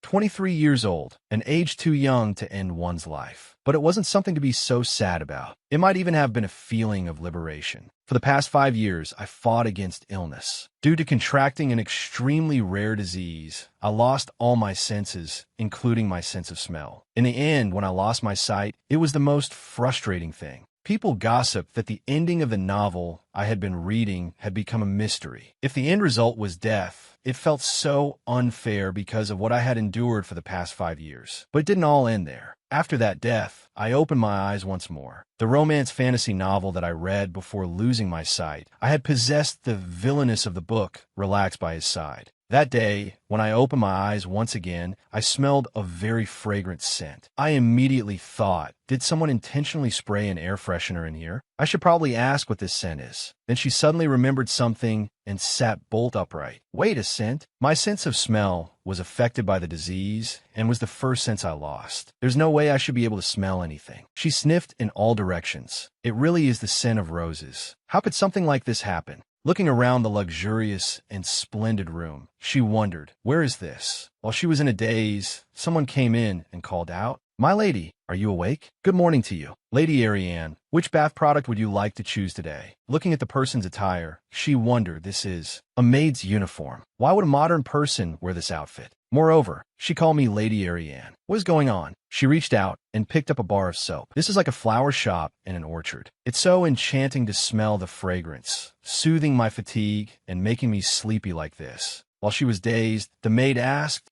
23 years old, an age too young to end one's life. But it wasn't something to be so sad about. It might even have been a feeling of liberation. For the past 5 years, I fought against illness. Due to contracting an extremely rare disease, I lost all my senses, including my sense of smell. In the end, when I lost my sight, it was the most frustrating thing. People gossiped that the ending of the novel I had been reading had become a mystery. If the end result was death, it felt so unfair because of what I had endured for the past 5 years. But it didn't all end there. After that death, I opened my eyes once more. The romance fantasy novel that I read before losing my sight, I had possessed the villainess of the book relaxed by his side. That day, when I opened my eyes once again, I smelled a very fragrant scent. I immediately thought, did someone intentionally spray an air freshener in here? I should probably ask what this scent is. Then she suddenly remembered something and sat bolt upright. Wait, a scent? My sense of smell was affected by the disease and was the first sense I lost. There's no way I should be able to smell anything. She sniffed in all directions. It really is the scent of roses. How could something like this happen? Looking around the luxurious and splendid room, she wondered, where is this? While she was in a daze, someone came in and called out, "My lady, are you awake? Good morning to you. Lady Arianne, which bath product would you like to choose today?" Looking at the person's attire, she wondered, this is a maid's uniform. Why would a modern person wear this outfit? Moreover, she called me Lady Arianne. What is going on? She reached out and picked up a bar of soap. This is like a flower shop in an orchard. It's so enchanting to smell the fragrance, soothing my fatigue and making me sleepy like this. While she was dazed, the maid asked,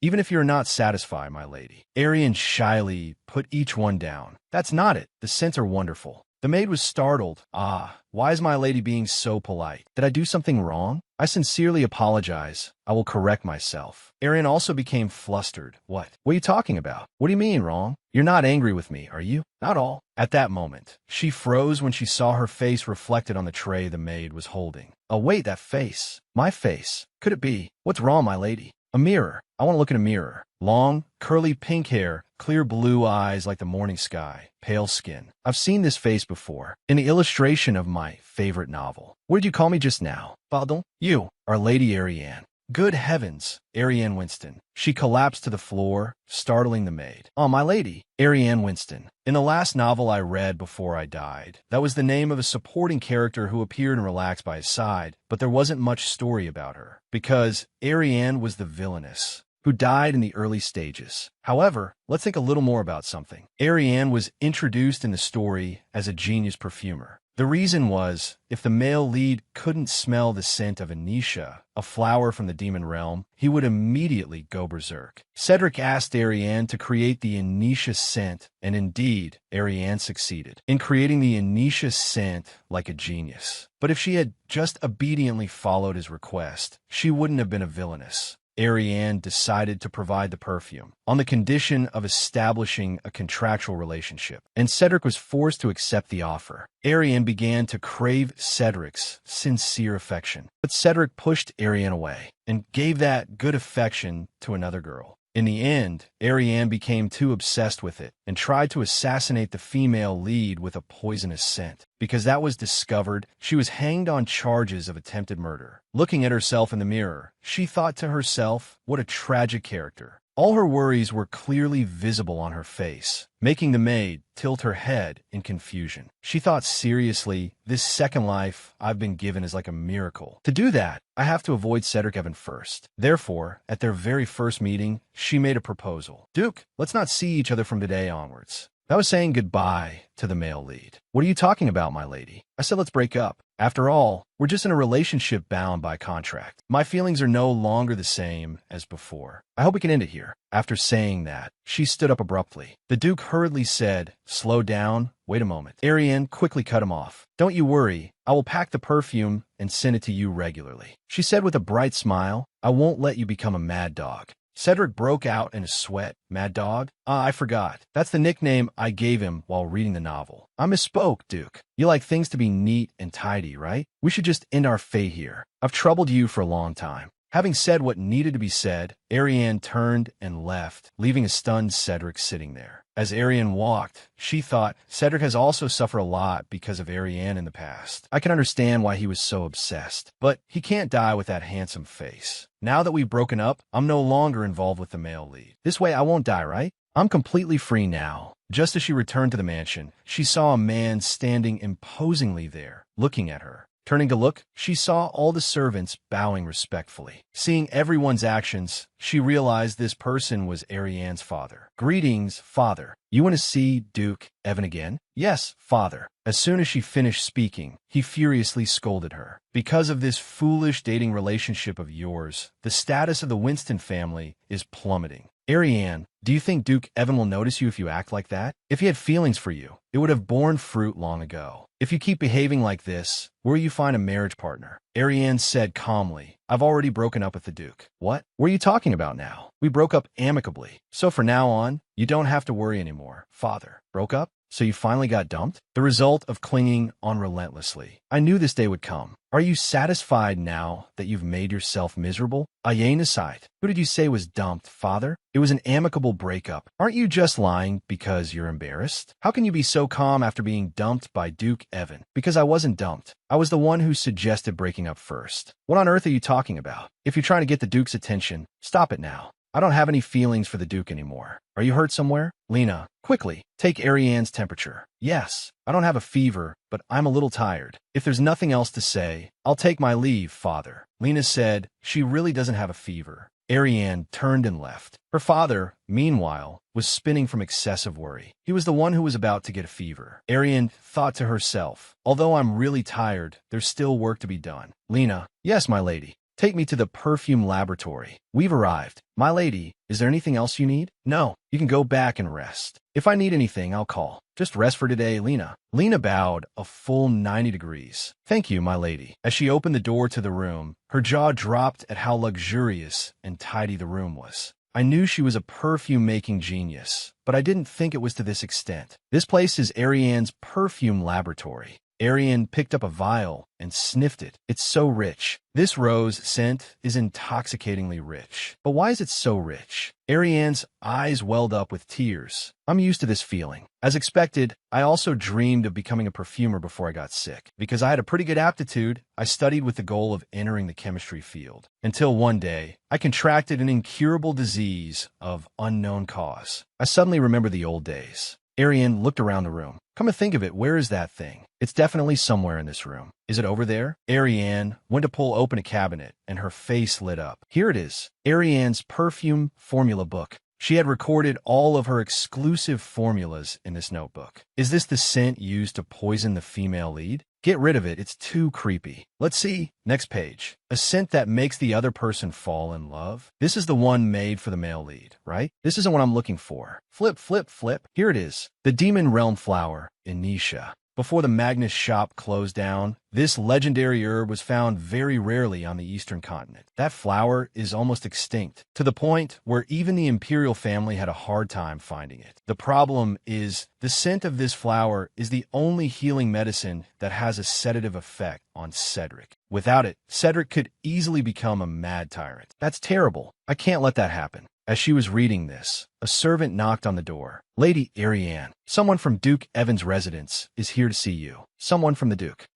even if you're not satisfied, my lady." Arianne shyly put each one down. "That's not it. The scents are wonderful." The maid was startled. Why is my lady being so polite? Did I do something wrong? I sincerely apologize. I will correct myself. Arianne also became flustered. What are you talking about? What do you mean, wrong? You're not angry with me, are you? Not all. At that moment, she froze when she saw her face reflected on the tray the maid was holding. Oh, wait, that face. My face. Could it be? What's wrong, my lady? A mirror. I want to look in a mirror. Long, curly pink hair, clear blue eyes like the morning sky, pale skin. I've seen this face before, in the illustration of my favorite novel. What did you call me just now? Pardon? You are Lady Arianne. Good heavens, Arianne Winston. She collapsed to the floor, startling the maid. Oh, my lady, Arianne Winston. In the last novel I read before I died, that was the name of a supporting character who appeared and relaxed by his side, but there wasn't much story about her, because Arianne was the villainess who died in the early stages. However, let's think a little more about something. Arianne was introduced in the story as a genius perfumer. The reason was, if the male lead couldn't smell the scent of Anisha, a flower from the demon realm, he would immediately go berserk. Cedric asked Arianne to create the Anisha scent, and indeed, Arianne succeeded in creating the Anisha scent like a genius. But if she had just obediently followed his request, she wouldn't have been a villainess. Arianne decided to provide the perfume on the condition of establishing a contractual relationship, and Cedric was forced to accept the offer. Arianne began to crave Cedric's sincere affection, but Cedric pushed Arianne away and gave that good affection to another girl. In the end, Arianne became too obsessed with it and tried to assassinate the female lead with a poisonous scent. Because that was discovered, she was hanged on charges of attempted murder. Looking at herself in the mirror, she thought to herself, what a tragic character. All her worries were clearly visible on her face, making the maid tilt her head in confusion. She thought seriously, this second life I've been given is like a miracle. To do that, I have to avoid Cedric Evan first. Therefore, at their very first meeting, she made a proposal. Duke, let's not see each other from today onwards. That was saying goodbye to the male lead. What are you talking about, my lady? I said let's break up. After all, we're just in a relationship bound by contract. My feelings are no longer the same as before. I hope we can end it here. After saying that, she stood up abruptly. The Duke hurriedly said, "Slow down. Wait a moment." Arianne quickly cut him off. "Don't you worry. I will pack the perfume and send it to you regularly." She said with a bright smile, "I won't let you become a mad dog." Cedric broke out in a sweat. Mad Dog? I forgot. That's the nickname I gave him while reading the novel. I misspoke, Duke. You like things to be neat and tidy, right? We should just end our fate here. I've troubled you for a long time. Having said what needed to be said, Arianne turned and left, leaving a stunned Cedric sitting there. As Arianne walked, she thought, Cedric has also suffered a lot because of Arianne in the past. I can understand why he was so obsessed, but he can't die with that handsome face. Now that we've broken up, I'm no longer involved with the male lead. This way I won't die, right? I'm completely free now. Just as she returned to the mansion, she saw a man standing imposingly there, looking at her. Turning to look, she saw all the servants bowing respectfully. Seeing everyone's actions, she realized this person was Arianne's father. Greetings, father. You want to see Duke Evan again? Yes, father. As soon as she finished speaking, he furiously scolded her. Because of this foolish dating relationship of yours, the status of the Winston family is plummeting. Arianne, do you think Duke Evan will notice you if you act like that? If he had feelings for you, it would have borne fruit long ago. If you keep behaving like this, where will you find a marriage partner? Arianne said calmly, I've already broken up with the Duke. What? What are you talking about now? We broke up amicably. So from now on, you don't have to worry anymore. Father, broke up? So you finally got dumped? The result of clinging on relentlessly. I knew this day would come. Are you satisfied now that you've made yourself miserable? Incite. Who did you say was dumped, father? It was an amicable breakup. Aren't you just lying because you're embarrassed? How can you be so calm after being dumped by Duke Evan? Because I wasn't dumped. I was the one who suggested breaking up first. What on earth are you talking about? If you're trying to get the Duke's attention, stop it now. I don't have any feelings for the Duke anymore. Are you hurt somewhere? Lena, quickly, take Arianne's temperature. Yes, I don't have a fever, but I'm a little tired. If there's nothing else to say, I'll take my leave, father. Lena said she really doesn't have a fever. Arianne turned and left. Her father, meanwhile, was spinning from excessive worry. He was the one who was about to get a fever. Arianne thought to herself, although I'm really tired, there's still work to be done. Lena, yes, my lady. Take me to the Perfume laboratory. We've arrived. My lady, is there anything else you need? No, you can go back and rest. If I need anything, I'll call. Just rest for today, Lena. Lena bowed a full 90 degrees. Thank you, my lady. As she opened the door to the room, her jaw dropped at how luxurious and tidy the room was. I knew she was a perfume-making genius, but I didn't think it was to this extent. This place is Arianne's perfume laboratory. Arianne picked up a vial and sniffed it. It's so rich. This rose scent is intoxicatingly rich. But why is it so rich? Arianne's eyes welled up with tears. I'm used to this feeling. As expected, I also dreamed of becoming a perfumer before I got sick. Because I had a pretty good aptitude, I studied with the goal of entering the chemistry field. Until one day, I contracted an incurable disease of unknown cause. I suddenly remember the old days. Arianne looked around the room. Come to think of it, where is that thing? It's definitely somewhere in this room. Is it over there? Arianne went to pull open a cabinet, and her face lit up. Here it is. Arianne's perfume formula book. She had recorded all of her exclusive formulas in this notebook. Is this the scent used to poison the female lead? Get rid of it, it's too creepy. Let's see. Next page. A scent that makes the other person fall in love. This is the one made for the male lead, right? This isn't what I'm looking for. Flip, flip, flip. Here it is. The Demon Realm Flower, Inisha. Before the Magnus shop closed down, this legendary herb was found very rarely on the eastern continent. That flower is almost extinct, to the point where even the imperial family had a hard time finding it. The problem is, the scent of this flower is the only healing medicine that has a sedative effect on Cedric. Without it, Cedric could easily become a mad tyrant. That's terrible. I can't let that happen. As she was reading this, a servant knocked on the door. Lady Arianne, someone from Duke Evan's residence is here to see you. Someone from the Duke.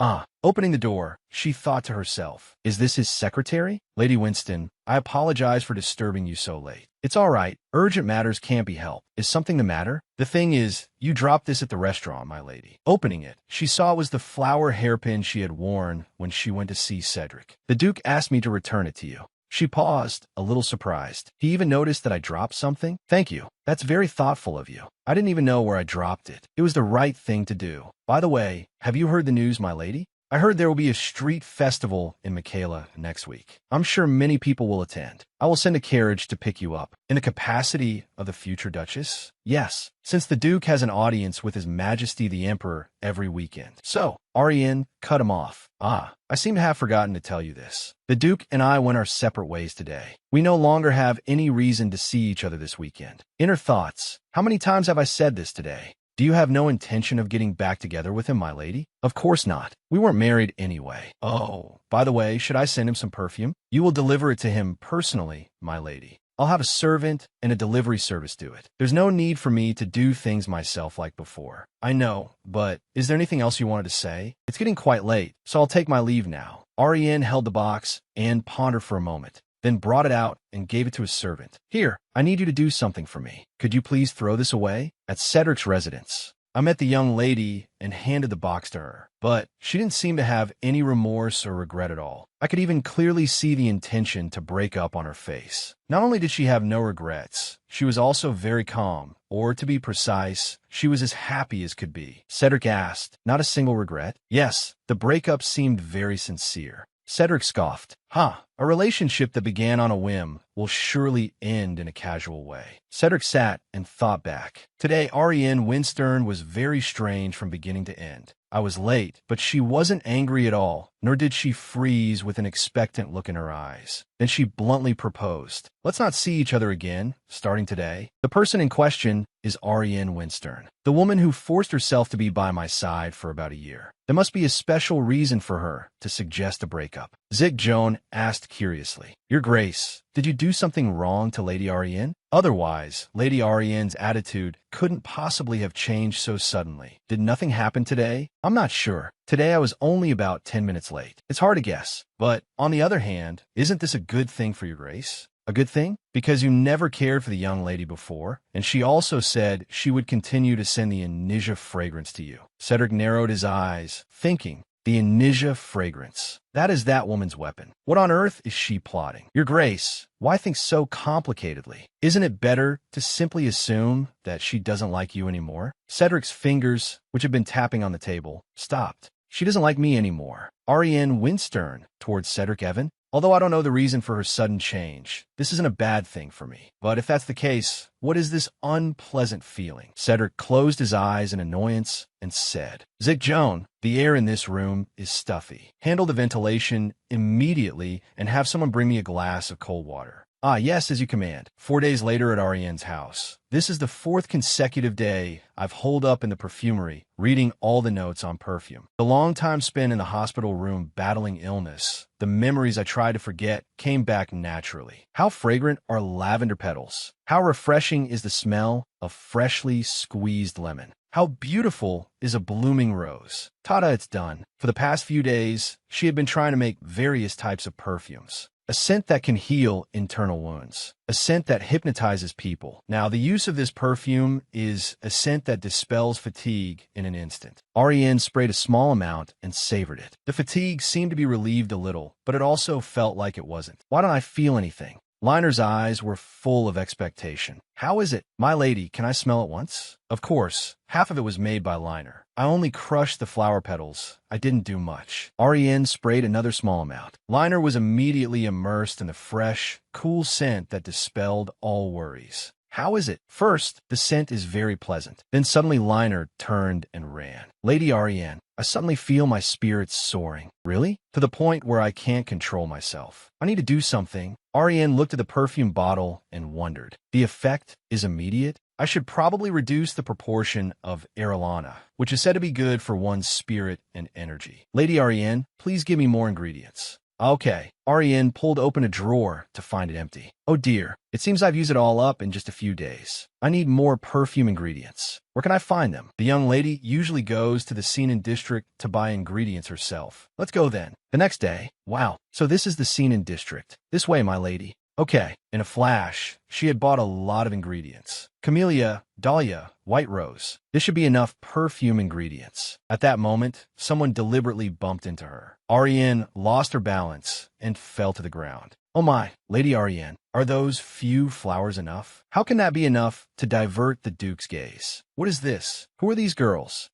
Opening the door, she thought to herself, is this his secretary? Lady Winston, I apologize for disturbing you so late. It's all right. Urgent matters can't be helped. Is something the matter? The thing is, you dropped this at the restaurant, my lady. Opening it, she saw it was the flower hairpin she had worn when she went to see Cedric. The Duke asked me to return it to you. She paused, a little surprised. He even noticed that I dropped something? Thank you. That's very thoughtful of you. I didn't even know where I dropped it. It was the right thing to do. By the way, have you heard the news, my lady? I heard there will be a street festival in Michaela next week. I'm sure many people will attend. I will send a carriage to pick you up. In the capacity of the future Duchess? Yes, since the Duke has an audience with His Majesty the Emperor every weekend. So, Arianne cut him off. I seem to have forgotten to tell you this. The Duke and I went our separate ways today. We no longer have any reason to see each other this weekend. Inner thoughts. How many times have I said this today? Do you have no intention of getting back together with him, my lady? Of course not. We weren't married anyway. Oh, by the way, should I send him some perfume? You will deliver it to him personally, my lady. I'll have a servant and a delivery service do it. There's no need for me to do things myself like before. I know, but is there anything else you wanted to say? It's getting quite late, so I'll take my leave now. Arianne held the box and pondered for a moment, then brought it out and gave it to his servant. Here, I need you to do something for me. Could you please throw this away? At Cedric's residence, I met the young lady and handed the box to her, but she didn't seem to have any remorse or regret at all. I could even clearly see the intention to break up on her face. Not only did she have no regrets, she was also very calm, or to be precise, she was as happy as could be. Cedric asked, not a single regret? Yes, the breakup seemed very sincere. Cedric scoffed. A relationship that began on a whim will surely end in a casual way. Cedric sat and thought back. Today, Arianne Winstern was very strange from beginning to end. I was late, but she wasn't angry at all, nor did she freeze with an expectant look in her eyes. Then she bluntly proposed. Let's not see each other again, starting today. The person in question is Arianne Winstern, the woman who forced herself to be by my side for about a year. There must be a special reason for her to suggest a breakup. Zick Joan asked curiously. Your Grace, did you do something wrong to Lady Arianne? Otherwise, Lady Arianne's attitude couldn't possibly have changed so suddenly. Did nothing happen today? I'm not sure. Today I was only about 10 minutes late. It's hard to guess. But on the other hand, isn't this a good thing for your Grace? A good thing? Because you never cared for the young lady before, and she also said she would continue to send the Inisia fragrance to you. Cedric narrowed his eyes, thinking, the Inisia fragrance. That is that woman's weapon. What on earth is she plotting? Your Grace, why think so complicatedly? Isn't it better to simply assume that she doesn't like you anymore? Cedric's fingers, which had been tapping on the table, stopped. She doesn't like me anymore. Arianne Winstern towards Cedric Evan. Although I don't know the reason for her sudden change, this isn't a bad thing for me. But if that's the case, what is this unpleasant feeling? Cedric closed his eyes in annoyance and said, Zick Joan, the air in this room is stuffy. Handle the ventilation immediately and have someone bring me a glass of cold water. Ah, yes, as you command. 4 days later at Arianne's house. This is the 4th consecutive day I've holed up in the perfumery, reading all the notes on perfume. The long time spent in the hospital room battling illness, the memories I tried to forget came back naturally. How fragrant are lavender petals? How refreshing is the smell of freshly squeezed lemon? How beautiful is a blooming rose? Ta-da, it's done. For the past few days, she had been trying to make various types of perfumes. A scent that can heal internal wounds. A scent that hypnotizes people. Now, the use of this perfume is a scent that dispels fatigue in an instant. Arianne sprayed a small amount and savored it. The fatigue seemed to be relieved a little, but it also felt like it wasn't. Why don't I feel anything? Liner's eyes were full of expectation. How is it? My lady, can I smell it once? Of course, half of it was made by Liner. I only crushed the flower petals. I didn't do much. Arianne sprayed another small amount. Liner was immediately immersed in the fresh, cool scent that dispelled all worries. How is it? First, the scent is very pleasant. Then suddenly Liner turned and ran. Lady Arianne, I suddenly feel my spirits soaring. Really? To the point where I can't control myself. I need to do something. Arianne looked at the perfume bottle and wondered. The effect is immediate? I should probably reduce the proportion of Arianne, which is said to be good for one's spirit and energy. Lady Arianne, please give me more ingredients. Okay. Arianne pulled open a drawer to find it empty. Oh dear, it seems I've used it all up in just a few days. I need more perfume ingredients. Where can I find them? The young lady usually goes to the Scene District to buy ingredients herself. Let's go then. The next day. Wow, so this is the Scene District. This way, my lady. Okay. In a flash, she had bought a lot of ingredients. Camellia, dahlia, white rose. This should be enough perfume ingredients. At that moment, someone deliberately bumped into her. Arianne lost her balance and fell to the ground. Oh my, Lady Arianne, are those few flowers enough? How can that be enough to divert the Duke's gaze? What is this? Who are these girls?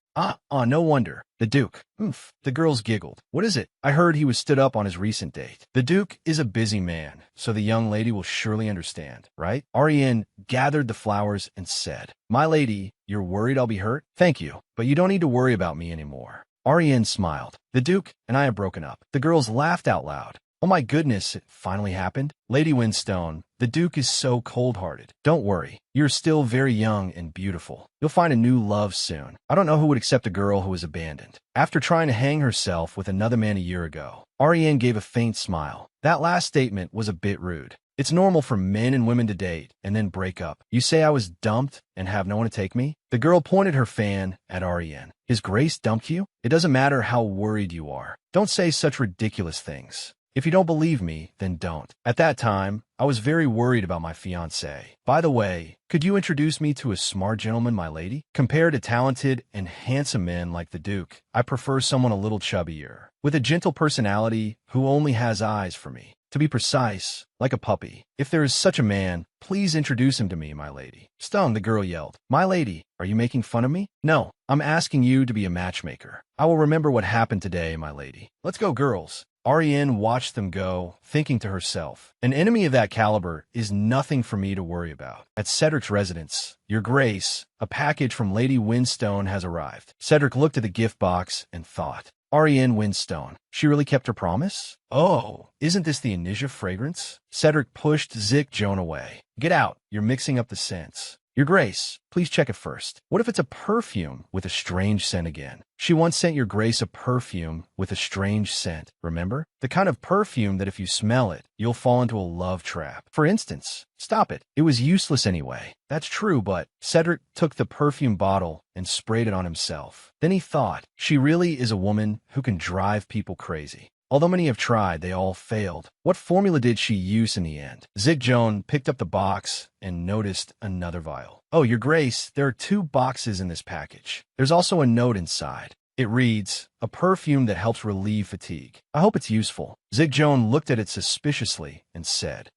No wonder. The Duke. Oomph. The girls giggled. What is it? I heard he was stood up on his recent date. The Duke is a busy man, so the young lady will surely understand, right? Arianne gathered the flowers and said, My lady, you're worried I'll be hurt? Thank you, but you don't need to worry about me anymore. Arianne smiled. The Duke and I have broken up. The girls laughed out loud. Oh my goodness, it finally happened? Lady Winstone, The Duke is so cold-hearted. Don't worry. You're still very young and beautiful. You'll find a new love soon. I don't know who would accept a girl who is abandoned. After trying to hang herself with another man a year ago, Arianne gave a faint smile. That last statement was a bit rude. It's normal for men and women to date and then break up. You say I was dumped and have no one to take me? The girl pointed her fan at Arianne. His Grace dumped you? It doesn't matter how worried you are. Don't say such ridiculous things. If you don't believe me, then don't. At that time, I was very worried about my fiancé. By the way, could you introduce me to a smart gentleman, my lady? Compared to talented and handsome men like the Duke, I prefer someone a little chubbier, with a gentle personality who only has eyes for me. To be precise, like a puppy. If there is such a man, please introduce him to me, my lady. Stung, the girl yelled. My lady, are you making fun of me? No, I'm asking you to be a matchmaker. I will remember what happened today, my lady. Let's go, girls. Arianne watched them go, thinking to herself, an enemy of that caliber is nothing for me to worry about. At Cedric's residence, Your Grace, a package from Lady Windstone has arrived. Cedric looked at the gift box and thought, Arianne Windstone. She really kept her promise? Oh, isn't this the Inisia fragrance? Cedric pushed Zik Joan away. Get out, you're mixing up the scents. Your Grace, please check it first. What if it's a perfume with a strange scent again? She once sent Your Grace a perfume with a strange scent, remember? The kind of perfume that if you smell it, you'll fall into a love trap. For instance, stop it. It was useless anyway. That's true, but Cedric took the perfume bottle and sprayed it on himself. Then he thought, she really is a woman who can drive people crazy. Although many have tried, they all failed. What formula did she use in the end? Zik Joan picked up the box and noticed another vial. Oh, Your Grace, there are 2 boxes in this package. There's also a note inside. It reads, a perfume that helps relieve fatigue. I hope it's useful. Zik Joan looked at it suspiciously and said,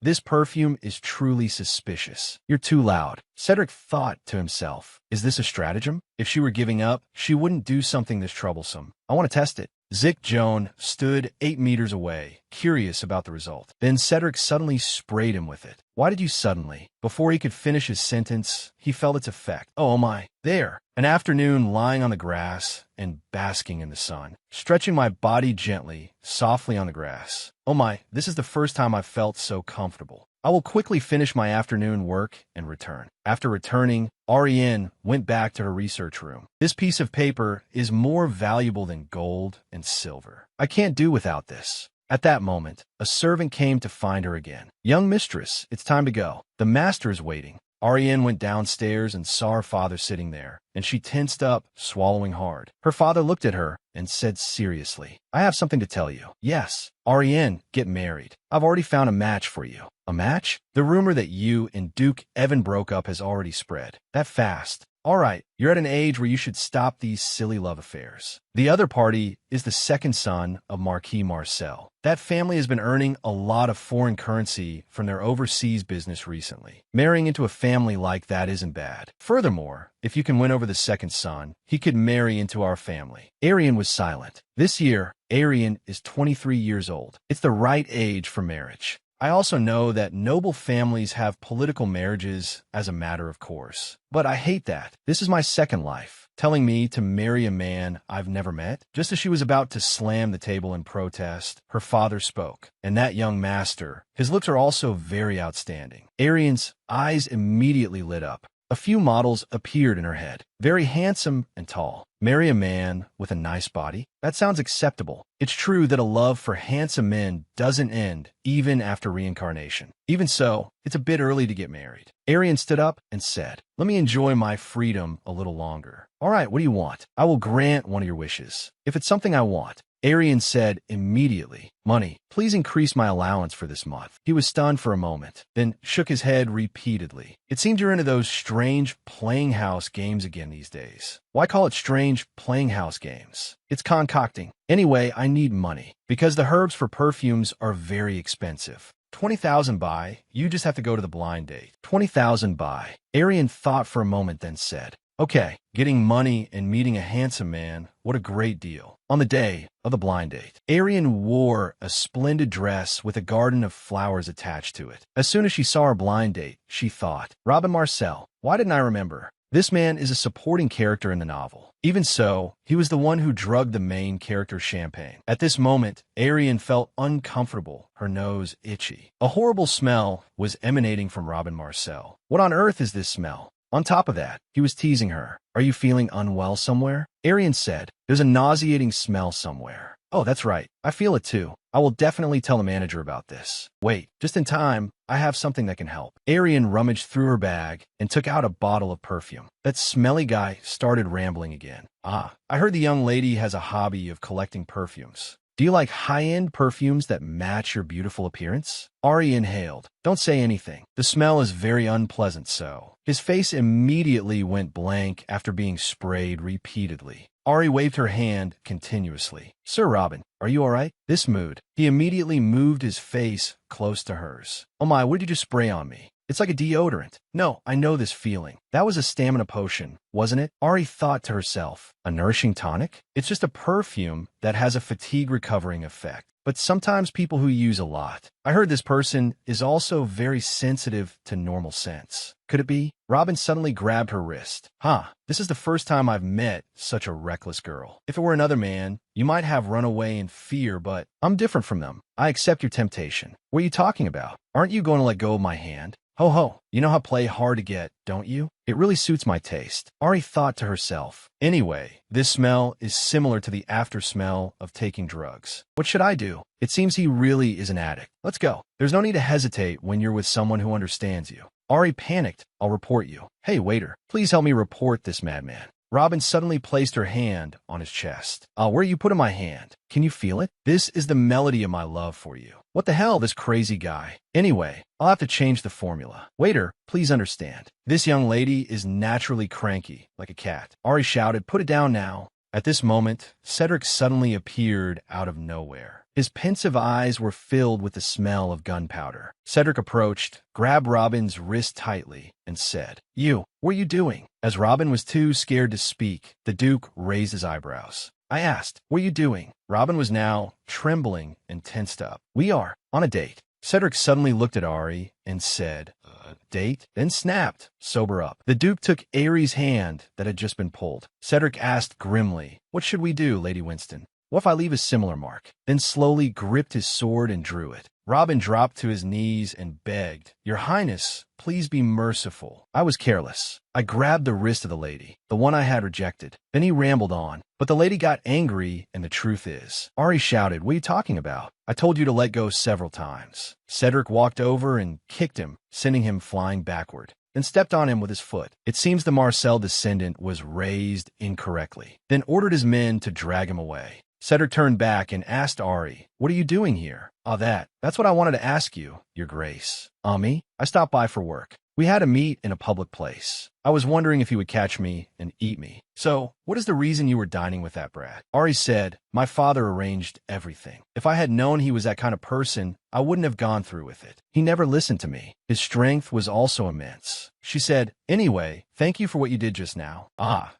this perfume is truly suspicious. You're too loud. Cedric thought to himself, is this a stratagem? If she were giving up, she wouldn't do something this troublesome. I want to test it. Zik Joan stood 8 meters away, curious about the result. Then Cedric suddenly sprayed him with it. Why did you suddenly? Before he could finish his sentence, he felt its effect. Oh my, there. An afternoon lying on the grass and basking in the sun, stretching my body gently, softly on the grass. Oh my, this is the first time I've felt so comfortable. I will quickly finish my afternoon work and return. After returning, Arianne went back to her research room. This piece of paper is more valuable than gold and silver. I can't do without this. At that moment, a servant came to find her again. Young mistress, it's time to go. The master is waiting. Arianne went downstairs and saw her father sitting there, and she tensed up, swallowing hard. Her father looked at her and said seriously, I have something to tell you. Yes, Arianne, get married. I've already found a match for you. A match? The rumor that you and Duke Evan broke up has already spread. That fast. All right, you're at an age where you should stop these silly love affairs. The other party is the second son of Marquis Marcel. That family has been earning a lot of foreign currency from their overseas business recently. Marrying into a family like that isn't bad. Furthermore, if you can win over the second son, he could marry into our family. Arianne was silent. This year, Arianne is 23 years old. It's the right age for marriage. I also know that noble families have political marriages as a matter of course. But I hate that. This is my second life, telling me to marry a man I've never met. Just as she was about to slam the table in protest, her father spoke. And that young master, his looks are also very outstanding. Arianne's eyes immediately lit up. A few models appeared in her head. Very handsome and tall. Marry a man with a nice body? That sounds acceptable. It's true that a love for handsome men doesn't end even after reincarnation. Even so, it's a bit early to get married. Arianne stood up and said, let me enjoy my freedom a little longer. All right, what do you want? I will grant one of your wishes. If it's something I want. Arianne said immediately, money. Please increase my allowance for this month. He was stunned for a moment, then shook his head repeatedly. It seems you're into those strange playing house games again these days. Why call it strange playing house games? It's concocting. Anyway, I need money, because the herbs for perfumes are very expensive. 20,000 buy, you just have to go to the blind date. 20,000 buy. Arianne thought for a moment, then said, okay, getting money and meeting a handsome man, what a great deal. On the day of the blind date, Arianne wore a splendid dress with a garden of flowers attached to it. As soon as she saw her blind date, she thought, Robin Marcel, why didn't I remember? This man is a supporting character in the novel. Even so, he was the one who drugged the main character's champagne. At this moment, Arianne felt uncomfortable, her nose itchy. A horrible smell was emanating from Robin Marcel. What on earth is this smell? On top of that, he was teasing her. Are you feeling unwell somewhere? Arianne said, there's a nauseating smell somewhere. Oh, that's right. I feel it too. I will definitely tell the manager about this. Wait, just in time, I have something that can help. Arianne rummaged through her bag and took out a bottle of perfume. That smelly guy started rambling again. Ah, I heard the young lady has a hobby of collecting perfumes. Do you like high-end perfumes that match your beautiful appearance? Ari inhaled. Don't say anything. The smell is very unpleasant, so. His face immediately went blank after being sprayed repeatedly. Ari waved her hand continuously. Sir Robin, are you all right? This mood. He immediately moved his face close to hers. Oh my, what did you just spray on me? It's like a deodorant. No, I know this feeling. That was a stamina potion, wasn't it? Ari thought to herself. A nourishing tonic? It's just a perfume that has a fatigue recovering effect. But sometimes people who use a lot. I heard this person is also very sensitive to normal scents. Could it be? Robin suddenly grabbed her wrist. This is the first time I've met such a reckless girl. If it were another man, you might have run away in fear, but I'm different from them. I accept your temptation. What are you talking about? Aren't you going to let go of my hand? Ho ho, you know how play hard to get, don't you? It really suits my taste. Ari thought to herself. Anyway, this smell is similar to the after smell of taking drugs. What should I do? It seems he really is an addict. Let's go. There's no need to hesitate when you're with someone who understands you. Ari panicked. I'll report you. Hey, waiter, please help me report this madman. Robin suddenly placed her hand on his chest. Where you put in my hand? Can you feel it? This is the melody of my love for you. What the hell, this crazy guy? Anyway, I'll have to change the formula. Waiter, please understand. This young lady is naturally cranky, like a cat. Ari shouted, put it down now. At this moment, Cedric suddenly appeared out of nowhere. His pensive eyes were filled with the smell of gunpowder. Cedric approached, grabbed Robin's wrist tightly, and said, what are you doing? As Robin was too scared to speak, the Duke raised his eyebrows. I asked, what are you doing? Robin was now trembling and tensed up. We are on a date. Cedric suddenly looked at Ari and said, date? Then snapped, sober up. The Duke took Ari's hand that had just been pulled. Cedric asked grimly, what should we do, Lady Winston? What if I leave a similar mark? Then slowly gripped his sword and drew it. Robin dropped to his knees and begged, Your Highness, please be merciful. I was careless. I grabbed the wrist of the lady, the one I had rejected. Then he rambled on, but the lady got angry, and the truth is. Ari shouted, what are you talking about? I told you to let go several times. Cedric walked over and kicked him, sending him flying backward, then stepped on him with his foot. It seems the Marcel descendant was raised incorrectly, then ordered his men to drag him away. Cedric turned back and asked Ari, what are you doing here? That's what I wanted to ask you, Your Grace. Me? I stopped by for work. We had a meet in a public place. I was wondering if you would catch me and eat me. So, what is the reason you were dining with that brat? Ari said, my father arranged everything. If I had known he was that kind of person, I wouldn't have gone through with it. He never listened to me. His strength was also immense. She said, anyway, thank you for what you did just now.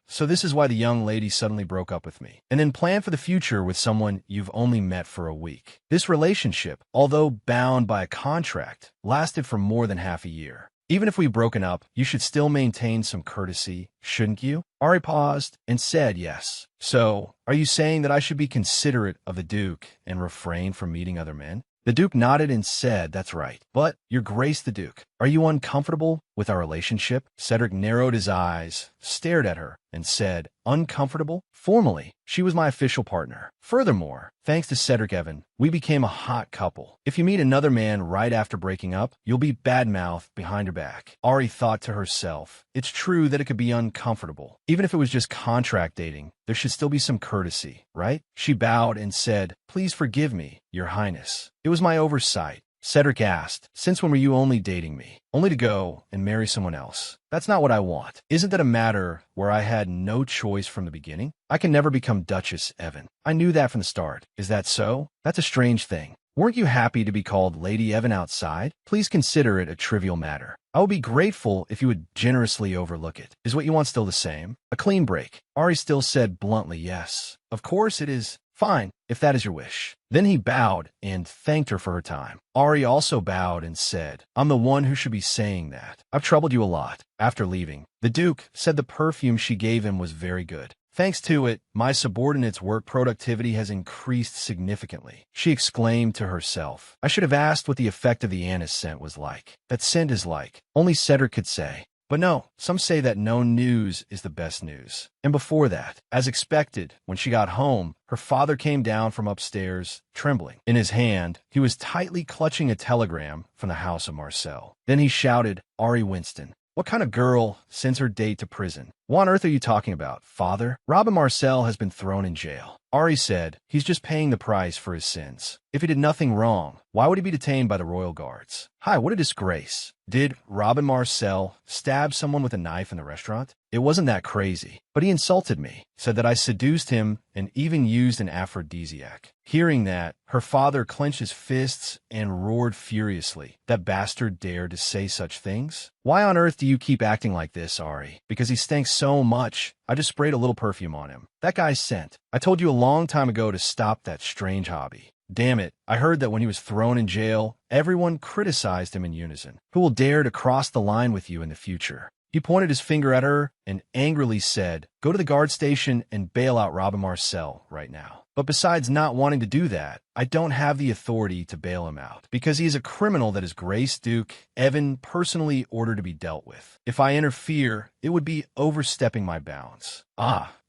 So this is why the young lady suddenly broke up with me. And then plan for the future with someone you've only met for a week. This relationship, although bound by a contract, lasted for more than half a year. Even if we've broken up, you should still maintain some courtesy, shouldn't you? Ari paused and said yes. So, are you saying that I should be considerate of the Duke and refrain from meeting other men? The Duke nodded and said, that's right. But, Your Grace the Duke, are you uncomfortable with our relationship? Cedric narrowed his eyes, stared at her, and said, uncomfortable? Formally, she was my official partner. Furthermore, thanks to Cedric Evan, we became a hot couple. If you meet another man right after breaking up, you'll be badmouthed behind her back. Ari thought to herself, it's true that it could be uncomfortable. Even if it was just contract dating, there should still be some courtesy, right? She bowed and said, please forgive me, Your Highness. It was my oversight. Cedric asked, since when were you only dating me? Only to go and marry someone else. That's not what I want. Isn't that a matter where I had no choice from the beginning? I can never become Duchess Evan. I knew that from the start. Is that so? That's a strange thing. Weren't you happy to be called Lady Evan outside? Please consider it a trivial matter. I would be grateful if you would generously overlook it. Is what you want still the same? A clean break. Ari still said bluntly yes. Of course it is Fine, if that is your wish. Then he bowed and thanked her for her time. Ari also bowed and said, I'm the one who should be saying that. I've troubled you a lot. After leaving, the Duke said the perfume she gave him was very good. Thanks to it, my subordinate's work productivity has increased significantly. She exclaimed to herself. I should have asked what the effect of the anise scent was like. That scent is like. Only Cedric could say. But no, some say that no news is the best news. And before that, as expected, when she got home, her father came down from upstairs, trembling. In his hand, he was tightly clutching a telegram from the house of Marcel. Then he shouted, Ari Winston. What kind of girl sends her date to prison? What on earth are you talking about, father? Robin Marcel has been thrown in jail. Ari said, he's just paying the price for his sins. If he did nothing wrong, why would he be detained by the royal guards? Hi, what a disgrace. Did Robin Marcel stab someone with a knife in the restaurant? It wasn't that crazy, but he insulted me, said that I seduced him, and even used an aphrodisiac. Hearing that, her father clenched his fists and roared furiously. That bastard dared to say such things? Why on earth do you keep acting like this, Ari? Because he stinks so much. I just sprayed a little perfume on him. That guy's scent. I told you a long time ago to stop that strange hobby. Damn it, I heard that when he was thrown in jail, everyone criticized him in unison. Who will dare to cross the line with you in the future? He pointed his finger at her and angrily said, go to the guard station and bail out Robin Marcel right now. But besides not wanting to do that, I don't have the authority to bail him out, because he is a criminal that his Grace Duke Evan personally ordered to be dealt with. If I interfere, it would be overstepping my bounds.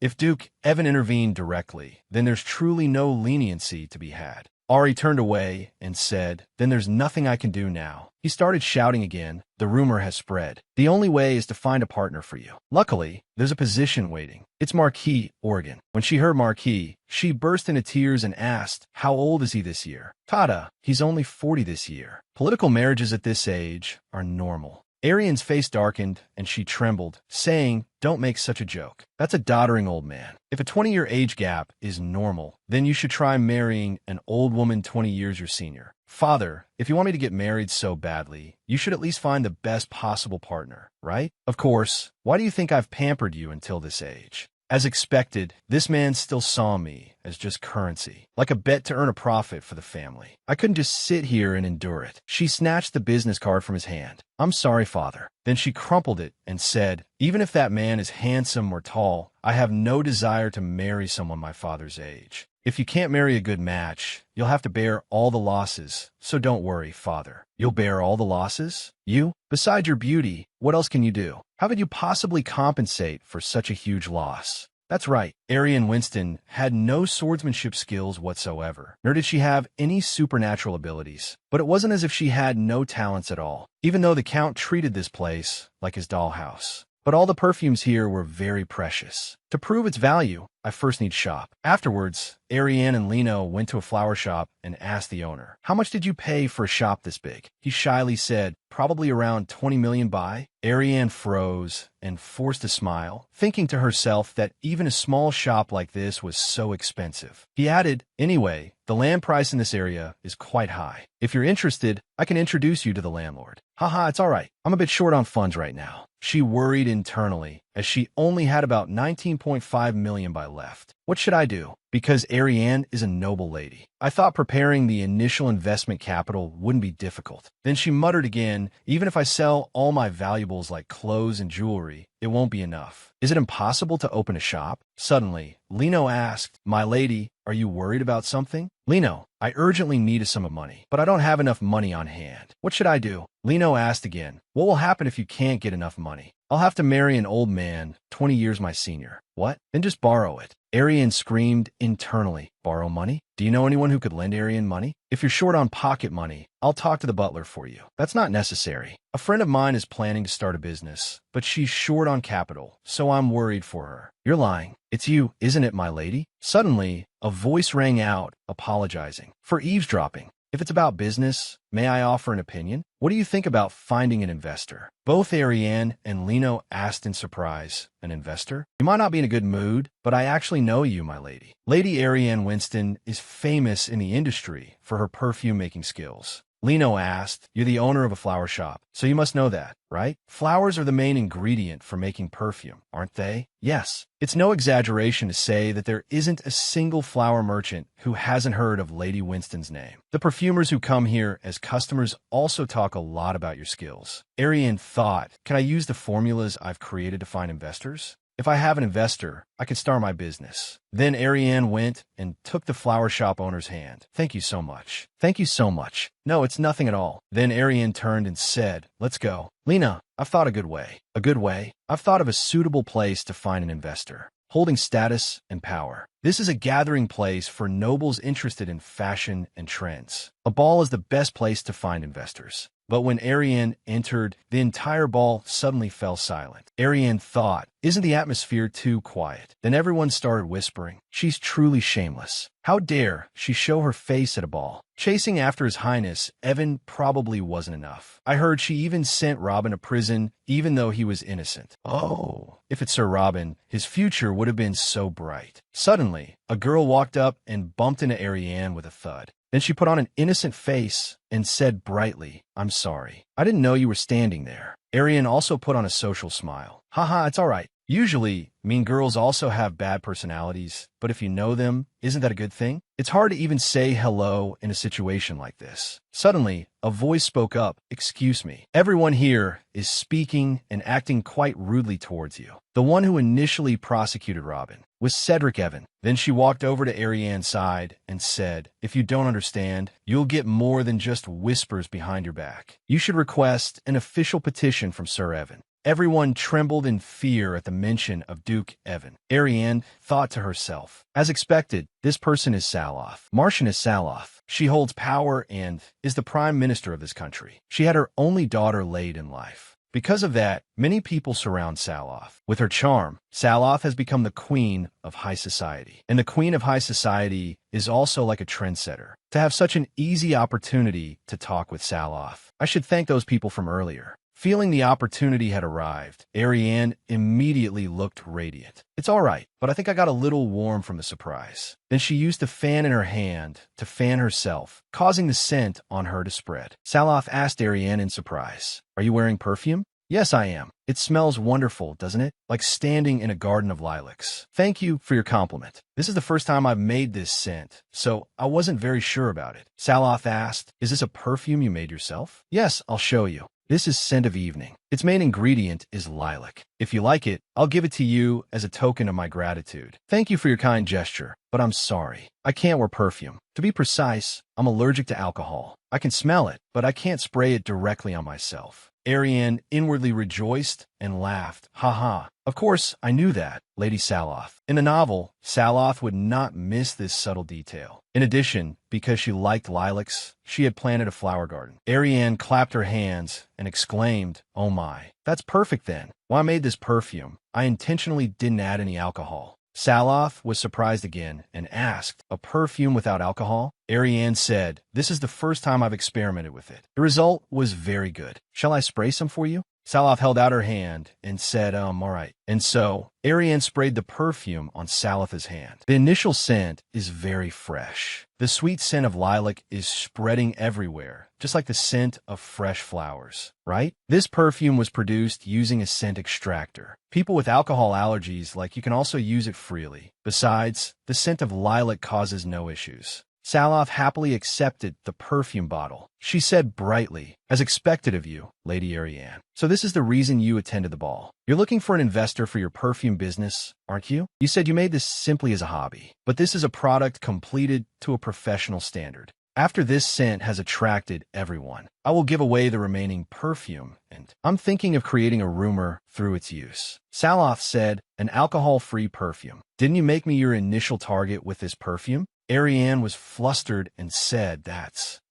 If Duke Evan intervened directly, then there's truly no leniency to be had. Ari turned away and said, then there's nothing I can do now. He started shouting again. The rumor has spread. The only way is to find a partner for you. Luckily, there's a position waiting. It's Marquis, Oregon. When she heard Marquis, she burst into tears and asked, how old is he this year? Tada, he's only 40 this year. Political marriages at this age are normal. Arianne's face darkened, and she trembled, saying, don't make such a joke. That's a doddering old man. If a 20-year age gap is normal, then you should try marrying an old woman 20 years your senior. Father, if you want me to get married so badly, you should at least find the best possible partner, right? Of course. Why do you think I've pampered you until this age? As expected, this man still saw me as just currency, like a bet to earn a profit for the family. I couldn't just sit here and endure it. She snatched the business card from his hand. I'm sorry, father. Then she crumpled it and said, even if that man is handsome or tall, I have no desire to marry someone my father's age. If you can't marry a good match, you'll have to bear all the losses. So don't worry, father. You'll bear all the losses? You? Besides your beauty, what else can you do? How could you possibly compensate for such a huge loss? That's right. Arianne Winston had no swordsmanship skills whatsoever, nor did she have any supernatural abilities. But it wasn't as if she had no talents at all, even though the Count treated this place like his dollhouse. But all the perfumes here were very precious. To prove its value, I first need shop. Afterwards, Arianne and Lino went to a flower shop and asked the owner, how much did you pay for a shop this big? He shyly said, probably around 20 million buy. Arianne froze and forced a smile, thinking to herself that even a small shop like this was so expensive. He added, anyway, the land price in this area is quite high. If you're interested, I can introduce you to the landlord. Haha, it's all right. I'm a bit short on funds right now. She worried internally, as she only had about 19.5 million by left. What should I do? Because Arianne is a noble lady. I thought preparing the initial investment capital wouldn't be difficult. Then she muttered again, even if I sell all my valuables like clothes and jewelry, it won't be enough. Is it impossible to open a shop? Suddenly, Lino asked, my lady, are you worried about something? Lino, I urgently need a sum of money, but I don't have enough money on hand. What should I do? Lino asked again, what will happen if you can't get enough money? I'll have to marry an old man, 20 years my senior. What? Then just borrow it. Arianne screamed internally. Borrow money? Do you know anyone who could lend Arianne money? If you're short on pocket money, I'll talk to the butler for you. That's not necessary. A friend of mine is planning to start a business, but she's short on capital, so I'm worried for her. You're lying. It's you, isn't it, my lady? Suddenly, a voice rang out, apologizing for eavesdropping. If it's about business, may I offer an opinion? What do you think about finding an investor? Both Arianne and Lino asked in surprise. An investor? You might not be in a good mood, but I actually know you, my lady. Lady Arianne Winston is famous in the industry for her perfume-making skills. Lino asked. You're the owner of a flower shop, so you must know that, right? Flowers are the main ingredient for making perfume, aren't they? Yes. It's no exaggeration to say that there isn't a single flower merchant who hasn't heard of Lady Winston's name. The perfumers who come here as customers also talk a lot about your skills. Arianne thought, can I use the formulas I've created to find investors? If I have an investor, I could start my business. Then Arianne went and took the flower shop owner's hand. Thank you so much. Thank you so much. No, it's nothing at all. Then Arianne turned and said, let's go. Lena, I've thought a good way. A good way? I've thought of a suitable place to find an investor, holding status and power. This is a gathering place for nobles interested in fashion and trends. A ball is the best place to find investors. But when Arianne entered, the entire ball suddenly fell silent. Arianne thought, isn't the atmosphere too quiet? Then everyone started whispering, she's truly shameless. How dare she show her face at a ball? Chasing after His Highness, Evan probably wasn't enough. I heard she even sent Robin to prison, even though he was innocent. Oh, if it's Sir Robin, his future would have been so bright. Suddenly, a girl walked up and bumped into Arianne with a thud. Then she put on an innocent face and said brightly, I'm sorry. I didn't know you were standing there. Arianne also put on a social smile. Haha, it's all right. Usually, mean girls also have bad personalities, but if you know them, isn't that a good thing? It's hard to even say hello in a situation like this. Suddenly, a voice spoke up, excuse me. Everyone here is speaking and acting quite rudely towards you. The one who initially prosecuted Robin was Cedric Evan. Then she walked over to Arianne's side and said, if you don't understand, you'll get more than just whispers behind your back. You should request an official petition from Sir Evan. Everyone trembled in fear at the mention of Duke Evan. Arianne thought to herself, as expected, this person is Salath. Marchioness Salath. She holds power and is the prime minister of this country. She had her only daughter laid in life. Because of that, many people surround Salath. With her charm, Salath has become the queen of high society. And the queen of high society is also like a trendsetter. To have such an easy opportunity to talk with Salath, I should thank those people from earlier. Feeling the opportunity had arrived, Arianne immediately looked radiant. It's all right, but I think I got a little warm from the surprise. Then she used the fan in her hand to fan herself, causing the scent on her to spread. Salath asked Arianne in surprise, are you wearing perfume? Yes, I am. It smells wonderful, doesn't it? Like standing in a garden of lilacs. Thank you for your compliment. This is the first time I've made this scent, so I wasn't very sure about it. Salath asked, is this a perfume you made yourself? Yes, I'll show you. This is Scent of Evening. Its main ingredient is lilac. If you like it, I'll give it to you as a token of my gratitude. Thank you for your kind gesture, but I'm sorry. I can't wear perfume. To be precise, I'm allergic to alcohol. I can smell it, but I can't spray it directly on myself. Arianne inwardly rejoiced and laughed. Haha. Of course, I knew that, Lady Salath. In the novel, Salath would not miss this subtle detail. In addition, because she liked lilacs, she had planted a flower garden. Arianne clapped her hands and exclaimed, oh my, that's perfect then. When I made this perfume, I intentionally didn't add any alcohol. Salath was surprised again and asked, a perfume without alcohol? Arianne said, this is the first time I've experimented with it. The result was very good. Shall I spray some for you? Salath held out her hand and said, all right. And so, Arianne sprayed the perfume on Salath's hand. The initial scent is very fresh. The sweet scent of lilac is spreading everywhere, just like the scent of fresh flowers, right? This perfume was produced using a scent extractor. People with alcohol allergies, you can also use it freely. Besides, the scent of lilac causes no issues. Salath happily accepted the perfume bottle. She said brightly, as expected of you, Lady Arianne. So this is the reason you attended the ball. You're looking for an investor for your perfume business, aren't you? You said you made this simply as a hobby, but this is a product completed to a professional standard. After this scent has attracted everyone, I will give away the remaining perfume, and I'm thinking of creating a rumor through its use. Salath said, an alcohol-free perfume. Didn't you make me your initial target with this perfume? Arianne was flustered and said,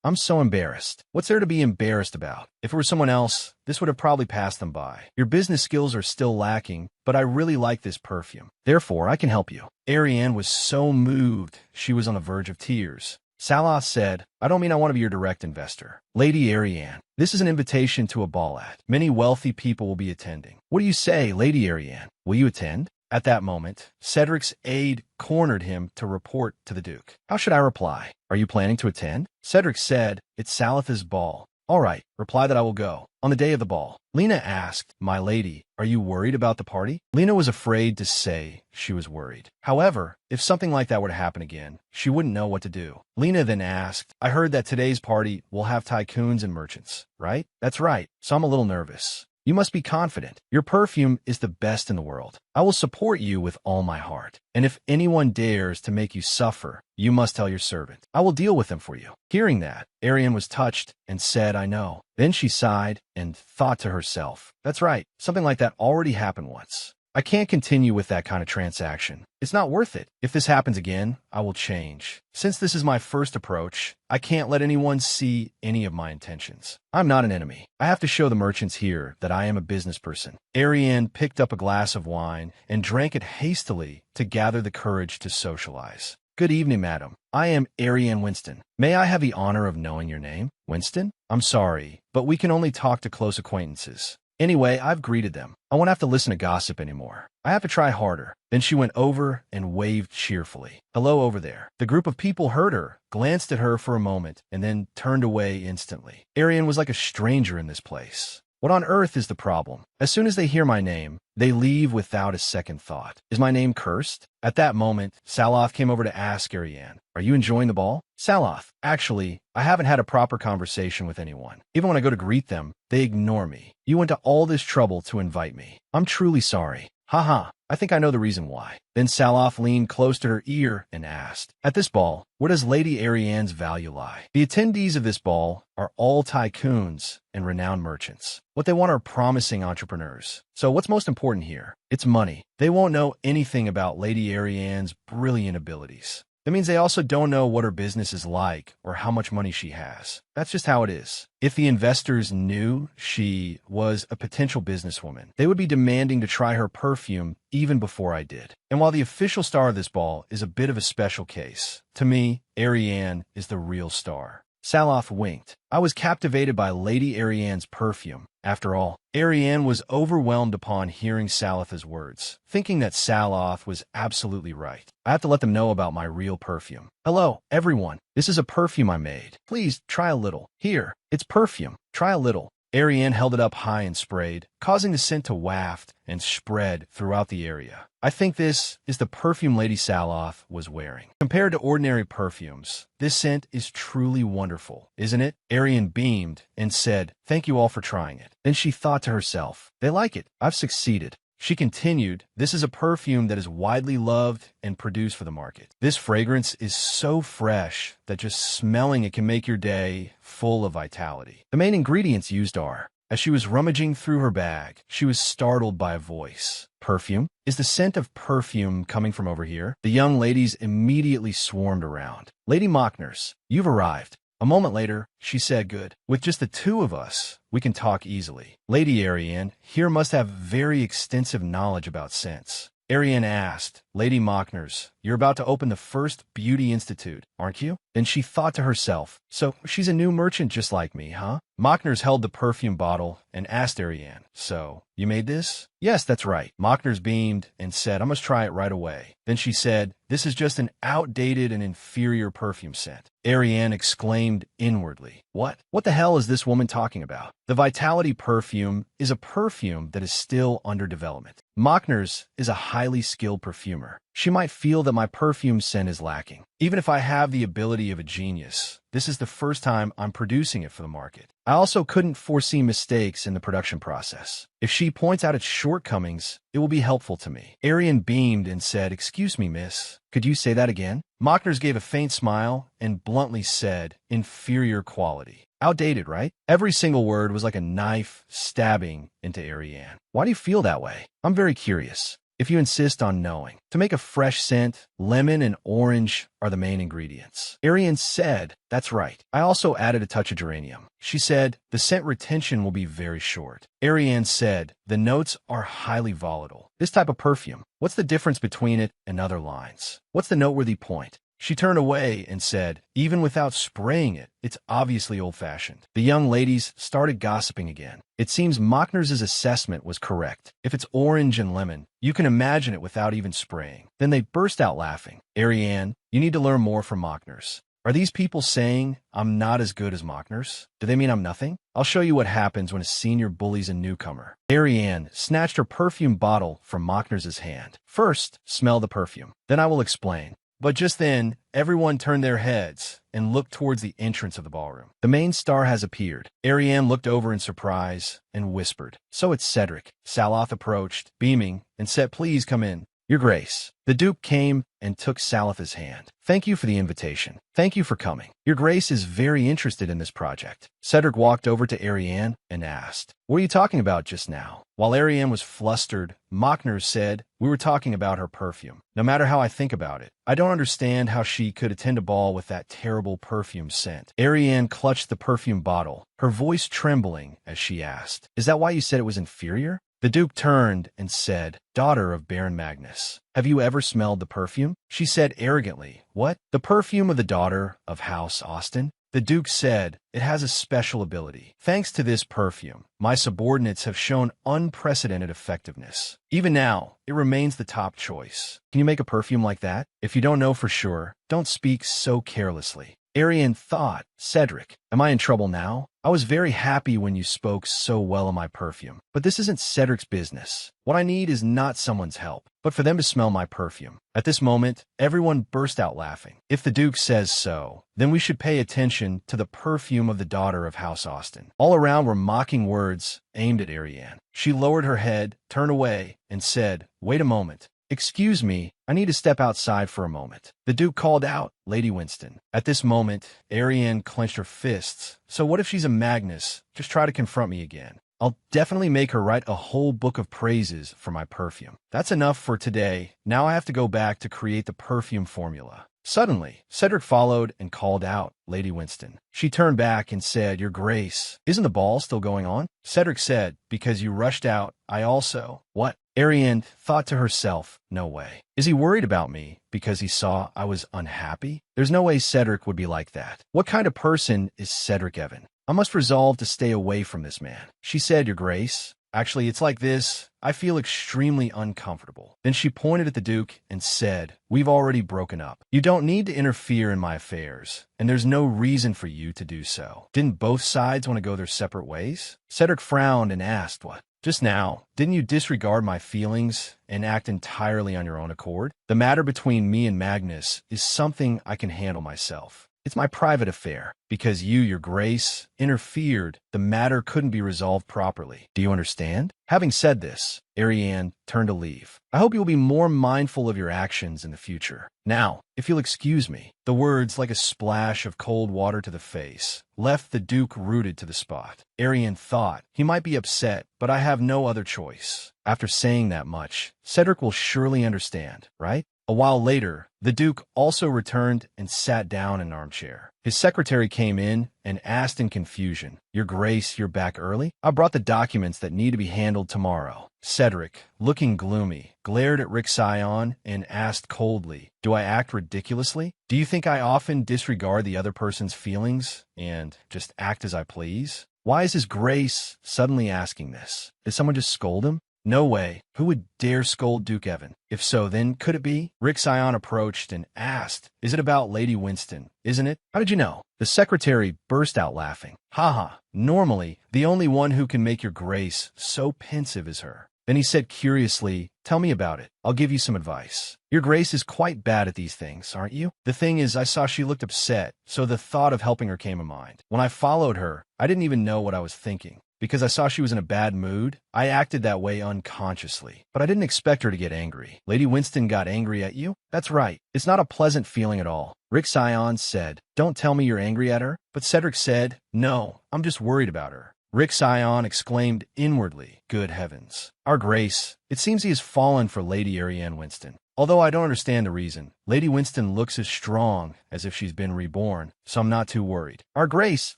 I'm so embarrassed. What's there to be embarrassed about? If it were someone else, this would have probably passed them by. Your business skills are still lacking, but I really like this perfume. Therefore, I can help you. Arianne was so moved, she was on the verge of tears. Salath said, I don't mean I want to be your direct investor. Lady Arianne, this is an invitation to a ball at. Many wealthy people will be attending. What do you say, Lady Arianne? Will you attend? At that moment, Cedric's aide cornered him to report to the Duke. How should I reply? Are you planning to attend? Cedric said, it's Salath's ball. All right, reply that I will go. On the day of the ball, Lena asked, my lady, are you worried about the party? Lena was afraid to say she was worried. However, if something like that were to happen again, she wouldn't know what to do. Lena then asked, I heard that today's party will have tycoons and merchants, right? That's right, so I'm a little nervous. You must be confident. Your perfume is the best in the world. I will support you with all my heart. And if anyone dares to make you suffer, you must tell your servant. I will deal with them for you. Hearing that, Arianne was touched and said, I know. Then she sighed and thought to herself, that's right, something like that already happened once. I can't continue with that kind of transaction. It's not worth it. If this happens again, I will change. Since this is my first approach, I can't let anyone see any of my intentions. I'm not an enemy. I have to show the merchants here that I am a business person. Arianne picked up a glass of wine and drank it hastily to gather the courage to socialize. Good evening, madam. I am Arianne Winston. May I have the honor of knowing your name? Winston? I'm sorry, but we can only talk to close acquaintances. Anyway, I've greeted them. I won't have to listen to gossip anymore. I have to try harder. Then she went over and waved cheerfully. Hello over there. The group of people heard her, glanced at her for a moment, and then turned away instantly. Arianne was like a stranger in this place. What on earth is the problem? As soon as they hear my name, they leave without a second thought. Is my name cursed? At that moment, Salath came over to ask Arianne, are you enjoying the ball? Salath, actually, I haven't had a proper conversation with anyone. Even when I go to greet them, they ignore me. You went to all this trouble to invite me. I'm truly sorry. Haha, I think I know the reason why. Then Salath leaned close to her ear and asked, at this ball, where does Lady Arianne's value lie? The attendees of this ball are all tycoons and renowned merchants. What they want are promising entrepreneurs. So what's most important here? It's money. They won't know anything about Lady Arianne's brilliant abilities. That means they also don't know what her business is like or how much money she has. That's just how it is. If the investors knew she was a potential businesswoman, they would be demanding to try her perfume even before I did. And while the official star of this ball is a bit of a special case, to me, Arianne is the real star. Salath winked. I was captivated by Lady Arianne's perfume. After all, Arianne was overwhelmed upon hearing Salath's words, thinking that Salath was absolutely right. I have to let them know about my real perfume. Hello, everyone. This is a perfume I made. Please try a little. Here, it's perfume. Try a little. Arianne held it up high and sprayed, causing the scent to waft and spread throughout the area. I think this is the perfume Lady Salath was wearing. Compared to ordinary perfumes, this scent is truly wonderful, isn't it? Arianne beamed and said, thank you all for trying it. Then she thought to herself, they like it. I've succeeded. She continued, this is a perfume that is widely loved and produced for the market. This fragrance is so fresh that just smelling it can make your day full of vitality. The main ingredients used are, as she was rummaging through her bag, she was startled by a voice. Perfume? Is the scent of perfume coming from over here? The young ladies immediately swarmed around. Lady Mockners, you've arrived. A moment later, she said, good. With just the two of us, we can talk easily. Lady Arianne here must have very extensive knowledge about scents. Arianne asked, Lady Mockners, you're about to open the first beauty institute, aren't you? Then she thought to herself, so she's a new merchant just like me, huh? Mockners held the perfume bottle and asked Arianne, so, you made this? Yes, that's right. Mockners beamed and said, I must try it right away. Then she said, this is just an outdated and inferior perfume scent. Arianne exclaimed inwardly, what? What the hell is this woman talking about? The Vitality perfume is a perfume that is still under development. Mockners is a highly skilled perfumer. She might feel that my perfume scent is lacking. Even if I have the ability of a genius, this is the first time I'm producing it for the market. I also couldn't foresee mistakes in the production process. If she points out its shortcomings, it will be helpful to me. Arianne beamed and said, excuse me, miss. Could you say that again? Mockners gave a faint smile and bluntly said, inferior quality. Outdated, right? Every single word was like a knife stabbing into Arianne. Why do you feel that way? I'm very curious. If you insist on knowing. To make a fresh scent, lemon and orange are the main ingredients. Arianne said, that's right. I also added a touch of geranium. She said, the scent retention will be very short. Arianne said, the notes are highly volatile. This type of perfume, what's the difference between it and other lines? What's the noteworthy point? She turned away and said, even without spraying it, it's obviously old-fashioned. The young ladies started gossiping again. It seems Mockner's assessment was correct. If it's orange and lemon, you can imagine it without even spraying. Then they burst out laughing. Arianne, you need to learn more from Mockner's. Are these people saying I'm not as good as Mockner's? Do they mean I'm nothing? I'll show you what happens when a senior bullies a newcomer. Arianne snatched her perfume bottle from Mockner's hand. First, smell the perfume. Then I will explain. But just then, everyone turned their heads and looked towards the entrance of the ballroom. The main star has appeared. Arianne looked over in surprise and whispered, so it's Cedric. Salath approached, beaming, and said, please come in. Your Grace. The Duke came and took Salath's hand. Thank you for the invitation. Thank you for coming. Your Grace is very interested in this project. Cedric walked over to Arianne and asked, what are you talking about just now? While Arianne was flustered, Mockner said, we were talking about her perfume. No matter how I think about it, I don't understand how she could attend a ball with that terrible perfume scent. Arianne clutched the perfume bottle, her voice trembling as she asked, is that why you said it was inferior? The Duke turned and said, daughter of Baron Magnus, have you ever smelled the perfume? She said arrogantly, what? The perfume of the daughter of House Austin? The Duke said, it has a special ability. Thanks to this perfume, my subordinates have shown unprecedented effectiveness. Even now, it remains the top choice. Can you make a perfume like that? If you don't know for sure, don't speak so carelessly. Arianne thought, Cedric, am I in trouble now? I was very happy when you spoke so well of my perfume, but this isn't Cedric's business. What I need is not someone's help, but for them to smell my perfume. At this moment, everyone burst out laughing. If the Duke says so, then we should pay attention to the perfume of the daughter of House Austin. All around were mocking words aimed at Arianne. She lowered her head, turned away, and said, wait a moment. Excuse me, I need to step outside for a moment. The Duke called out, Lady Winston. At this moment, Arianne clenched her fists. So what if she's a Magnus? Just try to confront me again. I'll definitely make her write a whole book of praises for my perfume. That's enough for today. Now I have to go back to create the perfume formula. Suddenly, Cedric followed and called out, Lady Winston. She turned back and said, Your Grace, isn't the ball still going on? Cedric said, because you rushed out, I also. What? Arianne thought to herself, no way. Is he worried about me because he saw I was unhappy? There's no way Cedric would be like that. What kind of person is Cedric Evan? I must resolve to stay away from this man. She said, Your Grace. Actually, it's like this. I feel extremely uncomfortable. Then she pointed at the Duke and said, We've already broken up. You don't need to interfere in my affairs, and there's no reason for you to do so. Didn't both sides want to go their separate ways? Cedric frowned and asked, What? Just now, didn't you disregard my feelings and act entirely on your own accord? The matter between me and Magnus is something I can handle myself. It's my private affair. Because you, Your Grace, interfered, the matter couldn't be resolved properly. Do you understand? Having said this, Arianne turned to leave. I hope you'll be more mindful of your actions in the future. Now, if you'll excuse me, the words like a splash of cold water to the face left the Duke rooted to the spot. Arianne thought he might be upset, but I have no other choice. After saying that much, Cedric will surely understand, right? A while later, the Duke also returned and sat down in an armchair. His secretary came in and asked in confusion, Your Grace, you're back early? I brought the documents that need to be handled tomorrow. Cedric, looking gloomy, glared at Rixion and asked coldly, Do I act ridiculously? Do you think I often disregard the other person's feelings and just act as I please? Why is His Grace suddenly asking this? Did someone just scold him? No way. Who would dare scold Duke Evan? If so, then could it be? Rixion approached and asked, Is it about Lady Winston? Isn't it? How did you know? The secretary burst out laughing. Ha. Normally, the only one who can make Your Grace so pensive is her. Then he said curiously, Tell me about it. I'll give you some advice. Your Grace is quite bad at these things, aren't you? The thing is, I saw she looked upset, so the thought of helping her came to mind. When I followed her, I didn't even know what I was thinking. Because I saw she was in a bad mood, I acted that way unconsciously. But I didn't expect her to get angry. Lady Winston got angry at you? That's right. It's not a pleasant feeling at all. Rixion said, Don't tell me you're angry at her. But Cedric said, No, I'm just worried about her. Rixion exclaimed inwardly, Good heavens. Our Grace, it seems he has fallen for Lady Arianne Winston. Although I don't understand the reason, Lady Winston looks as strong as if she's been reborn, so I'm not too worried. Our Grace,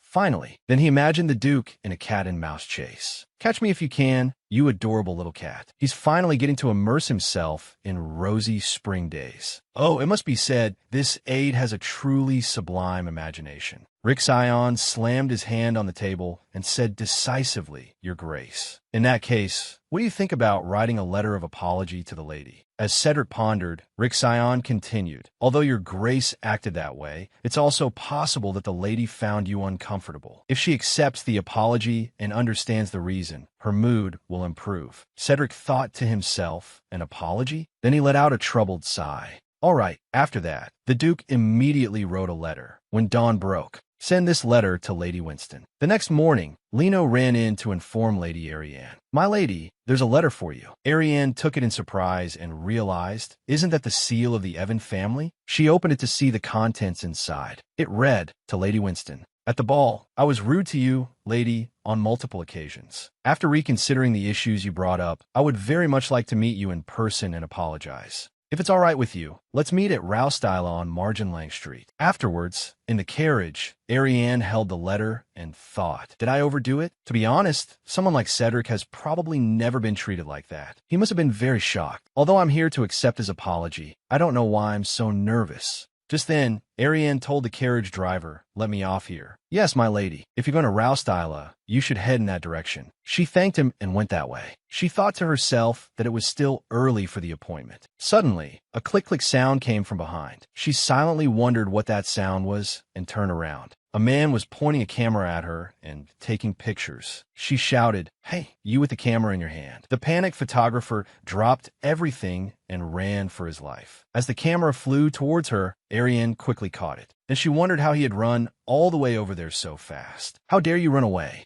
finally. Then he imagined the Duke in a cat-and-mouse chase. Catch me if you can, you adorable little cat. He's finally getting to immerse himself in rosy spring days. Oh, it must be said, this aide has a truly sublime imagination. Rixion slammed his hand on the table and said decisively, Your Grace. In that case, what do you think about writing a letter of apology to the lady? As Cedric pondered, Rixion continued, Although Your Grace acted that way, it's also possible that the lady found you uncomfortable. If she accepts the apology and understands the reason, her mood will improve. Cedric thought to himself, An apology? Then he let out a troubled sigh. All right, after that, the Duke immediately wrote a letter. When dawn broke, Send this letter to Lady Winston. The next morning, Lino ran in to inform Lady Arianne. My lady, there's a letter for you. Arianne took it in surprise and realized, isn't that the seal of the Evan family? She opened it to see the contents inside. It read, to Lady Winston. At the ball, I was rude to you, lady, on multiple occasions. After reconsidering the issues you brought up, I would very much like to meet you in person and apologize. If it's all right with you, let's meet at Roustyle on Margin-Lang Street. Afterwards, in the carriage, Arianne held the letter and thought, did I overdo it? To be honest, someone like Cedric has probably never been treated like that. He must have been very shocked. Although I'm here to accept his apology, I don't know why I'm so nervous. Just then, Arianne told the carriage driver, let me off here. Yes, my lady. If you're going to Roustyle, you should head in that direction. She thanked him and went that way. She thought to herself that it was still early for the appointment. Suddenly, a click-click sound came from behind. She silently wondered what that sound was and turned around. A man was pointing a camera at her and taking pictures. She shouted, hey, you with the camera in your hand. The panicked photographer dropped everything and ran for his life. As the camera flew towards her, Arianne quickly caught it, and she wondered how he had run all the way over there so fast. How dare you run away?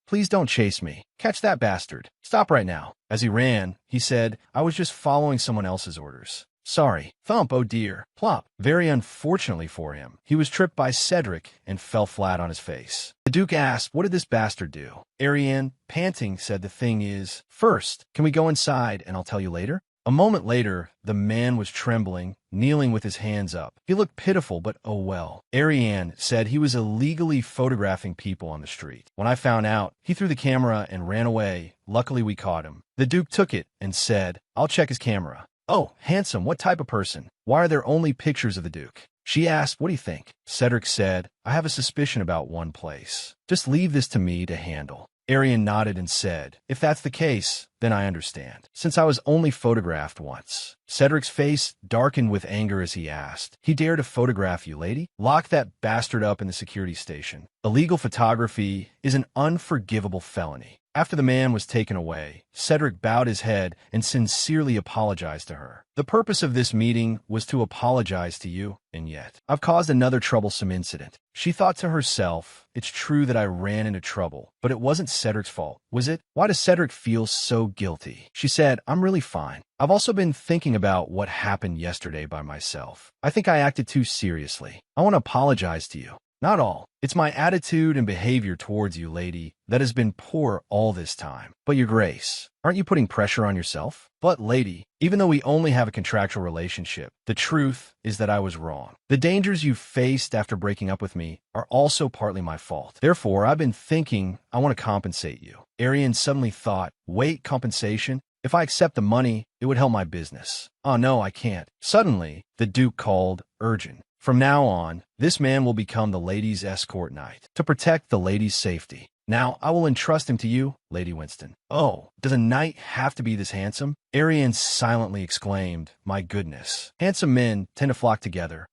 Please don't chase me. Catch that bastard. Stop right now. As he ran, he said, I was just following someone else's orders. Sorry. Thump, oh dear. Plop. Very unfortunately for him, he was tripped by Cedric and fell flat on his face. The Duke asked, what did this bastard do? Arianne, panting, said the thing is, first, can we go inside and I'll tell you later? A moment later, the man was trembling, kneeling with his hands up. He looked pitiful, but oh well. Arianne said he was illegally photographing people on the street. When I found out, he threw the camera and ran away. Luckily, we caught him. The Duke took it and said, I'll check his camera. Oh, handsome, what type of person? Why are there only pictures of the Duke? She asked, what do you think? Cedric said, I have a suspicion about one place. Just leave this to me to handle. Arianne nodded and said, if that's the case, then I understand, since I was only photographed once. Cedric's face darkened with anger as he asked, he dared to photograph you, lady? Lock that bastard up in the security station. Illegal photography is an unforgivable felony. After the man was taken away, Cedric bowed his head and sincerely apologized to her. The purpose of this meeting was to apologize to you, and yet I've caused another troublesome incident. She thought to herself, it's true that I ran into trouble, but it wasn't Cedric's fault, was it? Why does Cedric feel so guilty? She said, I'm really fine. I've also been thinking about what happened yesterday by myself. I think I acted too seriously. I want to apologize to you. Not all. It's my attitude and behavior towards you, lady, that has been poor all this time. But your grace, aren't you putting pressure on yourself? But, lady, even though we only have a contractual relationship, the truth is that I was wrong. The dangers you faced after breaking up with me are also partly my fault. Therefore, I've been thinking I want to compensate you. Arianne suddenly thought, wait, compensation? If I accept the money, it would help my business. Oh, no, I can't. Suddenly, the Duke called, urgent. From now on, this man will become the lady's escort knight, to protect the lady's safety. Now, I will entrust him to you, Lady Winston. Oh, does a knight have to be this handsome? Arianne silently exclaimed, my goodness. Handsome men tend to flock together.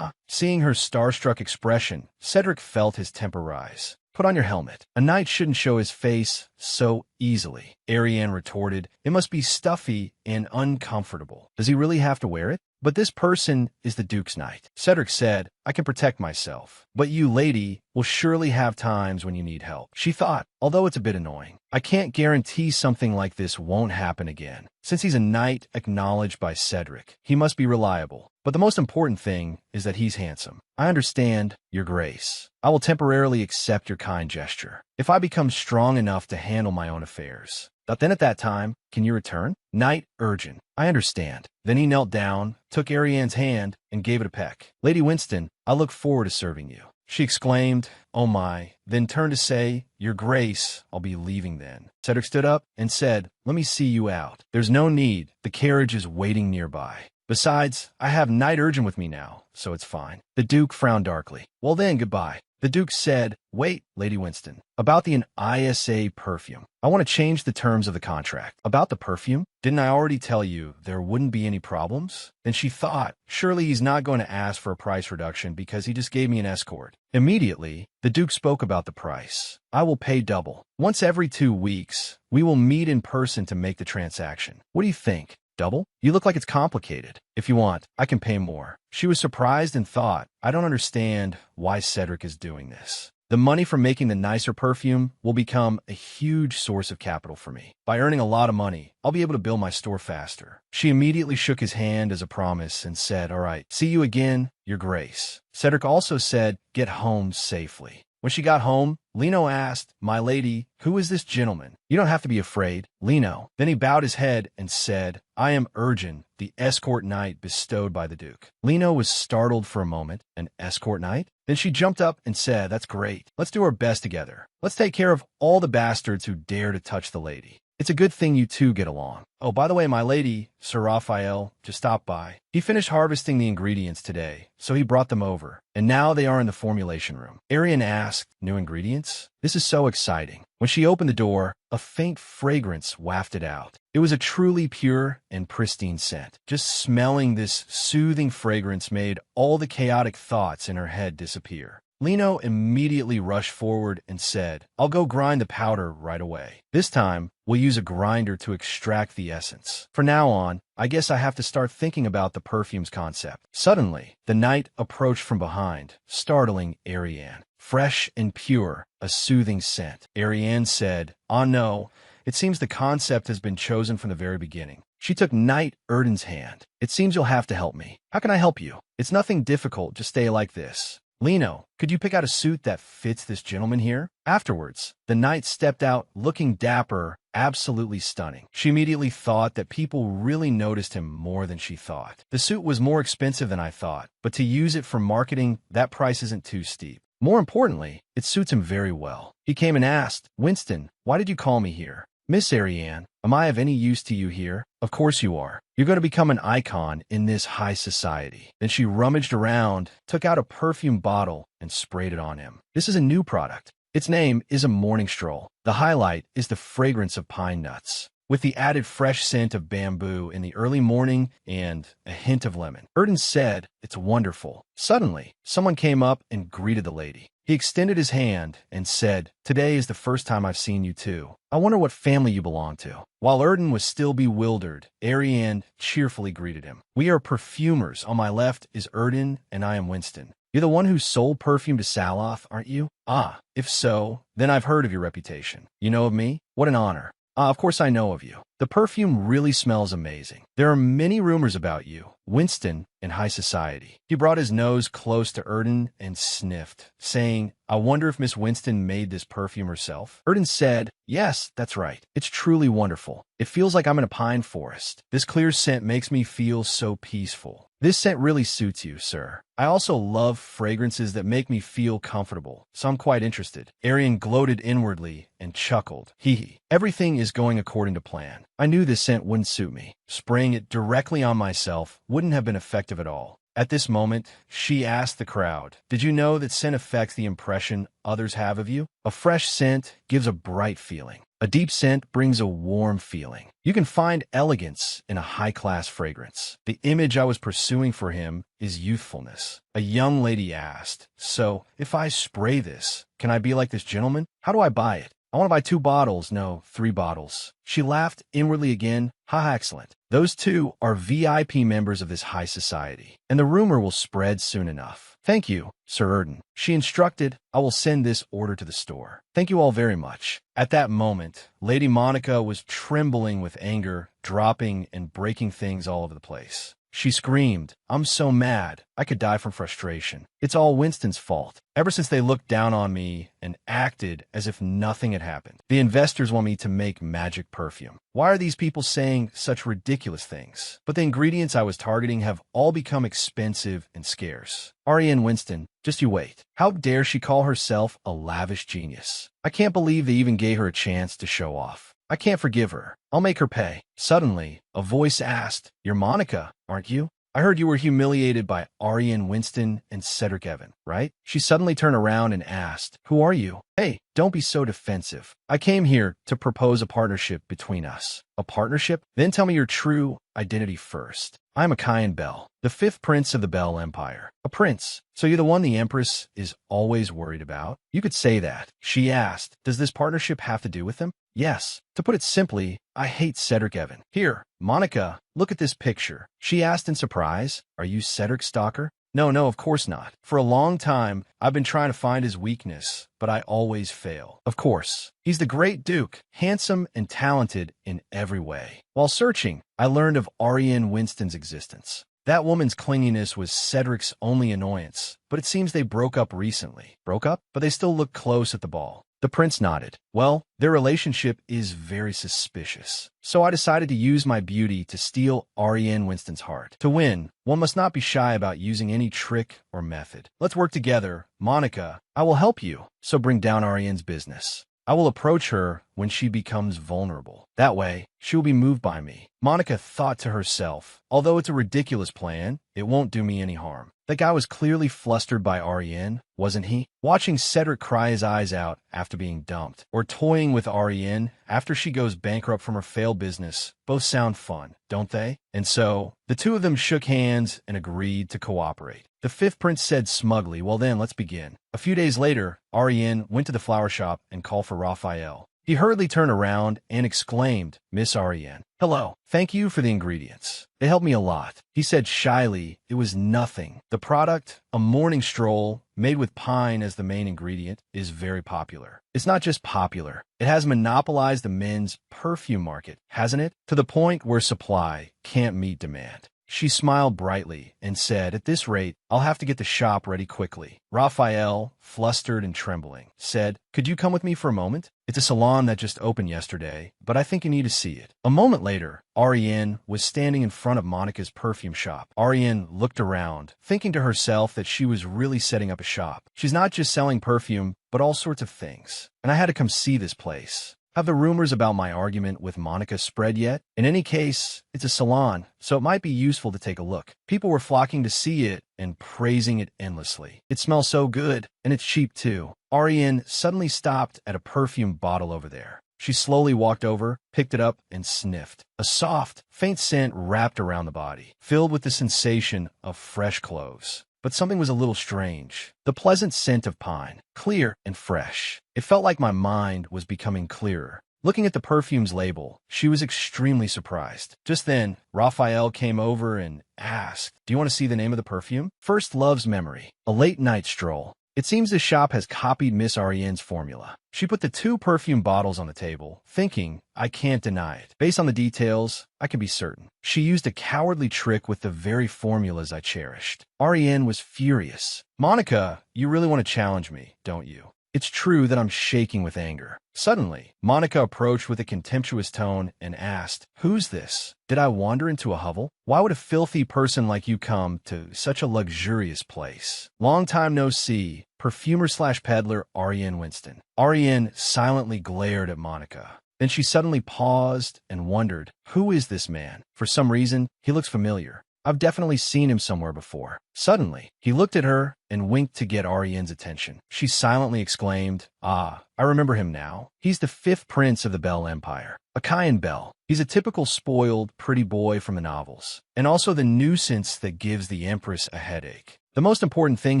Seeing her starstruck expression, Cedric felt his temper rise. Put on your helmet. A knight shouldn't show his face so easily. Arianne retorted, it must be stuffy and uncomfortable. Does he really have to wear it? But this person is the Duke's knight. Cedric said, I can protect myself. But you, lady, will surely have times when you need help. She thought, although it's a bit annoying, I can't guarantee something like this won't happen again. Since he's a knight acknowledged by Cedric, he must be reliable. But the most important thing is that he's handsome. I understand, your grace. I will temporarily accept your kind gesture. If I become strong enough to handle my own affairs, But then at that time, can you return? Knight, urgent. I understand. Then he knelt down, took Arianne's hand, and gave it a peck. Lady Winston, I look forward to serving you. She exclaimed, oh my, then turned to say, your grace, I'll be leaving then. Cedric stood up and said, let me see you out. There's no need. The carriage is waiting nearby. Besides, I have Knight urgent with me now, so it's fine. The Duke frowned darkly. Well then, goodbye. The Duke said, wait, Lady Winston, about the ISA perfume. I want to change the terms of the contract. About the perfume? Didn't I already tell you there wouldn't be any problems? Then she thought, surely he's not going to ask for a price reduction because he just gave me an escort. Immediately, the Duke spoke about the price. I will pay double. Once every 2 weeks, we will meet in person to make the transaction. What do you think? Double? You look like it's complicated. If you want, I can pay more. She was surprised and thought, I don't understand why Cedric is doing this. The money from making the nicer perfume will become a huge source of capital for me. By earning a lot of money, I'll be able to build my store faster. She immediately shook his hand as a promise and said, all right, see you again, Your Grace. Cedric also said, get home safely. When she got home, Lino asked, my lady, who is this gentleman? You don't have to be afraid, Lino. Then he bowed his head and said, I am Urgin, the escort knight bestowed by the Duke. Lino was startled for a moment. An escort knight? Then she jumped up and said, that's great. Let's do our best together. Let's take care of all the bastards who dare to touch the lady. It's a good thing you two get along. Oh, by the way, my lady, Sir Raphael, just stopped by. He finished harvesting the ingredients today, so he brought them over. And now they are in the formulation room. Arianne asked, new ingredients? This is so exciting. When she opened the door, a faint fragrance wafted out. It was a truly pure and pristine scent. Just smelling this soothing fragrance made all the chaotic thoughts in her head disappear. Lino immediately rushed forward and said, I'll go grind the powder right away. This time, we'll use a grinder to extract the essence. From now on, I guess I have to start thinking about the perfume's concept. Suddenly, the knight approached from behind, startling Arianne. Fresh and pure, a soothing scent. Arianne said, ah no, it seems the concept has been chosen from the very beginning. She took Knight Erden's hand. It seems you'll have to help me. How can I help you? It's nothing difficult, just stay like this. Lino, could you pick out a suit that fits this gentleman here? Afterwards, the knight stepped out looking dapper, absolutely stunning. She immediately thought that people really noticed him more than she thought. The suit was more expensive than I thought, but to use it for marketing, that price isn't too steep. More importantly, it suits him very well. He came and asked, Winston, why did you call me here? Miss Arianne, am I of any use to you here? Of course you are. You're going to become an icon in this high society. Then she rummaged around, took out a perfume bottle, and sprayed it on him. This is a new product. Its name is a morning stroll. The highlight is the fragrance of pine nuts, with the added fresh scent of bamboo in the early morning and a hint of lemon. Erden said, it's wonderful. Suddenly, someone came up and greeted the lady. He extended his hand and said, today is the first time I've seen you two. I wonder what family you belong to. While Erden was still bewildered, Arianne cheerfully greeted him. We are perfumers. On my left is Erden, and I am Winston. You're the one who sold perfume to Salath, aren't you? Ah, if so, then I've heard of your reputation. You know of me? What an honor. Ah, of course I know of you. The perfume really smells amazing. There are many rumors about you, Winston, in high society. He brought his nose close to Erden and sniffed, saying, I wonder if Miss Winston made this perfume herself. Erden said, yes, that's right. It's truly wonderful. It feels like I'm in a pine forest. This clear scent makes me feel so peaceful. This scent really suits you, sir. I also love fragrances that make me feel comfortable, so I'm quite interested. Arianne gloated inwardly and chuckled. Hee hee. Everything is going according to plan. I knew this scent wouldn't suit me. Spraying it directly on myself wouldn't have been effective at all. At this moment, she asked the crowd, did you know that scent affects the impression others have of you? A fresh scent gives a bright feeling. A deep scent brings a warm feeling. You can find elegance in a high-class fragrance. The image I was pursuing for him is youthfulness. A young lady asked, so, if I spray this, can I be like this gentleman? How do I buy it? I want to buy 2 bottles, no, 3 bottles. She laughed inwardly again. Ha, excellent. Those 2 are VIP members of this high society, and the rumor will spread soon enough. Thank you, Sir Erden. She instructed, I will send this order to the store. Thank you all very much. At that moment, Lady Monica was trembling with anger, dropping and breaking things all over the place. She screamed, "I'm so mad. I could die from frustration. It's all Winston's fault. Ever since they looked down on me and acted as if nothing had happened. The investors want me to make magic perfume. Why are these people saying such ridiculous things? But the ingredients I was targeting have all become expensive and scarce. Arianne Winston, just you wait. How dare she call herself a lavish genius? I can't believe they even gave her a chance to show off. I can't forgive her. I'll make her pay." Suddenly, a voice asked, "You're Monica, aren't you? I heard you were humiliated by Arianne Winston and Cedric Evan, right?" She suddenly turned around and asked, "Who are you?" "Hey, don't be so defensive. I came here to propose a partnership between us." "A partnership? Then tell me your true identity first." "I'm Arianne Bell, the fifth prince of the Bell Empire." "A prince? So you're the one the Empress is always worried about?" "You could say that." She asked, "Does this partnership have to do with him?" "Yes. To put it simply, I hate Cedric Evan." "Here, Monica, look at this picture." She asked in surprise, "Are you Cedric's stalker?" No, of course not. For a long time, I've been trying to find his weakness, but I always fail. Of course, he's the great Duke, handsome and talented in every way. While searching, I learned of Arianne Winston's existence. That woman's clinginess was Cedric's only annoyance, but it seems they broke up recently. Broke up? But they still look close at the ball. The prince nodded. "Well, their relationship is very suspicious. So I decided to use my beauty to steal Arianne Winston's heart. To win, one must not be shy about using any trick or method. Let's work together. Monica, I will help you. So bring down Arianne's business. I will approach her when she becomes vulnerable. That way, she will be moved by me." Monica thought to herself, "Although it's a ridiculous plan, it won't do me any harm." The guy was clearly flustered by Arianne, wasn't he? Watching Cedric cry his eyes out after being dumped, or toying with Arianne after she goes bankrupt from her failed business, both sound fun, don't they? And so, the two of them shook hands and agreed to cooperate. The fifth prince said smugly, "Well then, let's begin." A few days later, Arianne went to the flower shop and called for Raphael. He hurriedly turned around and exclaimed, "Miss Arianne." "Hello. Thank you for the ingredients. They helped me a lot." He said shyly, "It was nothing. The product, a morning stroll, made with pine as the main ingredient, is very popular. It's not just popular. It has monopolized the men's perfume market, hasn't it? To the point where supply can't meet demand." She smiled brightly and said, "At this rate, I'll have to get the shop ready quickly." Raphael, flustered and trembling, said, "Could you come with me for a moment? It's a salon that just opened yesterday, but I think you need to see it." A moment later, Arianne was standing in front of Monica's perfume shop. Arianne looked around, thinking to herself that she was really setting up a shop. She's not just selling perfume, but all sorts of things. And I had to come see this place. Have the rumors about my argument with Monica spread yet? In any case, it's a salon, so it might be useful to take a look. People were flocking to see it and praising it endlessly. It smells so good, and it's cheap too. Arianne suddenly stopped at a perfume bottle over there. She slowly walked over, picked it up, and sniffed. A soft, faint scent wrapped around the body, filled with the sensation of fresh clothes. But something was a little strange. The pleasant scent of pine, clear and fresh. It felt like my mind was becoming clearer. Looking at the perfume's label, she was extremely surprised. Just then, Raphael came over and asked, "Do you want to see the name of the perfume?" "First Love's Memory, a late night stroll." It seems the shop has copied Miss Arianne's formula. She put the two perfume bottles on the table, thinking, "I can't deny it. Based on the details, I can be certain. She used a cowardly trick with the very formulas I cherished." Arianne was furious. "Monica, you really want to challenge me, don't you?" It's true that I'm shaking with anger. Suddenly, Monica approached with a contemptuous tone and asked, "Who's this? Did I wander into a hovel? Why would a filthy person like you come to such a luxurious place?" "Long time no see, perfumer/peddler Arianne Winston." Arianne silently glared at Monica. Then she suddenly paused and wondered, who is this man? For some reason, he looks familiar. I've definitely seen him somewhere before. Suddenly, he looked at her and winked to get Arianne's attention. She silently exclaimed, "Ah, I remember him now. He's the fifth prince of the Bell Empire. Arianne Bell. He's a typical spoiled, pretty boy from the novels, and also the nuisance that gives the Empress a headache. The most important thing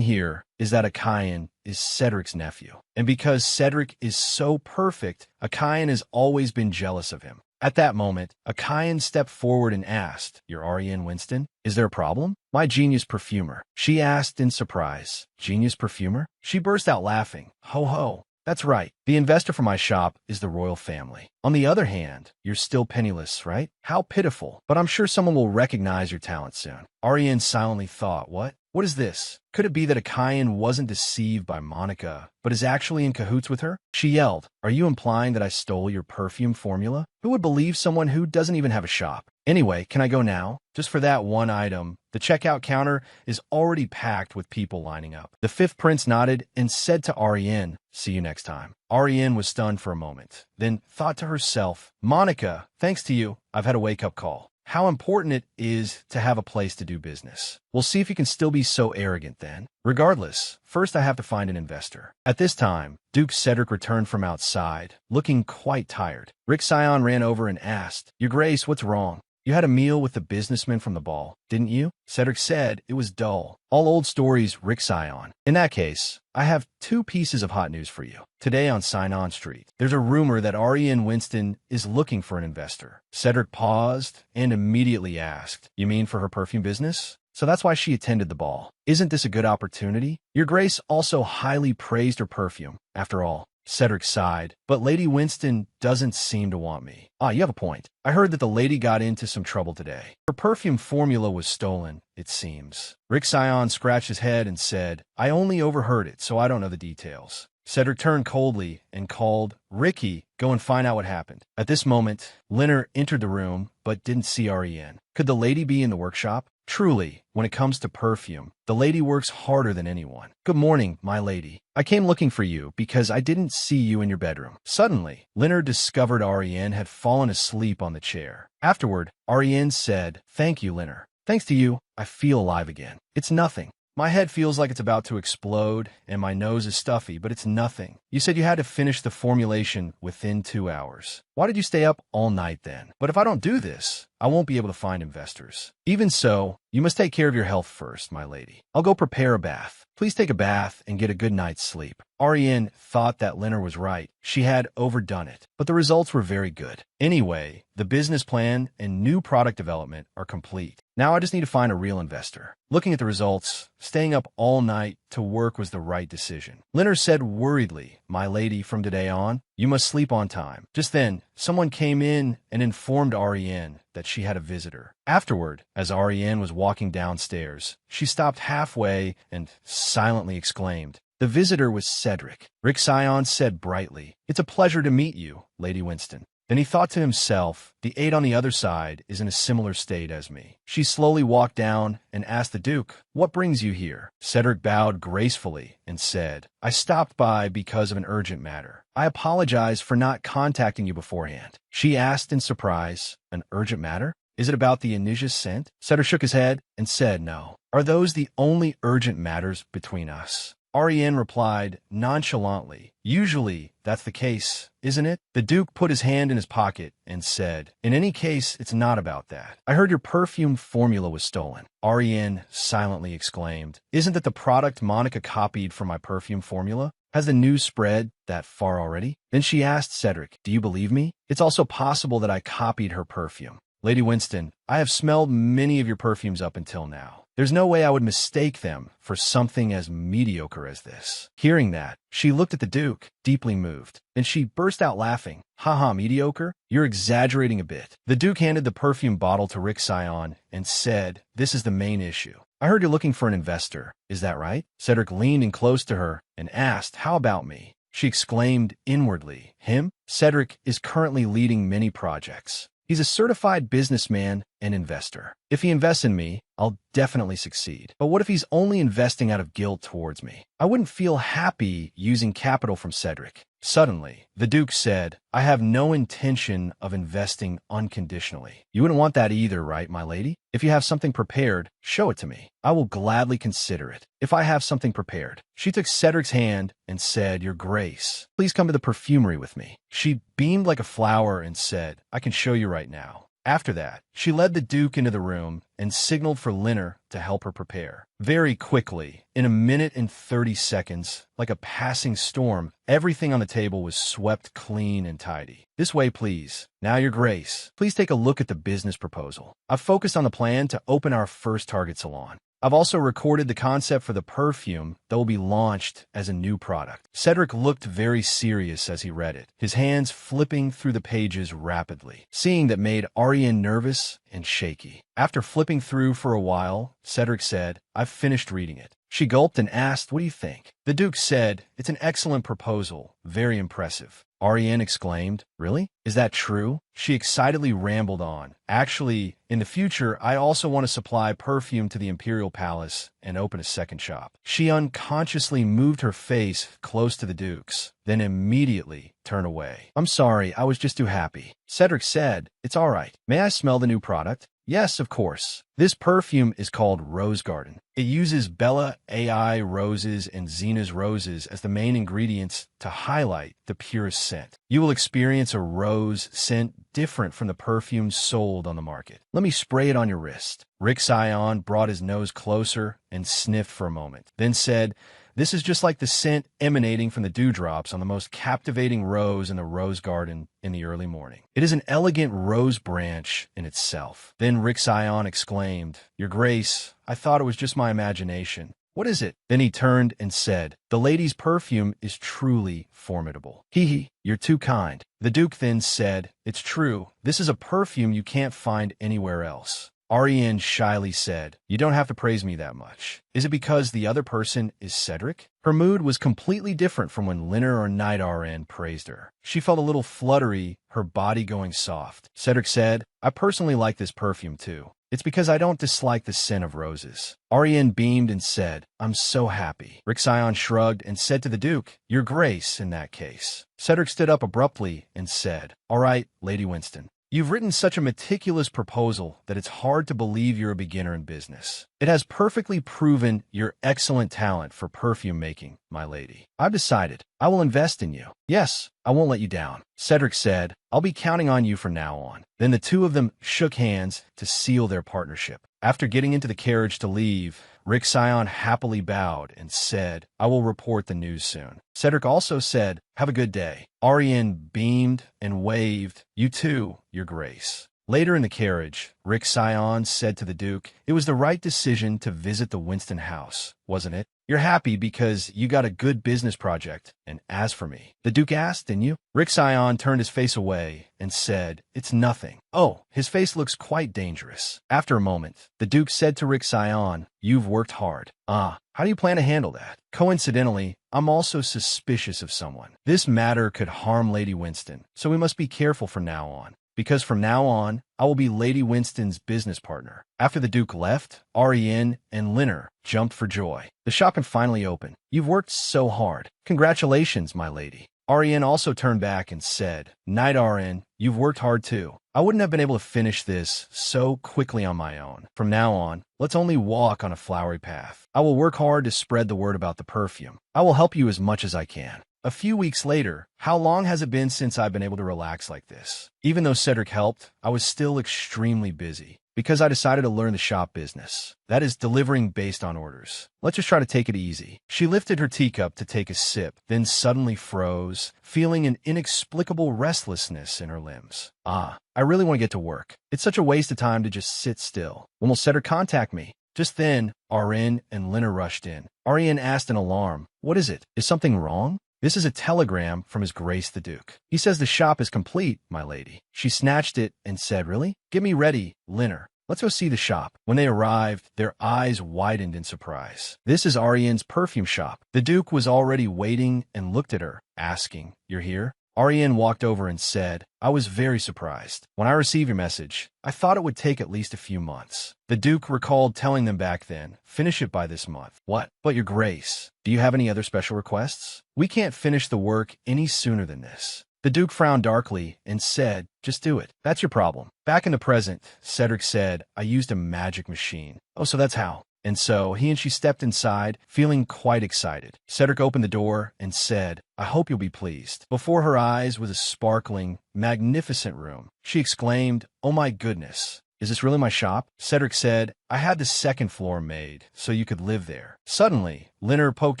here is that Arianne is Cedric's nephew. And because Cedric is so perfect, Arianne has always been jealous of him." At that moment, Arianne stepped forward and asked, "You're Arianne Winston? Is there a problem?" "My genius perfumer," she asked in surprise. "Genius perfumer?" She burst out laughing. "Ho ho, That's right. The investor for my shop is the royal family. On the other hand, you're still penniless, right? How pitiful. But I'm sure someone will recognize your talent soon. Arianne silently thought, what? What is this? Could it be that Akayan wasn't deceived by Monica, but is actually in cahoots with her? She yelled, are you implying that I stole your perfume formula? Who would believe someone who doesn't even have a shop? Anyway, can I go now? Just for that one item. The checkout counter is already packed with people lining up. The fifth prince nodded and said to Arianne, see you next time. Arianne was stunned for a moment, then thought to herself, Monica, thanks to you, I've had a wake-up call. How important it is to have a place to do business. We'll see if you can still be so arrogant then. Regardless, first I have to find an investor. At this time, Duke Cedric returned from outside, looking quite tired. Rick Sion ran over and asked, Your Grace, what's wrong? You had a meal with the businessman from the ball, didn't you? Cedric said it was dull. All old stories, Rick Sion. In that case, I have two pieces of hot news for you. Today on Sign-On Street, there's a rumor that Arianne Winston is looking for an investor. Cedric paused and immediately asked, You mean for her perfume business? So that's why she attended the ball. Isn't this a good opportunity? Your Grace also highly praised her perfume. After all, Cedric sighed, but Lady Winston doesn't seem to want me. You have a point. I heard that the lady got into some trouble today. Her perfume formula was stolen, it seems. Rick Sion scratched his head and said, I only overheard it, so I don't know the details. Cedric turned coldly and called, Ricky, go and find out what happened. At this moment, Leonard entered the room, but didn't see Arianne. Could the lady be in the workshop? Truly, when it comes to perfume, the lady works harder than anyone. Good morning, my lady. I came looking for you because I didn't see you in your bedroom. Suddenly, Leonard discovered Arianne had fallen asleep on the chair. Afterward, Arianne said, Thank you, Leonard. Thanks to you, I feel alive again. It's nothing. My head feels like it's about to explode, and my nose is stuffy, but it's nothing. You said you had to finish the formulation within 2 hours. Why did you stay up all night then? But if I don't do this, I won't be able to find investors. Even so, you must take care of your health first, my lady. I'll go prepare a bath. Please take a bath and get a good night's sleep. Arianne thought that Leonard was right. She had overdone it, but the results were very good. Anyway, the business plan and new product development are complete. Now I just need to find a real investor. Looking at the results, staying up all night to work was the right decision. Leonard said worriedly, My lady, from today on, you must sleep on time. Just then, someone came in and informed Arianne that she had a visitor. Afterward, as Arianne was walking downstairs, she stopped halfway and silently exclaimed, The visitor was Cedric. Rick Sion said brightly, It's a pleasure to meet you, Lady Winston. Then he thought to himself, the aide on the other side is in a similar state as me. She slowly walked down and asked the Duke, What brings you here? Cedric bowed gracefully and said, I stopped by because of an urgent matter. I apologize for not contacting you beforehand. She asked in surprise, An urgent matter? Is it about the Anisia's scent? Cedric shook his head and said no. Are those the only urgent matters between us? Arianne replied nonchalantly, Usually, that's the case, isn't it? The Duke put his hand in his pocket and said, In any case, it's not about that. I heard your perfume formula was stolen. Arianne silently exclaimed, Isn't that the product Monica copied from my perfume formula? Has the news spread that far already? Then she asked Cedric, Do you believe me? It's also possible that I copied her perfume. Lady Winston, I have smelled many of your perfumes up until now. There's no way I would mistake them for something as mediocre as this. Hearing that, she looked at the Duke, deeply moved. Then she burst out laughing. Haha, mediocre? You're exaggerating a bit. The Duke handed the perfume bottle to Rick Sion and said, This is the main issue. I heard you're looking for an investor. Is that right? Cedric leaned in close to her and asked, How about me? She exclaimed inwardly, Him? Cedric is currently leading many projects. He's a certified businessman and investor. If he invests in me, I'll definitely succeed. But what if he's only investing out of guilt towards me? I wouldn't feel happy using capital from Cedric. Suddenly, the Duke said, I have no intention of investing unconditionally. You wouldn't want that either, right, my lady? If you have something prepared, show it to me. I will gladly consider it. If I have something prepared. She took Cedric's hand and said, Your Grace, please come to the perfumery with me. She beamed like a flower and said, I can show you right now. After that, she led the Duke into the room and signaled for Leonard to help her prepare. Very quickly, in 1:30 seconds, like a passing storm, everything on the table was swept clean and tidy. This way, please. Now, Your Grace, please take a look at the business proposal. I've focused on the plan to open our first Target salon. I've also recorded the concept for the perfume that will be launched as a new product. Cedric looked very serious as he read it, his hands flipping through the pages rapidly. Seeing that made Arianne nervous and shaky. After flipping through for a while, Cedric said, "I've finished reading it." She gulped and asked, "What do you think?" The Duke said, "It's an excellent proposal, very impressive." Arianne exclaimed, "Really? Is that true?" She excitedly rambled on. "Actually, in the future, I also want to supply perfume to the Imperial Palace and open a second shop." She unconsciously moved her face close to the Duke's, then immediately turned away. "I'm sorry, I was just too happy." Cedric said, "It's all right. May I smell the new product?" "Yes, of course. This perfume is called Rose Garden. It uses Bella AI roses and Xena's roses as the main ingredients to highlight the purest scent. You will experience a rose scent different from the perfumes sold on the market. Let me spray it on your wrist." Rick Sion brought his nose closer and sniffed for a moment, then said, "This is just like the scent emanating from the dewdrops on the most captivating rose in the rose garden in the early morning. It is an elegant rose branch in itself." Then Rick Sion exclaimed, "Your Grace, I thought it was just my imagination. What is it?" Then he turned and said, "The lady's perfume is truly formidable." "Hee, you're too kind." The Duke then said, "It's true. This is a perfume you can't find anywhere else." Arianne shyly said, "You don't have to praise me that much. Is it because the other person is Cedric?" Her mood was completely different from when Linner or Night RN praised her. She felt a little fluttery, her body going soft. Cedric said, "I personally like this perfume too. It's because I don't dislike the scent of roses." Arianne beamed and said, "I'm so happy." Rick Sion shrugged and said to the Duke, "Your Grace, in that case." Cedric stood up abruptly and said, "All right, Lady Winston. You've written such a meticulous proposal that it's hard to believe you're a beginner in business. It has perfectly proven your excellent talent for perfume making, my lady. I've decided. I will invest in you. Yes, I won't let you down." Cedric said, "I'll be counting on you from now on." Then the two of them shook hands to seal their partnership. After getting into the carriage to leave, Rick Sion happily bowed and said, "I will report the news soon." Cedric also said, "Have a good day." Arianne beamed and waved, "You too, Your Grace." Later in the carriage, Rick Sion said to the Duke, "It was the right decision to visit the Winston house, wasn't it? You're happy because you got a good business project, and as for me." The Duke asked, "Didn't you?" Rick Sion turned his face away and said, "It's nothing." "Oh, his face looks quite dangerous." After a moment, the Duke said to Rick Sion, "You've worked hard." "Ah, how do you plan to handle that?" "Coincidentally, I'm also suspicious of someone. This matter could harm Lady Winston, so we must be careful from now on. Because from now on, I will be Lady Winston's business partner." After the Duke left, Arianne and Linner jumped for joy. The shop had finally opened. "You've worked so hard. Congratulations, my lady." Arianne also turned back and said, "Night RN, you've worked hard too. I wouldn't have been able to finish this so quickly on my own. From now on, let's only walk on a flowery path. I will work hard to spread the word about the perfume. I will help you as much as I can." A few weeks later, how long has it been since I've been able to relax like this? Even though Cedric helped, I was still extremely busy because I decided to learn the shop business. That is delivering based on orders. Let's just try to take it easy. She lifted her teacup to take a sip, then suddenly froze, feeling an inexplicable restlessness in her limbs. "Ah, I really want to get to work. It's such a waste of time to just sit still. When will Cedric contact me?" Just then, Arianne and Linner rushed in. Arianne asked in alarm, "What is it? Is something wrong?" "This is a telegram from His Grace the Duke. He says the shop is complete, my lady." She snatched it and said, "Really? Get me ready, Linner. Let's go see the shop." When they arrived, their eyes widened in surprise. This is Arianne's perfume shop. The Duke was already waiting and looked at her, asking, "You're here?" Arianne walked over and said, "I was very surprised. When I received your message, I thought it would take at least a few months." The Duke recalled telling them back then, "Finish it by this month." "What? But Your Grace, do you have any other special requests? We can't finish the work any sooner than this." The Duke frowned darkly and said, "Just do it. That's your problem." Back in the present, Cedric said, "I used a magic machine." "Oh, so that's how." And so he and she stepped inside, feeling quite excited. Cedric opened the door and said, "I hope you'll be pleased." Before her eyes was a sparkling, magnificent room. She exclaimed, "Oh my goodness. Is this really my shop?" Cedric said, I had the second floor made, so you could live there. Suddenly, Linner poked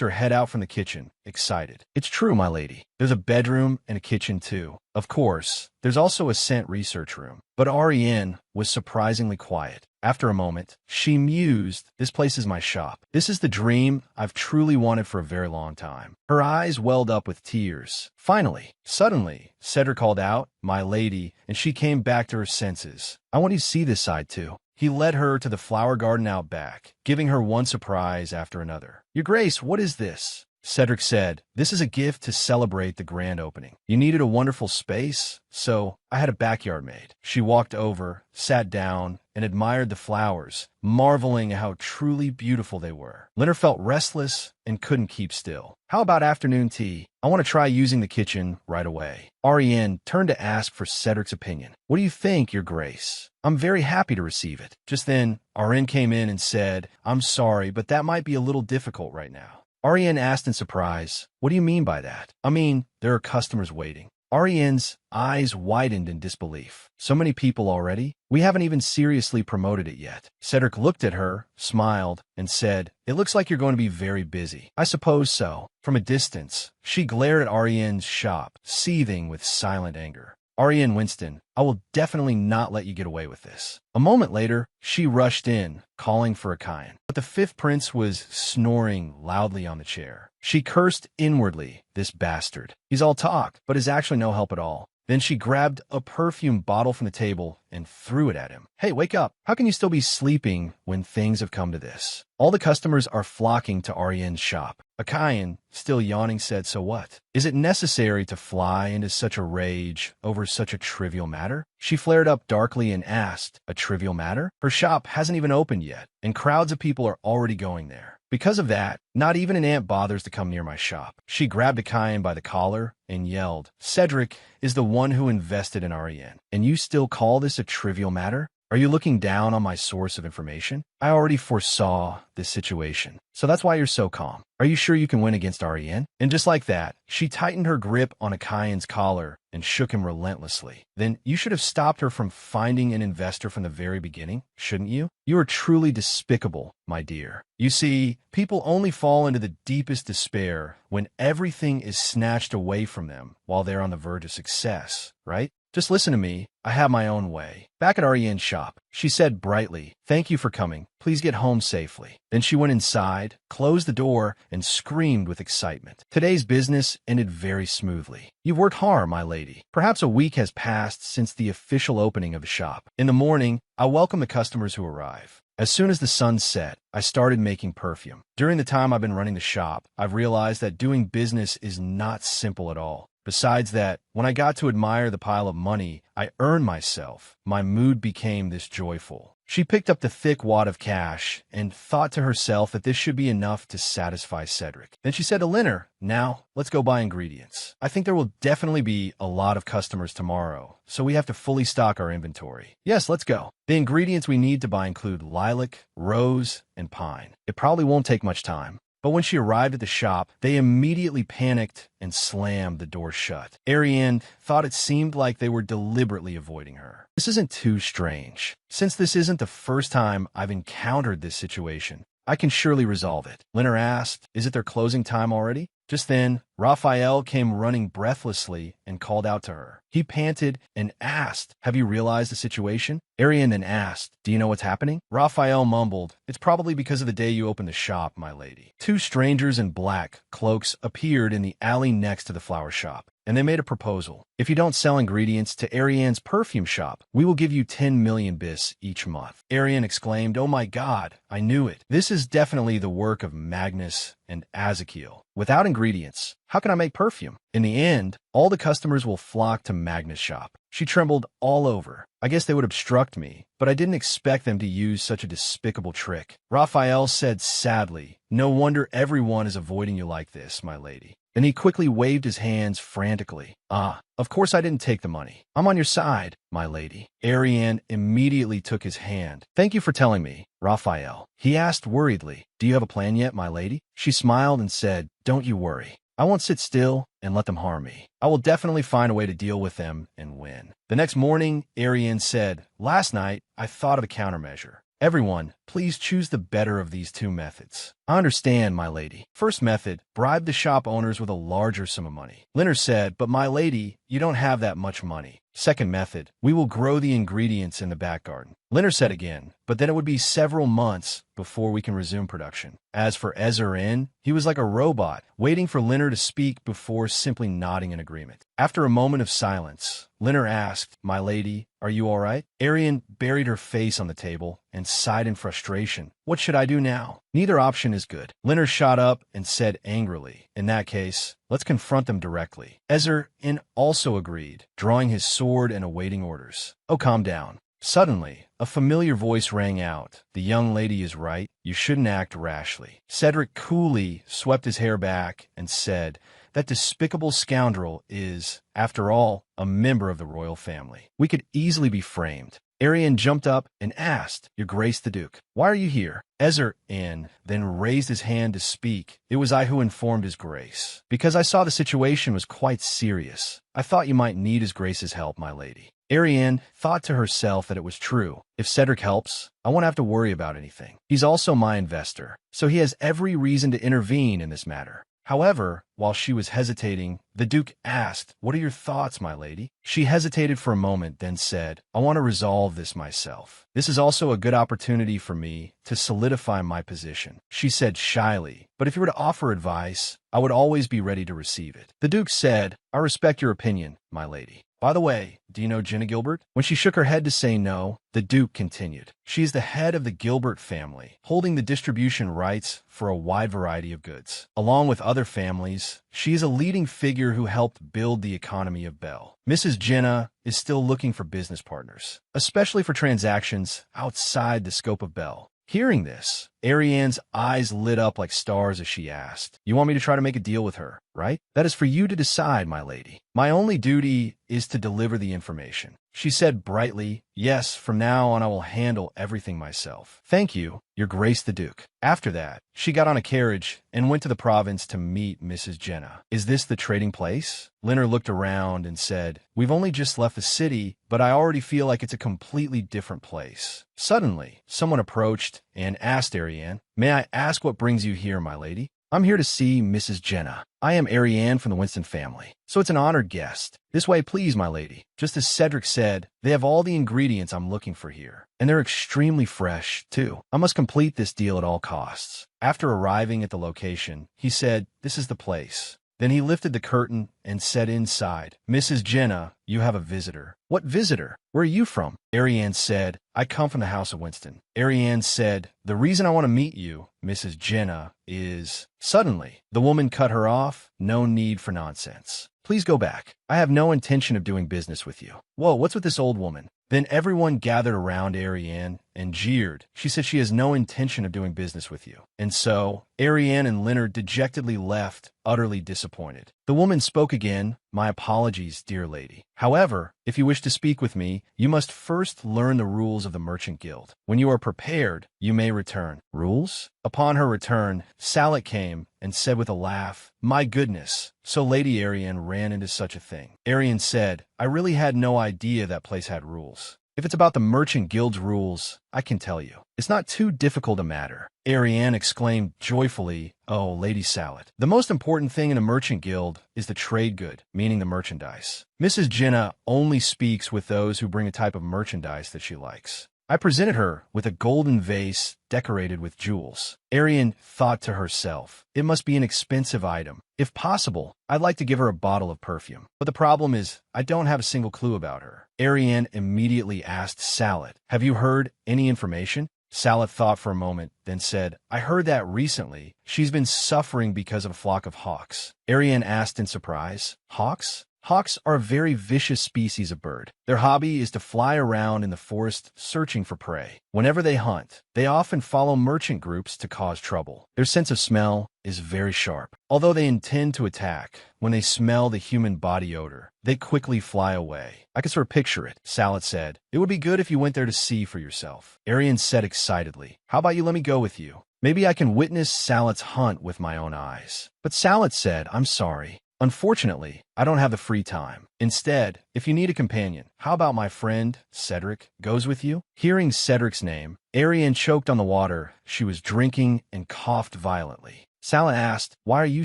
her head out from the kitchen, excited. It's true, my lady. There's a bedroom and a kitchen, too. Of course, there's also a scent research room. But Arianne was surprisingly quiet. After a moment, she mused, this place is my shop. This is the dream I've truly wanted for a very long time. Her eyes welled up with tears. Finally, suddenly, Cedric called out, my lady, and she came back to her senses. I want you to see this side, too. He led her to the flower garden out back, giving her one surprise after another. Your Grace, what is this? Cedric said, this is a gift to celebrate the grand opening. You needed a wonderful space, so I had a backyard made. She walked over, sat down, and admired the flowers, marveling at how truly beautiful they were. Linner felt restless and couldn't keep still. How about afternoon tea? I want to try using the kitchen right away. Arianne turned to ask for Cedric's opinion. What do you think, Your Grace? I'm very happy to receive it. Just then, Arianne came in and said, I'm sorry, but that might be a little difficult right now. Arianne asked in surprise, what do you mean by that? I mean, there are customers waiting. Arianne's eyes widened in disbelief. So many people already? We haven't even seriously promoted it yet. Cedric looked at her, smiled, and said, it looks like you're going to be very busy. I suppose so. From a distance, she glared at Arianne's shop, seething with silent anger. Arianne Winston, I will definitely not let you get away with this. A moment later, she rushed in, calling for Arianne. But the fifth prince was snoring loudly on the chair. She cursed inwardly, this bastard. He's all talk, but is actually no help at all. Then she grabbed a perfume bottle from the table and threw it at him. Hey, wake up. How can you still be sleeping when things have come to this? All the customers are flocking to Arianne's shop. Arianne, still yawning, said, so what? Is it necessary to fly into such a rage over such a trivial matter? She flared up darkly and asked, a trivial matter? Her shop hasn't even opened yet, and crowds of people are already going there. Because of that, not even an ant bothers to come near my shop. She grabbed Arianne by the collar and yelled, Cedric is the one who invested in Arianne, and you still call this a trivial matter? Are you looking down on my source of information? I already foresaw this situation, so that's why you're so calm. Are you sure you can win against Arianne? And just like that, she tightened her grip on Arianne's collar and shook him relentlessly. Then you should have stopped her from finding an investor from the very beginning, shouldn't you? You are truly despicable, my dear. You see, people only fall into the deepest despair when everything is snatched away from them while they're on the verge of success, right? Just listen to me. I have my own way. Back at Arianne's shop, she said brightly, thank you for coming. Please get home safely. Then she went inside, closed the door, and screamed with excitement. Today's business ended very smoothly. You've worked hard, my lady. Perhaps a week has passed since the official opening of the shop. In the morning, I welcome the customers who arrive. As soon as the sun set, I started making perfume. During the time I've been running the shop, I've realized that doing business is not simple at all. Besides that, when I got to admire the pile of money I earned myself, my mood became this joyful. She picked up the thick wad of cash and thought to herself that this should be enough to satisfy Cedric. Then she said to Linner, now, let's go buy ingredients. I think there will definitely be a lot of customers tomorrow, so we have to fully stock our inventory. Yes, let's go. The ingredients we need to buy include lilac, rose, and pine. It probably won't take much time. But when she arrived at the shop, they immediately panicked and slammed the door shut. Arianne thought it seemed like they were deliberately avoiding her. This isn't too strange. Since this isn't the first time I've encountered this situation, I can surely resolve it. Linner asked, is it their closing time already? Just then, Raphael came running breathlessly and called out to her. He panted and asked, have you realized the situation? Arianne then asked, do you know what's happening? Raphael mumbled, it's probably because of the day you opened the shop, my lady. Two strangers in black cloaks appeared in the alley next to the flower shop, and they made a proposal. If you don't sell ingredients to Arianne's perfume shop, we will give you 10 million bis each month. Arianne exclaimed, oh my God, I knew it. This is definitely the work of Magnus and Ezekiel. Without ingredients, how can I make perfume? In the end, all the customers will flock to Magnus' shop. She trembled all over. I guess they would obstruct me, but I didn't expect them to use such a despicable trick. Raphael said sadly, no wonder everyone is avoiding you like this, my lady. Then he quickly waved his hands frantically. Of course I didn't take the money. I'm on your side, my lady. Arianne immediately took his hand. Thank you for telling me, Raphael. He asked worriedly, do you have a plan yet, my lady? She smiled and said, don't you worry. I won't sit still and let them harm me. I will definitely find a way to deal with them and win. The next morning, Arianne said, last night, I thought of a countermeasure. Everyone, please choose the better of these two methods. I understand, my lady. First method, bribe the shop owners with a larger sum of money. Leonard said, but my lady, you don't have that much money. Second method, we will grow the ingredients in the back garden. Leonard said again, but then it would be several months before we can resume production. As for Arianne, he was like a robot, waiting for Leonard to speak before simply nodding in agreement. After a moment of silence, Leonard asked, my lady, are you all right? Arianne buried her face on the table and sighed in frustration. What should I do now? Neither option is good. Leonard shot up and said angrily, in that case, let's confront them directly. Arianne also agreed, drawing his sword and awaiting orders. Oh, calm down. Suddenly, a familiar voice rang out. The young lady is right. You shouldn't act rashly. Cedric coolly swept his hair back and said, that despicable scoundrel is, after all, a member of the royal family. We could easily be framed. Arianne jumped up and asked, Your Grace the Duke, why are you here? Arianne then raised his hand to speak. It was I who informed His Grace, because I saw the situation was quite serious. I thought you might need His Grace's help, my lady. Arianne thought to herself that it was true. If Cedric helps, I won't have to worry about anything. He's also my investor, so he has every reason to intervene in this matter. However, while she was hesitating, the Duke asked, What are your thoughts, my lady? She hesitated for a moment, then said, I want to resolve this myself. This is also a good opportunity for me to solidify my position. She said shyly, but if you were to offer advice, I would always be ready to receive it. The Duke said, I respect your opinion, my lady. By the way, do you know Jenna Gilbert? When she shook her head to say no, the Duke continued. She is the head of the Gilbert family, holding the distribution rights for a wide variety of goods. Along with other families, she is a leading figure who helped build the economy of Bell. Mrs. Jenna is still looking for business partners, especially for transactions outside the scope of Bell. Hearing this, Arianne's eyes lit up like stars as she asked, You want me to try to make a deal with her, right? That is for you to decide, my lady. My only duty is to deliver the information. She said brightly, Yes, from now on I will handle everything myself. Thank you, Your Grace the Duke. After that, she got on a carriage and went to the province to meet Mrs. Jenna. Is this the trading place? Leonard looked around and said, We've only just left the city, but I already feel like it's a completely different place. Suddenly, someone approached and asked Arianne, May I ask what brings you here, my lady? I'm here to see Mrs. Jenna. I am Arianne from the Winston family, so it's an honored guest. This way, please, my lady. Just as Cedric said, they have all the ingredients I'm looking for here, and they're extremely fresh, too. I must complete this deal at all costs. After arriving at the location, he said, This is the place. Then he lifted the curtain and said inside, Mrs. Jenna, you have a visitor. What visitor? Where are you from? Arianne said, I come from the House of Winston. Arianne said, The reason I want to meet you, Mrs. Jenna, is... Suddenly, the woman cut her off. No need for nonsense. Please go back. I have no intention of doing business with you. Whoa, what's with this old woman? Then everyone gathered around Arianne and jeered. She said she has no intention of doing business with you. And so, Arianne and Leonard dejectedly left, utterly disappointed. The woman spoke again. My apologies, dear lady. However, if you wish to speak with me, you must first learn the rules of the Merchant Guild. When you are prepared, you may return. Rules? Upon her return, Salath came and said with a laugh, My goodness, so Lady Arianne ran into such a thing. Arianne said, I really had no idea that place had rules. If it's about the Merchant Guild's rules, I can tell you. It's not too difficult a matter. Arianne exclaimed joyfully, Oh, Lady Salath, the most important thing in a merchant guild is the trade good, meaning the merchandise. Mrs. Jenna only speaks with those who bring a type of merchandise that she likes. I presented her with a golden vase decorated with jewels. Arianne thought to herself, it must be an expensive item. If possible, I'd like to give her a bottle of perfume. But the problem is, I don't have a single clue about her. Arianne immediately asked Salath, Have you heard any information? Salath thought for a moment, then said, I heard that recently. She's been suffering because of a flock of hawks. Arianne asked in surprise, Hawks? Hawks are a very vicious species of bird. Their hobby is to fly around in the forest searching for prey. Whenever they hunt, they often follow merchant groups to cause trouble. Their sense of smell is very sharp. Although they intend to attack, when they smell the human body odor, they quickly fly away. I can sort of picture it, Salath said. It would be good if you went there to see for yourself. Arianne said excitedly, How about you let me go with you? Maybe I can witness Salath's hunt with my own eyes. But Salath said, I'm sorry. Unfortunately, I don't have the free time. Instead, if you need a companion, how about my friend, Cedric, goes with you? Hearing Cedric's name, Arianne choked on the water she was drinking and coughed violently. Salath asked, "Why are you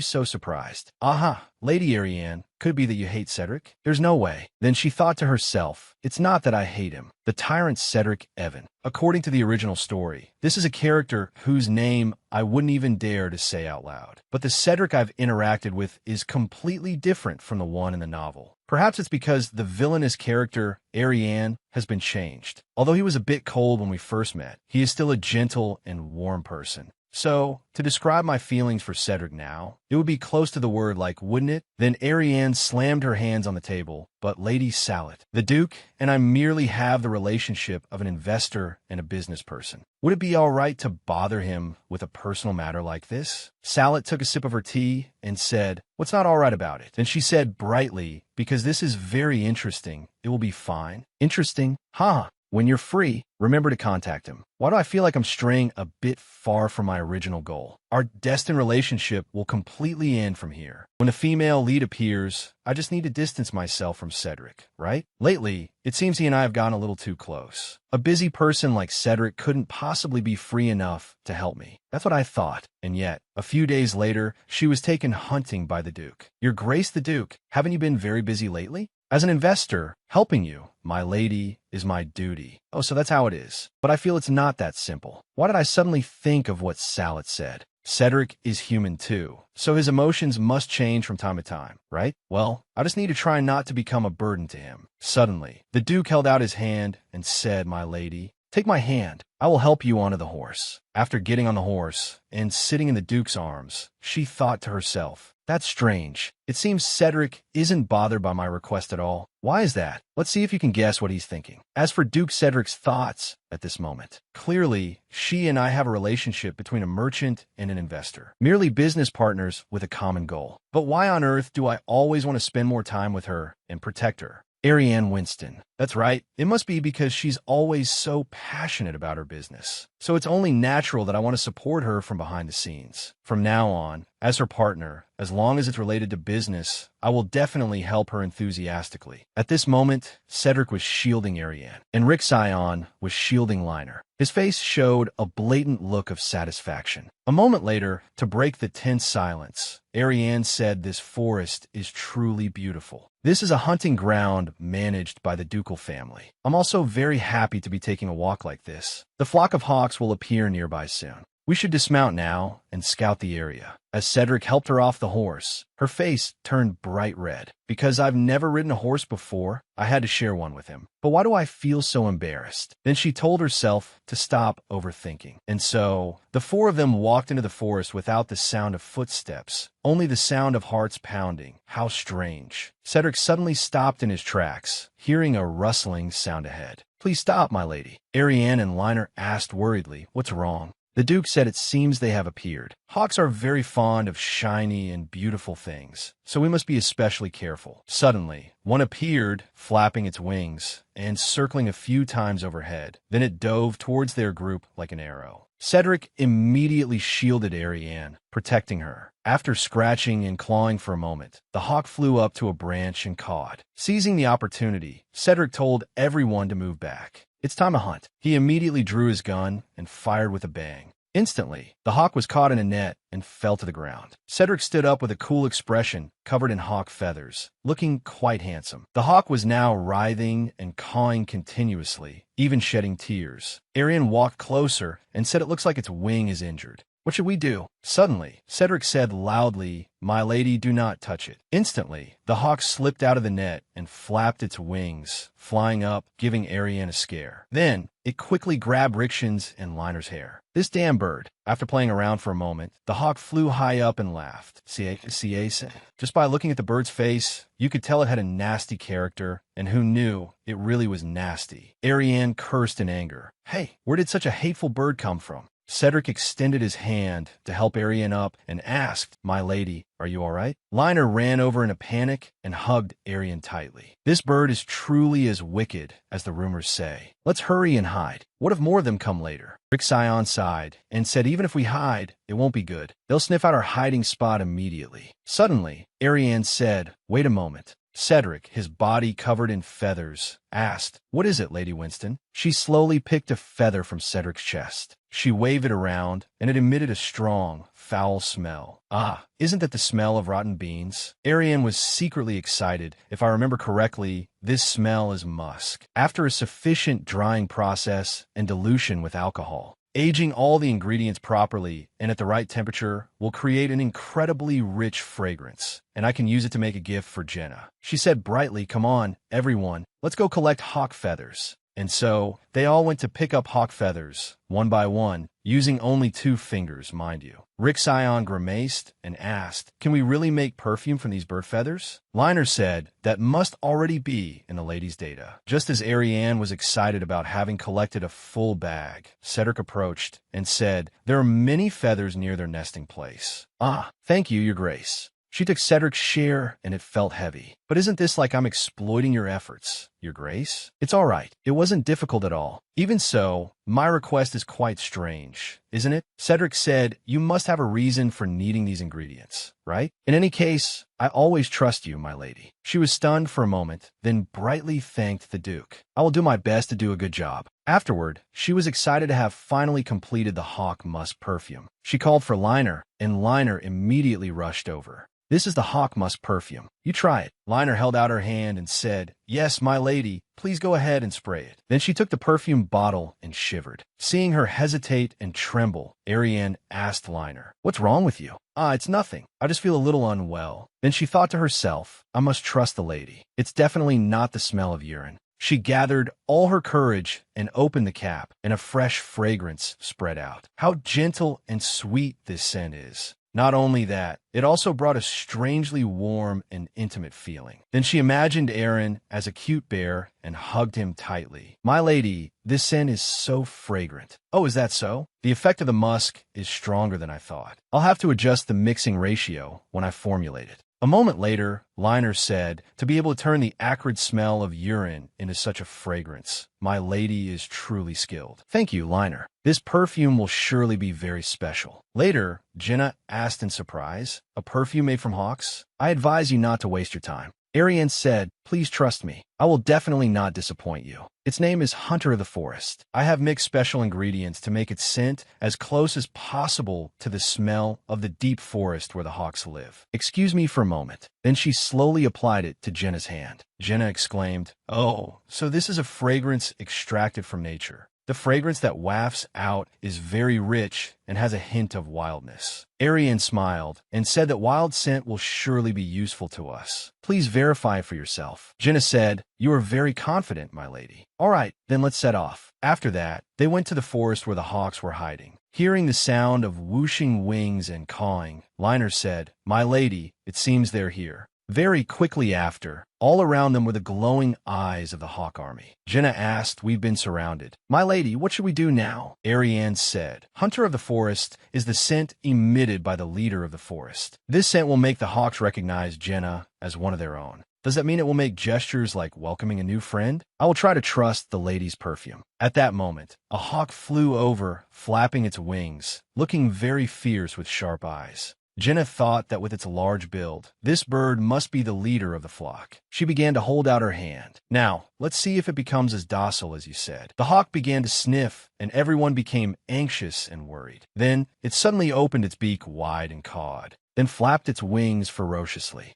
so surprised?" "Aha, Lady Arianne, could it be that you hate Cedric?" "There's no way." Then she thought to herself, "It's not that I hate him. The tyrant Cedric Evan." According to the original story, this is a character whose name I wouldn't even dare to say out loud. But the Cedric I've interacted with is completely different from the one in the novel. Perhaps it's because the villainous character, Arianne, has been changed. Although he was a bit cold when we first met, he is still a gentle and warm person. So, to describe my feelings for Cedric now, it would be close to the word like, wouldn't it? Then Arianne slammed her hands on the table. "But Lady Salath, the Duke and I merely have the relationship of an investor and a business person. Would it be all right to bother him with a personal matter like this?" Salath took a sip of her tea and said, "What's not all right about it?" Then she said brightly, "Because this is very interesting. It will be fine." "Interesting? Huh. When you're free, remember to contact him." Why do I feel like I'm straying a bit far from my original goal? Our destined relationship will completely end from here. When a female lead appears, I just need to distance myself from Cedric, right? Lately, it seems he and I have gotten a little too close. A busy person like Cedric couldn't possibly be free enough to help me. That's what I thought. And yet, a few days later, she was taken hunting by the Duke. "Your Grace the Duke, haven't you been very busy lately?" "As an investor, helping you, my lady, is my duty." Oh, so that's how it is. But I feel it's not that simple. Why did I suddenly think of what Salath said? Cedric is human too, so his emotions must change from time to time, right? Well, I just need to try not to become a burden to him. Suddenly, the Duke held out his hand and said, "My lady, take my hand. I will help you onto the horse." After getting on the horse and sitting in the Duke's arms, she thought to herself, "That's strange. It seems Cedric isn't bothered by my request at all. Why is that?" Let's see if you can guess what he's thinking. As for Duke Cedric's thoughts at this moment, clearly, she and I have a relationship between a merchant and an investor, merely business partners with a common goal. But why on earth do I always want to spend more time with her and protect her? Arianne Winston. That's right. It must be because she's always so passionate about her business. So it's only natural that I want to support her from behind the scenes. From now on, as her partner, as long as it's related to business, I will definitely help her enthusiastically. At this moment, Cedric was shielding Arianne, and Rick Sion was shielding Liner. His face showed a blatant look of satisfaction. A moment later, to break the tense silence, Arianne said, "This forest is truly beautiful. This is a hunting ground managed by the ducal family. I'm also very happy to be taking a walk like this. The flock of hawks will appear nearby soon. We should dismount now and scout the area." As Cedric helped her off the horse, her face turned bright red. Because I've never ridden a horse before, I had to share one with him. But why do I feel so embarrassed? Then she told herself to stop overthinking. And so, the four of them walked into the forest without the sound of footsteps, only the sound of hearts pounding. How strange. Cedric suddenly stopped in his tracks, hearing a rustling sound ahead. "Please stop, my lady." Arianne and Liner asked worriedly, "What's wrong?" The Duke said, "It seems they have appeared. Hawks are very fond of shiny and beautiful things, so we must be especially careful." Suddenly, one appeared, flapping its wings and circling a few times overhead. Then it dove towards their group like an arrow. Cedric immediately shielded Arianne, protecting her. After scratching and clawing for a moment, the hawk flew up to a branch and cawed. Seizing the opportunity, Cedric told everyone to move back. "It's time to hunt." He immediately drew his gun and fired with a bang. Instantly, the hawk was caught in a net and fell to the ground. Cedric stood up with a cool expression, covered in hawk feathers, looking quite handsome. The hawk was now writhing and cawing continuously, even shedding tears. Arianne walked closer and said, "It looks like its wing is injured. What should we do?" Suddenly, Cedric said loudly, "My lady, do not touch it." Instantly, the hawk slipped out of the net and flapped its wings, flying up, giving Arianne a scare. Then, it quickly grabbed Rickshan's and Liner's hair. "This damn bird." After playing around for a moment, the hawk flew high up and laughed. Just by looking at the bird's face, you could tell it had a nasty character, and who knew, it really was nasty. Arianne cursed in anger. "Hey, where did such a hateful bird come from?" Cedric extended his hand to help Arianne up and asked, "My lady, are you all right?" Liner ran over in a panic and hugged Arianne tightly. "This bird is truly as wicked as the rumors say. Let's hurry and hide. What if more of them come later?" Rixion sighed and said, "Even if we hide, it won't be good. They'll sniff out our hiding spot immediately." Suddenly, Arianne said, "Wait a moment." Cedric, his body covered in feathers, asked, "What is it, Lady Winston?" She slowly picked a feather from Cedric's chest. She waved it around, and it emitted a strong, foul smell. "Ah, isn't that the smell of rotten beans?" Arianne was secretly excited. "If I remember correctly, this smell is musk. After a sufficient drying process and dilution with alcohol, aging all the ingredients properly and at the right temperature will create an incredibly rich fragrance, and I can use it to make a gift for Jenna." She said brightly, "Come on, everyone, let's go collect hawk feathers." And so, they all went to pick up hawk feathers, one by one, using only 2 fingers, mind you. Rixion grimaced and asked, "Can we really make perfume from these bird feathers?" Liner said, "That must already be in the lady's data." Just as Arianne was excited about having collected a full bag, Cedric approached and said, "There are many feathers near their nesting place." "Ah, thank you, Your Grace." She took Cedric's share, and it felt heavy. "But isn't this like I'm exploiting your efforts, Your Grace?" "It's all right. It wasn't difficult at all. Even so, my request is quite strange, isn't it?" Cedric said, "You must have a reason for needing these ingredients, right? In any case, I always trust you, my lady." She was stunned for a moment, then brightly thanked the Duke. "I will do my best to do a good job." Afterward, she was excited to have finally completed the Hawk Musk perfume. She called for Liner, and Liner immediately rushed over. "This is the Hawk Musk perfume. You try it." Liner held out her hand and said, "Yes, my lady, please go ahead and spray it." Then she took the perfume bottle and shivered. Seeing her hesitate and tremble, Arianne asked Liner, "What's wrong with you?" "Ah, it's nothing. I just feel a little unwell." Then she thought to herself, "I must trust the lady. It's definitely not the smell of urine." She gathered all her courage and opened the cap, and a fresh fragrance spread out. How gentle and sweet this scent is. Not only that, it also brought a strangely warm and intimate feeling. Then she imagined Aaron as a cute bear and hugged him tightly. "My lady, this scent is so fragrant." "Oh, is that so? The effect of the musk is stronger than I thought. I'll have to adjust the mixing ratio when I formulate it." A moment later, Liner said, "To be able to turn the acrid smell of urine into such a fragrance, my lady is truly skilled." "Thank you, Liner. This perfume will surely be very special." Later, Jenna asked in surprise, "A perfume made from hawks? I advise you not to waste your time." Arianne said, "Please trust me. I will definitely not disappoint you. Its name is Hunter of the Forest. I have mixed special ingredients to make its scent as close as possible to the smell of the deep forest where the hawks live. Excuse me for a moment." Then she slowly applied it to Jenna's hand. Jenna exclaimed, "Oh, so this is a fragrance extracted from nature. The fragrance that wafts out is very rich and has a hint of wildness." Arianne smiled and said that wild scent will surely be useful to us. "Please verify for yourself." Jenna said, "You are very confident, my lady." "All right, then let's set off." After that, they went to the forest where the hawks were hiding. Hearing the sound of whooshing wings and cawing, Liner said, "My lady, it seems they're here." Very quickly after, all around them were the glowing eyes of the hawk army. Jenna asked, "We've been surrounded. My lady, what should we do now?" Arianne said, "Hunter of the Forest is the scent emitted by the leader of the forest. This scent will make the hawks recognize Jenna as one of their own. Does that mean it will make gestures like welcoming a new friend? I will try to trust the lady's perfume." At that moment, a hawk flew over, flapping its wings, looking very fierce with sharp eyes. Jenna thought that with its large build, this bird must be the leader of the flock. She began to hold out her hand. "Now, let's see if it becomes as docile as you said." The hawk began to sniff, and everyone became anxious and worried. Then, it suddenly opened its beak wide and cawed, then flapped its wings ferociously.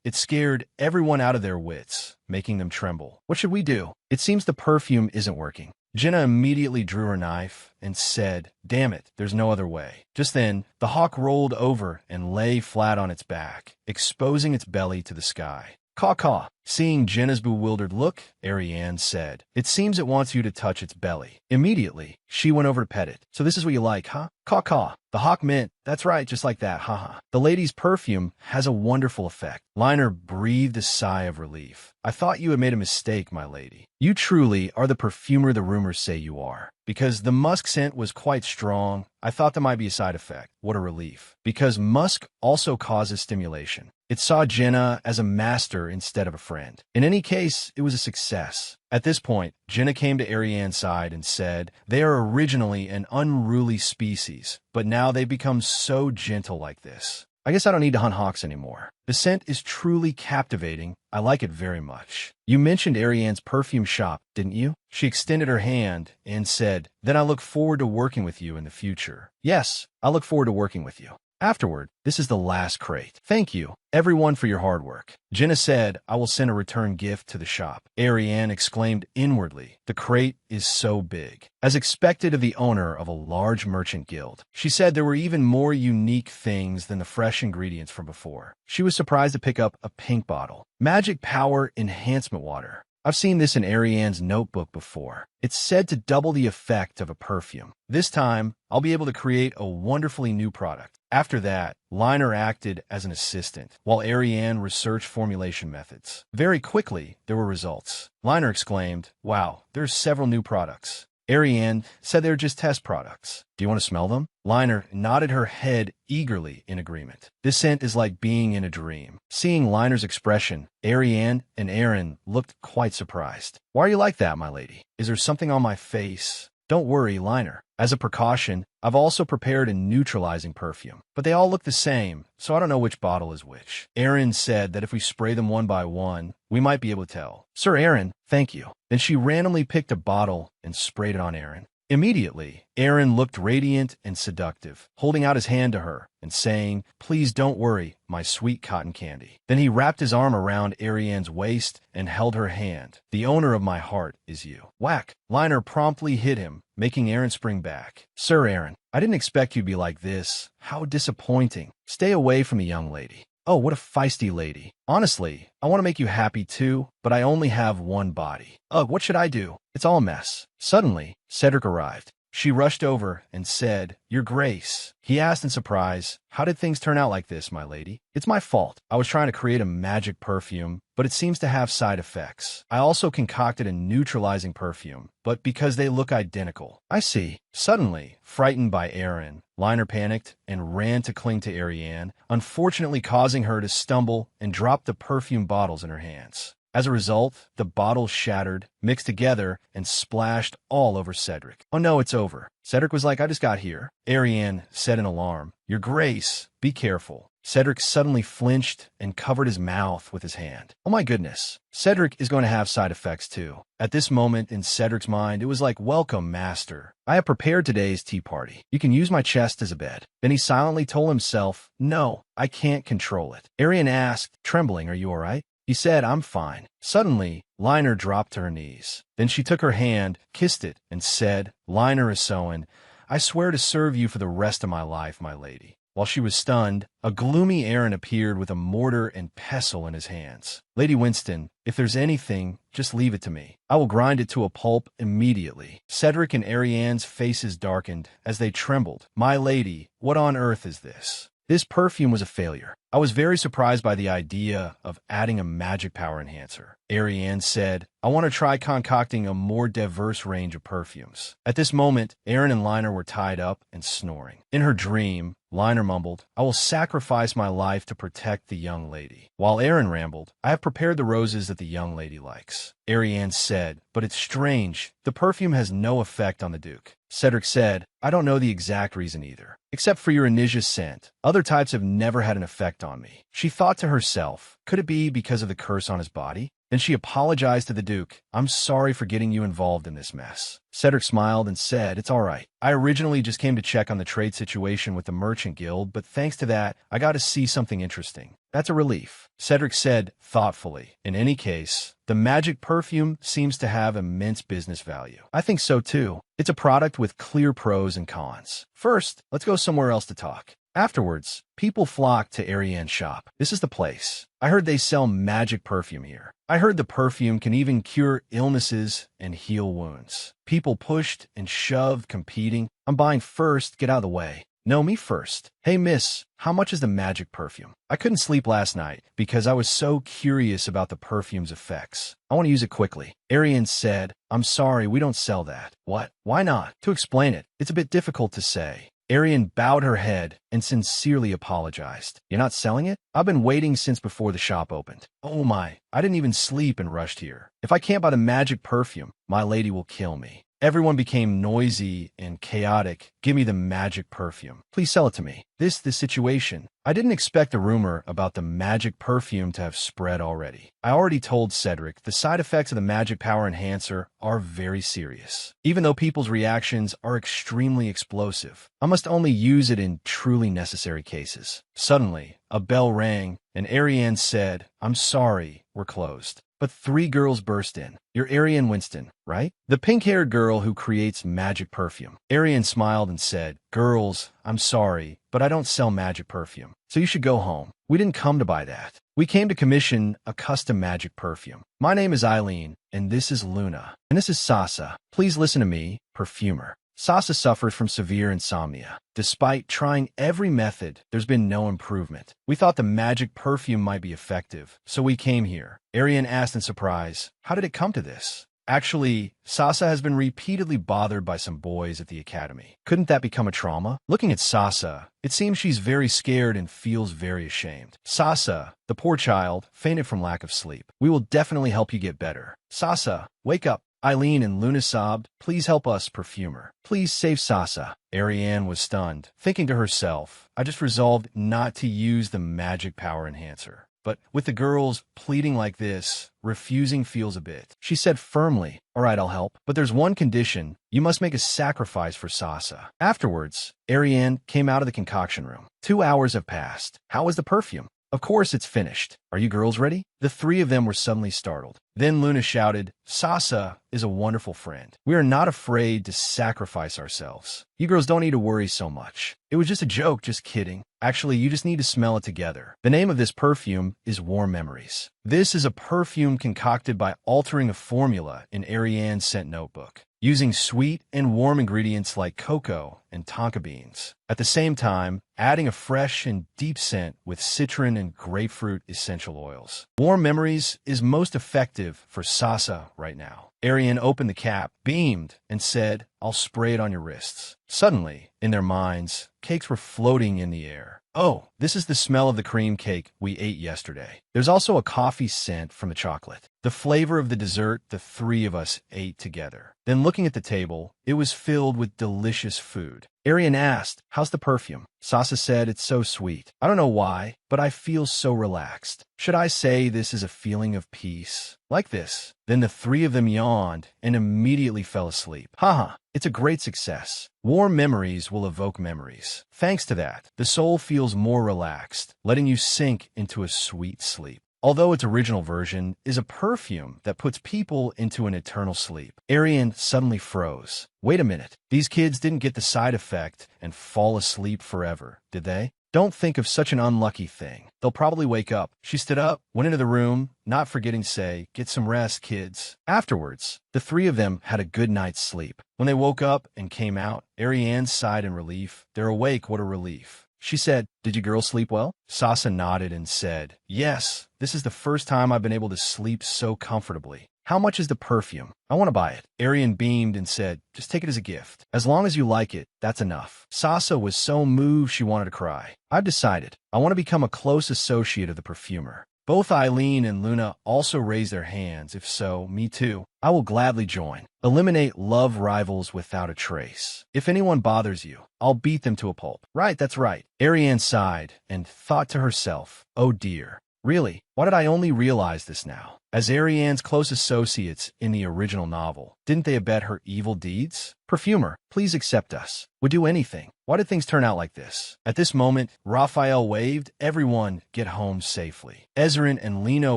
It scared everyone out of their wits, making them tremble. "What should we do? It seems the perfume isn't working." Jenna immediately drew her knife and said, "Damn it, there's no other way." Just then, the hawk rolled over and lay flat on its back, exposing its belly to the sky. "Caw caw." Seeing Jenna's bewildered look, Arianne said, "It seems it wants you to touch its belly." Immediately, she went over to pet it. "So this is what you like, huh?" Caw-caw. The hawk mint. That's right, just like that, haha. The lady's perfume has a wonderful effect. Liner breathed a sigh of relief. "I thought you had made a mistake, my lady. You truly are the perfumer the rumors say you are. Because the musk scent was quite strong, I thought that might be a side effect." What a relief. Because musk also causes stimulation. It saw Jenna as a master instead of a friend. In any case, it was a success. At this point, Jenna came to Arianne's side and said, "They are originally an unruly species, but now they've become so gentle like this. I guess I don't need to hunt hawks anymore. The scent is truly captivating. I like it very much. You mentioned Arianne's perfume shop, didn't you?" She extended her hand and said, "Then I look forward to working with you in the future." "Yes, I look forward to working with you. Afterward, this is the last crate. Thank you, everyone, for your hard work." Jenna said, "I will send a return gift to the shop." Arianne exclaimed inwardly, "The crate is so big." As expected of the owner of a large merchant guild, she said there were even more unique things than the fresh ingredients from before. She was surprised to pick up a pink bottle. Magic Power Enhancement Water. I've seen this in Arianne's notebook before. It's said to double the effect of a perfume. This time, I'll be able to create a wonderfully new product. After that, Liner acted as an assistant, while Arianne researched formulation methods. Very quickly, there were results. Liner exclaimed, "Wow, there's several new products." Arianne said they're just test products. "Do you want to smell them?" Liner nodded her head eagerly in agreement. This scent is like being in a dream. Seeing Liner's expression, Arianne and Aaron looked quite surprised. "Why are you like that, my lady? Is there something on my face?" "Don't worry, Liner. As a precaution, I've also prepared a neutralizing perfume. But they all look the same, so I don't know which bottle is which." Aaron said that if we spray them one by one, we might be able to tell. "Sir Aaron, thank you." Then she randomly picked a bottle and sprayed it on Aaron. Immediately, Aaron looked radiant and seductive, holding out his hand to her and saying, "Please don't worry, my sweet cotton candy." Then he wrapped his arm around Arianne's waist and held her hand. "The owner of my heart is you." Whack! Liner promptly hit him, making Aaron spring back. "Sir Aaron, I didn't expect you'd be like this. How disappointing. Stay away from the young lady." "Oh, what a feisty lady. Honestly, I want to make you happy too, but I only have one body. Ugh, what should I do? It's all a mess." Suddenly, Cedric arrived. She rushed over and said, "Your Grace." He asked in surprise, "How did things turn out like this, my lady?" "It's my fault. I was trying to create a magic perfume, but it seems to have side effects. I also concocted a neutralizing perfume, but because they look identical." "I see." Suddenly, frightened by Aaron, Liner panicked and ran to cling to Arianne, unfortunately causing her to stumble and drop the perfume bottles in her hands. As a result, the bottles shattered, mixed together, and splashed all over Cedric. "Oh no, it's over." Cedric was like, "I just got here." Arianne said in alarm, "Your Grace, be careful." Cedric suddenly flinched and covered his mouth with his hand. "Oh my goodness. Cedric is going to have side effects too." At this moment in Cedric's mind, it was like, "Welcome, master. I have prepared today's tea party. You can use my chest as a bed." Then he silently told himself, "No, I can't control it." Arianne asked, trembling, "Are you all right?" He said, "I'm fine." Suddenly, Liner dropped to her knees. Then she took her hand, kissed it, and said, "Liner Isoan, I swear to serve you for the rest of my life, my lady." While she was stunned, a gloomy Aaron appeared with a mortar and pestle in his hands. "Lady Winston, if there's anything, just leave it to me. I will grind it to a pulp immediately." Cedric and Arianne's faces darkened as they trembled. "My lady, what on earth is this?" This perfume was a failure. I was very surprised by the idea of adding a magic power enhancer. Arianne said, "I want to try concocting a more diverse range of perfumes." At this moment, Aaron and Liner were tied up and snoring. In her dream, Liner mumbled, "I will sacrifice my life to protect the young lady." While Aaron rambled, "I have prepared the roses that the young lady likes." Arianne said, "But it's strange. The perfume has no effect on the Duke." Cedric said, "I don't know the exact reason either. Except for your Anisia's scent. Other types have never had an effect on me." She thought to herself, could it be because of the curse on his body? Then she apologized to the Duke. "I'm sorry for getting you involved in this mess." Cedric smiled and said, "It's all right. I originally just came to check on the trade situation with the Merchant Guild, but thanks to that, I got to see something interesting. That's a relief." Cedric said thoughtfully, "In any case, the magic perfume seems to have immense business value." "I think so too. It's a product with clear pros and cons. First, let's go somewhere else to talk." Afterwards, people flocked to Arianne's shop. This is the place. I heard they sell magic perfume here. I heard the perfume can even cure illnesses and heal wounds. People pushed and shoved, competing. I'm buying first, get out of the way. No, me first. Hey, miss, how much is the magic perfume? I couldn't sleep last night because I was so curious about the perfume's effects. I want to use it quickly. Arianne said, I'm sorry, we don't sell that. What? Why not? To explain it, it's a bit difficult to say. Arianne bowed her head and sincerely apologized. You're not selling it? I've been waiting since before the shop opened. Oh my, I didn't even sleep and rushed here. If I can't buy the magic perfume, my lady will kill me. Everyone became noisy and chaotic. Give me the magic perfume. Please sell it to me. This situation. I didn't expect a rumor about the magic perfume to have spread already. I already told Cedric the side effects of the magic power enhancer are very serious. Even though people's reactions are extremely explosive, I must only use it in truly necessary cases. Suddenly, a bell rang and Arianne said, I'm sorry, we're closed. But 3 girls burst in. You're Arianne Winston, right? The pink-haired girl who creates magic perfume. Arianne smiled and said, Girls, I'm sorry, but I don't sell magic perfume, so you should go home. We didn't come to buy that. We came to commission a custom magic perfume. My name is Eileen, and this is Luna. And this is Sasa. Please listen to me, perfumer. Sasa suffers from severe insomnia. Despite trying every method, there's been no improvement. We thought the magic perfume might be effective, so we came here. Arianne asked in surprise, how did it come to this? Actually, Sasa has been repeatedly bothered by some boys at the academy. Couldn't that become a trauma? Looking at Sasa, it seems she's very scared and feels very ashamed. Sasa, the poor child, fainted from lack of sleep. We will definitely help you get better. Sasa, wake up. Eileen and Luna sobbed, please help us, perfumer. Please save Sasa. Arianne was stunned, thinking to herself, I just resolved not to use the magic power enhancer. But with the girls pleading like this, refusing feels a bit. She said firmly, all right, I'll help. But there's one condition. You must make a sacrifice for Sasa. Afterwards, Arianne came out of the concoction room. 2 hours have passed. How is the perfume? Of course it's finished. Are you girls ready? The 3 of them were suddenly startled. Then Luna shouted, Sasa is a wonderful friend. We are not afraid to sacrifice ourselves. You girls don't need to worry so much. It was just a joke, just kidding. Actually, you just need to smell it together. The name of this perfume is Warm Memories. This is a perfume concocted by altering a formula in Arianne's scent notebook, using sweet and warm ingredients like cocoa and tonka beans. At the same time, adding a fresh and deep scent with citron and grapefruit essential oils. Warm Memories is most effective for Sasa right now. Arianne opened the cap, beamed, and said, I'll spray it on your wrists. Suddenly, in their minds, cakes were floating in the air. Oh, this is the smell of the cream cake we ate yesterday. There's also a coffee scent from the chocolate. The flavor of the dessert the 3 of us ate together. Then looking at the table, it was filled with delicious food. Arianne asked, how's the perfume? Sasa said, it's so sweet. I don't know why, but I feel so relaxed. Should I say this is a feeling of peace? Like this. Then the 3 of them yawned and immediately fell asleep. Haha, it's a great success. Warm Memories will evoke memories. Thanks to that, the soul feels more relaxed, letting you sink into a sweet sleep. Although its original version is a perfume that puts people into an eternal sleep. Arianne suddenly froze. Wait a minute. These kids didn't get the side effect and fall asleep forever, did they? Don't think of such an unlucky thing. They'll probably wake up. She stood up, went into the room, not forgetting to say, get some rest, kids. Afterwards, the 3 of them had a good night's sleep. When they woke up and came out, Arianne sighed in relief. They're awake, what a relief. She said, did you girls sleep well? Sasa nodded and said, yes, this is the first time I've been able to sleep so comfortably. How much is the perfume? I want to buy it. Arianne beamed and said, just take it as a gift. As long as you like it, that's enough. Sasa was so moved she wanted to cry. I've decided. I want to become a close associate of the perfumer. Both Eileen and Luna also raised their hands. If so, me too. I will gladly join. Eliminate love rivals without a trace. If anyone bothers you, I'll beat them to a pulp. Right, that's right. Arianne sighed and thought to herself, oh dear. Really? Why did I only realize this now? As Arianne's close associates in the original novel, didn't they abet her evil deeds? Perfumer, please accept us. Would do anything. Why did things turn out like this? At this moment, Raphael waved, everyone get home safely. Ezrin and Lino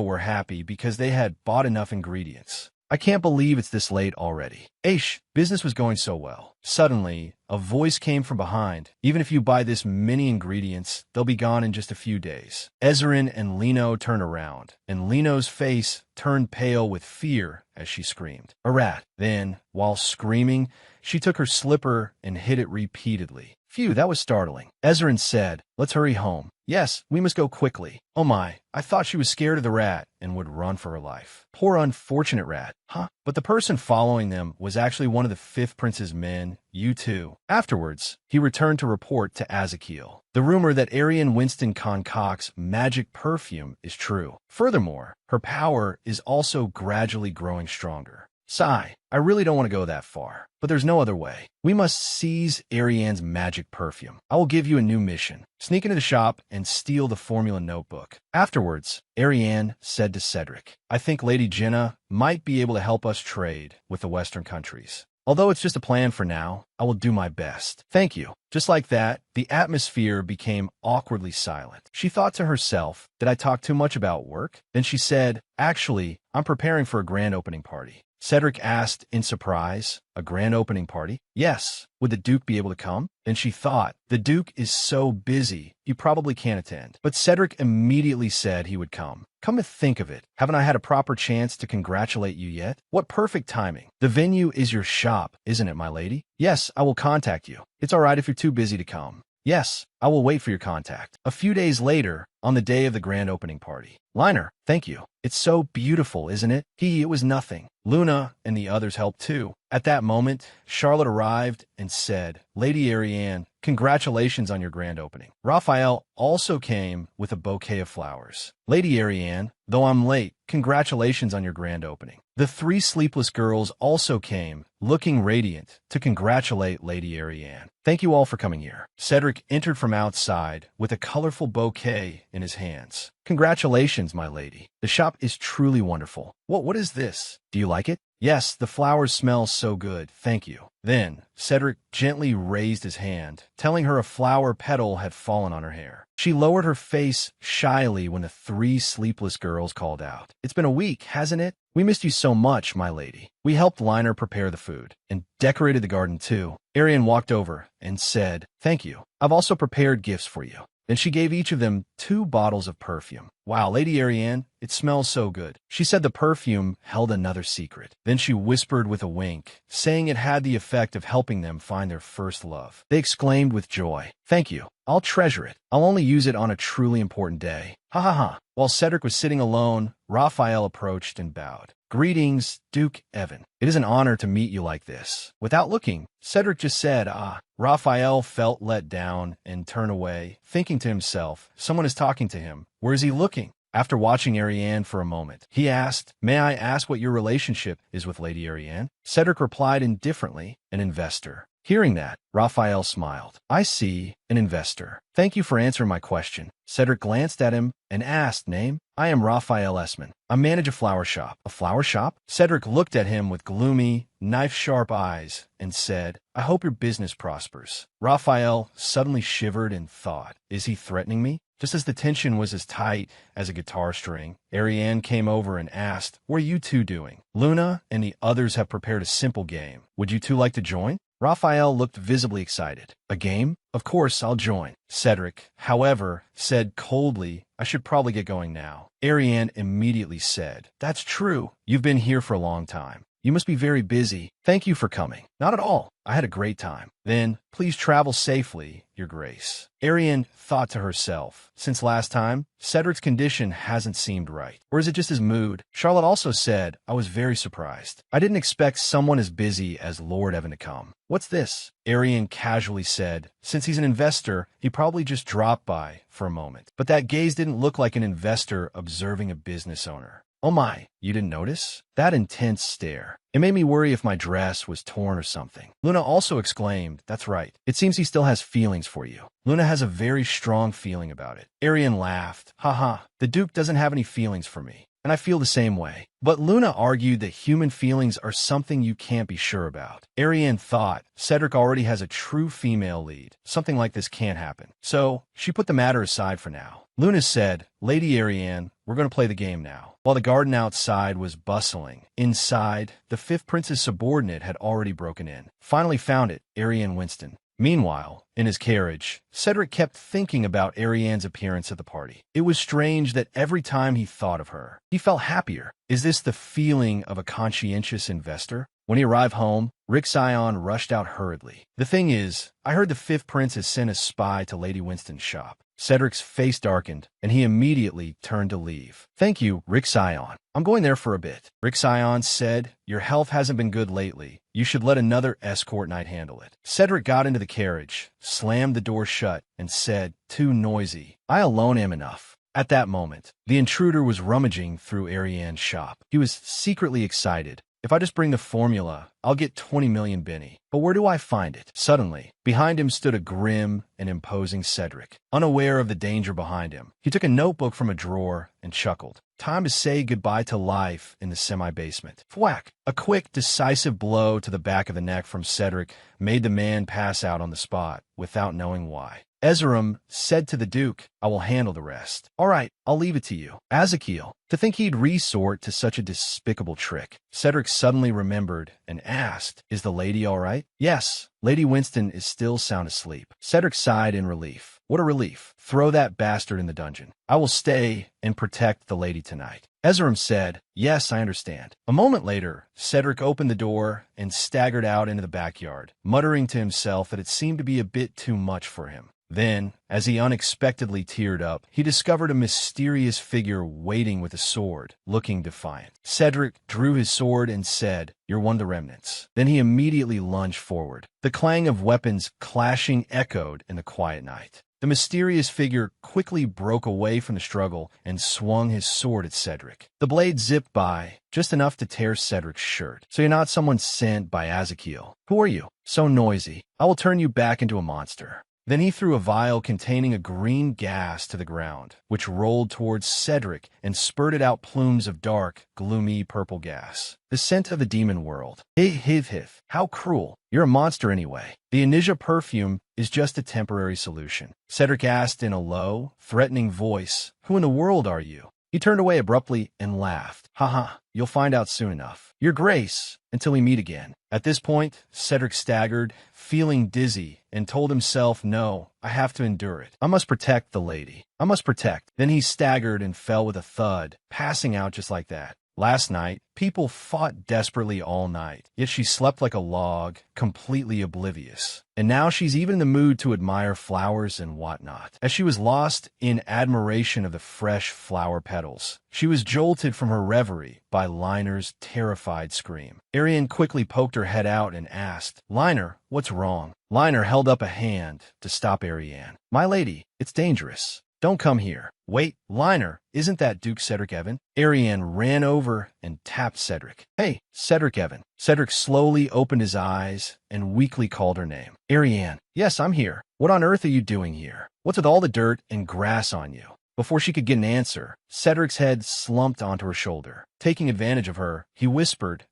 were happy because they had bought enough ingredients. I can't believe it's this late already. Aish, business was going so well. Suddenly, a voice came from behind. Even if you buy this many ingredients, they'll be gone in just a few days. Ezrin and Lino turned around, and Lino's face turned pale with fear as she screamed. A rat. Then, while screaming, she took her slipper and hit it repeatedly. Phew, that was startling. Ezrin said, "Let's hurry home." Yes, we must go quickly. Oh my, I thought she was scared of the rat and would run for her life. Poor unfortunate rat. Huh? But the person following them was actually one of the Fifth Prince's men, you too. Afterwards, he returned to report to Azakiel. The rumor that Arianne Winston concocts magic perfume is true. Furthermore, her power is also gradually growing stronger. Sigh, I really don't want to go that far, but there's no other way. We must seize Arianne's magic perfume. I will give you a new mission. Sneak into the shop and steal the formula notebook. Afterwards, Arianne said to Cedric, I think Lady Jenna might be able to help us trade with the Western countries. Although it's just a plan for now, I will do my best. Thank you. Just like that, the atmosphere became awkwardly silent. She thought to herself, did I talk too much about work? Then she said, actually, I'm preparing for a grand opening party. Cedric asked in surprise, a grand opening party? Yes. Would the Duke be able to come? Then she thought, the Duke is so busy, he probably can't attend. But Cedric immediately said he would come. Come to think of it, haven't I had a proper chance to congratulate you yet? What perfect timing. The venue is your shop, isn't it, my lady? Yes, I will contact you. It's all right if you're too busy to come. Yes, I will wait for your contact. A few days later, on the day of the grand opening party. Liner, thank you. It's so beautiful, isn't it? It was nothing. Luna and the others helped too. At that moment, Charlotte arrived and said, Lady Arianne, congratulations on your grand opening. Raphael also came with a bouquet of flowers. Lady Arianne, though I'm late, congratulations on your grand opening. The three sleepless girls also came, looking radiant, to congratulate Lady Arianne. Thank you all for coming here. Cedric entered from outside with a colorful bouquet in his hands. Congratulations, my lady. The shop is truly wonderful. What is this? Do you like it? Yes, the flowers smell so good, thank you. Then, Cedric gently raised his hand, telling her a flower petal had fallen on her hair. She lowered her face shyly when the three sleepless girls called out. It's been a week, hasn't it? We missed you so much, my lady. We helped Liner prepare the food, and decorated the garden too. Arianne walked over and said, thank you. I've also prepared gifts for you. Then she gave each of them 2 bottles of perfume. Wow, Lady Arianne, it smells so good. She said the perfume held another secret. Then she whispered with a wink, saying it had the effect of helping them find their first love. They exclaimed with joy, thank you. I'll treasure it. I'll only use it on a truly important day. Ha ha ha. While Cedric was sitting alone, Raphael approached and bowed. Greetings, Duke Evan. It is an honor to meet you like this. Without looking, Cedric just said, ah. Raphael felt let down and turned away, thinking to himself, someone is talking to him. Where is he looking? After watching Arianne for a moment, he asked, may I ask what your relationship is with Lady Arianne? Cedric replied indifferently, an investor. Hearing that, Raphael smiled. I see, an investor. Thank you for answering my question. Cedric glanced at him and asked, name? I am Raphael Essman. I manage a flower shop. A flower shop? Cedric looked at him with gloomy, knife-sharp eyes and said, I hope your business prospers. Raphael suddenly shivered and thought, is he threatening me? Just as the tension was as tight as a guitar string, Arianne came over and asked, what are you two doing? Luna and the others have prepared a simple game. Would you two like to join? Raphael looked visibly excited. A game? Of course, I'll join. Cedric, however, said coldly, I should probably get going now. Arianne immediately said, that's true. You've been here for a long time. You must be very busy. Thank you for coming. Not at all. I had a great time. Then, please travel safely, Your Grace. Arianne thought to herself, since last time, Cedric's condition hasn't seemed right. Or is it just his mood? Charlotte also said, I was very surprised. I didn't expect someone as busy as Lord Evan to come. What's this? Arianne casually said, since he's an investor, he probably just dropped by for a moment. But that gaze didn't look like an investor observing a business owner. Oh my, you didn't notice? That intense stare. It made me worry if my dress was torn or something. Luna also exclaimed, that's right. It seems he still has feelings for you. Luna has a very strong feeling about it. Arianne laughed. Haha, the Duke doesn't have any feelings for me. And I feel the same way. But Luna argued that human feelings are something you can't be sure about. Arianne thought Cedric already has a true female lead. Something like this can't happen. So she put the matter aside for now. Luna said, Lady Arianne, we're going to play the game now. While the garden outside was bustling, inside, the fifth prince's subordinate had already broken in. Finally found it, Arianne Winston. Meanwhile, in his carriage, Cedric kept thinking about Arianne's appearance at the party. It was strange that every time he thought of her, he felt happier. Is this the feeling of a conscientious investor? When he arrived home, Reaffirming rushed out hurriedly. The thing is, I heard the fifth prince has sent a spy to Lady Winston's shop. Cedric's face darkened, and he immediately turned to leave. Thank you, Reaffirming. I'm going there for a bit. Reaffirming said, your health hasn't been good lately. You should let another escort knight handle it. Cedric got into the carriage, slammed the door shut, and said, too noisy. I alone am enough. At that moment, the intruder was rummaging through Arianne's shop. He was secretly excited. If I just bring the formula, I'll get 20 million Benny. But where do I find it? Suddenly, behind him stood a grim and imposing Cedric, unaware of the danger behind him. He took a notebook from a drawer and chuckled. Time to say goodbye to life in the semi-basement. Thwack! A quick, decisive blow to the back of the neck from Cedric made the man pass out on the spot, without knowing why. Ezram said to the Duke, I will handle the rest. All right, I'll leave it to you. Ezekiel, to think he'd resort to such a despicable trick. Cedric suddenly remembered and asked, is the lady all right? Yes, Lady Winston is still sound asleep. Cedric sighed in relief. What a relief. Throw that bastard in the dungeon. I will stay and protect the lady tonight. Ezram said, yes, I understand. A moment later, Cedric opened the door and staggered out into the backyard, muttering to himself that it seemed to be a bit too much for him. Then, as he unexpectedly teared up, he discovered a mysterious figure waiting with a sword, looking defiant. Cedric drew his sword and said, you're one of the remnants. Then he immediately lunged forward. The clang of weapons clashing echoed in the quiet night. The mysterious figure quickly broke away from the struggle and swung his sword at Cedric. The blade zipped by, just enough to tear Cedric's shirt. So you're not someone sent by Ezekiel. Who are you? So noisy. I will turn you back into a monster. Then he threw a vial containing a green gas to the ground, which rolled towards Cedric and spurted out plumes of dark, gloomy purple gas. The scent of the demon world. Hiv. How cruel. You're a monster anyway. The Anija perfume is just a temporary solution. Cedric asked in a low, threatening voice, who in the world are you? He turned away abruptly and laughed. Haha, you'll find out soon enough. Your grace, until we meet again. At this point, Cedric staggered, feeling dizzy, and told himself, no, I have to endure it. I must protect the lady. I must protect. Then he staggered and fell with a thud, passing out just like that. Last night, people fought desperately all night, yet she slept like a log, completely oblivious. And now she's even in the mood to admire flowers and whatnot. As she was lost in admiration of the fresh flower petals, she was jolted from her reverie by Liner's terrified scream. Arianne quickly poked her head out and asked, Liner, what's wrong? Liner held up a hand to stop Arianne. My lady, it's dangerous. Don't come here. Wait, Liner, isn't that Duke Cedric Evan? Arianne ran over and tapped Cedric. Hey, Cedric Evan. Cedric slowly opened his eyes and weakly called her name. Arianne, yes, I'm here. What on earth are you doing here? What's with all the dirt and grass on you? Before she could get an answer, Cedric's head slumped onto her shoulder. Taking advantage of her, he whispered,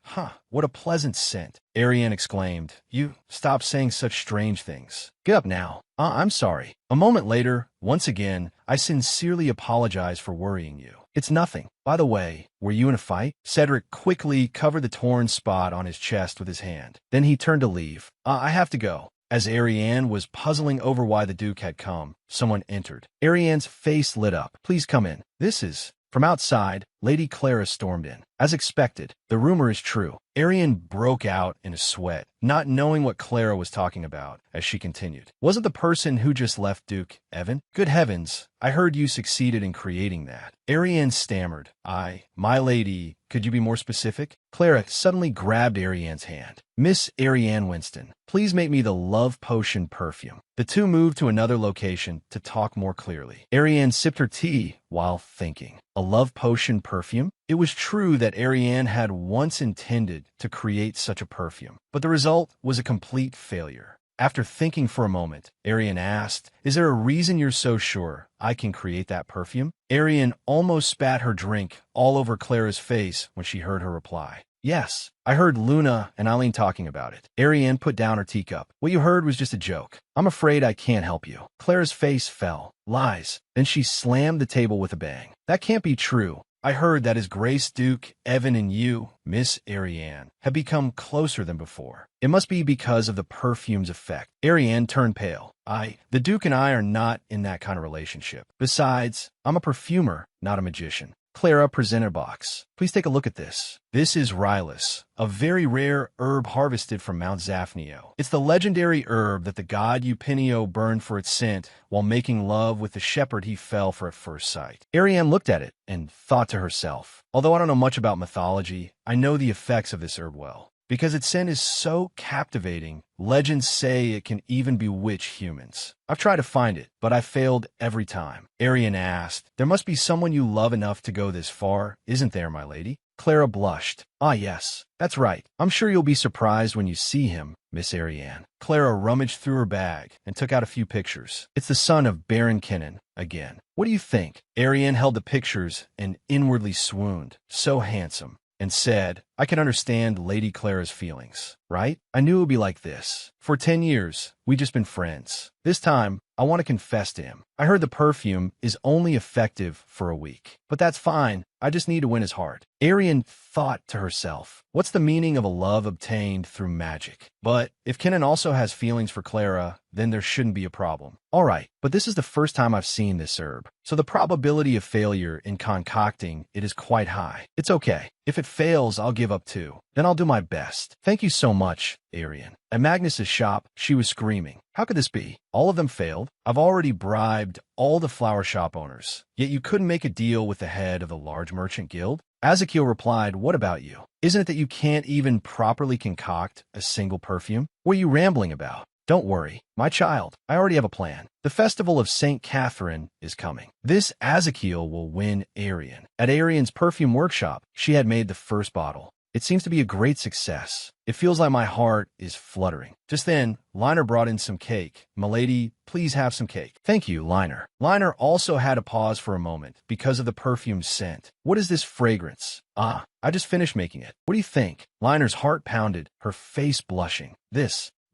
what a pleasant scent. Arianne exclaimed, you stop saying such strange things. Get up now. I'm sorry. A moment later, once again, I sincerely apologize for worrying you. It's nothing. By the way, were you in a fight? Cedric quickly covered the torn spot on his chest with his hand. Then he turned to leave. I have to go. As Arianne was puzzling over why the Duke had come, someone entered. Arianne's face lit up. Please come in. This is... From outside, Lady Clara stormed in. As expected, the rumor is true. Arianne broke out in a sweat, not knowing what Clara was talking about, as she continued. Was it the person who just left Duke Evan? Good heavens, I heard you succeeded in creating that. Arianne stammered. My lady, could you be more specific? Clara suddenly grabbed Arianne's hand. Miss Arianne Winston, please make me the love potion perfume. The two moved to another location to talk more clearly. Arianne sipped her tea while thinking. A love potion perfume? It was true that Arianne had once intended to create such a perfume, but the result was a complete failure. After thinking for a moment, Arianne asked, is there a reason you're so sure I can create that perfume? Arianne almost spat her drink all over Clara's face when she heard her reply. Yes, I heard Luna and Eileen talking about it. Arianne put down her teacup. What you heard was just a joke. I'm afraid I can't help you. Clara's face fell. Lies. Then she slammed the table with a bang. That can't be true. I heard that as Grace, Duke, Evan, and you, Miss Arianne, have become closer than before. It must be because of the perfume's effect. Arianne turned pale. The Duke and I are not in that kind of relationship. Besides, I'm a perfumer, not a magician. Clara presented a box. Please take a look at this. This is rylus, a very rare herb harvested from Mount Zaphnio. It's the legendary herb that the god Eupenio burned for its scent while making love with the shepherd he fell for at first sight. Arianne looked at it and thought to herself, although I don't know much about mythology, I know the effects of this herb well. Because its scent is so captivating, legends say it can even bewitch humans. I've tried to find it, but I failed every time. Arianne asked, there must be someone you love enough to go this far, isn't there, my lady? Clara blushed. Yes, that's right. I'm sure you'll be surprised when you see him, Miss Arianne. Clara rummaged through her bag and took out a few pictures. It's the son of Baron Kinnan, again. What do you think? Arianne held the pictures and inwardly swooned. So handsome. And said, I can understand Lady Clara's feelings, right? I knew it would be like this. For 10 years, we've just been friends. This time, I want to confess to him. I heard the perfume is only effective for a week. But that's fine. I just need to win his heart. Arianne thought to herself, what's the meaning of a love obtained through magic? But if Kinnan also has feelings for Clara, then there shouldn't be a problem. All right, but this is the first time I've seen this herb, so the probability of failure in concocting it is quite high. It's okay. If it fails, I'll give up too. Then I'll do my best. Thank you so much, Arianne. At Magnus's shop, she was screaming. How could this be? All of them failed. I've already bribed all the flower shop owners. Yet you couldn't make a deal with the head of the large merchant guild? Ezekiel replied, what about you? Isn't it that you can't even properly concoct a single perfume? What are you rambling about? Don't worry, my child. I already have a plan. The festival of St. Catherine is coming. This Ezekiel will win Arianne. At Arianne's perfume workshop, she had made the first bottle. It seems to be a great success. It feels like my heart is fluttering. Just then, Liner brought in some cake. Milady, please have some cake. Thank you, Liner. Liner also had to pause for a moment because of the perfume's scent. What is this fragrance? I just finished making it. What do you think? Liner's heart pounded, her face blushing.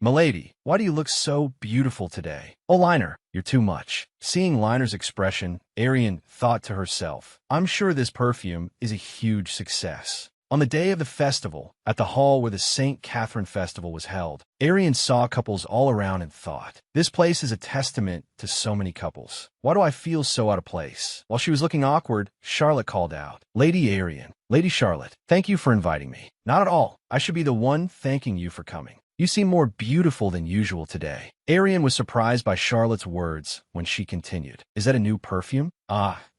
Milady, why do you look so beautiful today? Oh, Liner, you're too much. Seeing Liner's expression, Arianne thought to herself, I'm sure this perfume is a huge success. On the day of the festival, at the hall where the St. Catherine Festival was held, Arianne saw couples all around and thought, this place is a testament to so many couples. Why do I feel so out of place? While she was looking awkward, Charlotte called out, Lady Arianne, Lady Charlotte, thank you for inviting me. Not at all. I should be the one thanking you for coming. You seem more beautiful than usual today. Arianne was surprised by Charlotte's words when she continued. Is that a new perfume?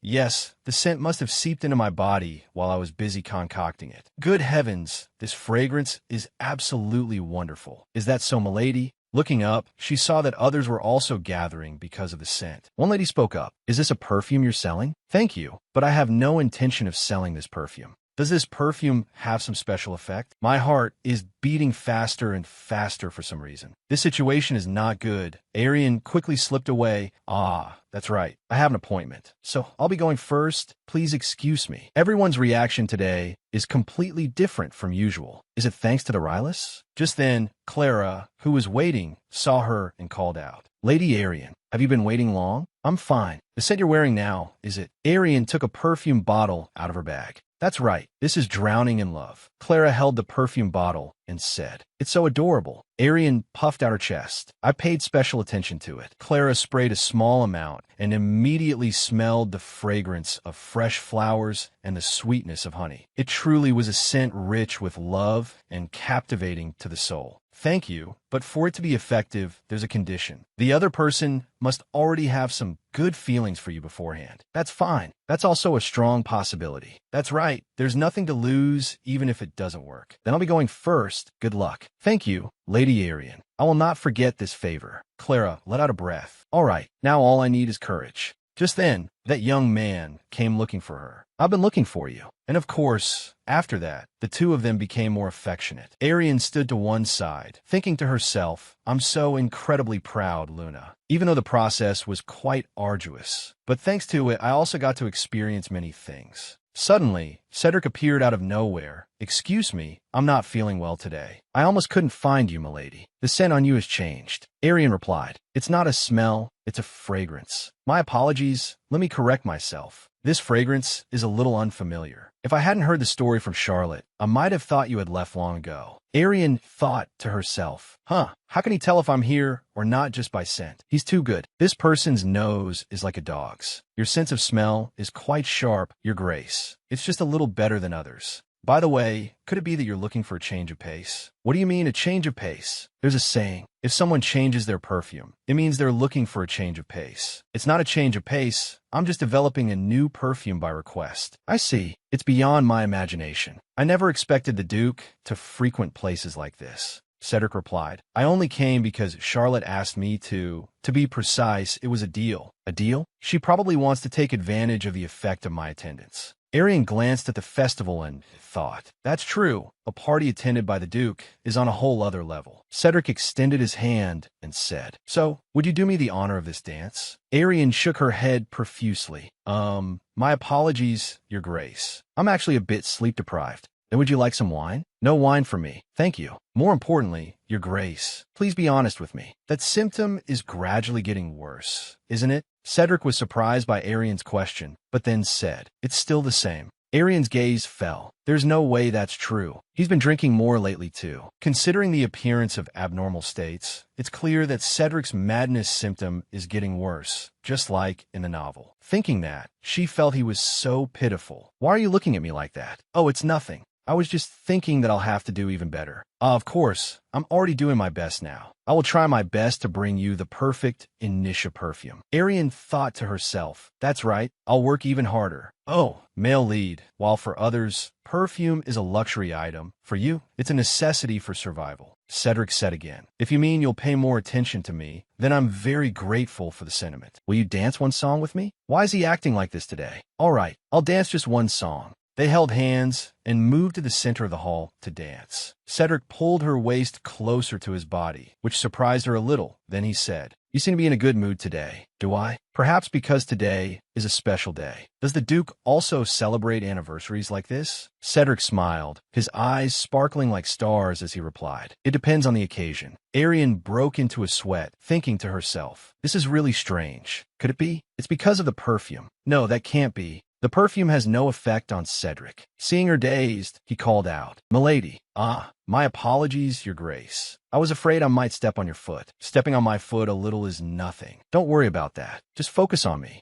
Yes. The scent must have seeped into my body while I was busy concocting it. Good heavens, this fragrance is absolutely wonderful. Is that so, milady? Looking up, she saw that others were also gathering because of the scent. One lady spoke up. Is this a perfume you're selling? Thank you, but I have no intention of selling this perfume. Does this perfume have some special effect? My heart is beating faster and faster for some reason. This situation is not good. Arianne quickly slipped away. That's right. I have an appointment. So I'll be going first. Please excuse me. Everyone's reaction today is completely different from usual. Is it thanks to the rylus? Just then, Clara, who was waiting, saw her and called out, Lady Arianne, have you been waiting long? I'm fine. The scent you're wearing now, is it? Arianne took a perfume bottle out of her bag. That's right. This is Drowning in Love. Clara held the perfume bottle and said, it's so adorable. Arianne puffed out her chest. I paid special attention to it. Clara sprayed a small amount and immediately smelled the fragrance of fresh flowers and the sweetness of honey. It truly was a scent rich with love and captivating to the soul. Thank you, but for it to be effective, there's a condition. The other person must already have some good feelings for you beforehand. That's fine. That's also a strong possibility. That's right. There's nothing to lose, even if it doesn't work. Then I'll be going first. Good luck. Thank you, Lady Arianne. I will not forget this favor. Clara let out a breath. All right, now all I need is courage. Just then, that young man came looking for her. I've been looking for you. And of course, after that, the two of them became more affectionate. Arianne stood to one side, thinking to herself, I'm so incredibly proud, Luna. Even though the process was quite arduous. But thanks to it, I also got to experience many things. Suddenly, Cedric appeared out of nowhere. Excuse me, I'm not feeling well today. I almost couldn't find you, milady. The scent on you has changed. Arianne replied. It's not a smell, it's a fragrance. My apologies, let me correct myself. This fragrance is a little unfamiliar. If I hadn't heard the story from Charlotte, I might have thought you had left long ago. Arianne thought to herself, how can he tell if I'm here or not just by scent? He's too good. This person's nose is like a dog's. Your sense of smell is quite sharp, Your Grace. It's just a little better than others. By the way, could it be that you're looking for a change of pace? What do you mean, a change of pace? There's a saying, if someone changes their perfume, it means they're looking for a change of pace. It's not a change of pace. I'm just developing a new perfume by request. I see. It's beyond my imagination. I never expected the Duke to frequent places like this. Cedric replied. I only came because Charlotte asked me to. To be precise, it was a deal. A deal? She probably wants to take advantage of the effect of my attendance. Arianne glanced at the festival and thought, that's true. A party attended by the Duke is on a whole other level. Cedric extended his hand and said, so, would you do me the honor of this dance? Arianne shook her head profusely. My apologies, Your Grace. I'm actually a bit sleep-deprived. Then would you like some wine? No wine for me, thank you. More importantly, Your Grace, please be honest with me. That symptom is gradually getting worse, isn't it? Cedric was surprised by Arianne's question, but then said, it's still the same. Arianne's gaze fell. There's no way that's true. He's been drinking more lately too. Considering the appearance of abnormal states, it's clear that Cedric's madness symptom is getting worse, just like in the novel. Thinking that, she felt he was so pitiful. Why are you looking at me like that? Oh, it's nothing. I was just thinking that I'll have to do even better. Of course, I'm already doing my best now. I will try my best to bring you the perfect Inisha perfume. Arianne thought to herself, that's right, I'll work even harder. Oh, male lead. While for others, perfume is a luxury item, for you, it's a necessity for survival. Cedric said again, if you mean you'll pay more attention to me, then I'm very grateful for the sentiment. Will you dance one song with me? Why is he acting like this today? All right, I'll dance just one song. They held hands and moved to the center of the hall to dance. Cedric pulled her waist closer to his body, which surprised her a little. Then he said, you seem to be in a good mood today. Do I? Perhaps because today is a special day. Does the Duke also celebrate anniversaries like this? Cedric smiled, his eyes sparkling like stars as he replied. It depends on the occasion. Arianne broke into a sweat, thinking to herself, this is really strange. Could it be? It's because of the perfume. No, that can't be. The perfume has no effect on Cedric. Seeing her dazed, he called out, milady. My apologies, Your Grace. I was afraid I might step on your foot. Stepping on my foot a little is nothing. Don't worry about that. Just focus on me.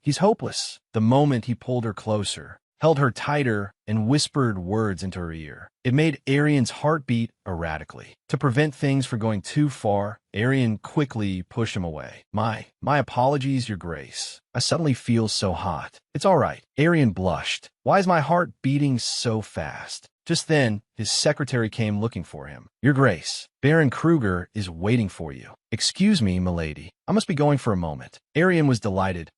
He's hopeless. The moment he pulled her closer, held her tighter, and whispered words into her ear. It made Arianne's heart beat erratically. To prevent things from going too far, Arianne quickly pushed him away. My apologies, Your Grace. I suddenly feel so hot. It's all right. Arianne blushed. Why is my heart beating so fast? Just then, his secretary came looking for him. Your Grace, Baron Kruger is waiting for you. Excuse me, milady. I must be going for a moment. Arianne was delighted.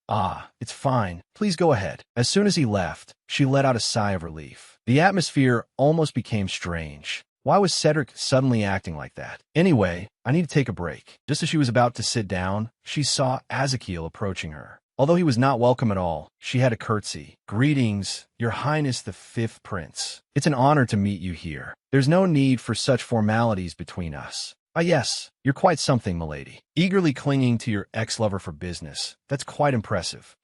It's fine. Please go ahead. As soon as he left, she let out a sigh of relief. The atmosphere almost became strange. Why was Cedric suddenly acting like that? Anyway, I need to take a break. Just as she was about to sit down, she saw Ezekiel approaching her. Although he was not welcome at all, she had a curtsy. Greetings, Your Highness the Fifth Prince. It's an honor to meet you here. There's no need for such formalities between us. Yes, you're quite something, milady. Eagerly clinging to your ex-lover for business. That's quite impressive.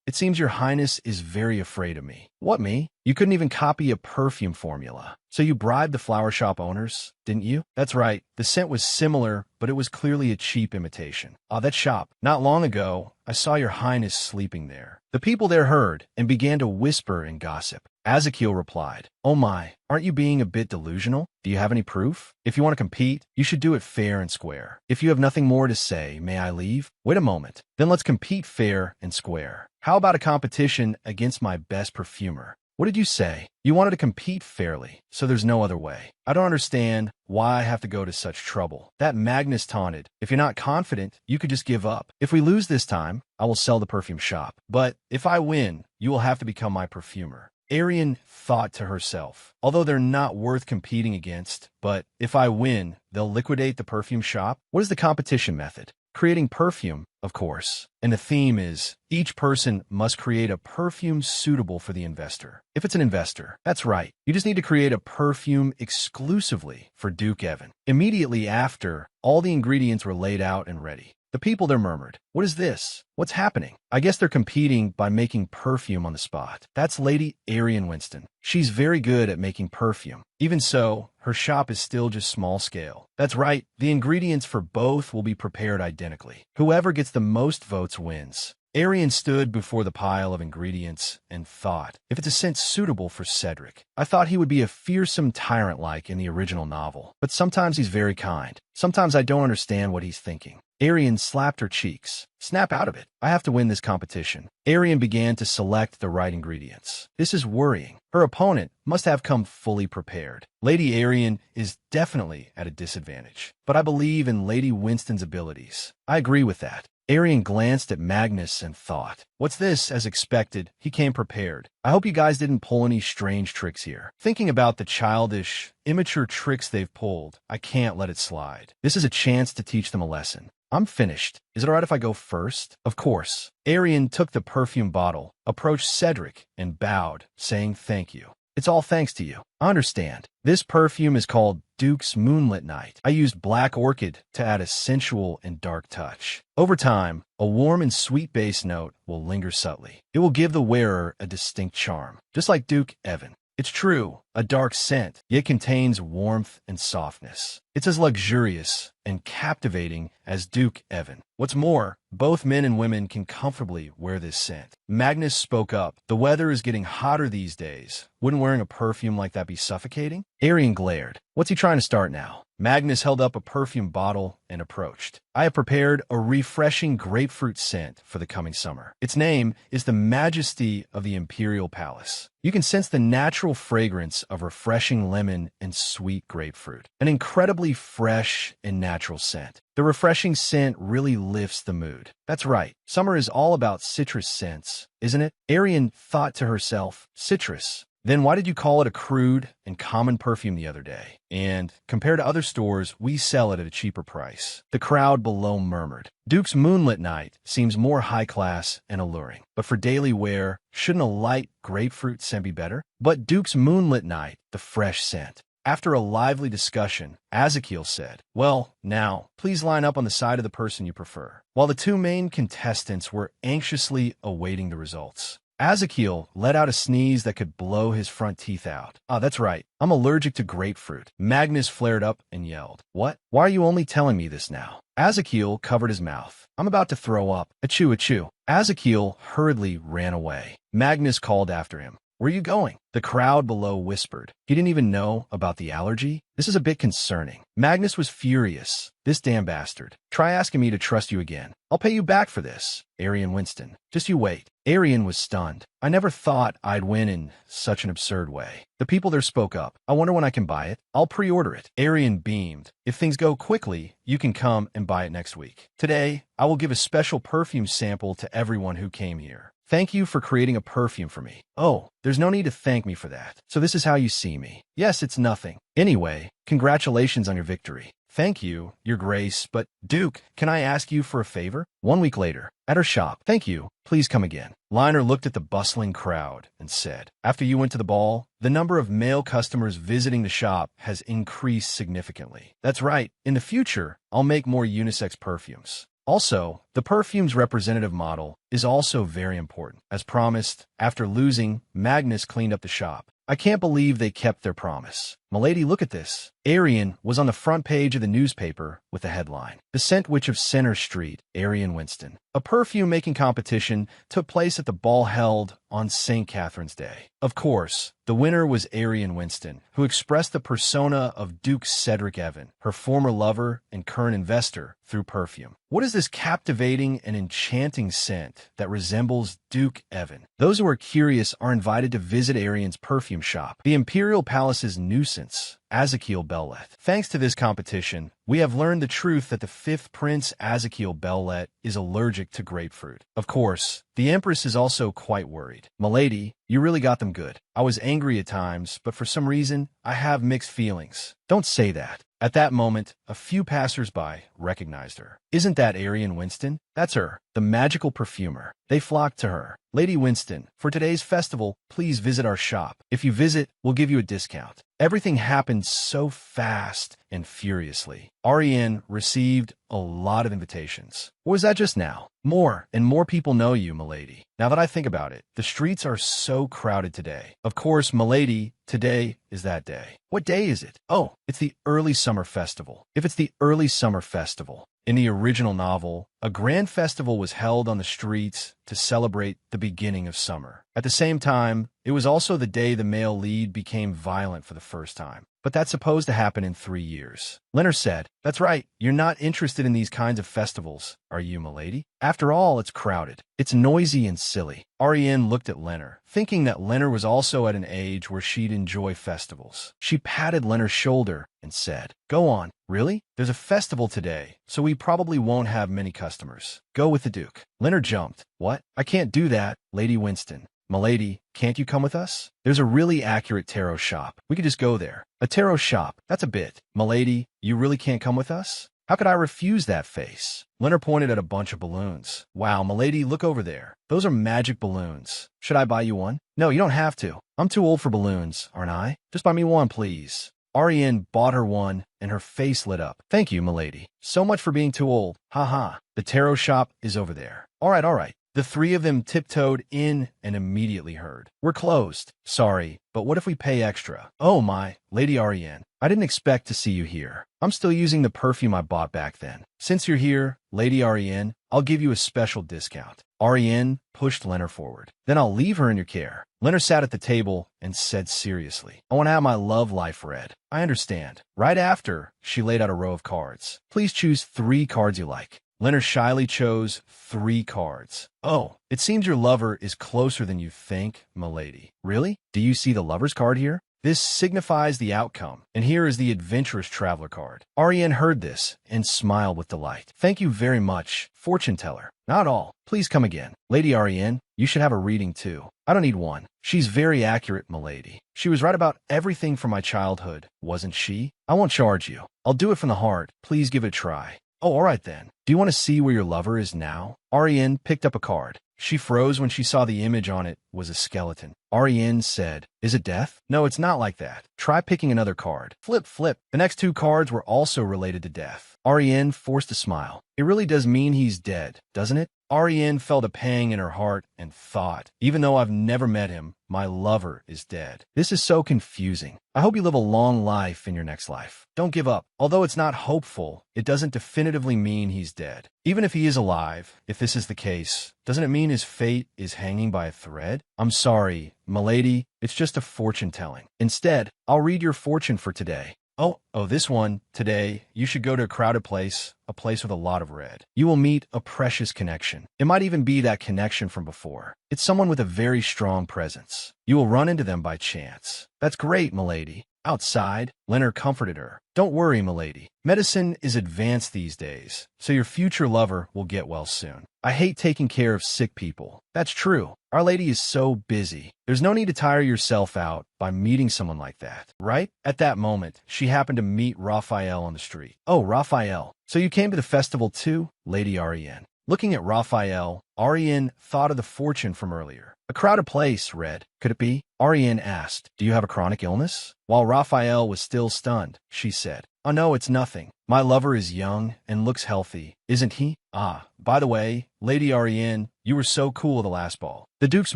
It seems Your Highness is very afraid of me. What, me? You couldn't even copy a perfume formula. So you bribed the flower shop owners, didn't you? That's right. The scent was similar, but it was clearly a cheap imitation. That shop. Not long ago, I saw Your Highness sleeping there. The people there heard and began to whisper and gossip. Ezekiel replied, oh my, aren't you being a bit delusional? Do you have any proof? If you want to compete, you should do it fair and square. If you have nothing more to say, may I leave? Wait a moment. Then let's compete fair and square. How about a competition against my best perfumer? What did you say? You wanted to compete fairly, so there's no other way. I don't understand why I have to go to such trouble. That Magnus taunted, if you're not confident, you could just give up. If we lose this time, I will sell the perfume shop. But if I win, you will have to become my perfumer. Arianne thought to herself, although they're not worth competing against, but if I win, they'll liquidate the perfume shop? What is the competition method? Creating perfume, of course. And the theme is, each person must create a perfume suitable for the investor. If it's an investor, that's right. You just need to create a perfume exclusively for Duke Evan. Immediately after, all the ingredients were laid out and ready. The people there murmured, "What is this? What's happening?" I guess they're competing by making perfume on the spot. That's Lady Arianne Winston. She's very good at making perfume. Even so, her shop is still just small scale. That's right, the ingredients for both will be prepared identically. Whoever gets the most votes wins. Arianne stood before the pile of ingredients and thought, if it's a scent suitable for Cedric. I thought he would be a fearsome tyrant like in the original novel, but sometimes he's very kind. Sometimes I don't understand what he's thinking. Arianne slapped her cheeks. Snap out of it. I have to win this competition. Arianne began to select the right ingredients. This is worrying. Her opponent must have come fully prepared. Lady Arianne is definitely at a disadvantage, but I believe in Lady Winston's abilities. I agree with that. Arianne glanced at Magnus and thought, what's this? As expected, he came prepared. I hope you guys didn't pull any strange tricks here. Thinking about the childish, immature tricks they've pulled, I can't let it slide. This is a chance to teach them a lesson. I'm finished. Is it alright if I go first? Of course. Arianne took the perfume bottle, approached Cedric, and bowed, saying thank you. It's all thanks to you. I understand. This perfume is called Duke's Moonlit Night. I used black orchid to add a sensual and dark touch. Over time, a warm and sweet base note will linger subtly. It will give the wearer a distinct charm, just like Duke Evan. It's true, a dark scent, yet contains warmth and softness. It's as luxurious and captivating as Duke Evan. What's more, both men and women can comfortably wear this scent. Magnus spoke up. The weather is getting hotter these days. Wouldn't wearing a perfume like that be suffocating? Arianne glared. What's he trying to start now? Magnus held up a perfume bottle and approached. I have prepared a refreshing grapefruit scent for the coming summer. Its name is the Majesty of the Imperial Palace. You can sense the natural fragrance of refreshing lemon and sweet grapefruit. An incredibly fresh and natural scent. The refreshing scent really lifts the mood. That's right. Summer is all about citrus scents, isn't it? Arianne thought to herself, citrus. Then why did you call it a crude and common perfume the other day? And compared to other stores, we sell it at a cheaper price. The crowd below murmured. Duke's Moonlit Night seems more high class and alluring. But for daily wear, shouldn't a light grapefruit scent be better? But Duke's Moonlit Night, the fresh scent. After a lively discussion, Ezekiel said, well, now, please line up on the side of the person you prefer. While the two main contestants were anxiously awaiting the results, Ezekiel let out a sneeze that could blow his front teeth out. Ah, that's right. I'm allergic to grapefruit. Magnus flared up and yelled. What? Why are you only telling me this now? Ezekiel covered his mouth. I'm about to throw up. Achoo, achoo. Ezekiel hurriedly ran away. Magnus called after him. Where are you going? The crowd below whispered. He didn't even know about the allergy? This is a bit concerning. Magnus was furious. This damn bastard. Try asking me to trust you again. I'll pay you back for this. Arianne Winston. Just you wait. Arianne was stunned. I never thought I'd win in such an absurd way. The people there spoke up. I wonder when I can buy it. I'll pre-order it. Arianne beamed. If things go quickly, you can come and buy it next week. Today, I will give a special perfume sample to everyone who came here. Thank you for creating a perfume for me. Oh, there's no need to thank me for that. So this is how you see me. Yes, it's nothing. Anyway, congratulations on your victory. Thank you, Your Grace, but Duke, can I ask you for a favor? 1 week later, at her shop. Thank you. Please come again. Liner looked at the bustling crowd and said, after you went to the ball, the number of male customers visiting the shop has increased significantly. That's right. In the future, I'll make more unisex perfumes. Also, the perfume's representative model is also very important. As promised, after losing, Magnus cleaned up the shop. I can't believe they kept their promise. Milady, look at this. Arianne was on the front page of the newspaper with the headline, The Scent Witch of Center Street, Arianne Winston. A perfume-making competition took place at the ball held on St. Catherine's Day. Of course, the winner was Arianne Winston, who expressed the persona of Duke Cedric Evan, her former lover and current investor, through perfume. What is this captivating and enchanting scent that resembles Duke Evan? Those who are curious are invited to visit Arianne's perfume shop, the Imperial Palace's nuisance, Ezekiel Bellet. Thanks to this competition, we have learned the truth that the fifth prince, Ezekiel Bellet, is allergic to grapefruit. Of course, the Empress is also quite worried. Milady, you really got them good. I was angry at times, but for some reason, I have mixed feelings. Don't say that. At that moment, a few passers-by recognized her. Isn't that Arianne Winston? That's her, the magical perfumer. They flocked to her. Lady Winston, for today's festival, please visit our shop. If you visit, we'll give you a discount. Everything happened so fast and furiously. Arianne received a lot of invitations. Or was that just now? More and more people know you, milady. Now that I think about it, the streets are so crowded today. Of course, milady, today is that day. What day is it? Oh, it's the early summer festival. If it's the early summer festival, in the original novel, a grand festival was held on the streets to celebrate the beginning of summer. At the same time, it was also the day the male lead became violent for the first time. But that's supposed to happen in 3 years. Leonard said, "That's right, you're not interested in these kinds of festivals, are you, milady? After all, it's crowded. It's noisy and silly." Arianne looked at Leonard, thinking that Leonard was also at an age where she'd enjoy festivals. She patted Leonard's shoulder and said, "Go on. Really? There's a festival today, so we probably won't have many customers. Go with the Duke." Leonard jumped. "What? I can't do that, Lady Winston." "Milady, can't you come with us? There's a really accurate tarot shop. We could just go there." "A tarot shop? That's a bit. Milady, you really can't come with us?" "How could I refuse that face?" Leonard pointed at a bunch of balloons. "Wow, milady, look over there. Those are magic balloons. Should I buy you one?" "No, you don't have to. I'm too old for balloons, aren't I? Just buy me one, please." Arianne bought her one, and her face lit up. "Thank you, milady. So much for being too old. Ha ha. The tarot shop is over there." All right. The three of them tiptoed in and immediately heard, "We're closed. Sorry, but what if we pay extra?" "Oh my, Lady Arianne, I didn't expect to see you here. I'm still using the perfume I bought back then. Since you're here, Lady Arianne, I'll give you a special discount." Arianne pushed Leonard forward. "Then I'll leave her in your care." Leonard sat at the table and said seriously, "I want to have my love life read." "I understand." Right after, she laid out a row of cards. "Please choose 3 cards you like." Leonard shyly chose 3 cards. "Oh, it seems your lover is closer than you think, milady." "Really? Do you see the lover's card here? This signifies the outcome, and here is the adventurous traveler card." Arianne heard this and smiled with delight. "Thank you very much, fortune teller." "Not all. Please come again." "Lady Arianne, you should have a reading too." "I don't need one." "She's very accurate, milady. She was right about everything from my childhood, wasn't she?" "I won't charge you. I'll do it from the heart. Please give it a try." "Oh, all right then. Do you want to see where your lover is now?" Arianne picked up a card. She froze when she saw the image on it was a skeleton. Arianne said, "Is it death?" "No, it's not like that. Try picking another card." Flip. The next 2 cards were also related to death. Arianne forced a smile. "It really does mean he's dead, doesn't it?" Arianne felt a pang in her heart and thought, "Even though I've never met him, my lover is dead. This is so confusing. I hope you live a long life in your next life. Don't give up. Although it's not hopeful, it doesn't definitively mean he's dead. Even if he is alive, if this is the case, doesn't it mean his fate is hanging by a thread?" "I'm sorry, milady, it's just a fortune telling. Instead, I'll read your fortune for today." Oh, this one. Today, you should go to a crowded place, a place with a lot of red. You will meet a precious connection. It might even be that connection from before. It's someone with a very strong presence. You will run into them by chance. "That's great, milady." Outside, Leonard comforted her. "Don't worry, milady. Medicine is advanced these days, so your future lover will get well soon. I hate taking care of sick people." "That's true. Our Lady is so busy. There's no need to tire yourself out by meeting someone like that, right?" At that moment, she happened to meet Raphael on the street. "Oh, Raphael. So you came to the festival too, Lady Arianne?" Looking at Raphael, Arianne thought of the fortune from earlier. "A crowded place, Red. Could it be?" Arianne asked, "Do you have a chronic illness?" While Raphael was still stunned, she said, "Oh no, it's nothing. My lover is young and looks healthy, isn't he?" "Ah, by the way, Lady Arianne, you were so cool at the last ball. The Duke's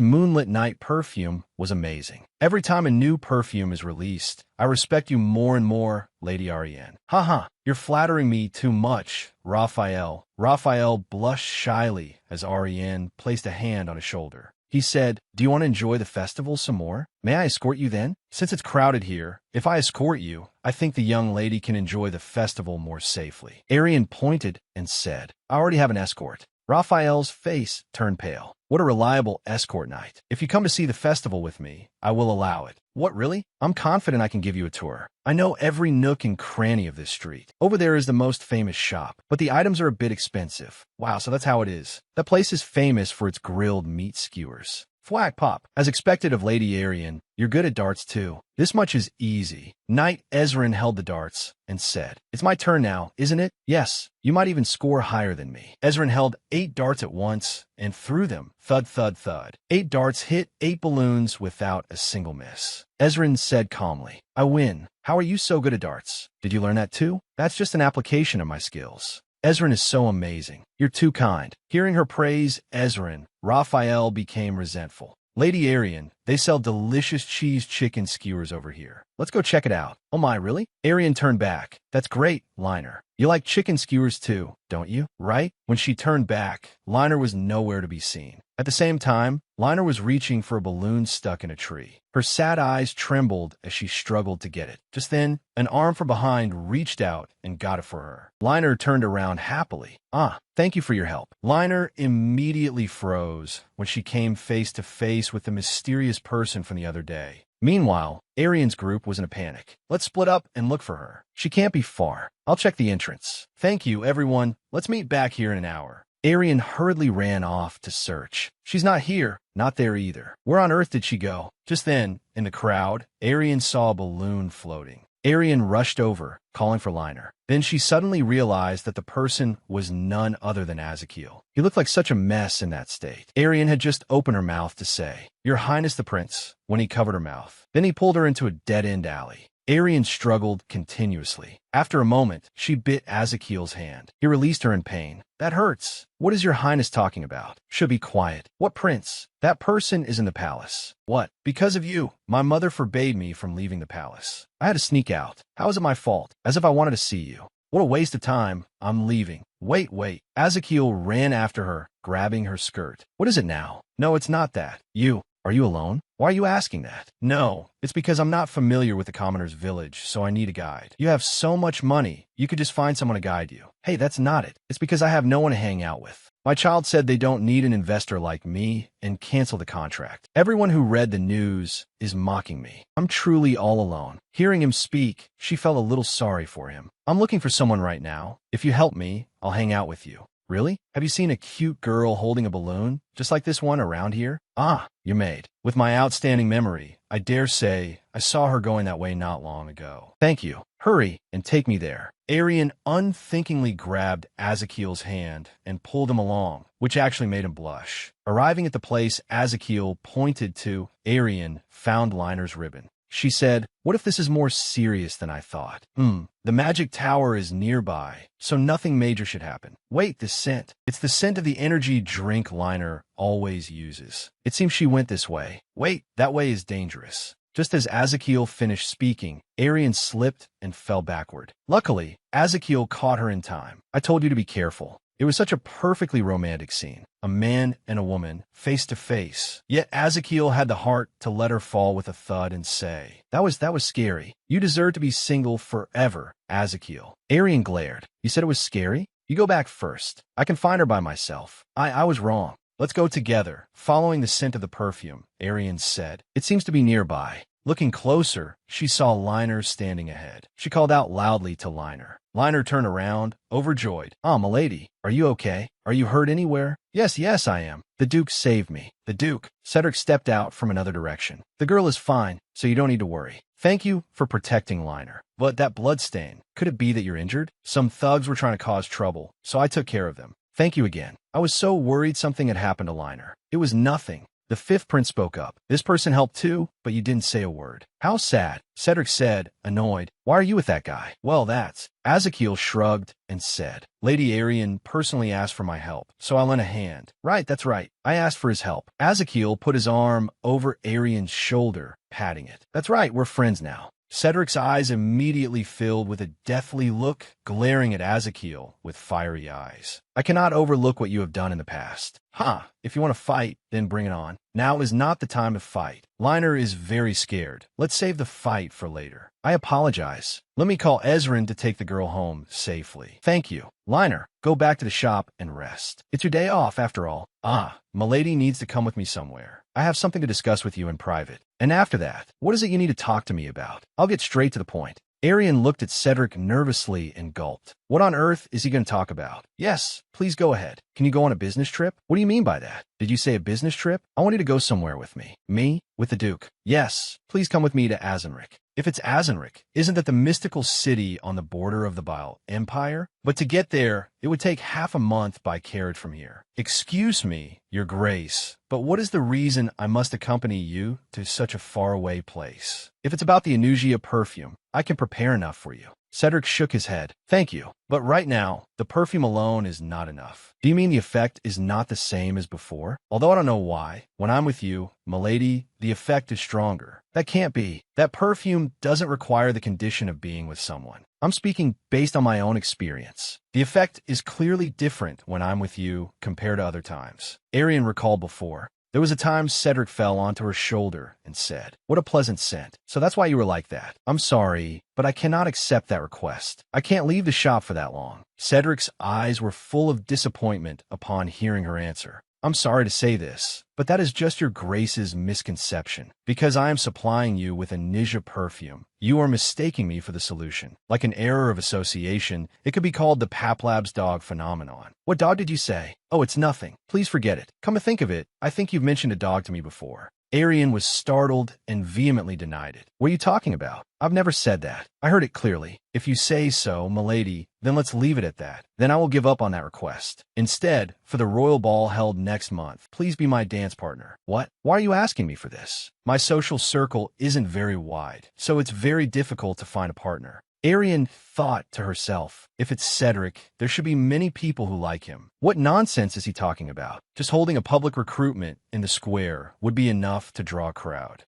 Moonlit Night perfume was amazing. Every time a new perfume is released, I respect you more and more, Lady Arianne." "Haha, you're flattering me too much, Raphael." Raphael blushed shyly as Arianne placed a hand on his shoulder. He said, "Do you want to enjoy the festival some more? May I escort you then? Since it's crowded here, if I escort you, I think the young lady can enjoy the festival more safely." Arianne pointed and said, "I already have an escort." Raphael's face turned pale. "What a reliable escort knight. If you come to see the festival with me, I will allow it." "What, really? I'm confident I can give you a tour. I know every nook and cranny of this street. Over there is the most famous shop, but the items are a bit expensive." "Wow, so that's how it is. That place is famous for its grilled meat skewers." Thwack pop. As expected of Lady Arianne, you're good at darts too. This much is easy. Knight Ezran held the darts and said, "It's my turn now, isn't it?" "Yes, you might even score higher than me." Ezran held 8 darts at once and threw them. Thud, thud, thud. 8 darts hit 8 balloons without a single miss. Ezran said calmly, "I win. How are you so good at darts? Did you learn that too?" "That's just an application of my skills." Ezran is so amazing. You're too kind. Hearing her praise Ezran, Raphael became resentful. Lady Arianne, they sell delicious cheese chicken skewers over here. Let's go check it out. Oh my, really? Arianne turned back. That's great, Liner. You like chicken skewers too, don't you? Right? When she turned back, Liner was nowhere to be seen. At the same time, Liner was reaching for a balloon stuck in a tree. Her sad eyes trembled as she struggled to get it. Just then, an arm from behind reached out and got it for her. Liner turned around happily. "Ah, thank you for your help." Liner immediately froze when she came face to face with the mysterious person from the other day. Meanwhile, Arianne's group was in a panic. "Let's split up and look for her. She can't be far. I'll check the entrance." "Thank you, everyone. Let's meet back here in an hour." Arianne hurriedly ran off to search. "She's not here. Not there either. Where on earth did she go?" Just then, in the crowd, Arianne saw a balloon floating. Arianne rushed over, calling for Liner. Then she suddenly realized that the person was none other than Ezekiel. He looked like such a mess in that state. Arianne had just opened her mouth to say, "Your Highness the Prince," when he covered her mouth. Then he pulled her into a dead-end alley. Arianne struggled continuously. After a moment, she bit Ezekiel's hand. He released her in pain. "That hurts. What is your Highness talking about?" "Should be quiet." "What prince?" "That person is in the palace." "What?" "Because of you. My mother forbade me from leaving the palace. I had to sneak out. How is it my fault? As if I wanted to see you." "What a waste of time. I'm leaving." Wait. Ezekiel ran after her, grabbing her skirt. "What is it now?" "No, it's not that. You. Are you alone?" "Why are you asking that?" "No, it's because I'm not familiar with the commoner's village, so I need a guide." "You have so much money, you could just find someone to guide you." "Hey, that's not it. It's because I have no one to hang out with. My child said they don't need an investor like me and cancel the contract. Everyone who read the news is mocking me. I'm truly all alone." Hearing him speak, she felt a little sorry for him. "I'm looking for someone right now. If you help me, I'll hang out with you." "Really? Have you seen a cute girl holding a balloon, just like this one around here?" "Ah, your maid. With my outstanding memory, I dare say I saw her going that way not long ago." "Thank you. Hurry and take me there." Arianne unthinkingly grabbed Ezekiel's hand and pulled him along, which actually made him blush. Arriving at the place Ezekiel pointed to, Arianne found Liner's ribbon. She said, "What if this is more serious than I thought?" The magic tower is nearby, so nothing major should happen." "Wait, this scent. It's the scent of the energy drink Liner always uses. It seems she went this way." "Wait, that way is dangerous." Just as Ezekiel finished speaking, Arianne slipped and fell backward. Luckily, Ezekiel caught her in time. "I told you to be careful." It was such a perfectly romantic scene. A man and a woman, face to face. Yet Ezekiel had the heart to let her fall with a thud and say, That was scary. You deserve to be single forever, Ezekiel." Arianne glared. "You said it was scary? You go back first. I can find her by myself. I was wrong. Let's go together." Following the scent of the perfume, Arianne said, "It seems to be nearby." Looking closer, she saw Liner standing ahead. She called out loudly to Liner. Liner turned around, overjoyed. "Ah, milady, are you okay? Are you hurt anywhere?" Yes, I am. The Duke saved me." "The Duke?" Cedric stepped out from another direction. "The girl is fine, so you don't need to worry. Thank you for protecting Liner. But that bloodstain, could it be that you're injured? Some thugs were trying to cause trouble, so I took care of them. Thank you again. I was so worried something had happened to Liner." "It was nothing." The 5th prince spoke up. "This person helped too, but you didn't say a word." "How sad," Cedric said, annoyed. "Why are you with that guy?" "Well, that's..." Ezekiel shrugged and said, "Lady Arianne personally asked for my help, so I lent a hand." "Right, that's right. I asked for his help." Ezekiel put his arm over Arianne's shoulder, patting it. "That's right, we're friends now." Cedric's eyes immediately filled with a deathly look, glaring at Ezekiel with fiery eyes. "I cannot overlook what you have done in the past." "Ha! If you want to fight, then bring it on. Now is not the time to fight. Liner is very scared. Let's save the fight for later." "I apologize. Let me call Ezran to take the girl home safely." "Thank you." "Liner, go back to the shop and rest. It's your day off, after all." "Ah, milady needs to come with me somewhere. I have something to discuss with you in private." "And after that, what is it you need to talk to me about?" "I'll get straight to the point." Arianne looked at Cedric nervously and gulped. "What on earth is he going to talk about?" "Yes, please go ahead. Can you go on a business trip?" "What do you mean by that? Did you say a business trip? I want you to go somewhere with me. Me? With the Duke. Yes, please come with me to Azenric. If it's Azenric, isn't that the mystical city on the border of the Bile Empire? But to get there, it would take half a month by carriage from here. Excuse me, your grace, but what is the reason I must accompany you to such a faraway place? If it's about the Anusia perfume, I can prepare enough for you. Cedric shook his head. Thank you. But right now, the perfume alone is not enough. Do you mean the effect is not the same as before? Although I don't know why. When I'm with you, milady, the effect is stronger. That can't be. That perfume doesn't require the condition of being with someone. I'm speaking based on my own experience. The effect is clearly different when I'm with you compared to other times. Arianne recalled before. There was a time Cedric fell onto her shoulder and said, "What a pleasant scent." So that's why you were like that. I'm sorry, but I cannot accept that request. I can't leave the shop for that long. Cedric's eyes were full of disappointment upon hearing her answer. I'm sorry to say this, but that is just your grace's misconception. Because I am supplying you with a Nija perfume, you are mistaking me for the solution. Like an error of association, it could be called the Paplab's dog phenomenon. What dog did you say? Oh, it's nothing. Please forget it. Come to think of it, I think you've mentioned a dog to me before. Arianne was startled and vehemently denied it. What are you talking about? I've never said that. I heard it clearly. If you say so, milady, then let's leave it at that. Then I will give up on that request. Instead, for the royal ball held next month, please be my dance partner. What? Why are you asking me for this? My social circle isn't very wide, so it's very difficult to find a partner. Arianne thought to herself, if it's Cedric, there should be many people who like him. What nonsense is he talking about? Just holding a public recruitment in the square would be enough to draw a crowd.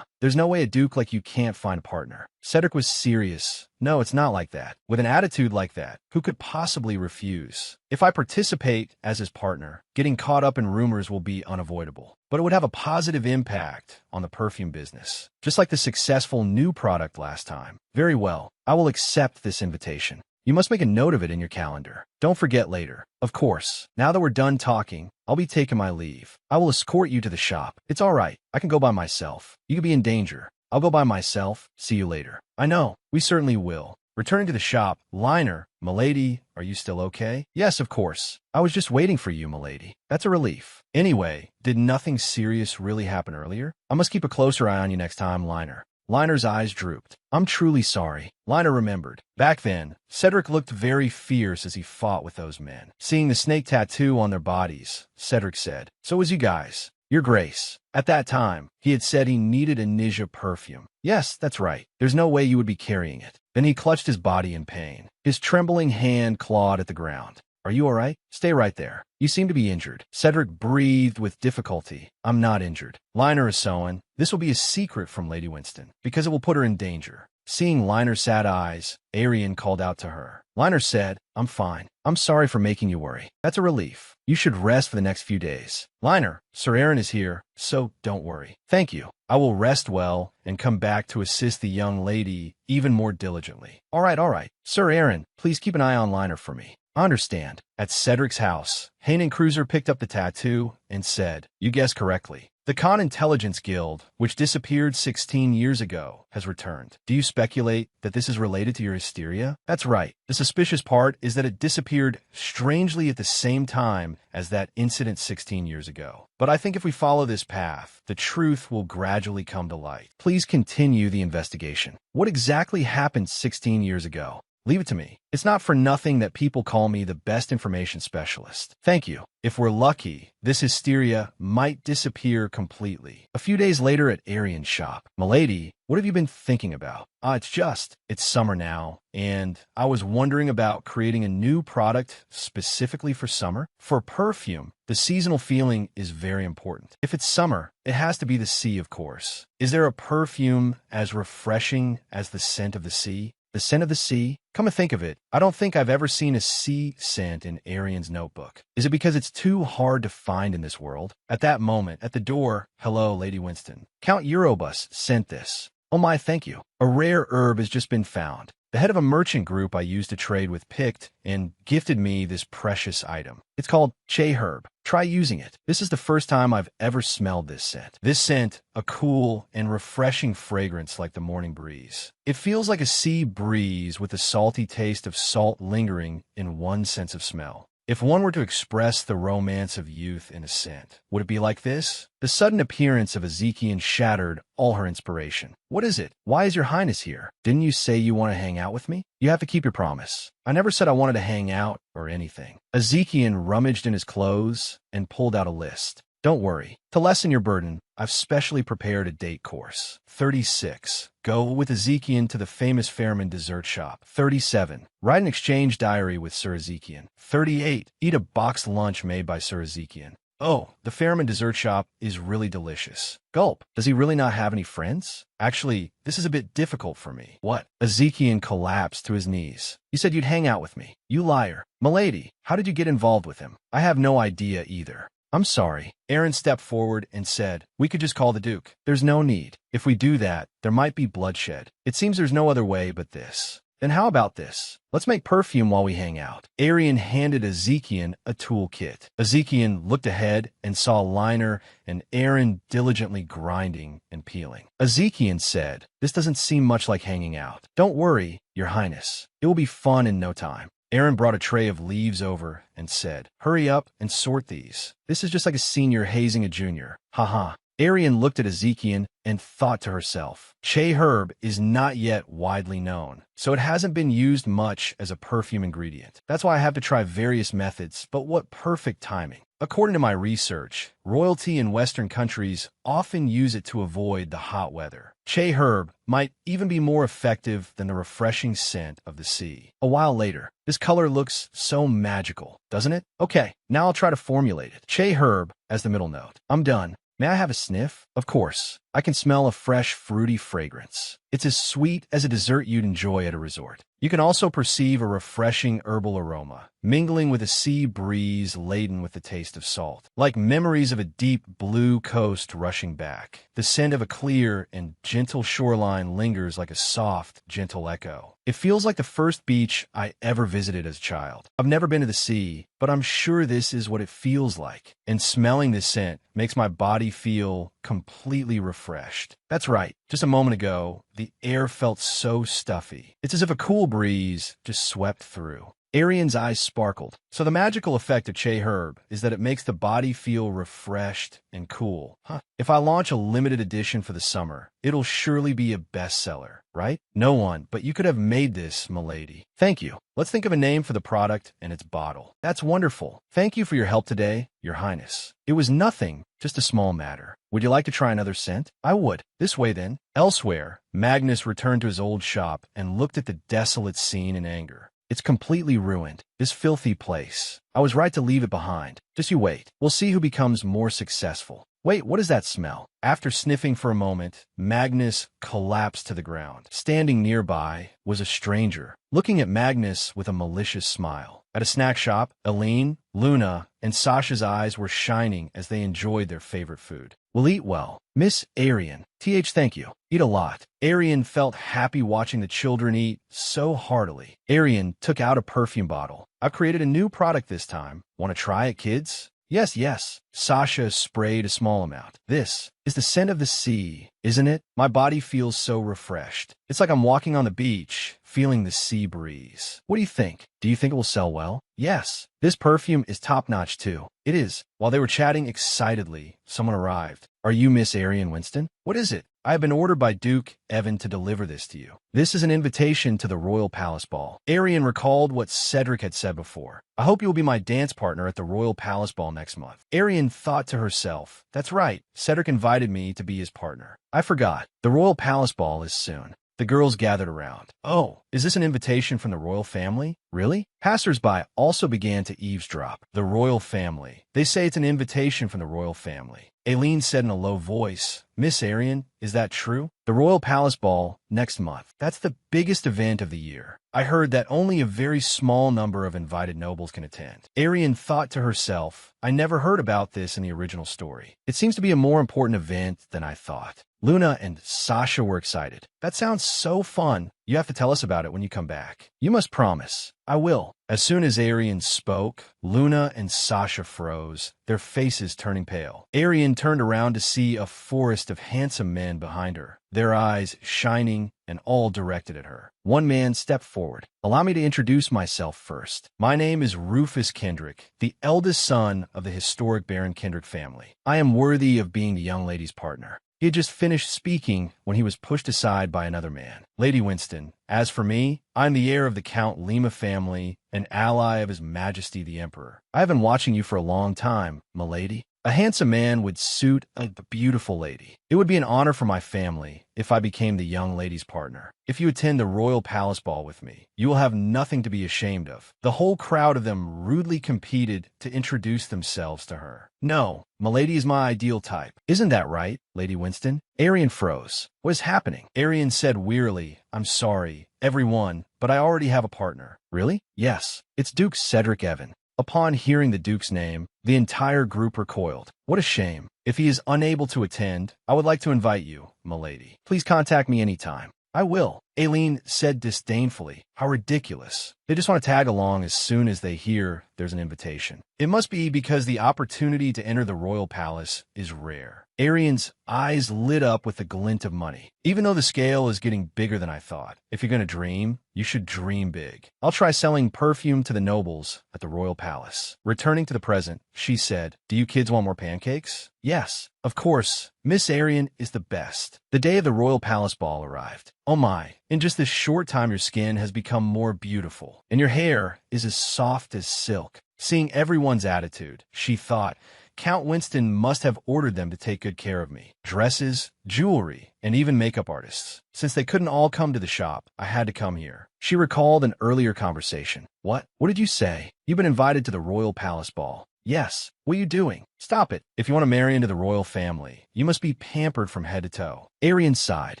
There's no way a duke like you can't find a partner. Cedric was serious. No, it's not like that. With an attitude like that, who could possibly refuse? If I participate as his partner, getting caught up in rumors will be unavoidable. But it would have a positive impact on the perfume business, just like the successful new product last time. Very well, I will accept this invitation. You must make a note of it in your calendar. Don't forget later. Of course, now that we're done talking, I'll be taking my leave. I will escort you to the shop. It's all right. I can go by myself. You could be in danger. I'll go by myself. See you later. I know. We certainly will. Returning to the shop, Liner, milady, are you still okay? Yes, of course. I was just waiting for you, milady. That's a relief. Anyway, did nothing serious really happen earlier? I must keep a closer eye on you next time, Liner. Liner's eyes drooped. I'm truly sorry. Liner remembered. Back then, Cedric looked very fierce as he fought with those men. Seeing the snake tattoo on their bodies, Cedric said, "So was you guys. Your grace." At that time, he had said he needed a Nija perfume. Yes, that's right. There's no way you would be carrying it. Then he clutched his body in pain. His trembling hand clawed at the ground. Are you all right? Stay right there. You seem to be injured. Cedric breathed with difficulty. I'm not injured. Liner is sewing. This will be a secret from Lady Winston, because it will put her in danger. Seeing Liner's sad eyes, Arianne called out to her. Liner said, I'm fine. I'm sorry for making you worry. That's a relief. You should rest for the next few days. Liner, Sir Aaron is here, so don't worry. Thank you. I will rest well and come back to assist the young lady even more diligently. All right. Sir Aaron, please keep an eye on Liner for me. I understand. At Cedric's house, Hanen Cruiser picked up the tattoo and said, You guessed correctly. The Con Intelligence Guild, which disappeared 16 years ago, has returned. Do you speculate that this is related to your hysteria? That's right. The suspicious part is that it disappeared strangely at the same time as that incident 16 years ago. But I think if we follow this path, the truth will gradually come to light. Please continue the investigation. What exactly happened 16 years ago? Leave it to me. It's not for nothing that people call me the best information specialist. Thank you. If we're lucky, this hysteria might disappear completely. A few days later at Arianne's shop. Milady, what have you been thinking about? It's summer now, and I was wondering about creating a new product specifically for summer. For perfume, the seasonal feeling is very important. If it's summer, it has to be the sea, of course. Is there a perfume as refreshing as the scent of the sea? The scent of the sea? Come to think of it, I don't think I've ever seen a sea scent in Arianne's notebook. Is it because it's too hard to find in this world? At that moment, at the door, hello, Lady Winston. Count Eurobus sent this. Oh my, thank you. A rare herb has just been found. The head of a merchant group I used to trade with picked and gifted me this precious item. It's called Che Herb. Try using it. This is the first time I've ever smelled this scent. This scent, a cool and refreshing fragrance like the morning breeze. It feels like a sea breeze with a salty taste of salt lingering in one sense of smell. If one were to express the romance of youth in a scent, would it be like this? The sudden appearance of Ezekiel shattered all her inspiration. What is it? Why is your highness here? Didn't you say you want to hang out with me? You have to keep your promise. I never said I wanted to hang out or anything. Ezekiel rummaged in his clothes and pulled out a list. Don't worry. To lessen your burden, I've specially prepared a date course. 36. Go with Ezekiel to the famous Fairman dessert shop. 37. Write an exchange diary with Sir Ezekiel. 38. Eat a boxed lunch made by Sir Ezekiel. Oh, the Fairman dessert shop is really delicious. Gulp. Does he really not have any friends? Actually, this is a bit difficult for me. What? Ezekiel collapsed to his knees. You said you'd hang out with me. You liar. Milady, how did you get involved with him? I have no idea either. I'm sorry. Arianne stepped forward and said, we could just call the Duke. There's no need. If we do that, there might be bloodshed. It seems there's no other way but this. Then how about this? Let's make perfume while we hang out. Arianne handed Ezekiel a toolkit. Ezekiel looked ahead and saw a liner and Arianne diligently grinding and peeling. Ezekiel said, this doesn't seem much like hanging out. Don't worry, Your Highness. It will be fun in no time. Arianne brought a tray of leaves over and said, hurry up and sort these. This is just like a senior hazing a junior. Haha. Arianne looked at Ezekiel and thought to herself, Che herb is not yet widely known, so it hasn't been used much as a perfume ingredient. That's why I have to try various methods, but what perfect timing. According to my research, royalty in Western countries often use it to avoid the hot weather. Che herb might even be more effective than the refreshing scent of the sea. A while later, this color looks so magical, doesn't it? Okay, now I'll try to formulate it. Che herb as the middle note. I'm done. May I have a sniff? Of course. I can smell a fresh, fruity fragrance. It's as sweet as a dessert you'd enjoy at a resort. You can also perceive a refreshing herbal aroma, mingling with a sea breeze laden with the taste of salt, like memories of a deep blue coast rushing back. The scent of a clear and gentle shoreline lingers like a soft, gentle echo. It feels like the first beach I ever visited as a child. I've never been to the sea, but I'm sure this is what it feels like. And smelling this scent makes my body feel completely refreshed. That's right. Just a moment ago, the air felt so stuffy. It's as if a cool breeze just swept through. Arianne's eyes sparkled. So the magical effect of Che herb is that it makes the body feel refreshed and cool. If I launch a limited edition for the summer, it'll surely be a bestseller, right? No one, but you could have made this, milady. Thank you. Let's think of a name for the product and its bottle. That's wonderful. Thank you for your help today, Your Highness. It was nothing, just a small matter. Would you like to try another scent? I would. This way then. Elsewhere, Magnus returned to his old shop and looked at the desolate scene in anger. It's completely ruined. This filthy place. I was right to leave it behind. Just you wait. We'll see who becomes more successful. Wait, what is that smell? After sniffing for a moment, Magnus collapsed to the ground. Standing nearby was a stranger, looking at Magnus with a malicious smile. At a snack shop, Eileen, Luna, and Sasha's eyes were shining as they enjoyed their favorite food. We'll eat well. Miss Arianne. Thank you. Eat a lot. Arianne felt happy watching the children eat so heartily. Arianne took out a perfume bottle. I've created a new product this time. Want to try it, kids? Yes. Sasha sprayed a small amount. This is the scent of the sea, isn't it? My body feels so refreshed. It's like I'm walking on the beach, feeling the sea breeze. What do you think? Do you think it will sell well? Yes. This perfume is top-notch too. It is. While they were chatting excitedly, someone arrived. Are you Miss Arianne Winston? What is it? I have been ordered by Duke Evan to deliver this to you. This is an invitation to the Royal Palace Ball. Arianne recalled what Cedric had said before. I hope you will be my dance partner at the Royal Palace Ball next month. Arianne thought to herself, that's right, Cedric invited me to be his partner. I forgot. The Royal Palace Ball is soon. The girls gathered around. Oh, is this an invitation from the royal family? Really? Passers-by also began to eavesdrop. The royal family. They say it's an invitation from the royal family. Eileen said in a low voice, Miss Arianne, is that true? The Royal Palace Ball next month. That's the biggest event of the year. I heard that only a very small number of invited nobles can attend. Arianne thought to herself, I never heard about this in the original story. It seems to be a more important event than I thought. Luna and Sasha were excited. That sounds so fun. You have to tell us about it when you come back. You must promise. I will. As soon as Arianne spoke, Luna and Sasha froze, their faces turning pale. Arianne turned around to see a forest of handsome men behind her, their eyes shining and all directed at her. One man stepped forward. Allow me to introduce myself first. My name is Rufus Kendrick, the eldest son of the historic Baron Kendrick family. I am worthy of being the young lady's partner. He had just finished speaking when he was pushed aside by another man. Lady Winston, as for me, I'm the heir of the Count Lima family, an ally of His Majesty the Emperor. I have been watching you for a long time, milady. A handsome man would suit a beautiful lady. It would be an honor for my family if I became the young lady's partner. If you attend the royal palace ball with me, you will have nothing to be ashamed of. The whole crowd of them rudely competed to introduce themselves to her. No, milady is my ideal type. Isn't that right, Lady Winston? Arianne froze. What is happening? Arianne said wearily, I'm sorry, everyone, but I already have a partner. Really? Yes. It's Duke Cedric Evan. Upon hearing the Duke's name, the entire group recoiled. What a shame. If he is unable to attend, I would like to invite you, milady. Please contact me anytime. I will. Aileen said disdainfully. How ridiculous. They just want to tag along as soon as they hear there's an invitation. It must be because the opportunity to enter the royal palace is rare. Arianne's eyes lit up with a glint of money. Even though the scale is getting bigger than I thought, if you're going to dream, you should dream big. I'll try selling perfume to the nobles at the royal palace. Returning to the present, she said, do you kids want more pancakes? Yes, of course. Miss Arianne is the best. The day of the royal palace ball arrived. Oh my, in just this short time your skin has become more beautiful, and your hair is as soft as silk. Seeing everyone's attitude, she thought, Count Winston must have ordered them to take good care of me. Dresses, jewelry, and even makeup artists. Since they couldn't all come to the shop, I had to come here. She recalled an earlier conversation. What? What did you say? You've been invited to the royal palace ball. Yes. What are you doing? Stop it. If you want to marry into the royal family, you must be pampered from head to toe. Arianne sighed.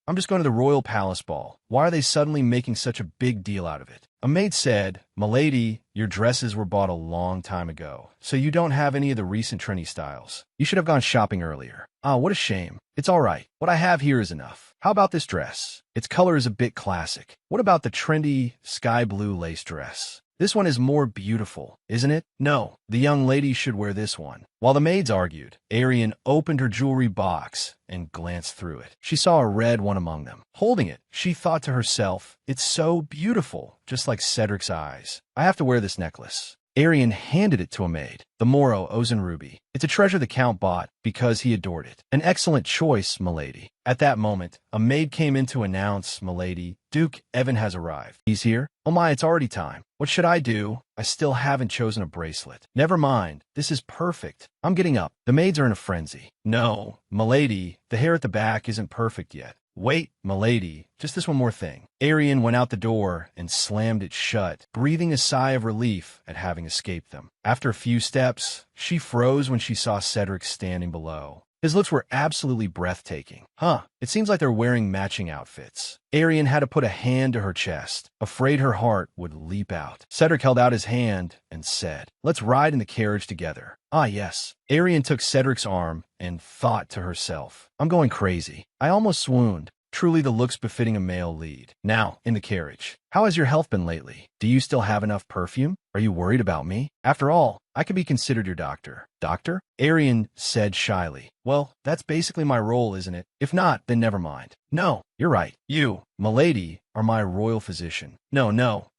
I'm just going to the royal palace ball. Why are they suddenly making such a big deal out of it? A maid said, Milady, your dresses were bought a long time ago, so you don't have any of the recent trendy styles. You should have gone shopping earlier. Ah, what a shame. It's all right. What I have here is enough. How about this dress? Its color is a bit classic. What about the trendy sky blue lace dress? This one is more beautiful, isn't it? No, the young lady should wear this one. While the maids argued, Arianne opened her jewelry box and glanced through it. She saw a red one among them. Holding it, she thought to herself, it's so beautiful, just like Cedric's eyes. I have to wear this necklace. Arianne handed it to a maid, the Moro Ozen Ruby. It's a treasure the Count bought because he adored it. An excellent choice, milady. At that moment, a maid came in to announce, milady, Duke Evan has arrived. He's here? Oh my, it's already time. What should I do? I still haven't chosen a bracelet. Never mind. This is perfect. I'm getting up. The maids are in a frenzy. No, milady, the hair at the back isn't perfect yet. Wait, milady, just this one more thing. Arianne went out the door and slammed it shut, breathing a sigh of relief at having escaped them. After a few steps, she froze when she saw Cedric standing below. His looks were absolutely breathtaking. It seems like they're wearing matching outfits. Arianne had to put a hand to her chest, afraid her heart would leap out. Cedric held out his hand and said, let's ride in the carriage together. Ah, yes. Arianne took Cedric's arm and thought to herself, I'm going crazy. I almost swooned. Truly the looks befitting a male lead. Now, in the carriage. How has your health been lately? Do you still have enough perfume? Are you worried about me? After all, I could be considered your doctor. Doctor? Arianne said shyly. Well, that's basically my role, isn't it? If not, then never mind. No, you're right. You, milady, are my royal physician. No,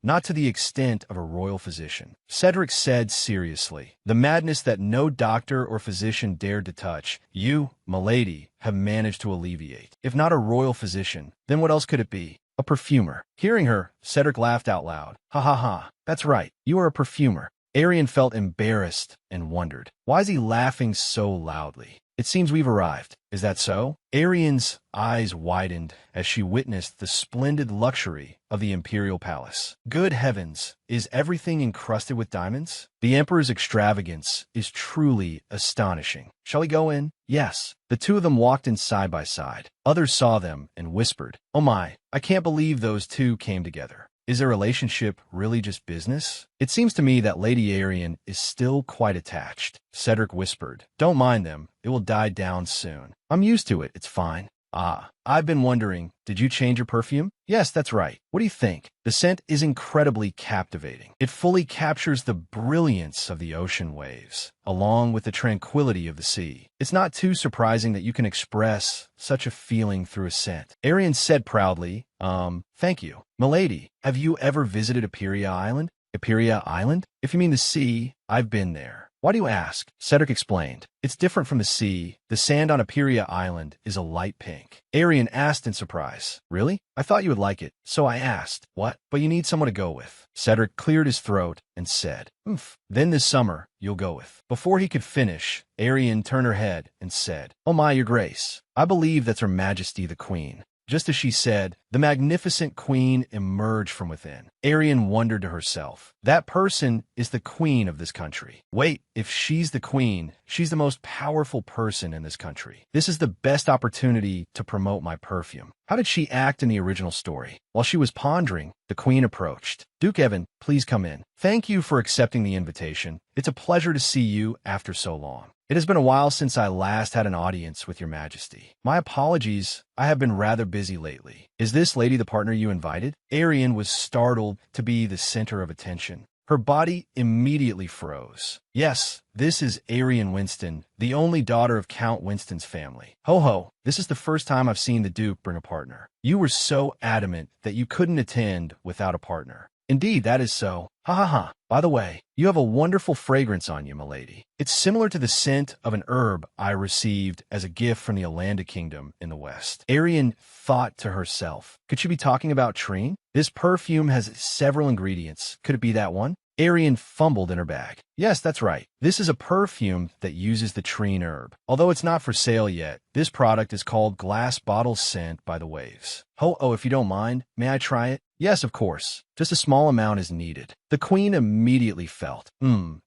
not to the extent of a royal physician. Cedric said seriously. The madness that no doctor or physician dared to touch, you, milady, have managed to alleviate. If not a royal physician, then what else could it be? A perfumer. Hearing her, Cedric laughed out loud. Ha ha ha. That's right. You are a perfumer. Arianne felt embarrassed and wondered. Why is he laughing so loudly? It seems we've arrived. Is that so? Arianne's eyes widened as she witnessed the splendid luxury of the imperial palace. Good heavens, is everything encrusted with diamonds? The emperor's extravagance is truly astonishing. Shall we go in? Yes. The two of them walked in side by side. Others saw them and whispered, oh my, I can't believe those two came together. Is their relationship really just business? It seems to me that Lady Arianne is still quite attached. Cedric whispered, don't mind them. It will die down soon. I'm used to it. It's fine. I've been wondering, did you change your perfume? Yes, that's right. What do you think? The scent is incredibly captivating. It fully captures the brilliance of the ocean waves, along with the tranquility of the sea. It's not too surprising that you can express such a feeling through a scent. Arianne said proudly, thank you. Milady, have you ever visited Aperia Island? Aperia Island? If you mean the sea, I've been there. Why do you ask? Cedric explained. It's different from the sea. The sand on Aperia Island is a light pink. Arianne asked in surprise. Really? I thought you would like it. So I asked. What? But you need someone to go with. Cedric cleared his throat and said, Oof. Then this summer, you'll go with. Before he could finish, Arianne turned her head and said, Oh my, your grace. I believe that's Her Majesty the Queen. Just as she said, the magnificent queen emerged from within. Arianne wondered to herself, that person is the queen of this country. Wait, if she's the queen, she's the most powerful person in this country. This is the best opportunity to promote my perfume. How did she act in the original story? While she was pondering, the queen approached. Duke Evan, please come in. Thank you for accepting the invitation. It's a pleasure to see you after so long. It has been a while since I last had an audience with your majesty. My apologies, I have been rather busy lately. Is this lady the partner you invited? Arianne was startled to be the center of attention. Her body immediately froze. Yes, this is Arianne Winston, the only daughter of Count Winston's family. Ho ho, this is the first time I've seen the Duke bring a partner. You were so adamant that you couldn't attend without a partner. Indeed, that is so. Ha ha ha. By the way, you have a wonderful fragrance on you, milady. It's similar to the scent of an herb I received as a gift from the Alanda Kingdom in the West. Arianne thought to herself, could she be talking about Trine? This perfume has several ingredients. Could it be that one? Arianne fumbled in her bag. Yes, that's right. This is a perfume that uses the Trine herb. Although it's not for sale yet, this product is called Glass Bottle Scent by the Waves. Oh, if you don't mind, may I try it? Yes, of course. Just a small amount is needed. The queen immediately felt,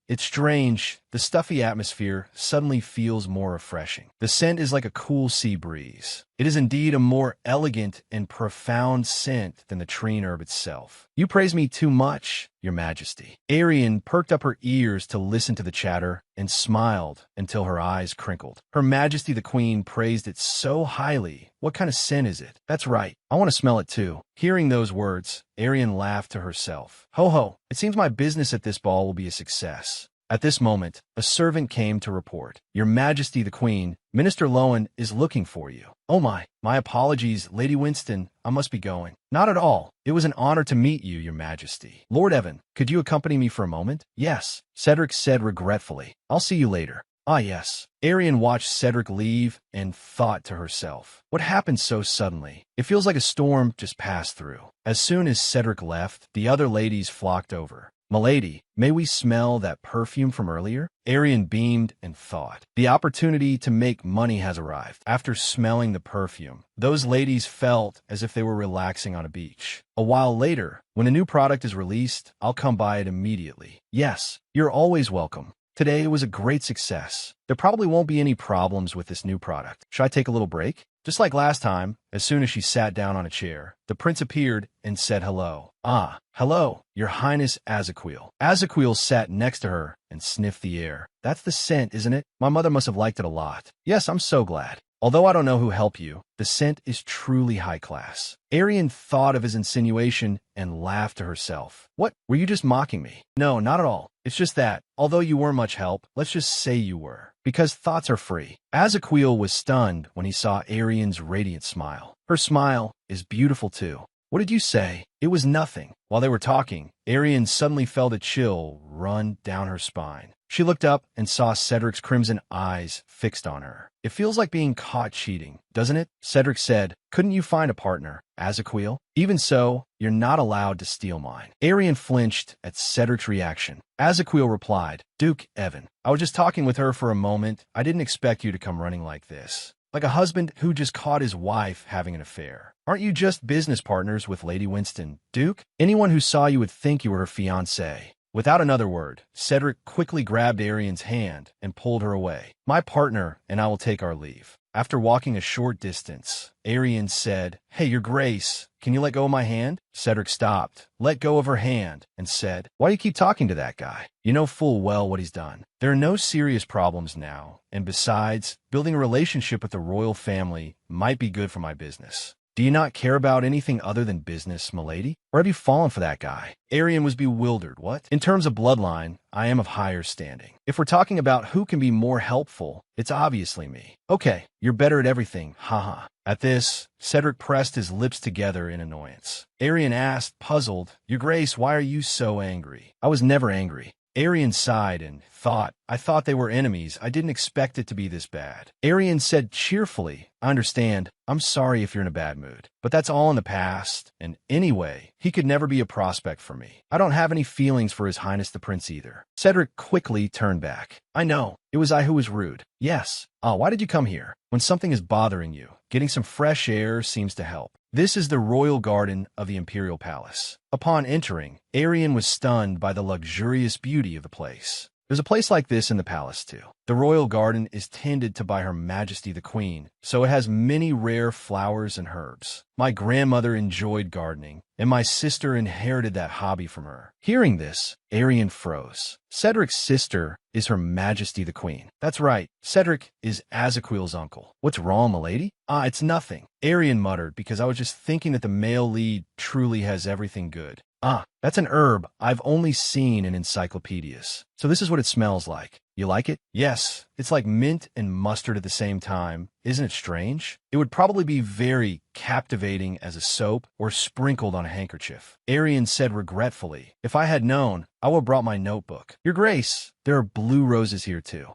it's strange. The stuffy atmosphere suddenly feels more refreshing. The scent is like a cool sea breeze. It is indeed a more elegant and profound scent than the Trine herb itself. You praise me too much, your majesty. Arianne perked up her ears to listen to the chatter and smiled until her eyes crinkled. Her Majesty the Queen praised it so highly. What kind of scent is it? That's right. I want to smell it too. Hearing those words, Arianne laughed to herself. Ho ho, it seems my business at this ball will be a success. At this moment, a servant came to report. Your Majesty the Queen, Minister Lowen is looking for you. Oh my apologies, Lady Winston, I must be going. Not at all. It was an honor to meet you, your Majesty. Lord Evan, could you accompany me for a moment? Yes, Cedric said regretfully. I'll see you later. Ah, yes. Arianne watched Cedric leave and thought to herself, what happened so suddenly? It feels like a storm just passed through. As soon as Cedric left, the other ladies flocked over. Milady, may we smell that perfume from earlier? Arianne beamed and thought, the opportunity to make money has arrived. After smelling the perfume, those ladies felt as if they were relaxing on a beach. A while later, when a new product is released, I'll come by it immediately. Yes, you're always welcome. Today was a great success. There probably won't be any problems with this new product. Should I take a little break? Just like last time, as soon as she sat down on a chair, the prince appeared and said hello. Ah, hello, your highness Azaquil. Azaquil sat next to her and sniffed the air. That's the scent, isn't it? My mother must have liked it a lot. Yes, I'm so glad. Although I don't know who helped you, the scent is truly high class. Arianne thought of his insinuation and laughed to herself. What, were you just mocking me? No, not at all. It's just that, although you weren't much help, let's just say you were. Because thoughts are free. Azaquil was stunned when he saw Arianne's radiant smile. Her smile is beautiful too. What did you say? It was nothing. While they were talking, Arianne suddenly felt a chill run down her spine. She looked up and saw Cedric's crimson eyes fixed on her. It feels like being caught cheating, doesn't it? Cedric said, couldn't you find a partner, Azaquil? Even so, you're not allowed to steal mine. Arianne flinched at Cedric's reaction. Azaquil replied, Duke Evan, I was just talking with her for a moment. I didn't expect you to come running like this. Like a husband who just caught his wife having an affair. Aren't you just business partners with Lady Winston, Duke? Anyone who saw you would think you were her fiancé. Without another word, Cedric quickly grabbed Arianne's hand and pulled her away. My partner and I will take our leave. After walking a short distance, Arianne said, "Hey, Your Grace, can you let go of my hand?" Cedric stopped, let go of her hand, and said, "Why do you keep talking to that guy? You know full well what he's done. There are no serious problems now, and besides, building a relationship with the royal family might be good for my business. Do you not care about anything other than business, milady? Or have you fallen for that guy?" Arianne was bewildered. What? In terms of bloodline, I am of higher standing. If we're talking about who can be more helpful, it's obviously me. Okay, you're better at everything, haha. At this, Cedric pressed his lips together in annoyance. Arianne asked, puzzled, "Your Grace, why are you so angry?" "I was never angry." Arianne sighed and thought, "I thought they were enemies. I didn't expect it to be this bad." Arianne said cheerfully, "I understand. I'm sorry if you're in a bad mood. But that's all in the past, and anyway, he could never be a prospect for me. I don't have any feelings for His Highness the Prince either." Cedric quickly turned back. "I know. It was I who was rude." "Yes. Why did you come here? When something is bothering you, getting some fresh air seems to help." This is the royal garden of the imperial palace. Upon entering, Arianne was stunned by the luxurious beauty of the place. There's a place like this in the palace, too. The royal garden is tended to by Her Majesty the Queen, so it has many rare flowers and herbs. My grandmother enjoyed gardening, and my sister inherited that hobby from her. Hearing this, Arianne froze. Cedric's sister is Her Majesty the Queen. That's right, Cedric is Azaquil's uncle. What's wrong, milady? It's nothing. Arianne muttered, because I was just thinking that the male lead truly has everything good. That's an herb I've only seen in encyclopedias. So this is what it smells like. You like it? Yes, it's like mint and mustard at the same time. Isn't it strange? It would probably be very captivating as a soap or sprinkled on a handkerchief. Arianne said regretfully, "If I had known, I would have brought my notebook." "Your Grace, there are blue roses here too."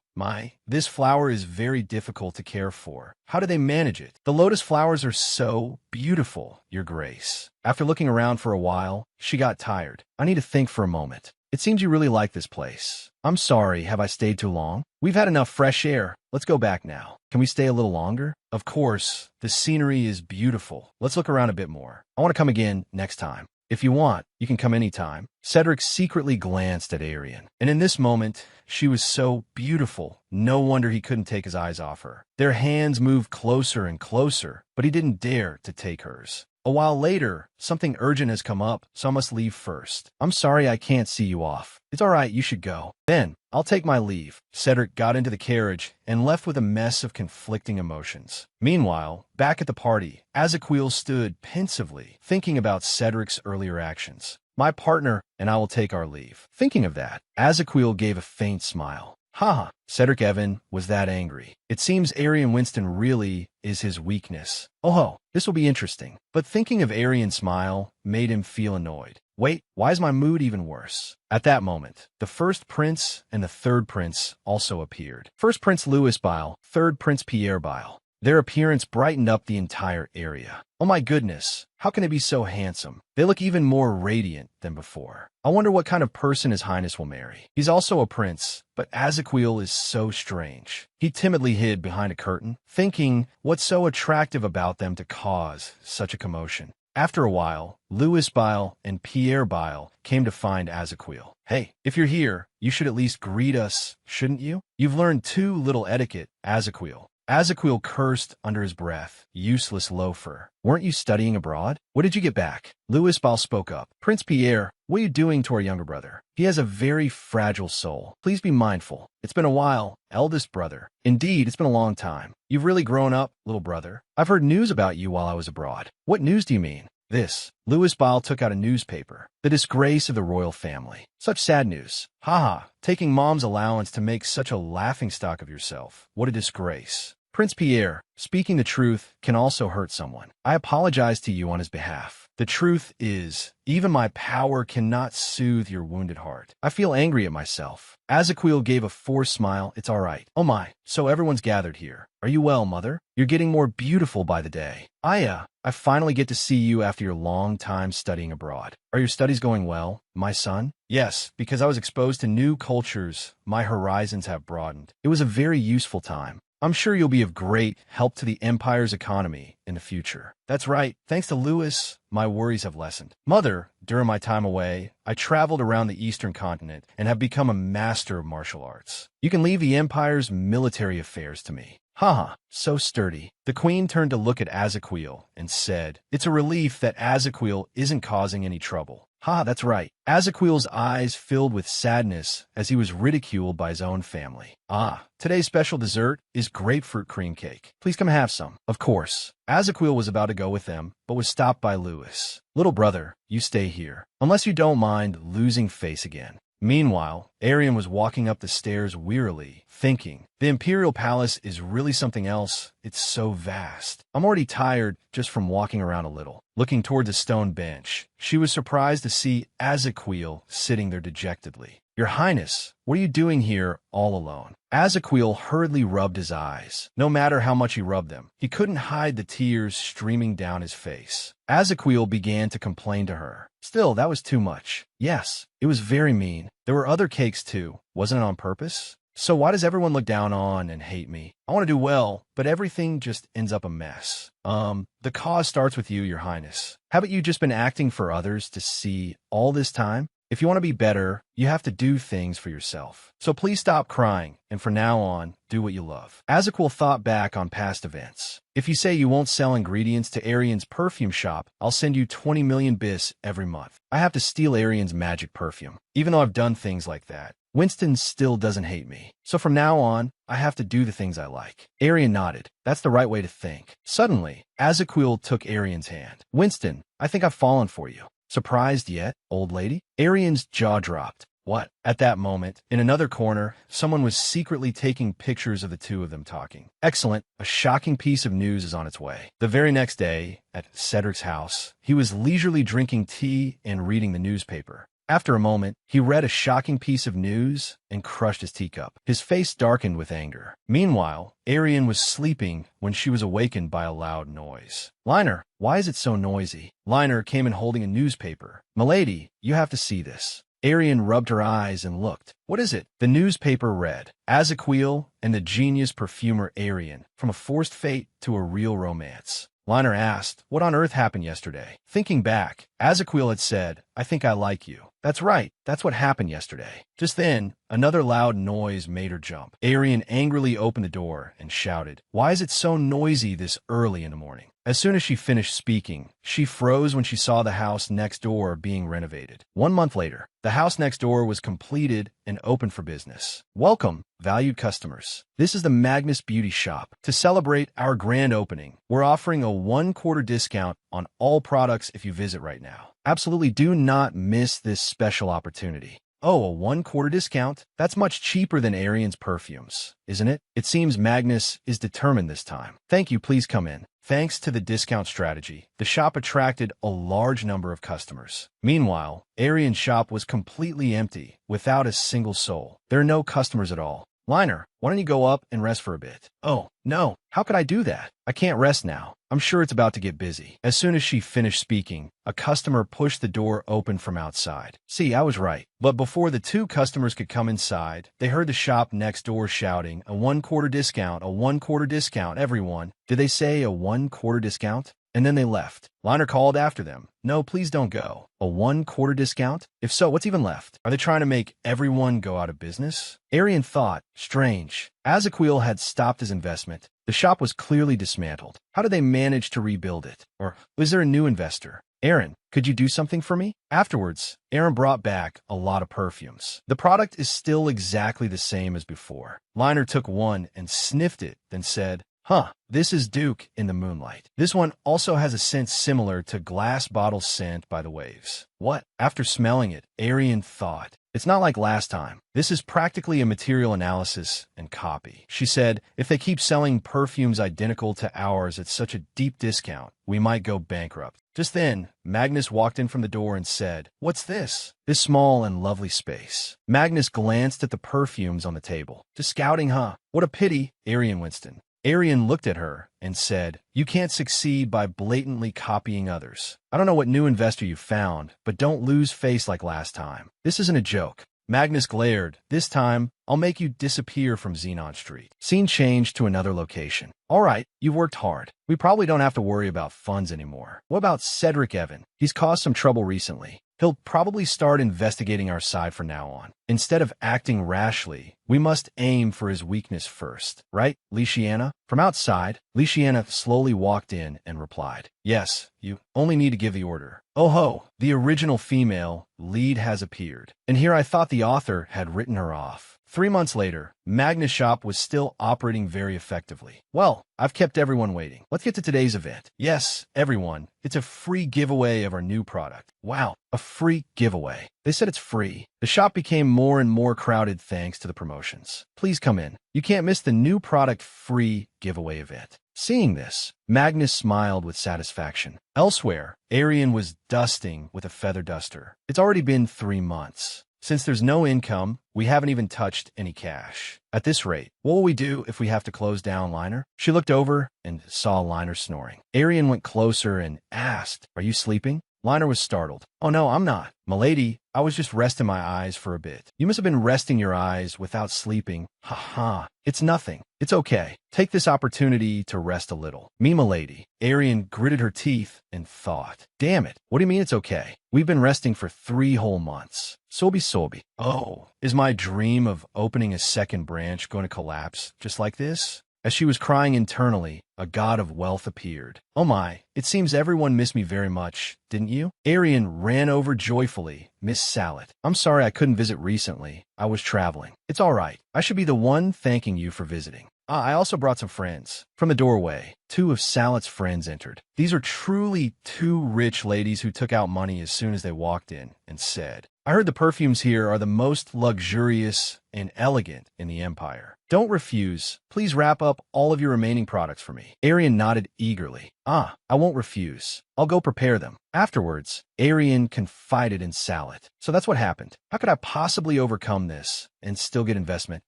This flower is very difficult to care for. How do they manage it? The lotus flowers are so beautiful, Your Grace. After looking around for a while, she got tired. "I need to think for a moment. It seems you really like this place." "I'm sorry, have I stayed too long?" "We've had enough fresh air. Let's go back now." "Can we stay a little longer?" "Of course. The scenery is beautiful. Let's look around a bit more. I want to come again next time." "If you want, you can come anytime." Cedric secretly glanced at Arianne, and in this moment, she was so beautiful, no wonder he couldn't take his eyes off her. Their hands moved closer and closer, but he didn't dare to take hers. A while later, something urgent has come up, so I must leave first. "I'm sorry I can't see you off." "It's all right, you should go." "Then, I'll take my leave." Cedric got into the carriage and left with a mess of conflicting emotions. Meanwhile, back at the party, Azaquil stood pensively, thinking about Cedric's earlier actions. "My partner and I will take our leave." Thinking of that, Azaquil gave a faint smile. Haha, Cedric Evan was that angry. It seems Arianne Winston really is his weakness. Oh, this will be interesting. But thinking of Arianne's smile made him feel annoyed. Wait, why is my mood even worse? At that moment, the first prince and the third prince also appeared. First Prince Louis Bile, third Prince Pierre Bile. Their appearance brightened up the entire area. Oh my goodness, how can they be so handsome? They look even more radiant than before. I wonder what kind of person His Highness will marry. He's also a prince, but Azaquil is so strange. He timidly hid behind a curtain, thinking what's so attractive about them to cause such a commotion. After a while, Louis Bile and Pierre Bile came to find Azaquil. Hey, if you're here, you should at least greet us, shouldn't you? You've learned too little etiquette, Azaquil. Azaquil cursed under his breath. Useless loafer. Weren't you studying abroad? What did you get back? Louis Bile spoke up. Prince Pierre, what are you doing to our younger brother? He has a very fragile soul. Please be mindful. It's been a while, eldest brother. Indeed, it's been a long time. You've really grown up, little brother. I've heard news about you while I was abroad. What news do you mean? This. Louis Bile took out a newspaper. The disgrace of the royal family. Such sad news. Haha, taking mom's allowance to make such a laughingstock of yourself. What a disgrace. Prince Pierre, speaking the truth can also hurt someone. I apologize to you on his behalf. The truth is, even my power cannot soothe your wounded heart. I feel angry at myself. Azaquil gave a forced smile. It's all right. Oh my, so everyone's gathered here. Are you well, mother? You're getting more beautiful by the day. I finally get to see you after your long time studying abroad. Are your studies going well, my son? Yes, because I was exposed to new cultures. My horizons have broadened. It was a very useful time. I'm sure you'll be of great help to the Empire's economy in the future. That's right. Thanks to Louis, my worries have lessened. Mother, during my time away, I traveled around the Eastern continent and have become a master of martial arts. You can leave the Empire's military affairs to me. Haha, so sturdy. The queen turned to look at Azaquil and said, "It's a relief that Azaquil isn't causing any trouble." Ha, that's right. Azaquil's eyes filled with sadness as he was ridiculed by his own family. Ah, today's special dessert is grapefruit cream cake. Please come have some. Of course. Azaquil was about to go with them, but was stopped by Lewis. Little brother, you stay here. Unless you don't mind losing face again. Meanwhile, Arianne was walking up the stairs wearily, thinking, the Imperial Palace is really something else. It's so vast. I'm already tired just from walking around a little. Looking toward the stone bench, she was surprised to see Azaquil sitting there dejectedly. Your Highness, what are you doing here all alone? Azaquil hurriedly rubbed his eyes. No matter how much he rubbed them, he couldn't hide the tears streaming down his face. Azaquil began to complain to her. Still, that was too much. Yes, it was very mean. There were other cakes too. Wasn't it on purpose? So why does everyone look down on and hate me? I want to do well, but everything just ends up a mess. The cause starts with you, Your Highness. Haven't you just been acting for others to see all this time? If you want to be better, you have to do things for yourself. So please stop crying, and from now on, do what you love. Azaquil thought back on past events. If you say you won't sell ingredients to Arianne's perfume shop, I'll send you 20 million bis every month. I have to steal Arianne's magic perfume. Even though I've done things like that, Winston still doesn't hate me. So from now on, I have to do the things I like. Arianne nodded. That's the right way to think. Suddenly, Azaquil took Arianne's hand. Winston, I think I've fallen for you. Surprised yet, old lady? Arianne's jaw dropped. What? At that moment, in another corner, someone was secretly taking pictures of the two of them talking. Excellent. A shocking piece of news is on its way. The very next day, at Cedric's house, he was leisurely drinking tea and reading the newspaper. After a moment, he read a shocking piece of news and crushed his teacup. His face darkened with anger. Meanwhile, Arianne was sleeping when she was awakened by a loud noise. Liner, why is it so noisy? Liner came in holding a newspaper. Milady, you have to see this. Arianne rubbed her eyes and looked. What is it? The newspaper read, Azaquil and the genius perfumer Arianne, from a forced fate to a real romance. Liner asked, what on earth happened yesterday? Thinking back, Azaquil had said, I think I like you. That's right, that's what happened yesterday. Just then, another loud noise made her jump. Arianne angrily opened the door and shouted, why is it so noisy this early in the morning? As soon as she finished speaking, she froze when she saw the house next door being renovated. 1 month later, the house next door was completed and open for business. Welcome, valued customers. This is the Magnus Beauty Shop. To celebrate our grand opening, we're offering a 1/4 discount on all products if you visit right now. Absolutely do not miss this special opportunity. Oh, a 1/4 discount? That's much cheaper than Arianne's perfumes, isn't it? It seems Magnus is determined this time. Thank you, please come in. Thanks to the discount strategy, the shop attracted a large number of customers. Meanwhile, Arianne's shop was completely empty, without a single soul. There are no customers at all. Liner, why don't you go up and rest for a bit? Oh, no. How could I do that? I can't rest now. I'm sure it's about to get busy. As soon as she finished speaking, a customer pushed the door open from outside. See, I was right. But before the two customers could come inside, they heard the shop next door shouting, a 1/4 discount, a 1/4 discount, everyone. Did they say a 1/4 discount? And then they left. Liner called after them. No, please don't go. A 1/4 discount? If so, what's even left? Are they trying to make everyone go out of business? Arianne thought, strange. Azaquil had stopped his investment. The shop was clearly dismantled. How did they manage to rebuild it? Or was there a new investor? Arianne, could you do something for me? Afterwards, Arianne brought back a lot of perfumes. The product is still exactly the same as before. Liner took one and sniffed it, then said, huh, this is Duke in the moonlight. This one also has a scent similar to glass bottle scent by the waves. What? After smelling it, Arianne thought, it's not like last time. This is practically a material analysis and copy. She said, if they keep selling perfumes identical to ours at such a deep discount, we might go bankrupt. Just then, Magnus walked in from the door and said, what's this? This small and lovely space. Magnus glanced at the perfumes on the table. Just scouting, huh? What a pity, Arianne Winston. Arianne looked at her and said, you can't succeed by blatantly copying others. I don't know what new investor you found, but don't lose face like last time. This isn't a joke. Magnus glared. This time, I'll make you disappear from Xenon Street. Scene changed to another location. All right, you've worked hard. We probably don't have to worry about funds anymore. What about Cedric Evan? He's caused some trouble recently. He'll probably start investigating our side from now on. Instead of acting rashly, we must aim for his weakness first, right, Lashiana? From outside, Lashiana slowly walked in and replied, "Yes, you only need to give the order." Oh ho, the original female lead has appeared. And here I thought the author had written her off. 3 months later, Magnus' shop was still operating very effectively. Well, I've kept everyone waiting. Let's get to today's event. Yes, everyone, it's a free giveaway of our new product. Wow, a free giveaway. They said it's free. The shop became more and more crowded thanks to the promotions. Please come in. You can't miss the new product free giveaway event. Seeing this, Magnus smiled with satisfaction. Elsewhere, Arianne was dusting with a feather duster. It's already been 3 months. Since there's no income, we haven't even touched any cash. At this rate, what will we do if we have to close down Liner? She looked over and saw Liner snoring. Arianne went closer and asked, "Are you sleeping?" Liner was startled. "Oh no, I'm not. Milady, I was just resting my eyes for a bit." "You must have been resting your eyes without sleeping." "Ha ha. It's nothing. It's okay. Take this opportunity to rest a little." "Me, milady." Arianne gritted her teeth and thought, "Damn it. What do you mean it's okay? We've been resting for 3 whole months. Sobi. Oh, is my dream of opening a second branch going to collapse just like this?" As she was crying internally, a god of wealth appeared. "Oh my, it seems everyone missed me very much, didn't you?" Arianne ran over joyfully. "Miss Salath, I'm sorry I couldn't visit recently. I was traveling." "It's all right. I should be the one thanking you for visiting. I also brought some friends." From the doorway, 2 of Salath's friends entered. These are truly 2 rich ladies who took out money as soon as they walked in and said, "I heard the perfumes here are the most luxurious and elegant in the Empire. Don't refuse. Please wrap up all of your remaining products for me." Arianne nodded eagerly. "I won't refuse. I'll go prepare them." Afterwards, Arianne confided in Salath. "So that's what happened. How could I possibly overcome this and still get investment?"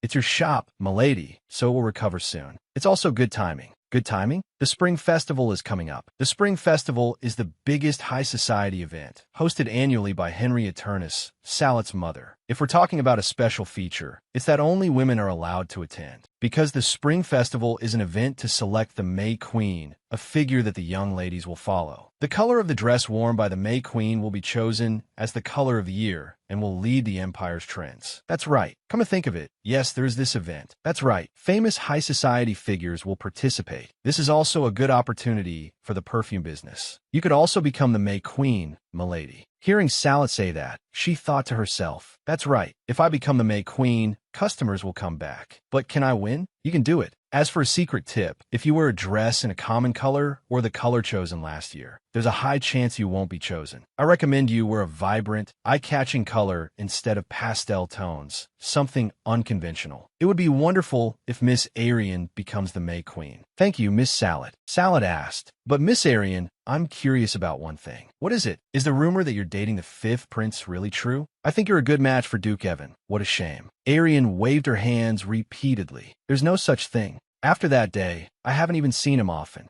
It's your shop, milady, so it will recover soon. It's also good timing." "Good timing?" "The Spring Festival is coming up." The Spring Festival is the biggest high society event, hosted annually by Henry Eternus, Salath's mother. If we're talking about a special feature, it's that only women are allowed to attend. Because the Spring Festival is an event to select the May Queen, a figure that the young ladies will follow. The color of the dress worn by the May Queen will be chosen as the color of the year and will lead the Empire's trends. That's right. Come to think of it, yes, there's this event. That's right. Famous high society figures will participate. This is also a good opportunity for the perfume business. You could also become the May Queen, milady. Hearing Salath say that, she thought to herself, "That's right. If I become the May Queen, customers will come back. But can I win? You can do it." As for a secret tip, if you wear a dress in a common color or the color chosen last year, there's a high chance you won't be chosen. I recommend you wear a vibrant, eye-catching color instead of pastel tones, something unconventional. It would be wonderful if Miss Arianne becomes the May Queen. "Thank you, Miss Salath." Salath asked, "But Miss Arianne, I'm curious about one thing." "What is it? Is the rumor that you're dating the 5th prince really true?" "I think you're a good match for Duke Evan." "What a shame." Arianne waved her hands repeatedly. "There's no such thing. After that day, I haven't even seen him often."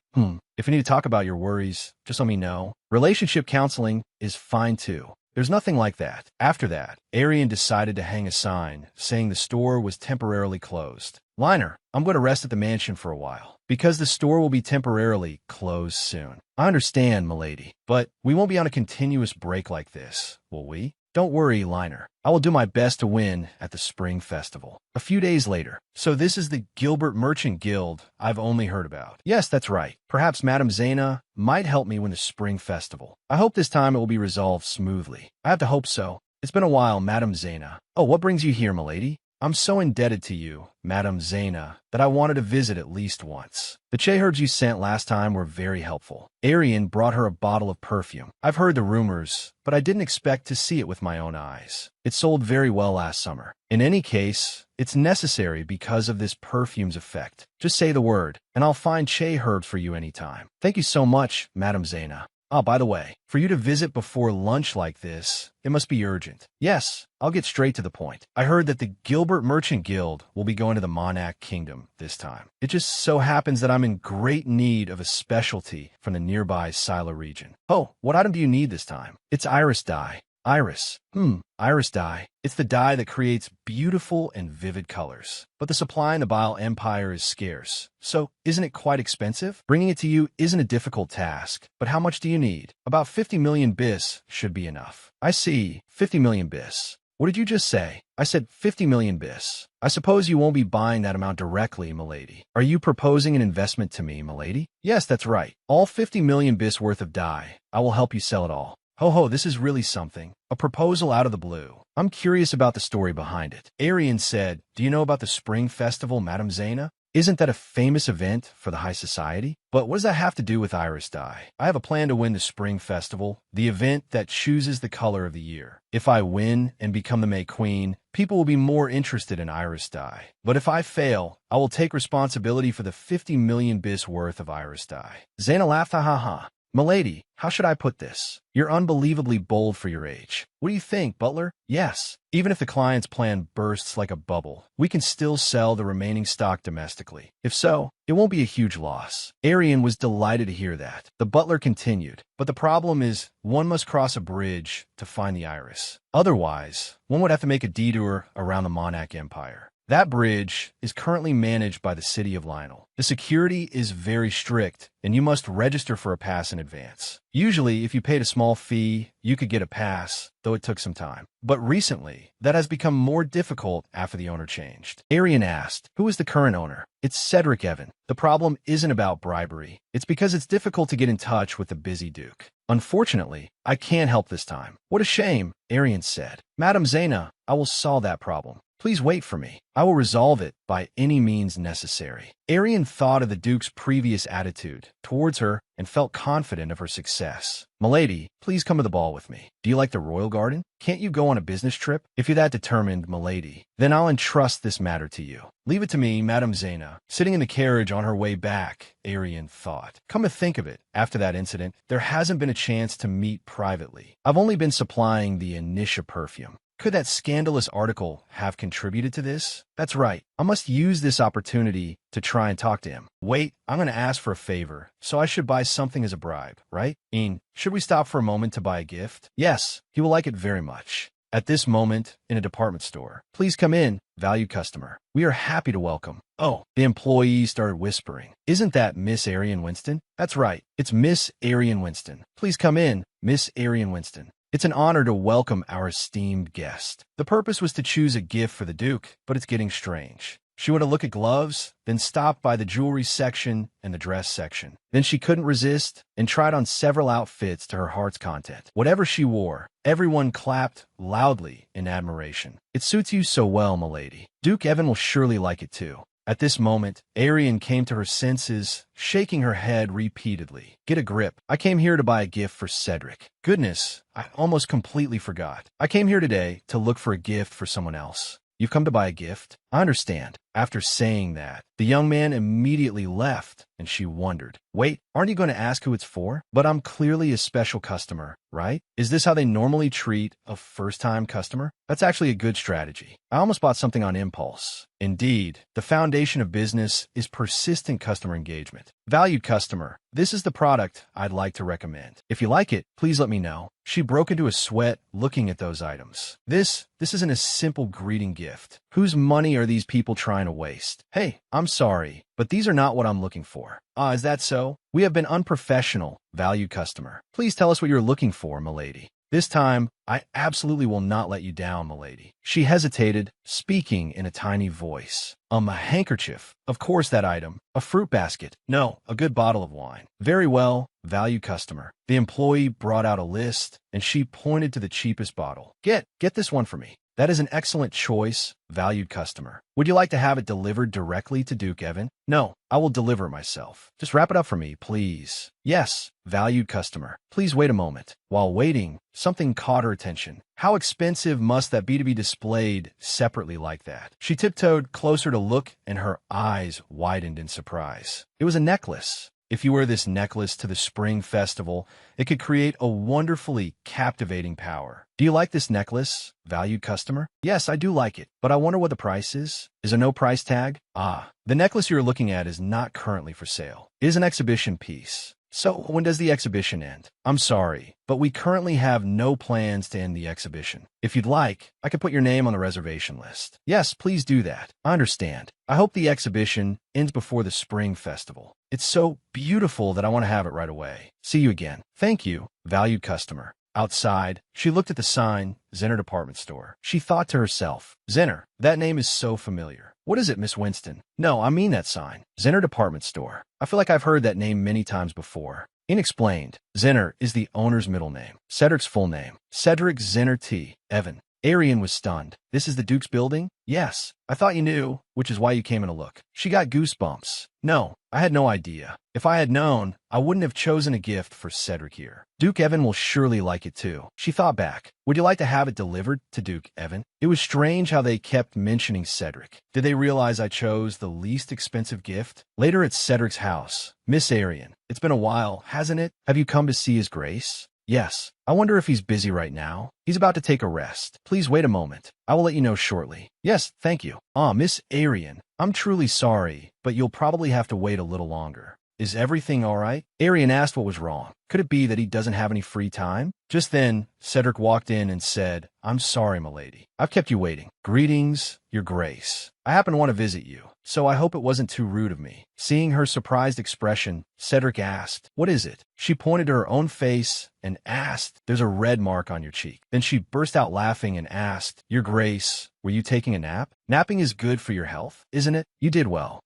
If you need to talk about your worries, just let me know. Relationship counseling is fine too. There's nothing like that. After that, Arianne decided to hang a sign saying the store was temporarily closed. "Liner, I'm going to rest at the mansion for a while, because the store will be temporarily closed soon." "I understand, milady, but we won't be on a continuous break like this, will we?" "Don't worry, Liner. I will do my best to win at the Spring Festival." A few days later. "So this is the Gilbert Merchant Guild I've only heard about." "Yes, that's right. Perhaps Madame Zena might help me win the Spring Festival. I hope this time it will be resolved smoothly." "I have to hope so. It's been a while, Madame Zena." "Oh, what brings you here, milady?" "I'm so indebted to you, Madame Zena, that I wanted to visit at least once. The Che herbs you sent last time were very helpful." Arianne brought her a bottle of perfume. "I've heard the rumors, but I didn't expect to see it with my own eyes. It sold very well last summer. In any case, it's necessary because of this perfume's effect. Just say the word, and I'll find Che herbs for you anytime." "Thank you so much, Madame Zena. By the way, for you to visit before lunch like this, it must be urgent." "Yes, I'll get straight to the point. I heard that the Gilbert Merchant Guild will be going to the Monarch Kingdom this time. It just so happens that I'm in great need of a specialty from the nearby Sila region." "Oh, what item do you need this time?" "It's iris dye. Iris. Iris dye. It's the dye that creates beautiful and vivid colors. But the supply in the Bile Empire is scarce. So, isn't it quite expensive? Bringing it to you isn't a difficult task. But how much do you need? About 50 million bis should be enough. I see. 50 million bis. What did you just say? I said 50 million bis. I suppose you won't be buying that amount directly, milady. Are you proposing an investment to me, milady? Yes, that's right. All 50 million bis worth of dye. I will help you sell it all. Ho, this is really something. A proposal out of the blue. I'm curious about the story behind it. Arianne said, do you know about the Spring Festival, Madame Zena? Isn't that a famous event for the high society? But what does that have to do with Iris dye? I have a plan to win the Spring Festival, the event that chooses the color of the year. If I win and become the May Queen, people will be more interested in Iris dye. But if I fail, I will take responsibility for the 50 million bis worth of Iris dye. Zena laughed, ha. Milady, how should I put this? You're unbelievably bold for your age. What do you think, Butler? Yes. Even if the client's plan bursts like a bubble, we can still sell the remaining stock domestically. If so, it won't be a huge loss. Arianne was delighted to hear that. The butler continued, but the problem is one must cross a bridge to find the Iris. Otherwise, one would have to make a detour around the Monarch Empire. That bridge is currently managed by the city of Lionel. The security is very strict, and you must register for a pass in advance. Usually, if you paid a small fee, you could get a pass, though it took some time. But recently, that has become more difficult after the owner changed. Arianne asked, who is the current owner? It's Cedric Evan. The problem isn't about bribery. It's because it's difficult to get in touch with the busy Duke. Unfortunately, I can't help this time. What a shame, Arianne said. Madame Zena, I will solve that problem. Please wait for me. I will resolve it by any means necessary. Arianne thought of the Duke's previous attitude towards her and felt confident of her success. Milady, please come to the ball with me. Do you like the royal garden? Can't you go on a business trip? If you're that determined, milady, then I'll entrust this matter to you. Leave it to me, Madame Zena. Sitting in the carriage on her way back, Arianne thought. Come to think of it, after that incident, there hasn't been a chance to meet privately. I've only been supplying the Anisha perfume. Could that scandalous article have contributed to this? That's right. I must use this opportunity to try and talk to him. Wait, I'm going to ask for a favor, so I should buy something as a bribe, right? Should we stop for a moment to buy a gift? Yes, he will like it very much. At this moment, in a department store. Please come in, valued customer. We are happy to welcome. Oh, the employee started whispering. Isn't that Miss Arianne Winston? That's right. It's Miss Arianne Winston. Please come in, Miss Arianne Winston. It's an honor to welcome our esteemed guest. The purpose was to choose a gift for the Duke, but it's getting strange. She went to look at gloves, then stopped by the jewelry section and the dress section. Then she couldn't resist and tried on several outfits to her heart's content. Whatever she wore, everyone clapped loudly in admiration. It suits you so well, milady. Duke Evan will surely like it too. At this moment, Arianne came to her senses, shaking her head repeatedly. Get a grip. I came here to buy a gift for Cedric. Goodness, I almost completely forgot. I came here today to look for a gift for someone else. You've come to buy a gift? I understand. After saying that, the young man immediately left, and she wondered. Wait, aren't you going to ask who it's for? But I'm clearly a special customer, right? Is this how they normally treat a first-time customer? That's actually a good strategy. I almost bought something on impulse. Indeed, the foundation of business is persistent customer engagement. Valued customer, this is the product I'd like to recommend. If you like it, please let me know. She broke into a sweat looking at those items. This isn't a simple greeting gift. Whose money are these people trying to waste? Hey, I'm sorry, but these are not what I'm looking for. Ah, is that so? We have been unprofessional, valued customer. Please tell us what you're looking for, milady. This time, I absolutely will not let you down, milady. She hesitated, speaking in a tiny voice. A handkerchief. Of course that item. A fruit basket. No, a good bottle of wine. Very well, valued customer. The employee brought out a list, and she pointed to the cheapest bottle. Get this one for me. That is an excellent choice, valued customer. Would you like to have it delivered directly to Duke Evan? No, I will deliver it myself. Just wrap it up for me, please. Yes, valued customer. Please wait a moment. While waiting, something caught her attention. How expensive must that be to be displayed separately like that? She tiptoed closer to look, and her eyes widened in surprise. It was a necklace. If you wear this necklace to the Spring Festival, it could create a wonderfully captivating power. Do you like this necklace, valued customer? Yes, I do like it, but I wonder what the price is. Is there no price tag? Ah, the necklace you're looking at is not currently for sale. It is an exhibition piece. So, when does the exhibition end? I'm sorry, but we currently have no plans to end the exhibition. If you'd like, I could put your name on the reservation list. Yes, please do that. I understand. I hope the exhibition ends before the spring festival. It's so beautiful that I want to have it right away. See you again. Thank you, valued customer. Outside, she looked at the sign, Zenner Department Store. She thought to herself, Zenner, that name is so familiar. What is it, Miss Winston? No, I mean that sign. Zenner Department Store. I feel like I've heard that name many times before. Inexplained. Zenner is the owner's middle name. Cedric's full name. Cedric Zenner T. Evan. Arianne was stunned. This is the Duke's building? Yes. I thought you knew, which is why you came in to look. She got goosebumps. No, I had no idea. If I had known, I wouldn't have chosen a gift for Cedric here. Duke Evan will surely like it too. She thought back. Would you like to have it delivered to Duke Evan? It was strange how they kept mentioning Cedric. Did they realize I chose the least expensive gift? Later at Cedric's house. Miss Arianne, it's been a while, hasn't it? Have you come to see His Grace? Yes. I wonder if he's busy right now. He's about to take a rest. Please wait a moment. I will let you know shortly. Yes, thank you. Miss Arianne, I'm truly sorry, but you'll probably have to wait a little longer. Is everything all right? Arianne asked what was wrong. Could it be that he doesn't have any free time? Just then, Cedric walked in and said, I'm sorry, milady. I've kept you waiting. Greetings, Your Grace. I happen to want to visit you, so I hope it wasn't too rude of me. Seeing her surprised expression, Cedric asked, What is it? She pointed to her own face and asked, There's a red mark on your cheek. Then she burst out laughing and asked, Your Grace, were you taking a nap? Napping is good for your health, isn't it? You did well.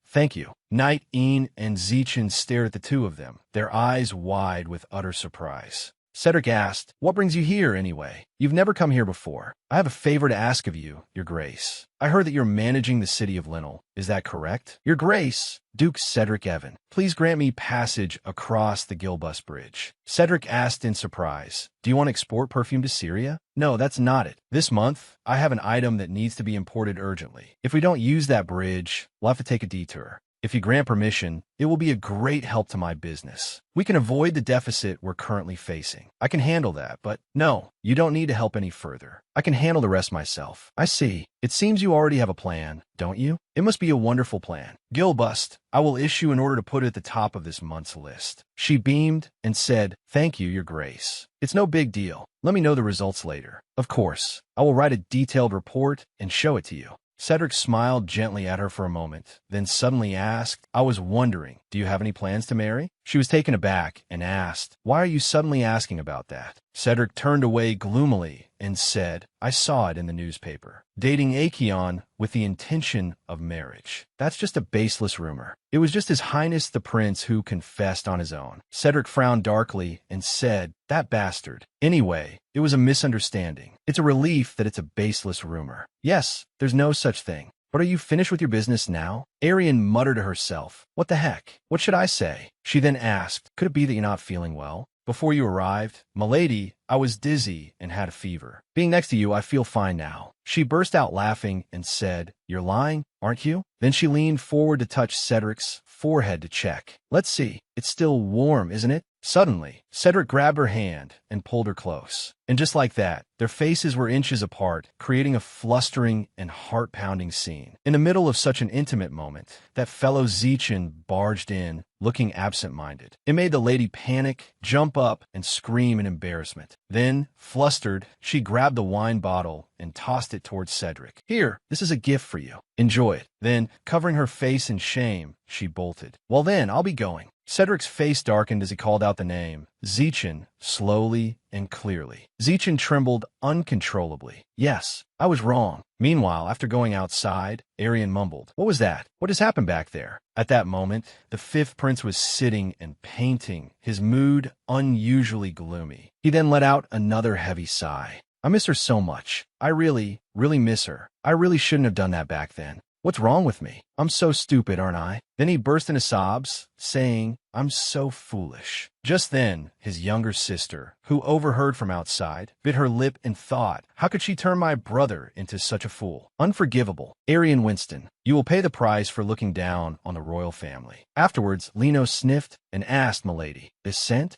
Thank you. Knight, Een, and Zeichin stared at the two of them, their eyes wide with utter surprise. Cedric asked, What brings you here, anyway? You've never come here before. I have a favor to ask of you, Your Grace. I heard that you're managing the city of Linnell. Is that correct? Your Grace, Duke Cedric Evan, please grant me passage across the Gilbus Bridge. Cedric asked in surprise, Do you want to export perfume to Syria? No, that's not it. This month, I have an item that needs to be imported urgently. If we don't use that bridge, we'll have to take a detour. If you grant permission, it will be a great help to my business. We can avoid the deficit we're currently facing. I can handle that, but no, you don't need to help any further. I can handle the rest myself. I see. It seems you already have a plan, don't you? It must be a wonderful plan. Gilbust, I will issue an order to put it at the top of this month's list. She beamed and said, Thank you, Your Grace. It's no big deal. Let me know the results later. Of course, I will write a detailed report and show it to you. Cedric smiled gently at her for a moment, then suddenly asked, I was wondering, do you have any plans to marry? She was taken aback and asked, Why are you suddenly asking about that? Cedric turned away gloomily and said, I saw it in the newspaper. Dating Acheon with the intention of marriage. That's just a baseless rumor. It was just His Highness the Prince who confessed on his own. Cedric frowned darkly and said, That bastard. Anyway, it was a misunderstanding. It's a relief that it's a baseless rumor. Yes, there's no such thing. But are you finished with your business now? Arianne muttered to herself, What the heck? What should I say? She then asked, Could it be that you're not feeling well? Before you arrived, milady, I was dizzy and had a fever. Being next to you, I feel fine now. She burst out laughing and said, You're lying, aren't you? Then she leaned forward to touch Cedric's forehead to check. Let's see. It's still warm, isn't it? Suddenly, Cedric grabbed her hand and pulled her close. And just like that, their faces were inches apart, creating a flustering and heart-pounding scene. In the middle of such an intimate moment, that fellow Zeichin barged in, looking absent-minded. It made the lady panic, jump up, and scream in embarrassment. Then, flustered, she grabbed the wine bottle and tossed it towards Cedric. Here, this is a gift for you. Enjoy it. Then, covering her face in shame, she bolted. Well then, I'll be going. Cedric's face darkened as he called out the name. Zeichin, slowly and clearly. Zeichin trembled uncontrollably. Yes, I was wrong. Meanwhile, after going outside, Arianne mumbled, What was that? What has happened back there? At that moment, the fifth prince was sitting and painting, his mood unusually gloomy. He then let out another heavy sigh. I miss her so much. I really miss her. I really shouldn't have done that back then. What's wrong with me? I'm so stupid, aren't I? Then he burst into sobs, saying, I'm so foolish. Just then, his younger sister, who overheard from outside, bit her lip and thought, How could she turn my brother into such a fool? Unforgivable. Arianne Winston, you will pay the price for looking down on the royal family. Afterwards, Lino sniffed and asked milady, This scent?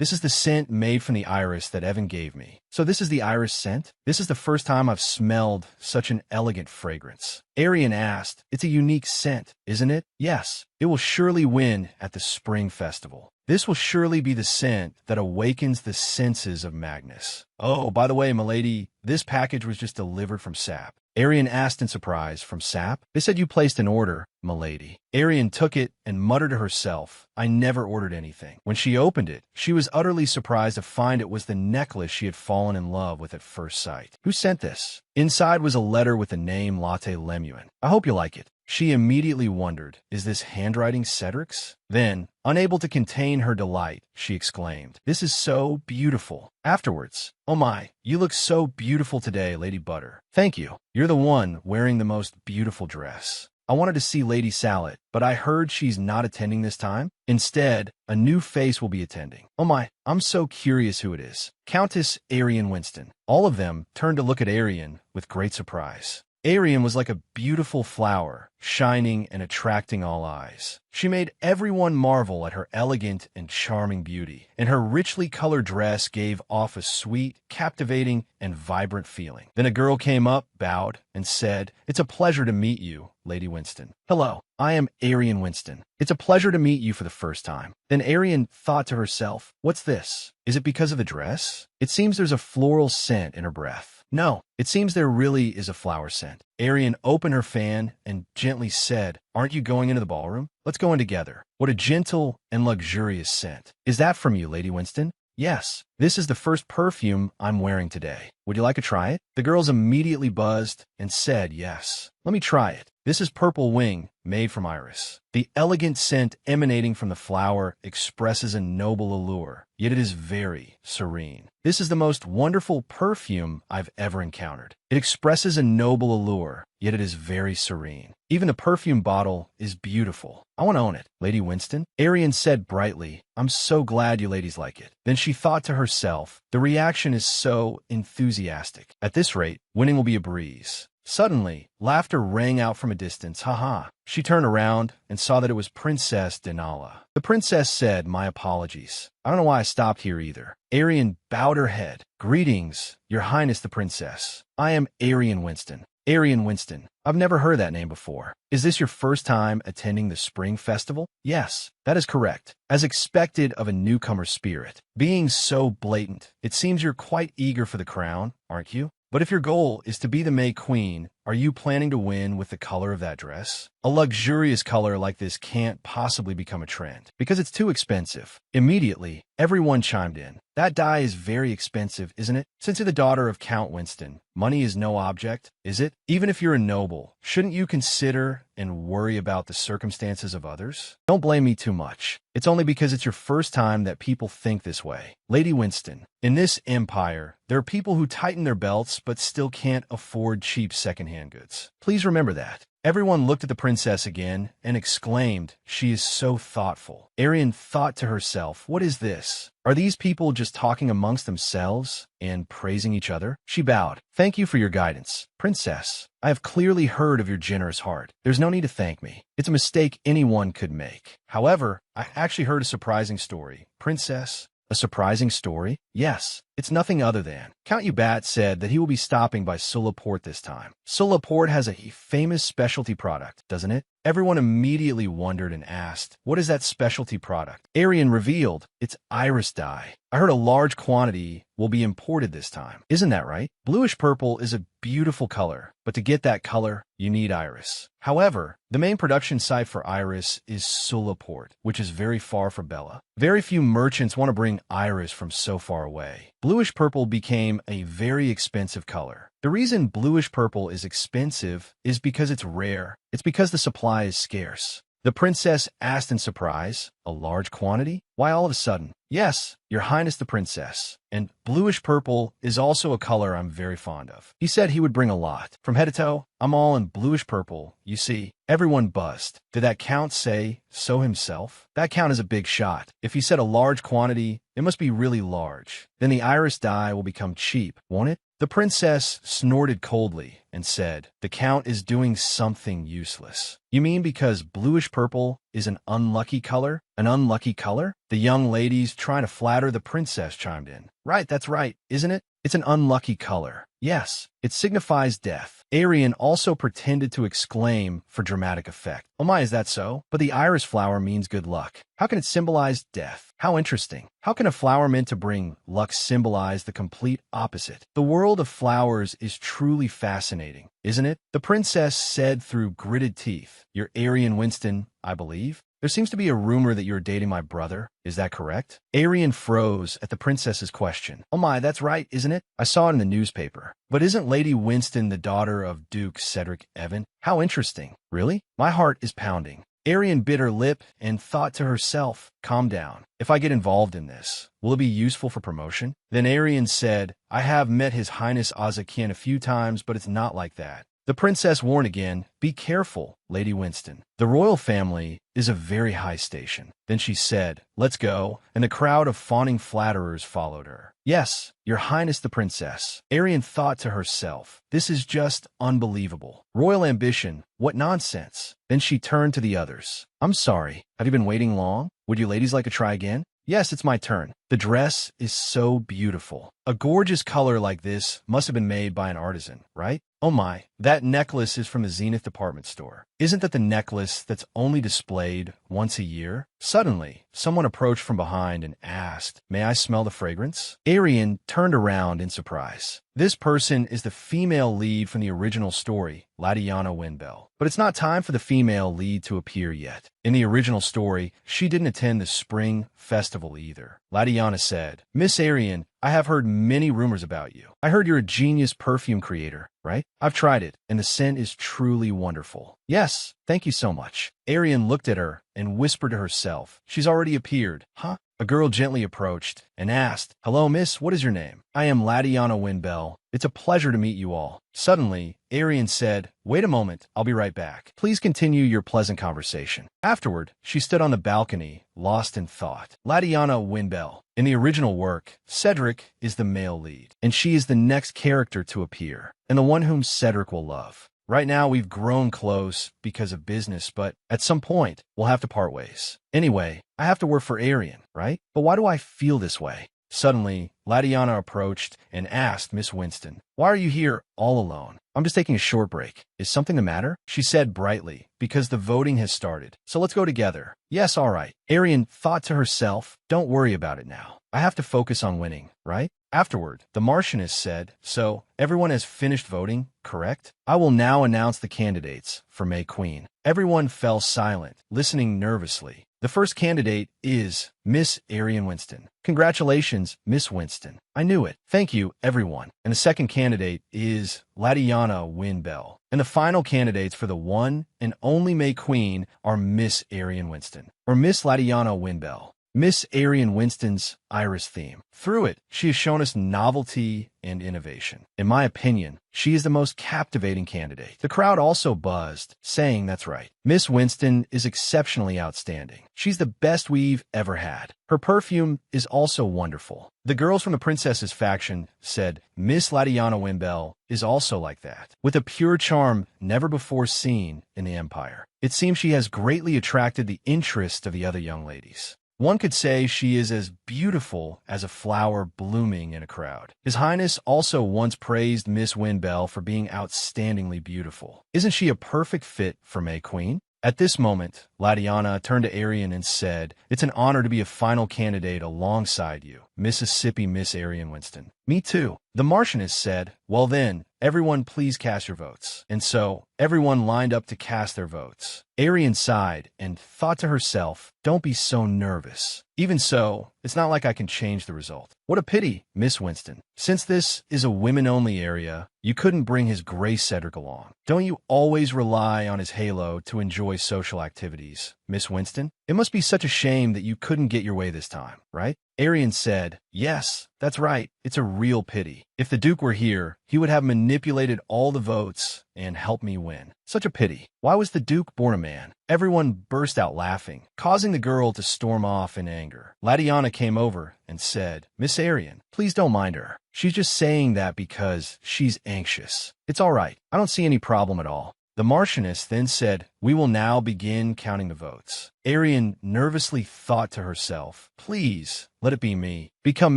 This is the scent made from the iris that Evan gave me. So this is the iris scent? This is the first time I've smelled such an elegant fragrance. Arianne asked, It's a unique scent, isn't it? Yes, it will surely win at the spring festival. This will surely be the scent that awakens the senses of Magnus. Oh, by the way, milady, this package was just delivered from Sap. Arianne asked in surprise. From Sap? They said you placed an order, milady. Arianne took it and muttered to herself, I never ordered anything. When she opened it, she was utterly surprised to find it was the necklace she had fallen in love with at first sight. Who sent this? Inside was a letter with the name Latte Lemuin. I hope you like it. She immediately wondered, is this handwriting Cedric's? Then, unable to contain her delight, she exclaimed, this is so beautiful. Afterwards, oh my, you look so beautiful today, Lady Butter. Thank you. You're the one wearing the most beautiful dress. I wanted to see Lady Salath, but I heard she's not attending this time. Instead, a new face will be attending. Oh my, I'm so curious who it is. Countess Arianne Winston. All of them turned to look at Arianne with great surprise. Arianne was like a beautiful flower, shining and attracting all eyes. She made everyone marvel at her elegant and charming beauty, and her richly colored dress gave off a sweet, captivating, and vibrant feeling. Then a girl came up, bowed, and said, it's a pleasure to meet you, Lady Winston. Hello, I am Arianne Winston. It's a pleasure to meet you for the first time. Then Arianne thought to herself, what's this? Is it because of the dress? It seems there's a floral scent in her breath. No, it seems there really is a flower scent. Arianne opened her fan and gently said, aren't you going into the ballroom? Let's go in together. What a gentle and luxurious scent. Is that from you, Lady Winston? Yes, this is the first perfume I'm wearing today. Would you like to try it? The girls immediately buzzed and said yes. Let me try it. This is Purple Wing, made from iris. The elegant scent emanating from the flower expresses a noble allure, yet it is very serene. This is the most wonderful perfume I've ever encountered. It expresses a noble allure, yet it is very serene. Even the perfume bottle is beautiful. I want to own it. Lady Winston? Arianne said brightly, I'm so glad you ladies like it. Then she thought to herself, the reaction is so enthusiastic. At this rate, winning will be a breeze. Suddenly, laughter rang out from a distance. Ha. She turned around and saw that it was Princess Denala. The princess said, my apologies. I don't know why I stopped here either. Arianne bowed her head. Greetings, Your Highness the Princess. I am Arianne Winston. Arianne Winston. I've never heard that name before. Is this your first time attending the Spring Festival? Yes, that is correct. As expected of a newcomer spirit. Being so blatant, it seems you're quite eager for the crown, aren't you? But if your goal is to be the May Queen, are you planning to win with the color of that dress? A luxurious color like this can't possibly become a trend, because it's too expensive. Immediately, everyone chimed in. That dye is very expensive, isn't it? Since you're the daughter of Count Winston, money is no object, is it? Even if you're a noble, shouldn't you consider and worry about the circumstances of others? Don't blame me too much. It's only because it's your first time that people think this way. Lady Winston, in this empire, there are people who tighten their belts but still can't afford cheap secondhand goods. Please remember that. Everyone looked at the princess again and exclaimed, she is so thoughtful. Arianne thought to herself, what is this? Are these people just talking amongst themselves and praising each other? She bowed. Thank you for your guidance, Princess. I have clearly heard of your generous heart. There's no need to thank me. It's a mistake anyone could make. However, I actually heard a surprising story. Princess, a surprising story? Yes, it's nothing other than. Count Ubat said that he will be stopping by Solaport this time. Solaport has a famous specialty product, doesn't it? Everyone immediately wondered and asked, what is that specialty product? Arianne revealed, it's iris dye. I heard a large quantity will be imported this time. Isn't that right? Bluish purple is a beautiful color, but to get that color, you need iris. However, the main production site for iris is Solaport, which is very far from Bella. Very few merchants want to bring iris from so far away. Bluish purple became a very expensive color. The reason bluish purple is expensive is because it's rare. It's because the supply is scarce. The princess asked in surprise, a large quantity? Why all of a sudden? Yes, Your Highness the Princess. And bluish purple is also a color I'm very fond of. He said he would bring a lot. From head to toe, I'm all in bluish purple. You see, everyone buzzed. Did that Count say so himself? That Count is a big shot. If he said a large quantity, it must be really large. Then the iris dye will become cheap, won't it? The princess snorted coldly and said, the Count is doing something useless. You mean because bluish purple is an unlucky color? An unlucky color? The young ladies trying to flatter the princess chimed in. Right, that's right, isn't it? It's an unlucky color. Yes, it signifies death. Arianne also pretended to exclaim for dramatic effect. Oh my, is that so? But the iris flower means good luck. How can it symbolize death? How interesting. How can a flower meant to bring luck symbolize the complete opposite? The world of flowers is truly fascinating, isn't it? The princess said through gritted teeth, "You're Arianne Winston, I believe. There seems to be a rumor that you're dating my brother. Is that correct?" Arianne froze at the princess's question. Oh my, that's right, isn't it? I saw it in the newspaper. But isn't Lady Winston the daughter of Duke Cedric Evan? How interesting. Really? My heart is pounding. Arianne bit her lip and thought to herself, calm down. If I get involved in this, will it be useful for promotion? Then Arianne said, I have met His Highness Azakian a few times, but it's not like that. The princess warned again, be careful, Lady Winston. The royal family is a very high station. Then she said, let's go, and the crowd of fawning flatterers followed her. Yes, Your Highness the princess. Arianne thought to herself, this is just unbelievable. Royal ambition, what nonsense. Then she turned to the others. I'm sorry, have you been waiting long? Would you ladies like to try again? Yes, it's my turn. The dress is so beautiful. A gorgeous color like this must have been made by an artisan, right? Oh my, that necklace is from the Zenith department store. Isn't that the necklace that's only displayed once a year? Suddenly, someone approached from behind and asked, may I smell the fragrance? Arianne turned around in surprise. This person is the female lead from the original story, Lashiana Winbell. But it's not time for the female lead to appear yet. In the original story, she didn't attend the spring festival either. Lashiana said, Miss Arianne, I have heard many rumors about you. I heard you're a genius perfume creator, right? I've tried it, and the scent is truly wonderful. Yes, thank you so much. Arianne looked at her and whispered to herself, she's already appeared. Huh? A girl gently approached and asked, hello, miss, what is your name? I am Lashiana Winbell. It's a pleasure to meet you all. Suddenly, Arianne said, wait a moment, I'll be right back. Please continue your pleasant conversation. Afterward, she stood on the balcony, lost in thought. Lashiana Winbell. In the original work, Cedric is the male lead, and she is the next character to appear, and the one whom Cedric will love. Right now, we've grown close because of business, but at some point, we'll have to part ways. Anyway, I have to work for Arianne, right? But why do I feel this way? Suddenly, Lashiana approached and asked Miss Winston, why are you here all alone? I'm just taking a short break. Is something the matter? She said brightly, because the voting has started. So let's go together. Yes, all right. Arianne thought to herself, don't worry about it now. I have to focus on winning, right? Afterward, the Marchioness said, so everyone has finished voting, correct? I will now announce the candidates for May Queen. Everyone fell silent, listening nervously. The first candidate is Miss Arianne Winston. Congratulations, Miss Winston. I knew it. Thank you, everyone. And the second candidate is Lashiana Winbell. And the final candidates for the one and only May Queen are Miss Arianne Winston, or Miss Lashiana Winbell. Miss Arianne Winston's Iris theme. Through it, she has shown us novelty and innovation. In my opinion, she is the most captivating candidate. The crowd also buzzed, saying that's right. Miss Winston is exceptionally outstanding. She's the best we've ever had. Her perfume is also wonderful. The girls from the princess's faction said, Miss Lashiana Winbell is also like that, with a pure charm never before seen in the Empire. It seems she has greatly attracted the interest of the other young ladies. One could say she is as beautiful as a flower blooming in a crowd. His Highness also once praised Miss Winbell for being outstandingly beautiful. Isn't she a perfect fit for May Queen? At this moment, Lashiana turned to Arianne and said, it's an honor to be a final candidate alongside you, Mississippi Miss Arianne Winston. Me too. The Marchioness said, well then, everyone please cast your votes. And so, everyone lined up to cast their votes. Arianne sighed and thought to herself, don't be so nervous. Even so, it's not like I can change the result. What a pity, Miss Winston. Since this is a women-only area, you couldn't bring His Grace Cedric along. Don't you always rely on his halo to enjoy social activities, Miss Winston? It must be such a shame that you couldn't get your way this time, right? Arianne said, yes, that's right. It's a real pity. If the Duke were here, he would have manipulated all the votes and helped me win. Such a pity. Why was the Duke born a man? Everyone burst out laughing, causing the girl to storm off in anger. Lashiana came over and said, Miss Arianne, please don't mind her. She's just saying that because she's anxious. It's all right. I don't see any problem at all. The Marchioness then said, "We will now begin counting the votes." Arianne nervously thought to herself, "Please, let it be me. Become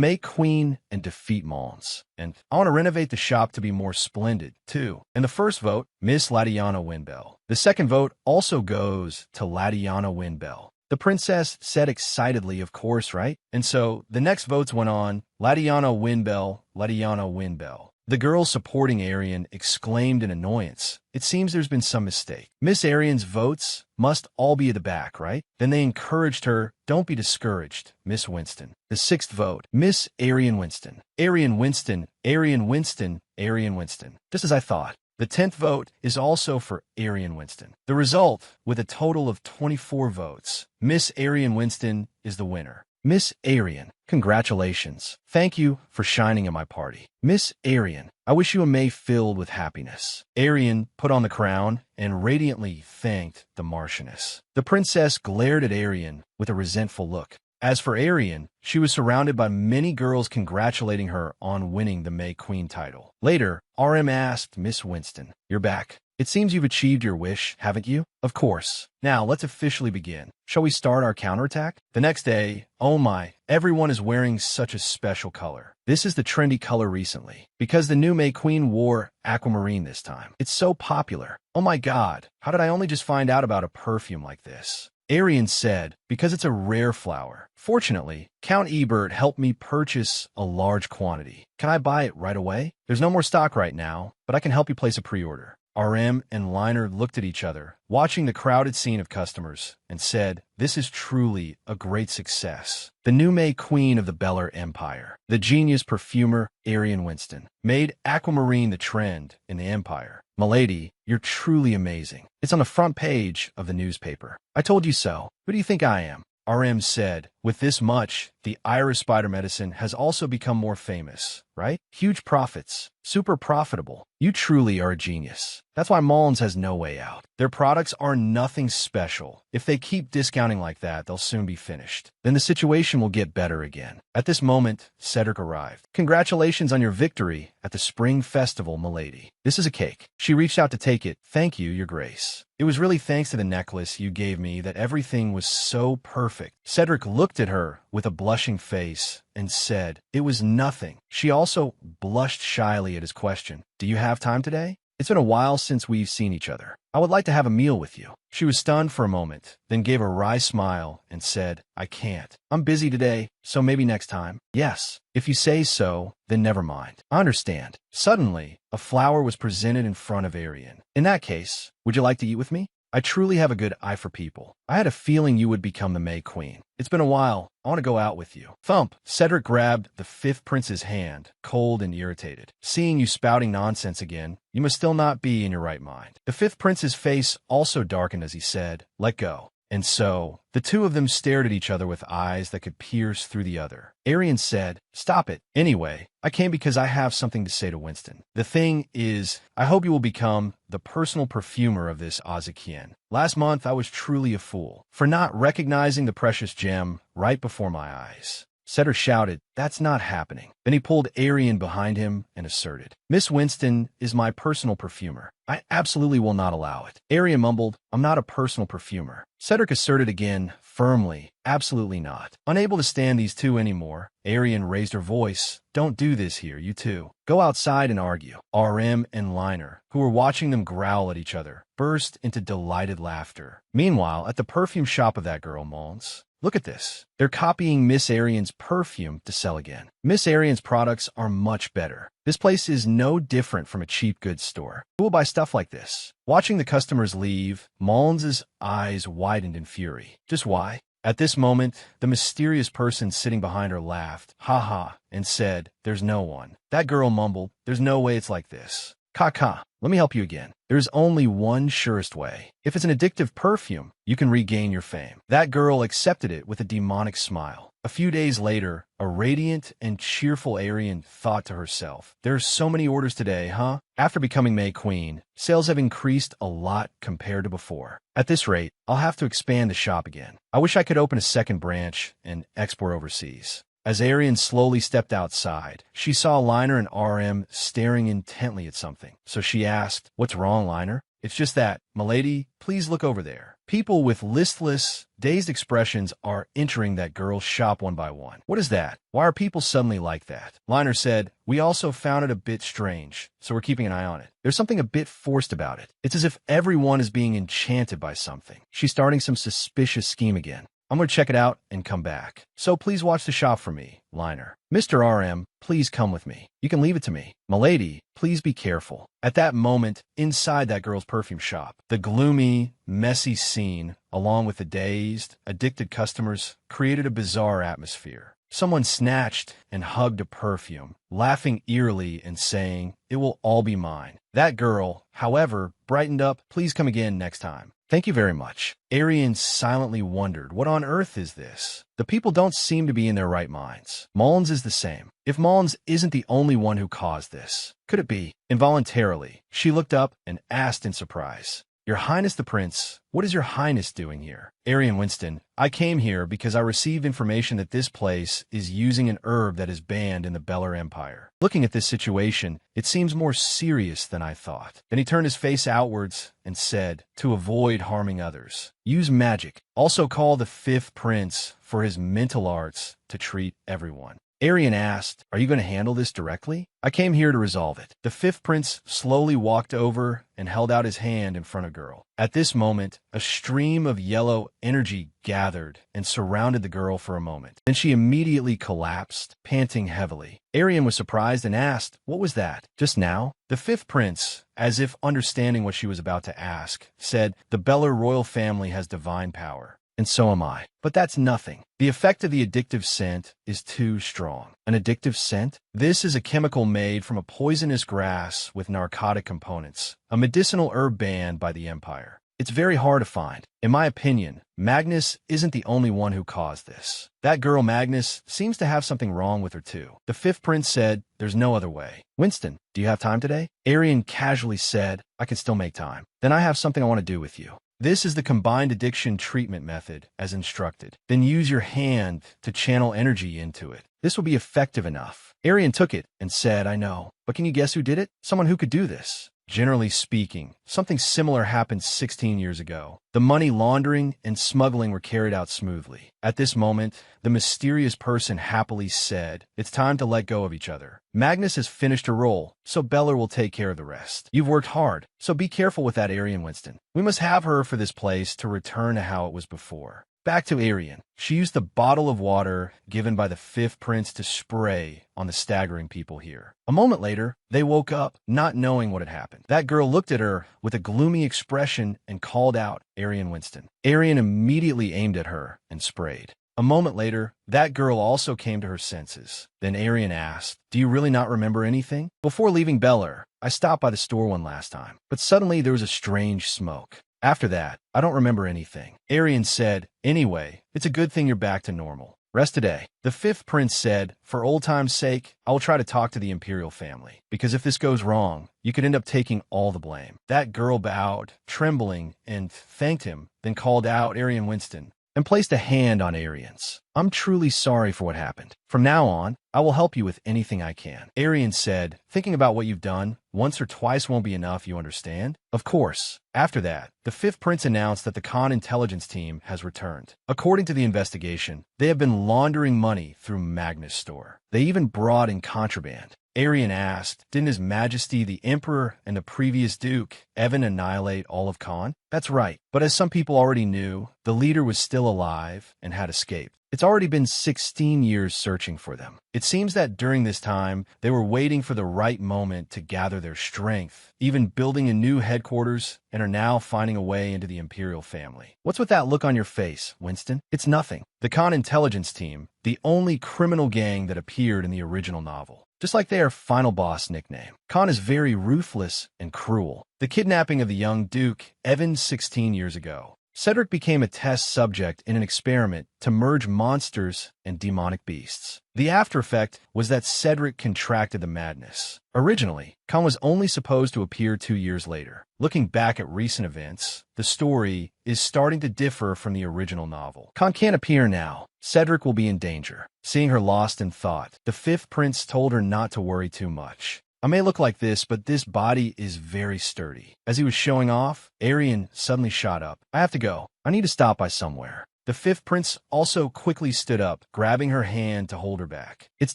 May Queen and defeat Mons. And I want to renovate the shop to be more splendid, too." And the first vote, Miss Lashiana Winbell. The second vote also goes to Lashiana Winbell. The princess said excitedly, "Of course, right?" And so the next votes went on, Lashiana Winbell, Lashiana Winbell. The girls supporting Arianne exclaimed in annoyance, "It seems there's been some mistake. Miss Arianne's votes must all be at the back, right?" Then they encouraged her, "Don't be discouraged, Miss Winston." The sixth vote, Miss Arianne Winston. Arianne Winston, Arianne Winston, Arianne Winston. Just as I thought. The 10th vote is also for Arianne Winston. The result, with a total of 24 votes, Miss Arianne Winston is the winner. Miss Arianne, congratulations. Thank you for shining at my party. Miss Arianne, I wish you a May filled with happiness. Arianne put on the crown and radiantly thanked the Marchioness. The princess glared at Arianne with a resentful look. As for Arianne, she was surrounded by many girls congratulating her on winning the May Queen title. Later, RM asked Miss Winston, "You're back. It seems you've achieved your wish, haven't you?" "Of course. Now, let's officially begin. Shall we start our counterattack?" The next day, oh my, everyone is wearing such a special color. This is the trendy color recently, because the new May Queen wore aquamarine this time. It's so popular. Oh my god, how did I only just find out about a perfume like this? Arianne said, "Because it's a rare flower. Fortunately, Count Ebert helped me purchase a large quantity. Can I buy it right away? There's no more stock right now, but I can help you place a pre-order." RM and Liner looked at each other, watching the crowded scene of customers, and said, "This is truly a great success. The new May Queen of the Beller Empire, the genius perfumer Arianne Winston, made aquamarine the trend in the empire. Milady, you're truly amazing. It's on the front page of the newspaper. I told you so. Who do you think I am?" RM said, "With this much, the iris spider medicine has also become more famous, right? Huge profits. Super profitable. You truly are a genius. That's why Mullins has no way out. Their products are nothing special. If they keep discounting like that, they'll soon be finished. Then the situation will get better again." At this moment, Cedric arrived. "Congratulations on your victory at the Spring Festival, milady. This is a cake." She reached out to take it. "Thank you, your grace. It was really thanks to the necklace you gave me that everything was so perfect." Cedric looked at her with a blushing face and said, "It was nothing." She also blushed shyly at his question, "Do you have time today? It's been a while since we've seen each other. I would like to have a meal with you." She was stunned for a moment, then gave a wry smile and said, "I can't. I'm busy today, so maybe next time." "Yes, if you say so, then never mind. I understand." Suddenly, a flower was presented in front of Arianne. "In that case, would you like to eat with me? I truly have a good eye for people. I had a feeling you would become the May Queen. It's been a while. I want to go out with you." Thump! Cedric grabbed the fifth prince's hand, cold and irritated. "Seeing you spouting nonsense again, you must still not be in your right mind." The fifth prince's face also darkened as he said, "Let go." And so, the two of them stared at each other with eyes that could pierce through the other. Arianne said, "Stop it. Anyway, I came because I have something to say to Winston. The thing is, I hope you will become the personal perfumer of this Azakian. Last month, I was truly a fool for not recognizing the precious gem right before my eyes." Cedric shouted, "That's not happening." Then he pulled Arianne behind him and asserted, "Miss Winston is my personal perfumer. I absolutely will not allow it." Arianne mumbled, "I'm not a personal perfumer." Cedric asserted again, firmly, "Absolutely not." Unable to stand these two anymore, Arianne raised her voice, "Don't do this here, you two. Go outside and argue." RM and Liner, who were watching them growl at each other, burst into delighted laughter. Meanwhile, at the perfume shop of that girl, Mons, look at this. They're copying Miss Arianne's perfume to sell again. Miss Arianne's products are much better. This place is no different from a cheap goods store. Who will buy stuff like this? Watching the customers leave, Mullins's eyes widened in fury. Just why? At this moment, the mysterious person sitting behind her laughed, "Ha ha," and said, "There's no one." That girl mumbled, "There's no way it's like this." "Ka. Let me help you again. There's only one surest way. If it's an addictive perfume, you can regain your fame." That girl accepted it with a demonic smile. A few days later, a radiant and cheerful Arianne thought to herself, "There's so many orders today, huh?" After becoming May Queen, sales have increased a lot compared to before. At this rate, I'll have to expand the shop again. I wish I could open a second branch and export overseas. As Arianne slowly stepped outside, she saw Liner and RM staring intently at something. So she asked, "What's wrong, Liner?" It's just that, milady, please look over there. People with listless, dazed expressions are entering that girl's shop one by one. What is that? Why are people suddenly like that? Liner said, we also found it a bit strange, so we're keeping an eye on it. There's something a bit forced about it. It's as if everyone is being enchanted by something. She's starting some suspicious scheme again. I'm going to check it out and come back. So please watch the shop for me, Liner. Mr. RM, please come with me. You can leave it to me. Milady, please be careful. At that moment, inside that girl's perfume shop, the gloomy, messy scene, along with the dazed, addicted customers, created a bizarre atmosphere. Someone snatched and hugged a perfume, laughing eerily and saying, "It will all be mine." That girl, however, brightened up. "Please come again next time." "Thank you very much." Arianne silently wondered, what on earth is this? The people don't seem to be in their right minds. Mullins is the same. If Mullins isn't the only one who caused this, could it be? Involuntarily, she looked up and asked in surprise, "Your Highness the Prince, what is your Highness doing here?" Arianne Winston, I came here because I received information that this place is using an herb that is banned in the Beller Empire. Looking at this situation, it seems more serious than I thought. Then he turned his face outwards and said, "To avoid harming others, use magic. Also call the Fifth Prince for his mental arts to treat everyone." Arianne asked, "Are you going to handle this directly?" "I came here to resolve it." The Fifth Prince slowly walked over and held out his hand in front of the girl. At this moment, a stream of yellow energy gathered and surrounded the girl for a moment. Then she immediately collapsed, panting heavily. Arianne was surprised and asked, "What was that? Just now?" The Fifth Prince, as if understanding what she was about to ask, said, "The Beller royal family has divine power. And so am I. But that's nothing. The effect of the addictive scent is too strong." An addictive scent? This is a chemical made from a poisonous grass with narcotic components, a medicinal herb banned by the Empire. It's very hard to find. In my opinion, Magnus isn't the only one who caused this. That girl Magnus seems to have something wrong with her too. The Fifth Prince said, "There's no other way." "Winston, do you have time today?" Arianne casually said, "I can still make time." "Then I have something I want to do with you." This is the combined addiction treatment method as instructed. Then use your hand to channel energy into it. This will be effective enough. Arianne took it and said, "I know. But can you guess who did it? Someone who could do this." Generally speaking, something similar happened 16 years ago. The money laundering and smuggling were carried out smoothly. At this moment, the mysterious person happily said, "It's time to let go of each other. Magnus has finished her role, so Beller will take care of the rest. You've worked hard, so be careful with that, Arianne Winston. We must have her for this place to return to how it was before." Back to Arianne. She used the bottle of water given by the Fifth Prince to spray on the staggering people here. A moment later, they woke up, not knowing what had happened. That girl looked at her with a gloomy expression and called out, "Arianne Winston." Arianne immediately aimed at her and sprayed. A moment later, that girl also came to her senses. Then Arianne asked, "Do you really not remember anything?" "Before leaving Beller, I stopped by the store one last time, but suddenly there was a strange smoke. After that, I don't remember anything." Arianne said, "Anyway, it's a good thing you're back to normal. Rest today." The Fifth Prince said, "For old time's sake, I will try to talk to the Imperial family, because if this goes wrong, you could end up taking all the blame." That girl bowed, trembling, and thanked him, then called out Arianne Winston and placed a hand on Arianne's. "I'm truly sorry for what happened. From now on, I will help you with anything I can." Arianne said, "Thinking about what you've done, once or twice won't be enough, you understand?" "Of course." After that, the Fifth Prince announced that the Khan intelligence team has returned. According to the investigation, they have been laundering money through Magnus' store. They even brought in contraband. Arianne asked, "Didn't His Majesty the Emperor and the previous Duke, Evan, annihilate all of Khan?" "That's right. But as some people already knew, the leader was still alive and had escaped. It's already been 16 years searching for them. It seems that during this time, they were waiting for the right moment to gather their strength, even building a new headquarters, and are now finding a way into the Imperial family." "What's with that look on your face, Winston?" "It's nothing. The Khan intelligence team, the only criminal gang that appeared in the original novel. Just like their final boss nickname. Khan is very ruthless and cruel. The kidnapping of the young Duke, Evan, 16 years ago. Cedric became a test subject in an experiment to merge monsters and demonic beasts. The after effect was that Cedric contracted the madness. Originally, Khan was only supposed to appear 2 years later. Looking back at recent events, the story is starting to differ from the original novel. Khan can't appear now. Cedric will be in danger. Seeing her lost in thought, the Fifth Prince told her not to worry too much. I may look like this, but this body is very sturdy. As he was showing off, Arianne suddenly shot up. I have to go. I need to stop by somewhere. The fifth prince also quickly stood up, grabbing her hand to hold her back. It's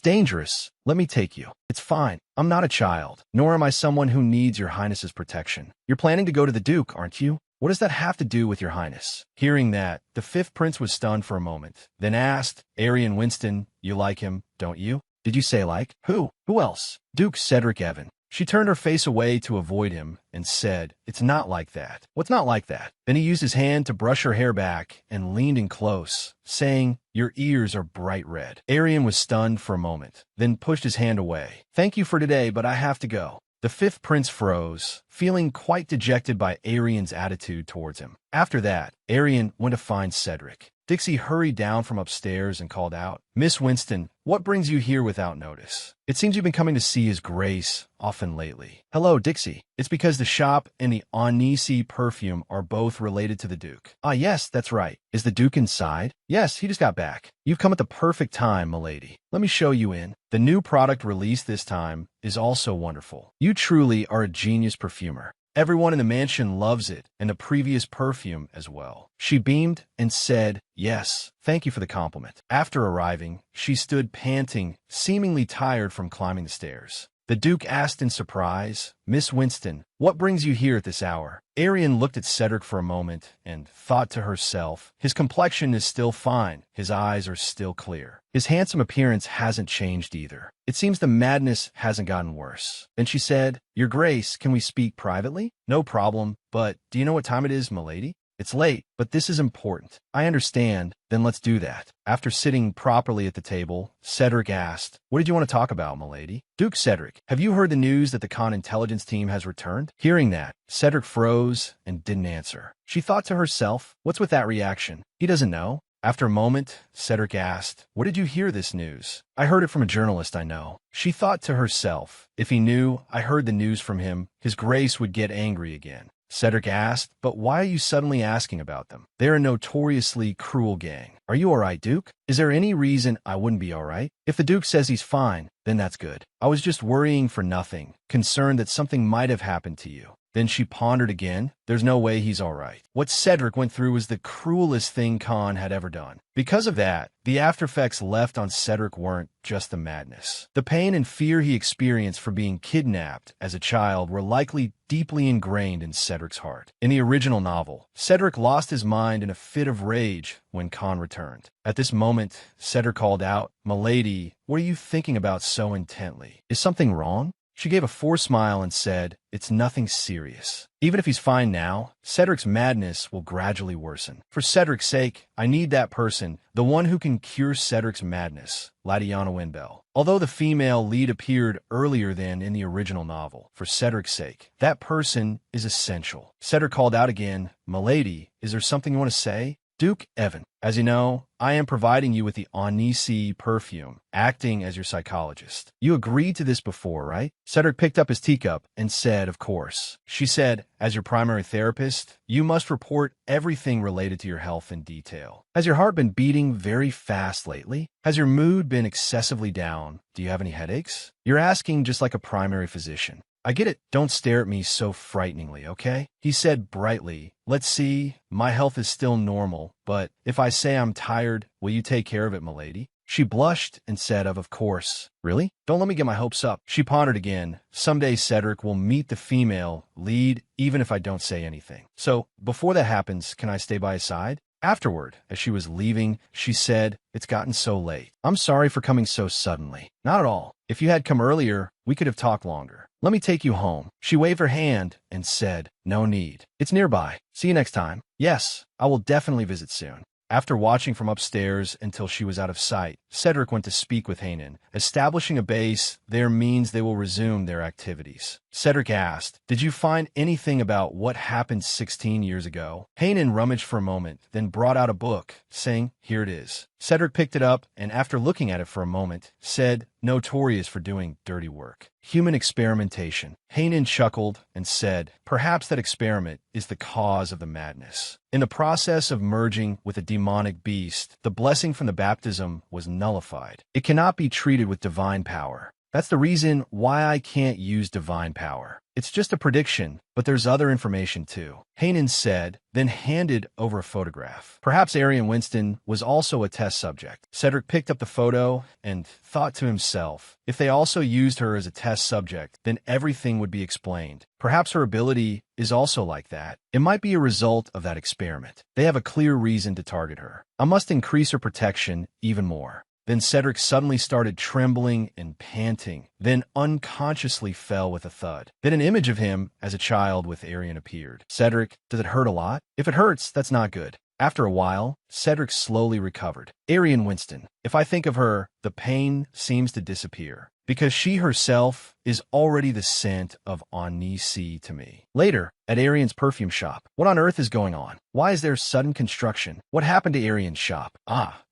dangerous. Let me take you. It's fine. I'm not a child, nor am I someone who needs your highness's protection. You're planning to go to the duke, aren't you? What does that have to do with your highness? Hearing that, the fifth prince was stunned for a moment, then asked, Arianne Winston, you like him, don't you? Did you say like? Who? Who else? Duke Cedric Evan. She turned her face away to avoid him and said, it's not like that. What's not like that? Then he used his hand to brush her hair back and leaned in close, saying, your ears are bright red. Arianne was stunned for a moment, then pushed his hand away. Thank you for today, but I have to go. The fifth prince froze, feeling quite dejected by Arianne's attitude towards him. After that, Arianne went to find Cedric. Dixie hurried down from upstairs and called out, Miss Winston, what brings you here without notice? It seems you've been coming to see His Grace often lately. Hello, Dixie. It's because the shop and the Anisi perfume are both related to the Duke. Ah, yes, that's right. Is the Duke inside? Yes, he just got back. You've come at the perfect time, milady. Let me show you in. The new product released this time is also wonderful. You truly are a genius perfumer. Everyone in the mansion loves it, and the previous perfume as well. She beamed and said, yes, thank you for the compliment. After arriving, she stood panting, seemingly tired from climbing the stairs. The Duke asked in surprise, Miss Winston, what brings you here at this hour? Arianne looked at Cedric for a moment and thought to herself, his complexion is still fine, his eyes are still clear. His handsome appearance hasn't changed either. It seems the madness hasn't gotten worse. Then she said, Your Grace, can we speak privately? No problem, but do you know what time it is, milady? It's late, but this is important. I understand, then let's do that. After sitting properly at the table, Cedric asked, What did you want to talk about, milady? Duke Cedric, have you heard the news that the Con intelligence team has returned? Hearing that, Cedric froze and didn't answer. She thought to herself, what's with that reaction? He doesn't know. After a moment, Cedric asked, Where did you hear this news? I heard it from a journalist I know. She thought to herself, if he knew I heard the news from him, His Grace would get angry again. Cedric asked, But why are you suddenly asking about them? They're a notoriously cruel gang. Are you all right, Duke? Is there any reason I wouldn't be all right? If the Duke says he's fine, then that's good. I was just worrying for nothing, concerned that something might have happened to you. Then she pondered again. There's no way he's all right. What Cedric went through was the cruelest thing Khan had ever done. Because of that, the aftereffects left on Cedric weren't just the madness. The pain and fear he experienced for being kidnapped as a child were likely deeply ingrained in Cedric's heart. In the original novel, Cedric lost his mind in a fit of rage when Khan returned. At this moment, Cedric called out, Milady, what are you thinking about so intently? Is something wrong? She gave a forced smile and said, It's nothing serious. Even if he's fine now, Cedric's madness will gradually worsen. For Cedric's sake, I need that person, the one who can cure Cedric's madness, Lashiana Winbell. Although the female lead appeared earlier than in the original novel, for Cedric's sake, that person is essential. Cedric called out again, Milady, is there something you want to say? Duke Evan, as you know, I am providing you with the Anisi perfume, acting as your psychologist. You agreed to this before, right? Cedric picked up his teacup and said, of course. She said, as your primary therapist, you must report everything related to your health in detail. Has your heart been beating very fast lately? Has your mood been excessively down? Do you have any headaches? You're asking just like a primary physician. I get it. Don't stare at me so frighteningly, okay? He said brightly, let's see, my health is still normal, but if I say I'm tired, will you take care of it, milady? She blushed and said of course. Really? Don't let me get my hopes up. She pondered again. Someday Cedric will meet the female lead, even if I don't say anything. So, before that happens, can I stay by his side? Afterward, as she was leaving, she said, It's gotten so late. I'm sorry for coming so suddenly. Not at all. If you had come earlier, we could have talked longer. Let me take you home. She waved her hand and said, No need. It's nearby. See you next time. Yes, I will definitely visit soon. After watching from upstairs until she was out of sight, Cedric went to speak with Hanan. Establishing a base there means they will resume their activities. Cedric asked, Did you find anything about what happened 16 years ago? Hanan rummaged for a moment, then brought out a book, saying, Here it is. Cedric picked it up and, after looking at it for a moment, said, Notorious for doing dirty work. Human experimentation. Hanan chuckled and said, Perhaps that experiment is the cause of the madness. In the process of merging with a demonic beast, the blessing from the baptism was nullified. It cannot be treated with divine power. That's the reason why I can't use divine power. It's just a prediction, but there's other information too. Hanan said, then handed over a photograph. Perhaps Arianne Winston was also a test subject. Cedric picked up the photo and thought to himself, if they also used her as a test subject, then everything would be explained. Perhaps her ability is also like that. It might be a result of that experiment. They have a clear reason to target her. I must increase her protection even more. Then Cedric suddenly started trembling and panting, then unconsciously fell with a thud. Then an image of him as a child with Arianne appeared. Cedric, does it hurt a lot? If it hurts, that's not good. After a while, Cedric slowly recovered. Arianne Winston. If I think of her, the pain seems to disappear, because she herself is already the scent of Anisi to me. Later, at Arianne's perfume shop, what on earth is going on? Why is there sudden construction? What happened to Arianne's shop?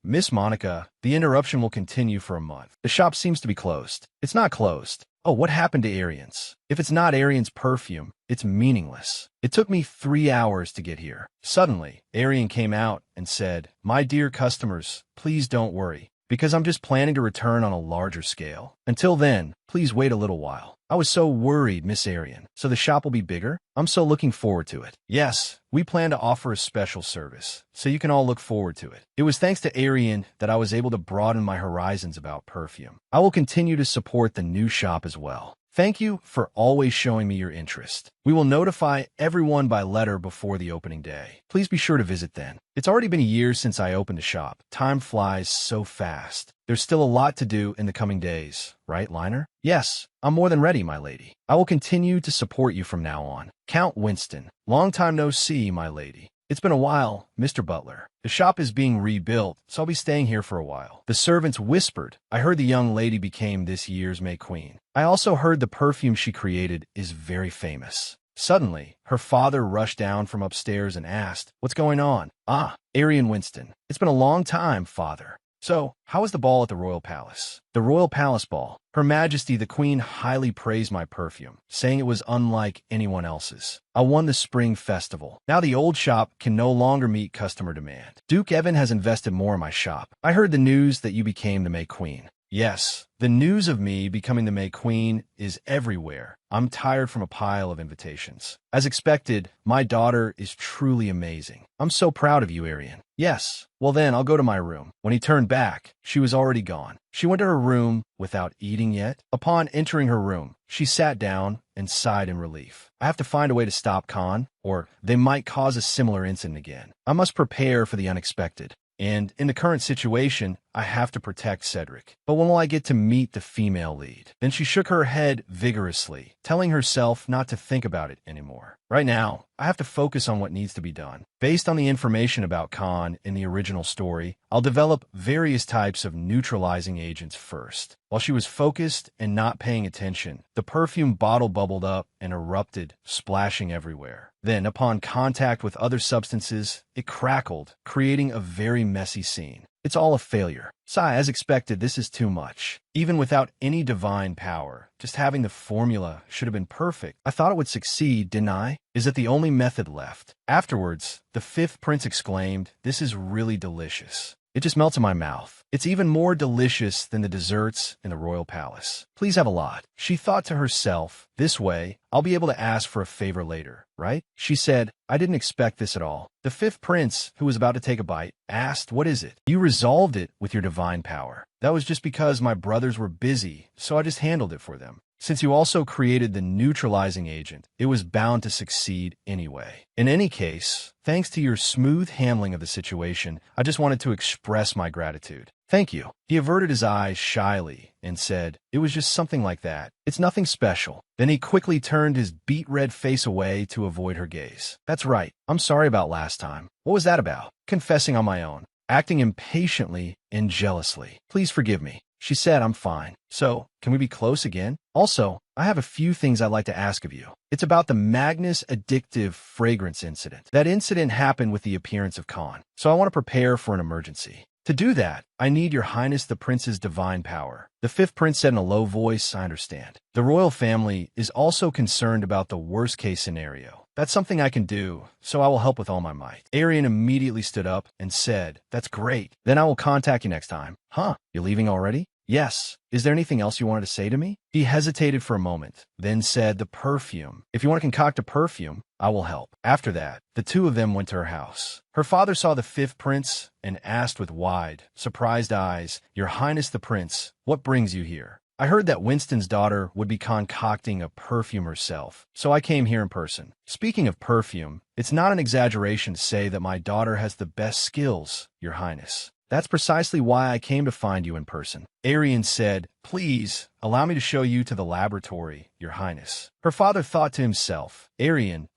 Miss Monica, the interruption will continue for a month. The shop seems to be closed. It's not closed. Oh, what happened to Arianne's? If it's not Arianne's perfume, it's meaningless. It took me 3 hours to get here. Suddenly, Arianne came out and said, my dear customers, please don't worry, because I'm just planning to return on a larger scale. Until then, please wait a little while. I was so worried, Miss Arianne. So the shop will be bigger? I'm so looking forward to it. Yes, we plan to offer a special service, so you can all look forward to it. It was thanks to Arianne that I was able to broaden my horizons about perfume. I will continue to support the new shop as well. Thank you for always showing me your interest. We will notify everyone by letter before the opening day. Please be sure to visit then. It's already been a year since I opened a shop. Time flies so fast. There's still a lot to do in the coming days, right, Liner? Yes, I'm more than ready, my lady. I will continue to support you from now on. Count Winston. Long time no see, my lady. It's been a while, Mr. Butler. The shop is being rebuilt, so I'll be staying here for a while. The servants whispered. I heard the young lady became this year's May Queen. I also heard the perfume she created is very famous. Suddenly, her father rushed down from upstairs and asked, what's going on? Arianne Winston. It's been a long time, father. So, how was the ball at the Royal Palace? The Royal Palace Ball. Her Majesty the Queen highly praised my perfume, saying it was unlike anyone else's. I won the Spring Festival. Now the old shop can no longer meet customer demand. Duke Evan has invested more in my shop. I heard the news that you became the May Queen. Yes, the news of me becoming the May Queen is everywhere. I'm tired from a pile of invitations. As expected, my daughter is truly amazing. I'm so proud of you, Arianne. Yes, well then, I'll go to my room. When he turned back, she was already gone. She went to her room without eating yet. Upon entering her room, she sat down and sighed in relief. I have to find a way to stop Khan, or they might cause a similar incident again. I must prepare for the unexpected. And in the current situation, I have to protect Cedric. But when will I get to meet the female lead? Then she shook her head vigorously, telling herself not to think about it anymore. Right now, I have to focus on what needs to be done. Based on the information about Khan in the original story, I'll develop various types of neutralizing agents first. While she was focused and not paying attention, the perfume bottle bubbled up and erupted, splashing everywhere. Then, upon contact with other substances, it crackled, creating a very messy scene. It's all a failure. Sigh, as expected, this is too much. Even without any divine power, just having the formula should have been perfect. I thought it would succeed, didn't I? Is it the only method left? Afterwards, the fifth prince exclaimed, this is really delicious. It just melts in my mouth. It's even more delicious than the desserts in the royal palace. Please have a lot. She thought to herself, this way, I'll be able to ask for a favor later, right? She said, I didn't expect this at all. The fifth prince, who was about to take a bite, asked, what is it? You resolved it with your divine power. That was just because my brothers were busy, so I just handled it for them. Since you also created the neutralizing agent, it was bound to succeed anyway. In any case, thanks to your smooth handling of the situation, I just wanted to express my gratitude. Thank you. He averted his eyes shyly and said, it was just something like that. It's nothing special. Then he quickly turned his beet-red face away to avoid her gaze. That's right. I'm sorry about last time. What was that about? Confessing on my own. Acting impatiently and jealously. Please forgive me. She said, I'm fine. So, can we be close again? Also, I have a few things I'd like to ask of you. It's about the Magnus addictive fragrance incident. That incident happened with the appearance of Khan, so I want to prepare for an emergency. To do that, I need your highness the prince's divine power. The fifth prince said in a low voice, I understand. The royal family is also concerned about the worst-case scenario. That's something I can do, so I will help with all my might. Arianne immediately stood up and said, that's great. Then I will contact you next time. Huh? You're leaving already? Yes. Is there anything else you wanted to say to me? He hesitated for a moment, then said, the perfume. If you want to concoct a perfume, I will help. After that, the two of them went to her house. Her father saw the fifth prince and asked with wide, surprised eyes, Your Highness the Prince, what brings you here? I heard that Winston's daughter would be concocting a perfume herself, so I came here in person. Speaking of perfume, it's not an exaggeration to say that my daughter has the best skills, Your Highness. That's precisely why I came to find you in person. Arianne said, Please, allow me to show you to the laboratory, Your Highness. Her father thought to himself, Arianne,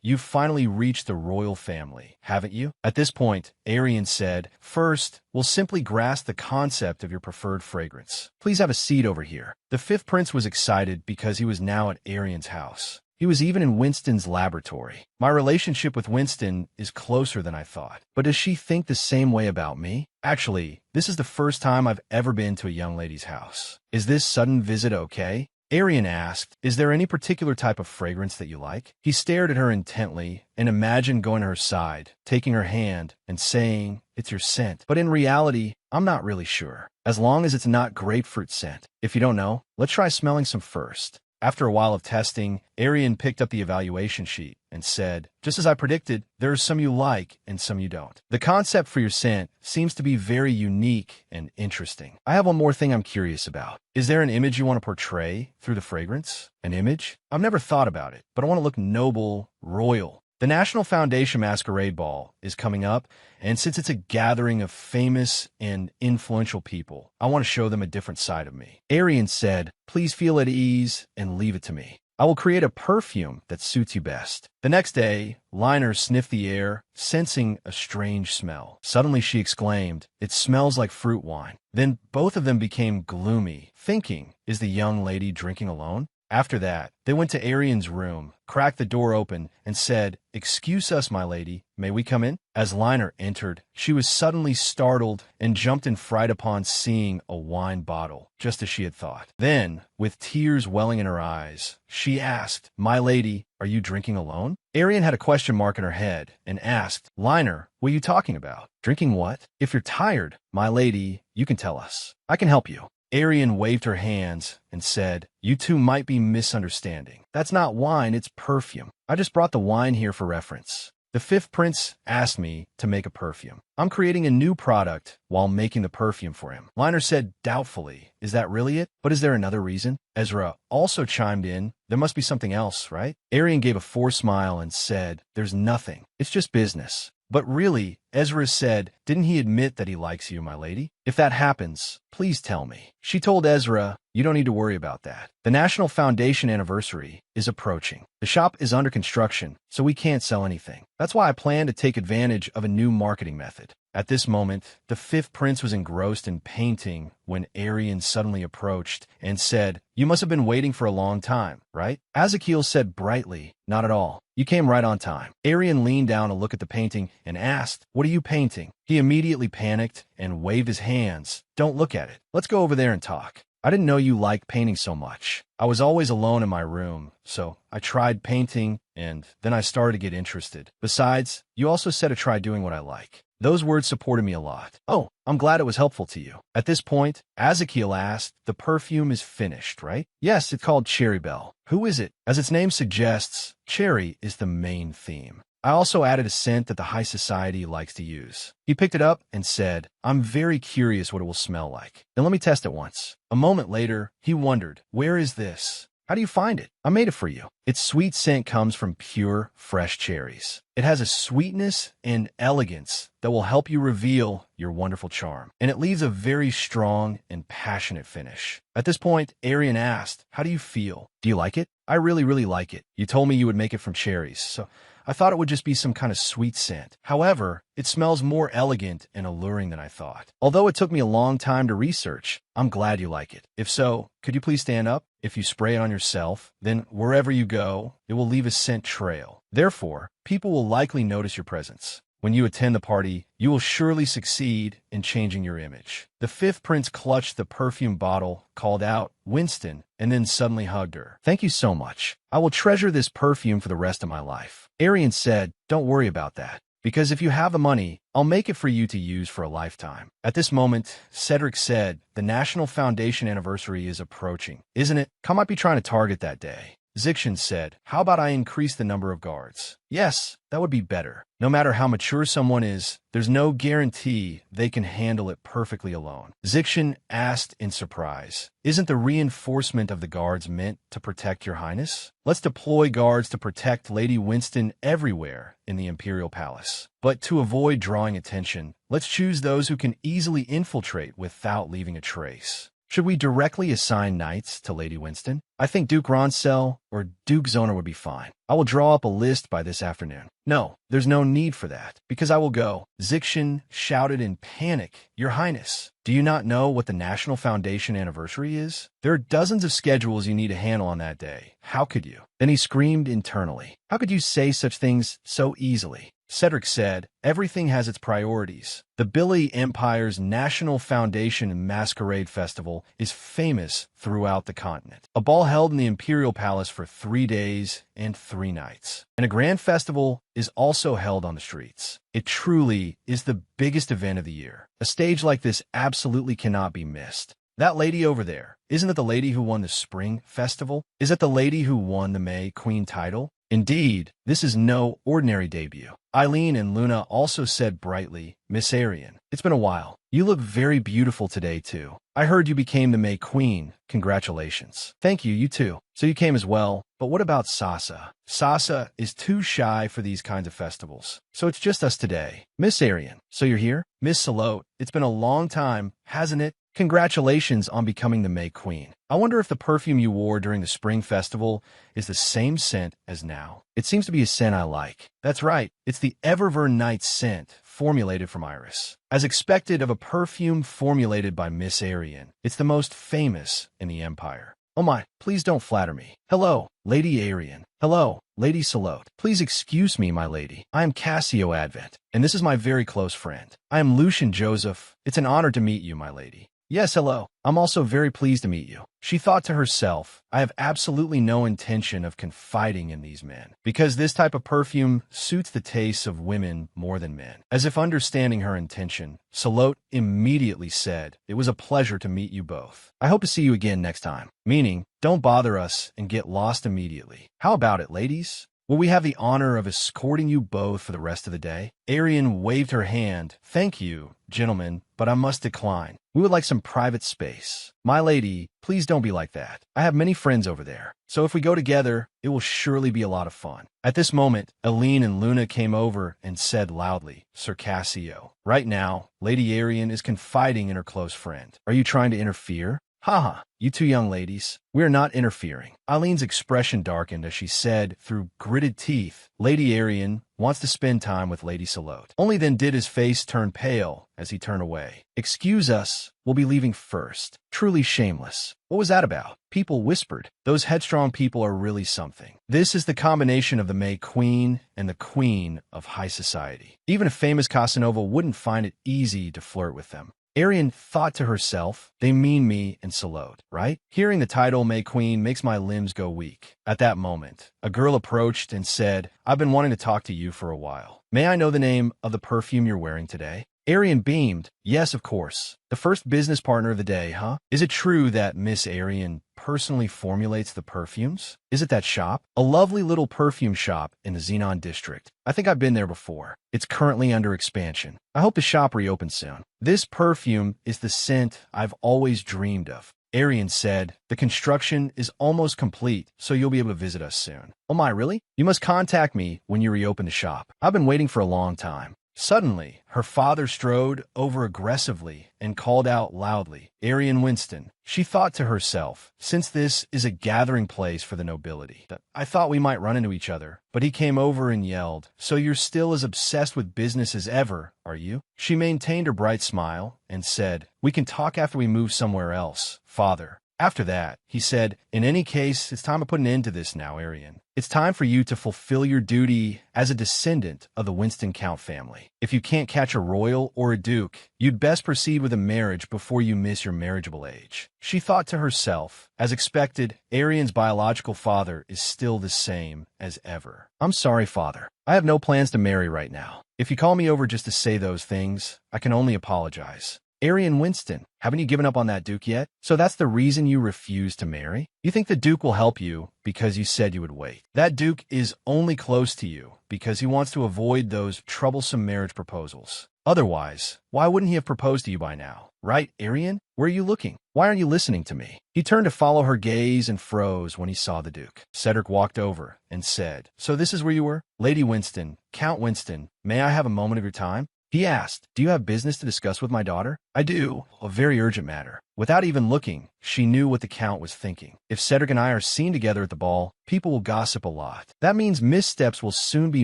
you've finally reached the royal family, haven't you? At this point, Arianne said, First, we'll simply grasp the concept of your preferred fragrance. Please have a seat over here. The fifth prince was excited because he was now at Arianne's house. He was even in Winston's laboratory. My relationship with Winston is closer than I thought. But does she think the same way about me? Actually, this is the first time I've ever been to a young lady's house. Is this sudden visit okay? Arianne asked, Is there any particular type of fragrance that you like? He stared at her intently and imagined going to her side, taking her hand and saying, It's your scent. But in reality, I'm not really sure. As long as it's not grapefruit scent. If you don't know, let's try smelling some first. After a while of testing, Arianne picked up the evaluation sheet and said, Just as I predicted, there are some you like and some you don't. The concept for your scent seems to be very unique and interesting. I have one more thing I'm curious about. Is there an image you want to portray through the fragrance? An image? I've never thought about it, but I want to look noble, royal. The National Foundation Masquerade Ball is coming up, and since it's a gathering of famous and influential people, I want to show them a different side of me. Arianne said, Please feel at ease and leave it to me. I will create a perfume that suits you best. The next day, Liner sniffed the air, sensing a strange smell. Suddenly she exclaimed, It smells like fruit wine. Then both of them became gloomy, thinking, Is the young lady drinking alone? After that, they went to Arianne's room, cracked the door open, and said, Excuse us, my lady, may we come in? As Liner entered, she was suddenly startled and jumped in fright upon seeing a wine bottle, just as she had thought. Then, with tears welling in her eyes, she asked, My lady, are you drinking alone? Arianne had a question mark in her head and asked, Liner, what are you talking about? Drinking what? If you're tired, my lady, you can tell us. I can help you. Arianne waved her hands and said, You two might be misunderstanding. That's not wine, it's perfume. I just brought the wine here for reference. The fifth prince asked me to make a perfume. I'm creating a new product while making the perfume for him. Liner said doubtfully, Is that really it? But is there another reason? Ezra also chimed in, There must be something else, right? Arianne gave a forced smile and said, There's nothing. It's just business. But really, Ezra said, Didn't he admit that he likes you, my lady? If that happens, please tell me. She told Ezra, You don't need to worry about that. The National Foundation anniversary is approaching. The shop is under construction, so we can't sell anything. That's why I plan to take advantage of a new marketing method. At this moment, the fifth prince was engrossed in painting when Arianne suddenly approached and said, You must have been waiting for a long time, right? Ezekiel said brightly, Not at all. You came right on time. Arianne leaned down to look at the painting and asked, What are you painting? He immediately panicked and waved his hands. Don't look at it. Let's go over there and talk. I didn't know you liked painting so much. I was always alone in my room, so I tried painting and then I started to get interested. Besides, you also said to try doing what I like. Those words supported me a lot. Oh, I'm glad it was helpful to you. At this point, Ezekiel asked, The perfume is finished, right? Yes, it's called Cherry Bell. Who is it? As its name suggests, cherry is the main theme. I also added a scent that the high society likes to use. He picked it up and said, I'm very curious what it will smell like. Then let me test it once. A moment later, he wondered, Where is this? How do you find it? I made it for you. Its sweet scent comes from pure, fresh cherries. It has a sweetness and elegance that will help you reveal your wonderful charm. And it leaves a very strong and passionate finish. At this point, Arianne asked, How do you feel? Do you like it? I really, really like it. You told me you would make it from cherries, so I thought it would just be some kind of sweet scent. However, it smells more elegant and alluring than I thought. Although it took me a long time to research, I'm glad you like it. If so, could you please stand up? If you spray it on yourself, then wherever you go, it will leave a scent trail. Therefore, people will likely notice your presence. When you attend the party, you will surely succeed in changing your image. The fifth prince clutched the perfume bottle, called out, Winston, and then suddenly hugged her. Thank you so much. I will treasure this perfume for the rest of my life. Arianne said, Don't worry about that. Because if you have the money, I'll make it for you to use for a lifetime. At this moment, Cedric said, the National Foundation anniversary is approaching, isn't it? I might be trying to target that day. Zixian said, how about I increase the number of guards? Yes, that would be better. No matter how mature someone is, there's no guarantee they can handle it perfectly alone. Zixian asked in surprise, isn't the reinforcement of the guards meant to protect your highness? Let's deploy guards to protect Lady Winston everywhere in the Imperial Palace. But to avoid drawing attention, let's choose those who can easily infiltrate without leaving a trace. Should we directly assign knights to Lady Winston? I think Duke Ronsel or Duke Zoner would be fine. I will draw up a list by this afternoon. No, there's no need for that, because I will go. Zixian shouted in panic, Your Highness, do you not know what the National Foundation anniversary is? There are dozens of schedules you need to handle on that day. How could you? Then he screamed internally. How could you say such things so easily? Cedric said, everything has its priorities. The Billy Empire's National Foundation Masquerade Festival is famous throughout the continent. A ball held in the Imperial Palace for 3 days and 3 nights. And a grand festival is also held on the streets. It truly is the biggest event of the year. A stage like this absolutely cannot be missed. That lady over there, isn't it the lady who won the Spring Festival? Is it the lady who won the May Queen title? Indeed, this is no ordinary debut. Eileen and Luna also said brightly, Miss Arianne, it's been a while. You look very beautiful today, too. I heard you became the May Queen. Congratulations. Thank you, you too. So you came as well. But what about Sasa? Sasa is too shy for these kinds of festivals. So it's just us today. Miss Arianne, so you're here? Miss Salath, it's been a long time, hasn't it? Congratulations on becoming the May Queen. I wonder if the perfume you wore during the Spring Festival is the same scent as now. It seems to be a scent I like. That's right, it's the Eververn Night scent, formulated from Iris. As expected of a perfume formulated by Miss Arianne, it's the most famous in the Empire. Oh my, please don't flatter me. Hello, Lady Arianne. Hello, Lady Salath. Please excuse me, my lady. I am Cassio Advent, and this is my very close friend. I am Lucian Joseph. It's an honor to meet you, my lady. Yes, hello. I'm also very pleased to meet you. She thought to herself, I have absolutely no intention of confiding in these men, because this type of perfume suits the tastes of women more than men. As if understanding her intention, Salath immediately said, it was a pleasure to meet you both. I hope to see you again next time. Meaning, don't bother us and get lost immediately. How about it, ladies? Will we have the honor of escorting you both for the rest of the day? Arianne waved her hand. Thank you, gentlemen, but I must decline. We would like some private space. My lady, please don't be like that. I have many friends over there, so if we go together, it will surely be a lot of fun. At this moment, Eileen and Luna came over and said loudly, Sir Cassio, right now, Lady Arianne is confiding in her close friend. Are you trying to interfere? Haha, you two young ladies, we are not interfering. Eileen's expression darkened as she said, through gritted teeth, Lady Arianne wants to spend time with Lady Salath. Only then did his face turn pale as he turned away. Excuse us, we'll be leaving first. Truly shameless. What was that about? People whispered. Those headstrong people are really something. This is the combination of the May Queen and the Queen of High Society. Even a famous Casanova wouldn't find it easy to flirt with them. Arianne thought to herself, they mean me and Salath, right? Hearing the title May Queen makes my limbs go weak. At that moment, a girl approached and said, I've been wanting to talk to you for a while. May I know the name of the perfume you're wearing today? Arianne beamed. Yes, of course. The first business partner of the day, huh? Is it true that Miss Arianne personally formulates the perfumes? Is it that shop? A lovely little perfume shop in the Xenon district. I think I've been there before. It's currently under expansion. I hope the shop reopens soon. This perfume is the scent I've always dreamed of. Arianne said, the construction is almost complete, so you'll be able to visit us soon. Oh my, really? You must contact me when you reopen the shop. I've been waiting for a long time. Suddenly, her father strode over aggressively and called out loudly, Arianne Winston. She thought to herself, since this is a gathering place for the nobility, I thought we might run into each other. But he came over and yelled, so you're still as obsessed with business as ever, are you? She maintained her bright smile and said, we can talk after we move somewhere else, father. After that, he said, in any case, it's time to put an end to this now, Arianne. It's time for you to fulfill your duty as a descendant of the Winston Count family. If you can't catch a royal or a duke, you'd best proceed with a marriage before you miss your marriageable age. She thought to herself, as expected, Arianne's biological father is still the same as ever. I'm sorry, father. I have no plans to marry right now. If you call me over just to say those things, I can only apologize. Arianne Winston, haven't you given up on that duke yet? So that's the reason you refuse to marry? You think the duke will help you because you said you would wait. That duke is only close to you because he wants to avoid those troublesome marriage proposals. Otherwise, why wouldn't he have proposed to you by now? Right, Arianne? Where are you looking? Why aren't you listening to me? He turned to follow her gaze and froze when he saw the duke. Cedric walked over and said, so this is where you were? Lady Winston, Count Winston, may I have a moment of your time? He asked, do you have business to discuss with my daughter? I do. A very urgent matter. Without even looking, she knew what the Count was thinking. If Cedric and I are seen together at the ball, people will gossip a lot. That means missteps will soon be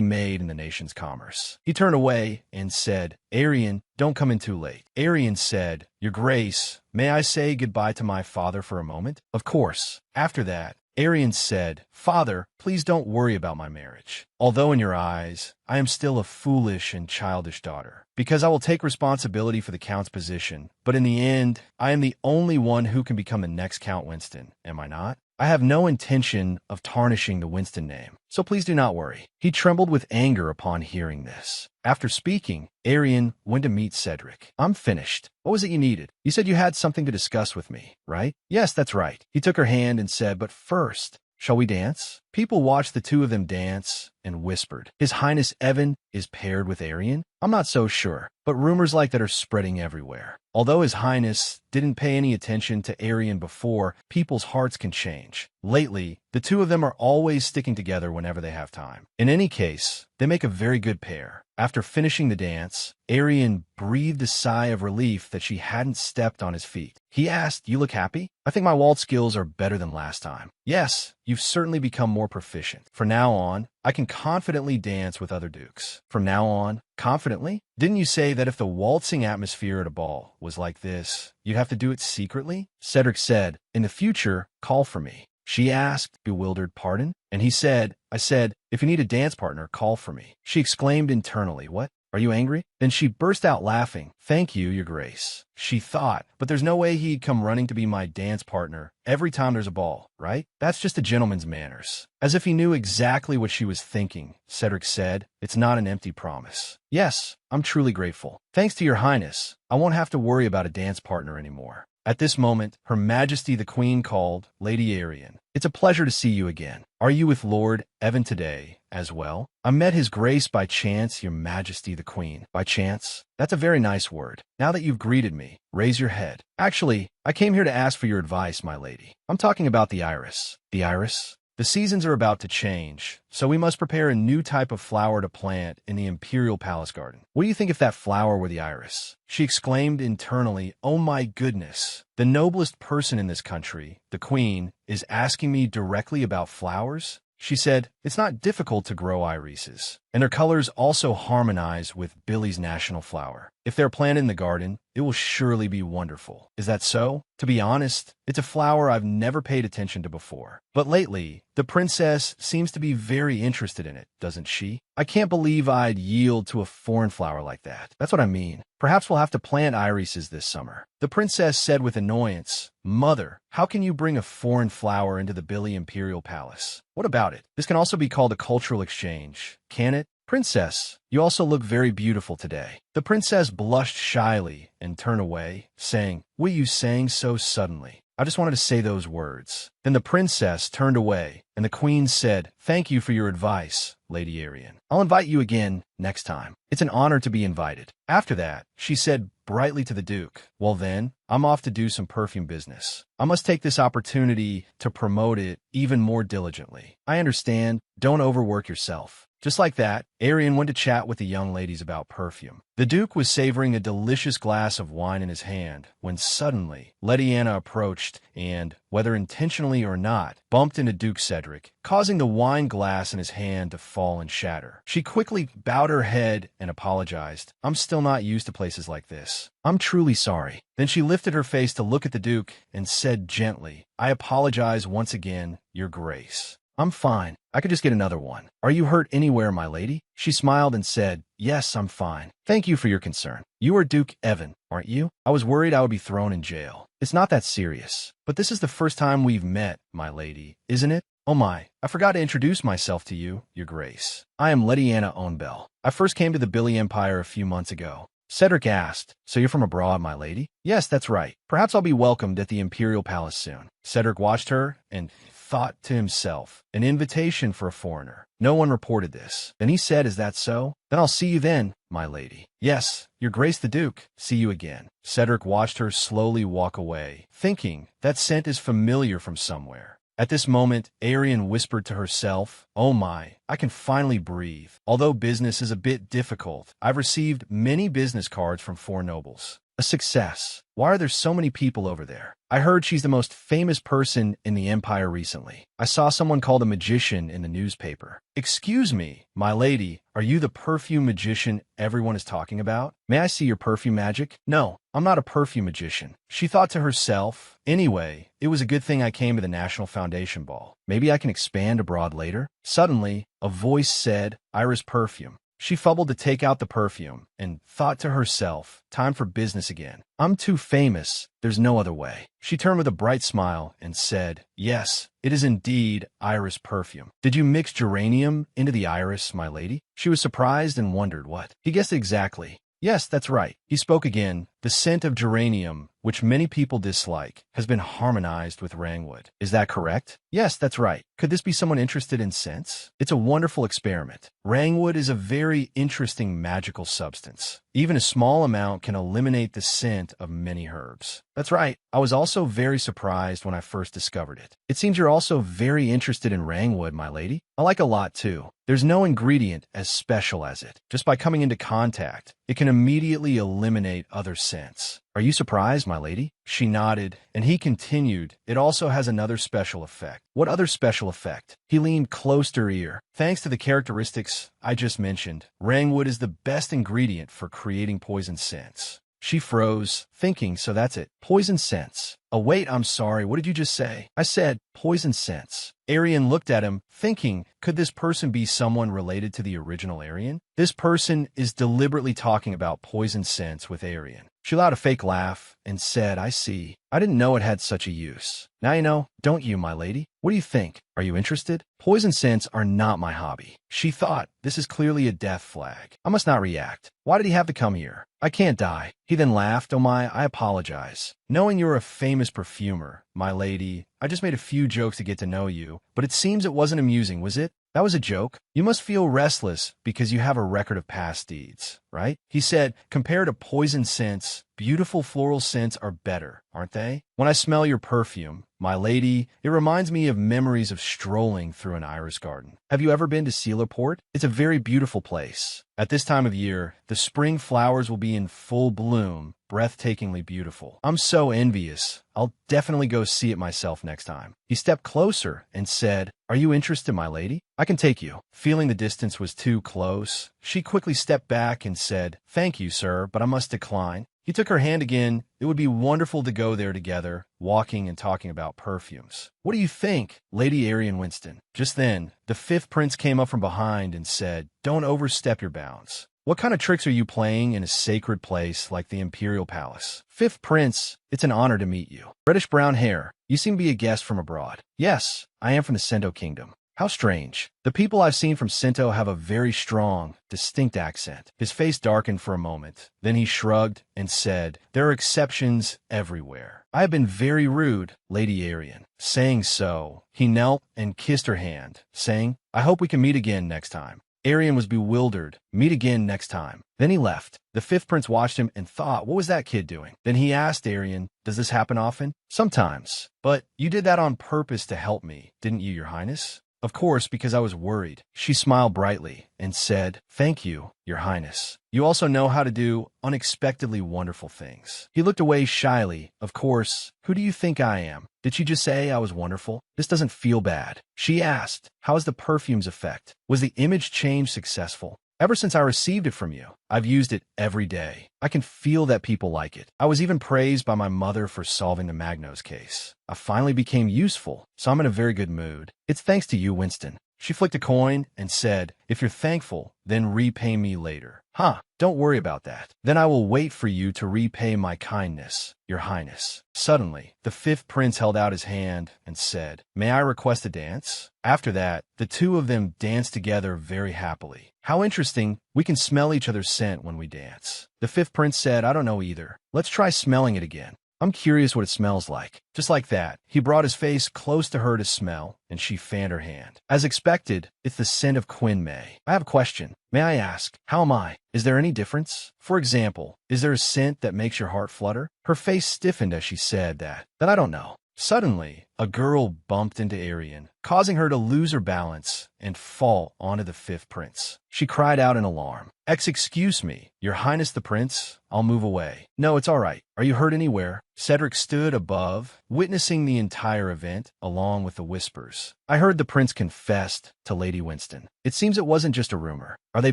made in the nation's commerce. He turned away and said, Arianne, don't come in too late. Arianne said, Your Grace, may I say goodbye to my father for a moment? Of course. After that, Arianne said, Father, please don't worry about my marriage. Although in your eyes, I am still a foolish and childish daughter, because I will take responsibility for the Count's position. But in the end, I am the only one who can become the next Count Winston, am I not? I have no intention of tarnishing the Winston name, so please do not worry. He trembled with anger upon hearing this. After speaking, Arianne went to meet Cedric. I'm finished. What was it you needed? You said you had something to discuss with me, right? Yes, that's right. He took her hand and said, but first, shall we dance? People watched the two of them dance and whispered, His Highness Evan is paired with Arianne? I'm not so sure, but rumors like that are spreading everywhere. Although His Highness didn't pay any attention to Arianne before, people's hearts can change. Lately, the two of them are always sticking together whenever they have time. In any case, they make a very good pair. After finishing the dance, Arianne breathed a sigh of relief that she hadn't stepped on his feet. He asked, You look happy? I think my waltz skills are better than last time. Yes, you've certainly become more proficient. From now on, I can confidently dance with other dukes. From now on, confidently? Didn't you say that if the waltzing atmosphere at a ball was like this, you'd have to do it secretly? Cedric said, In the future, call for me. She asked, bewildered, pardon? And he said, I said, if you need a dance partner, call for me. She exclaimed internally, What? Are you angry? Then she burst out laughing. Thank you, Your Grace. She thought, but there's no way he'd come running to be my dance partner every time there's a ball, right? That's just a gentleman's manners. As if he knew exactly what she was thinking, Cedric said, It's not an empty promise. Yes, I'm truly grateful. Thanks to Your Highness, I won't have to worry about a dance partner anymore. At this moment, Her Majesty the Queen called, Lady Arianne, it's a pleasure to see you again. Are you with Lord Evan today as well? I met His Grace by chance, Your Majesty the Queen. By chance? That's a very nice word. Now that you've greeted me, raise your head. Actually, I came here to ask for your advice, my lady. I'm talking about the iris. The iris? The seasons are about to change, so we must prepare a new type of flower to plant in the Imperial Palace Garden. What do you think if that flower were the iris? She exclaimed internally, Oh my goodness. The noblest person in this country, the Queen, is asking me directly about flowers? She said, It's not difficult to grow irises, and their colors also harmonize with Billy's national flower. If they're planted in the garden, it will surely be wonderful. Is that so? To be honest, it's a flower I've never paid attention to before. But lately, the princess seems to be very interested in it, doesn't she? I can't believe I'd yield to a foreign flower like that. That's what I mean. Perhaps we'll have to plant irises this summer. The princess said with annoyance, Mother, how can you bring a foreign flower into the Billy Imperial Palace? What about it? This can also be called a cultural exchange, can it? Princess, you also look very beautiful today. The princess blushed shyly and turned away, saying, What are you saying so suddenly? I just wanted to say those words. Then the princess turned away, and the queen said, Thank you for your advice, Lady Arianne. I'll invite you again next time. It's an honor to be invited. After that, she said brightly to the Duke, Well then, I'm off to do some perfume business. I must take this opportunity to promote it even more diligently. I understand. Don't overwork yourself. Just like that, Arianne went to chat with the young ladies about Perfume. The Duke was savoring a delicious glass of wine in his hand when suddenly Lashiana approached and, whether intentionally or not, bumped into Duke Cedric, causing the wine glass in his hand to fall and shatter. She quickly bowed her head and apologized. "I'm still not used to places like this. I'm truly sorry." Then she lifted her face to look at the Duke and said gently, "I apologize once again, Your Grace. I'm fine. I could just get another one. Are you hurt anywhere, my lady?" She smiled and said, "Yes, I'm fine. Thank you for your concern. You are Duke Evan, aren't you? I was worried I would be thrown in jail. It's not that serious. But this is the first time we've met, my lady, isn't it? Oh my, I forgot to introduce myself to you, Your Grace. I am Lashiana Onbell. I first came to the Billy Empire a few months ago." Cedric asked, "So you're from abroad, my lady?" "Yes, that's right. Perhaps I'll be welcomed at the Imperial Palace soon." Cedric watched her and thought to himself, an invitation for a foreigner. No one reported this. Then he said, "Is that so? Then I'll see you then, my lady." "Yes, Your Grace the Duke. See you again." Cedric watched her slowly walk away, thinking, that scent is familiar from somewhere. At this moment, Arianne whispered to herself, "Oh my, I can finally breathe. Although business is a bit difficult, I've received many business cards from four nobles. A success. Why are there so many people over there? I heard she's the most famous person in the Empire recently. I saw someone called a magician in the newspaper." "Excuse me, my lady, are you the perfume magician everyone is talking about? May I see your perfume magic?" "No, I'm not a perfume magician." She thought to herself, "Anyway, it was a good thing I came to the National Foundation Ball. Maybe I can expand abroad later." Suddenly, a voice said, "Iris Perfume." She fumbled to take out the perfume and thought to herself, time for business again. "I'm too famous. There's no other way." She turned with a bright smile and said, "Yes, it is indeed Iris Perfume. Did you mix geranium into the iris, my lady?" She was surprised and wondered what. He guessed exactly. "Yes, that's right." He spoke again. "The scent of geranium, which many people dislike, has been harmonized with rangwood. Is that correct?" "Yes, that's right. Could this be someone interested in scents? It's a wonderful experiment. Rangwood is a very interesting magical substance. Even a small amount can eliminate the scent of many herbs." "That's right. I was also very surprised when I first discovered it." "It seems you're also very interested in rangwood, my lady." "I like a lot too. There's no ingredient as special as it. Just by coming into contact, it can immediately eliminate other scents." "Are you surprised, my lady?" She nodded, and he continued, "It also has another special effect." "What other special effect?" He leaned close to her ear. "Thanks to the characteristics I just mentioned, rangwood is the best ingredient for creating poison scents." She froze, thinking, so that's it. Poison scents. "Oh wait, I'm sorry, what did you just say?" "I said, poison scents." Arianne looked at him, thinking, could this person be someone related to the original Arianne? This person is deliberately talking about poison scents with Arianne. She allowed a fake laugh and said, "I see. I didn't know it had such a use. Now you know, don't you, my lady? What do you think? Are you interested? Poison scents are not my hobby." She thought, this is clearly a death flag. I must not react. Why did he have to come here? I can't die. He then laughed. "Oh my, I apologize. Knowing you're a famous perfumer, my lady, I just made a few jokes to get to know you, but it seems it wasn't amusing, was it? That was a joke. You must feel restless because you have a record of past deeds, right?" He said, "Compared to poison scents, beautiful floral scents are better, aren't they? When I smell your perfume, my lady, it reminds me of memories of strolling through an iris garden. Have you ever been to Sealerport? It's a very beautiful place. At this time of year, the spring flowers will be in full bloom, breathtakingly beautiful. I'm so envious. I'll definitely go see it myself next time." He stepped closer and said, "Are you interested, my lady? I can take you." Feeling the distance was too close, she quickly stepped back and said, "Thank you, sir, but I must decline." He took her hand again. It would be wonderful to go there together, walking and talking about perfumes. "What do you think, Lady Arianne Winston?" Just then, the fifth prince came up from behind and said, "Don't overstep your bounds. What kind of tricks are you playing in a sacred place like the Imperial Palace?" "Fifth Prince, it's an honor to meet you. Reddish-brown hair. You seem to be a guest from abroad." "Yes, I am from the Sento Kingdom." "How strange. The people I've seen from Sento have a very strong, distinct accent." His face darkened for a moment. Then he shrugged and said, "There are exceptions everywhere. I have been very rude, Lady Arianne." Saying so, he knelt and kissed her hand, saying, "I hope we can meet again next time." Arianne was bewildered. "Meet again next time." Then he left. The fifth prince watched him and thought, what was that kid doing? Then he asked Arianne, "Does this happen often?" "Sometimes. But you did that on purpose to help me, didn't you, Your Highness?" Of course, because I was worried. She smiled brightly and said, "Thank you, Your Highness. You also know how to do unexpectedly wonderful things." He looked away shyly. "Of course, who do you think I am? Did she just say I was wonderful? This doesn't feel bad." She asked, "How is the perfume's effect? Was the image change successful?" "Ever since I received it from you, I've used it every day. I can feel that people like it. I was even praised by my mother for solving the Magnos case. I finally became useful, so I'm in a very good mood. It's thanks to you, Winston." She flicked a coin and said, "If you're thankful, then repay me later." "Huh, don't worry about that. Then I will wait for you to repay my kindness, Your Highness." Suddenly, the fifth prince held out his hand and said, "May I request a dance?" After that, the two of them danced together very happily. "How interesting. We can smell each other's scent when we dance." The fifth prince said, "I don't know either. Let's try smelling it again. I'm curious what it smells like." Just like that, he brought his face close to her to smell, and she fanned her hand. As expected, it's the scent of Quinn May. "I have a question. May I ask, how am I? Is there any difference? For example, is there a scent that makes your heart flutter?" Her face stiffened as she said that. "Then I don't know." Suddenly, a girl bumped into Arianne, causing her to lose her balance and fall onto the fifth prince. She cried out in alarm. Excuse me, Your Highness the Prince. I'll move away." "No, it's all right. Are you hurt anywhere?" Cedric stood above, witnessing the entire event, along with the whispers. "I heard the prince confessed to Lady Winston. It seems it wasn't just a rumor. Are they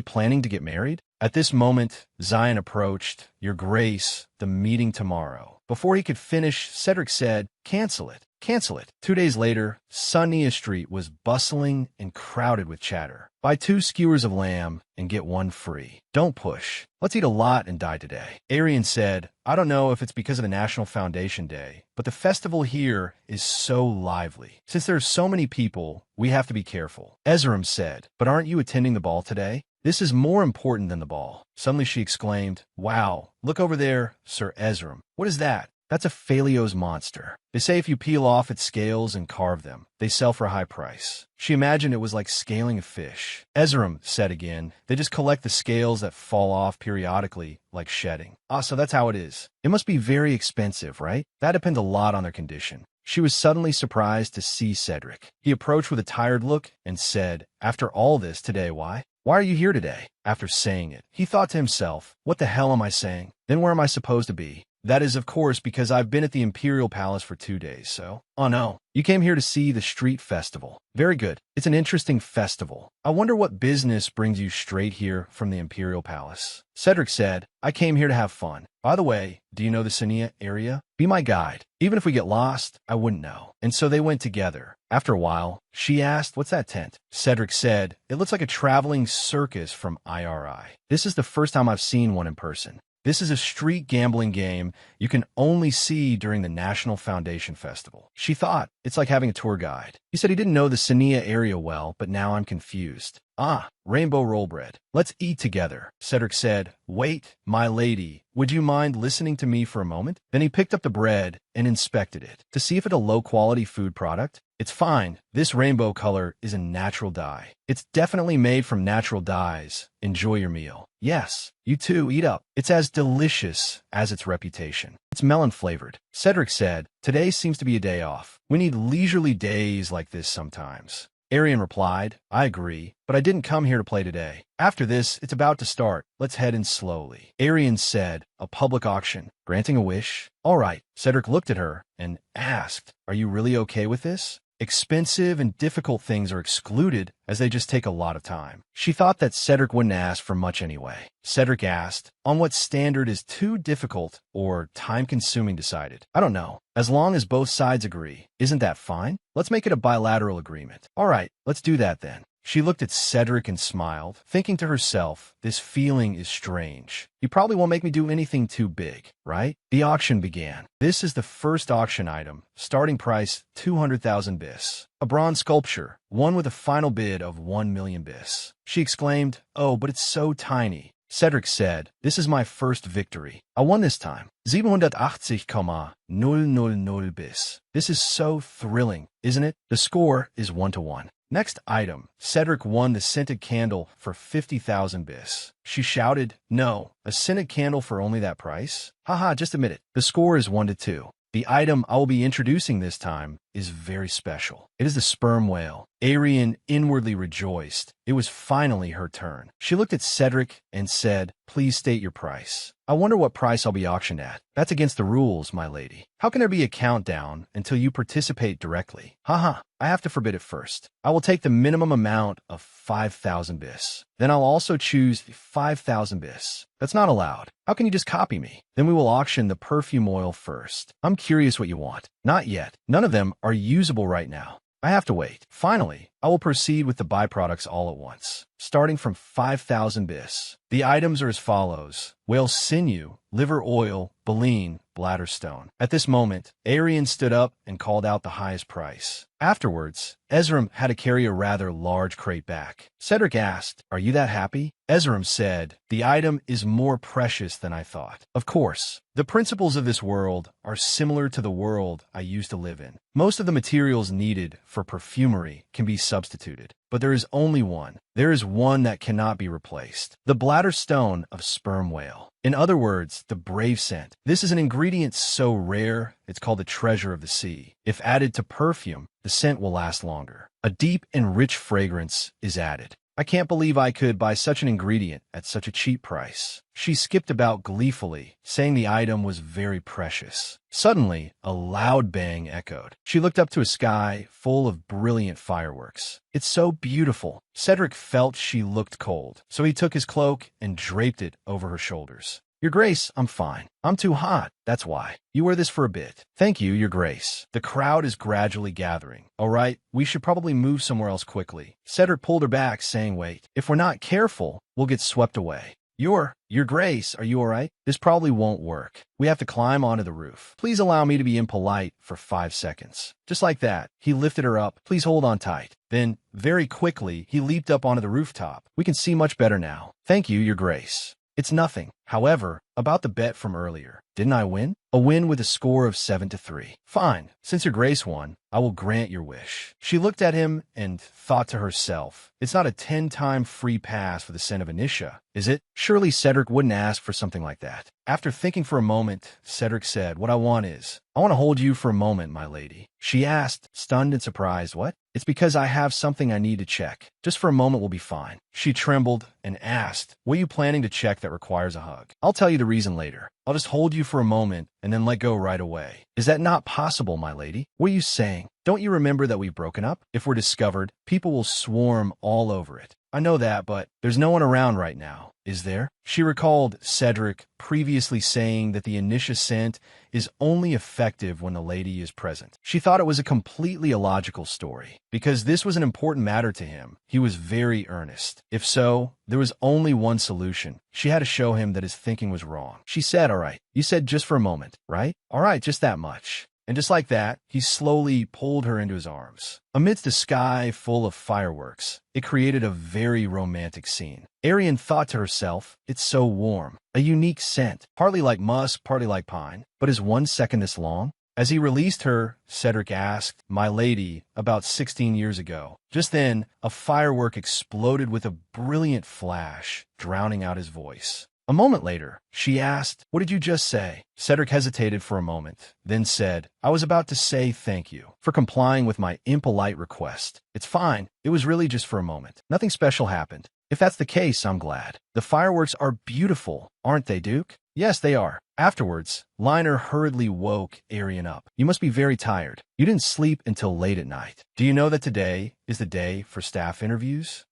planning to get married?" At this moment, Zion approached. "Your Grace, the meeting tomorrow." Before he could finish, Cedric said, "Cancel it. Cancel it." 2 days later, Sunnia Street was bustling and crowded with chatter. "Buy 2 skewers of lamb and get 1 free. Don't push. Let's eat a lot and die today." Arianne said, "I don't know if it's because of the National Foundation Day, but the festival here is so lively. Since there are so many people, we have to be careful." Ezram said, "But aren't you attending the ball today?" "This is more important than the ball." Suddenly she exclaimed, "Wow, look over there, Sir Ezram. What is that?" "That's a Phaleos monster. They say if you peel off its scales and carve them, they sell for a high price." She imagined it was like scaling a fish. Ezram said again, "They just collect the scales that fall off periodically, like shedding." "Ah, so that's how it is. It must be very expensive, right?" "That depends a lot on their condition." She was suddenly surprised to see Cedric. He approached with a tired look and said, "After all this today, why? Why are you here today?" After saying it, he thought to himself, "What the hell am I saying? Then where am I supposed to be?" "That is, of course, because I've been at the Imperial Palace for 2 days, so..." "Oh no, you came here to see the street festival. Very good. It's an interesting festival. I wonder what business brings you straight here from the Imperial Palace." Cedric said, "I came here to have fun. By the way, do you know the Sunnia area? Be my guide. Even if we get lost, I wouldn't know." And so they went together. After a while, she asked, "What's that tent?" Cedric said, "It looks like a traveling circus from IRI. This is the first time I've seen one in person. This is a street gambling game you can only see during the National Foundation Festival." She thought, "It's like having a tour guide." He said he didn't know the Sunnia area well, but now I'm confused. "Ah, rainbow roll bread. Let's eat together." Cedric said, "Wait, my lady, would you mind listening to me for a moment?" Then he picked up the bread and inspected it to see if it's a low-quality food product. "It's fine. This rainbow color is a natural dye. It's definitely made from natural dyes. Enjoy your meal." "Yes, you too, eat up. It's as delicious as its reputation. It's melon-flavored." Cedric said, "Today seems to be a day off. We need leisurely days like this sometimes." Arianne replied, "I agree, but I didn't come here to play today. After this, it's about to start. Let's head in slowly." Arianne said, "A public auction. Granting a wish?" "All right." Cedric looked at her and asked, "Are you really okay with this?" Expensive and difficult things are excluded as they just take a lot of time. She thought that Cedric wouldn't ask for much anyway. Cedric asked, "On what standard is too difficult or time-consuming decided?" "I don't know. As long as both sides agree. Isn't that fine? Let's make it a bilateral agreement." "All right, let's do that then." She looked at Cedric and smiled, thinking to herself, "This feeling is strange. He probably won't make me do anything too big, right?" The auction began. This is the first auction item. Starting price 200,000 bis. A bronze sculpture, one with a final bid of 1 million bis. She exclaimed, "Oh, but it's so tiny." Cedric said, "This is my first victory. I won this time. 780,000 bis. This is so thrilling, isn't it?" The score is 1-1. Next item, Cedric won the scented candle for 50,000 bis. She shouted, "No, a scented candle for only that price? Haha, just admit it." The score is 1-2. The item I will be introducing this time is very special. It is the sperm whale. Arianne inwardly rejoiced. It was finally her turn. She looked at Cedric and said, "Please state your price." "I wonder what price I'll be auctioned at." "That's against the rules, my lady. How can there be a countdown until you participate directly?" "Haha, I have to forbid it first. I will take the minimum amount of 5,000 bis. Then I'll also choose 5,000 bis. That's not allowed. How can you just copy me?" "Then we will auction the perfume oil first. I'm curious what you want." "Not yet. None of them are usable right now. I have to wait." "Finally, I will proceed with the byproducts all at once, starting from 5,000 bis. The items are as follows: whale sinew, liver oil, baleen, bladder stone." At this moment, Arianne stood up and called out the highest price. Afterwards, Ezram had to carry a rather large crate back. Cedric asked, "Are you that happy?" Ezram said, "The item is more precious than I thought." Of course, the principles of this world are similar to the world I used to live in. Most of the materials needed for perfumery can be substituted, but there is only one. There is one that cannot be replaced: the bladder stone of sperm whale. In other words, the brave scent. This is an ingredient so rare, it's called the treasure of the sea. If added to perfume, the scent will last longer. A deep and rich fragrance is added. I can't believe I could buy such an ingredient at such a cheap price. She skipped about gleefully, saying the item was very precious. Suddenly, a loud bang echoed. She looked up to a sky full of brilliant fireworks. "It's so beautiful." Cedric felt she looked cold, so he took his cloak and draped it over her shoulders. "Your Grace, I'm fine. I'm too hot. That's why. You wear this for a bit." "Thank you, Your Grace." The crowd is gradually gathering. "All right, we should probably move somewhere else quickly." Cedric pulled her back, saying, "Wait. If we're not careful, we'll get swept away." Your Grace, are you all right? This probably won't work. We have to climb onto the roof. Please allow me to be impolite for 5 seconds. Just like that, he lifted her up. "Please hold on tight." Then, very quickly, he leaped up onto the rooftop. "We can see much better now." "Thank you, Your Grace." "It's nothing." However, about the bet from earlier. Didn't I win? A win with a score of 7-3. "Fine. Since Your Grace won, I will grant your wish." She looked at him and thought to herself, "It's not a 10-time free pass for the scent of Anisha, is it?" Surely Cedric wouldn't ask for something like that. After thinking for a moment, Cedric said, "What I want is, I want to hold you for a moment, my lady." She asked, stunned and surprised, "What?" "It's because I have something I need to check. Just for a moment will be fine." She trembled and asked, "What are you planning to check that requires a hug?" "I'll tell you the reason later. I'll just hold you for a moment and then let go right away." "Is that not possible, my lady?" "What are you saying? Don't you remember that we've broken up? If we're discovered, people will swarm all over it." "I know that, but there's no one around right now, is there?" She recalled Cedric previously saying that the Anisha scent is only effective when the lady is present. She thought it was a completely illogical story. Because this was an important matter to him, he was very earnest. If so, there was only one solution. She had to show him that his thinking was wrong. She said, "All right, you said just for a moment, right? All right, just that much." And just like that, he slowly pulled her into his arms. Amidst a sky full of fireworks, it created a very romantic scene. Arianne thought to herself, "It's so warm. A unique scent, partly like musk, partly like pine. But is 1 second this long?" As he released her, Cedric asked, "My lady, about 16 years ago." Just then, a firework exploded with a brilliant flash, drowning out his voice. A moment later, she asked, "What did you just say?" Cedric hesitated for a moment, then said, "I was about to say thank you for complying with my impolite request. It's fine. It was really just for a moment. Nothing special happened. If that's the case, I'm glad. The fireworks are beautiful, aren't they, Duke?" "Yes, they are." Afterwards, Liner hurriedly woke Arianne up. "You must be very tired. You didn't sleep until late at night. Do you know that today is the day for staff interviews?"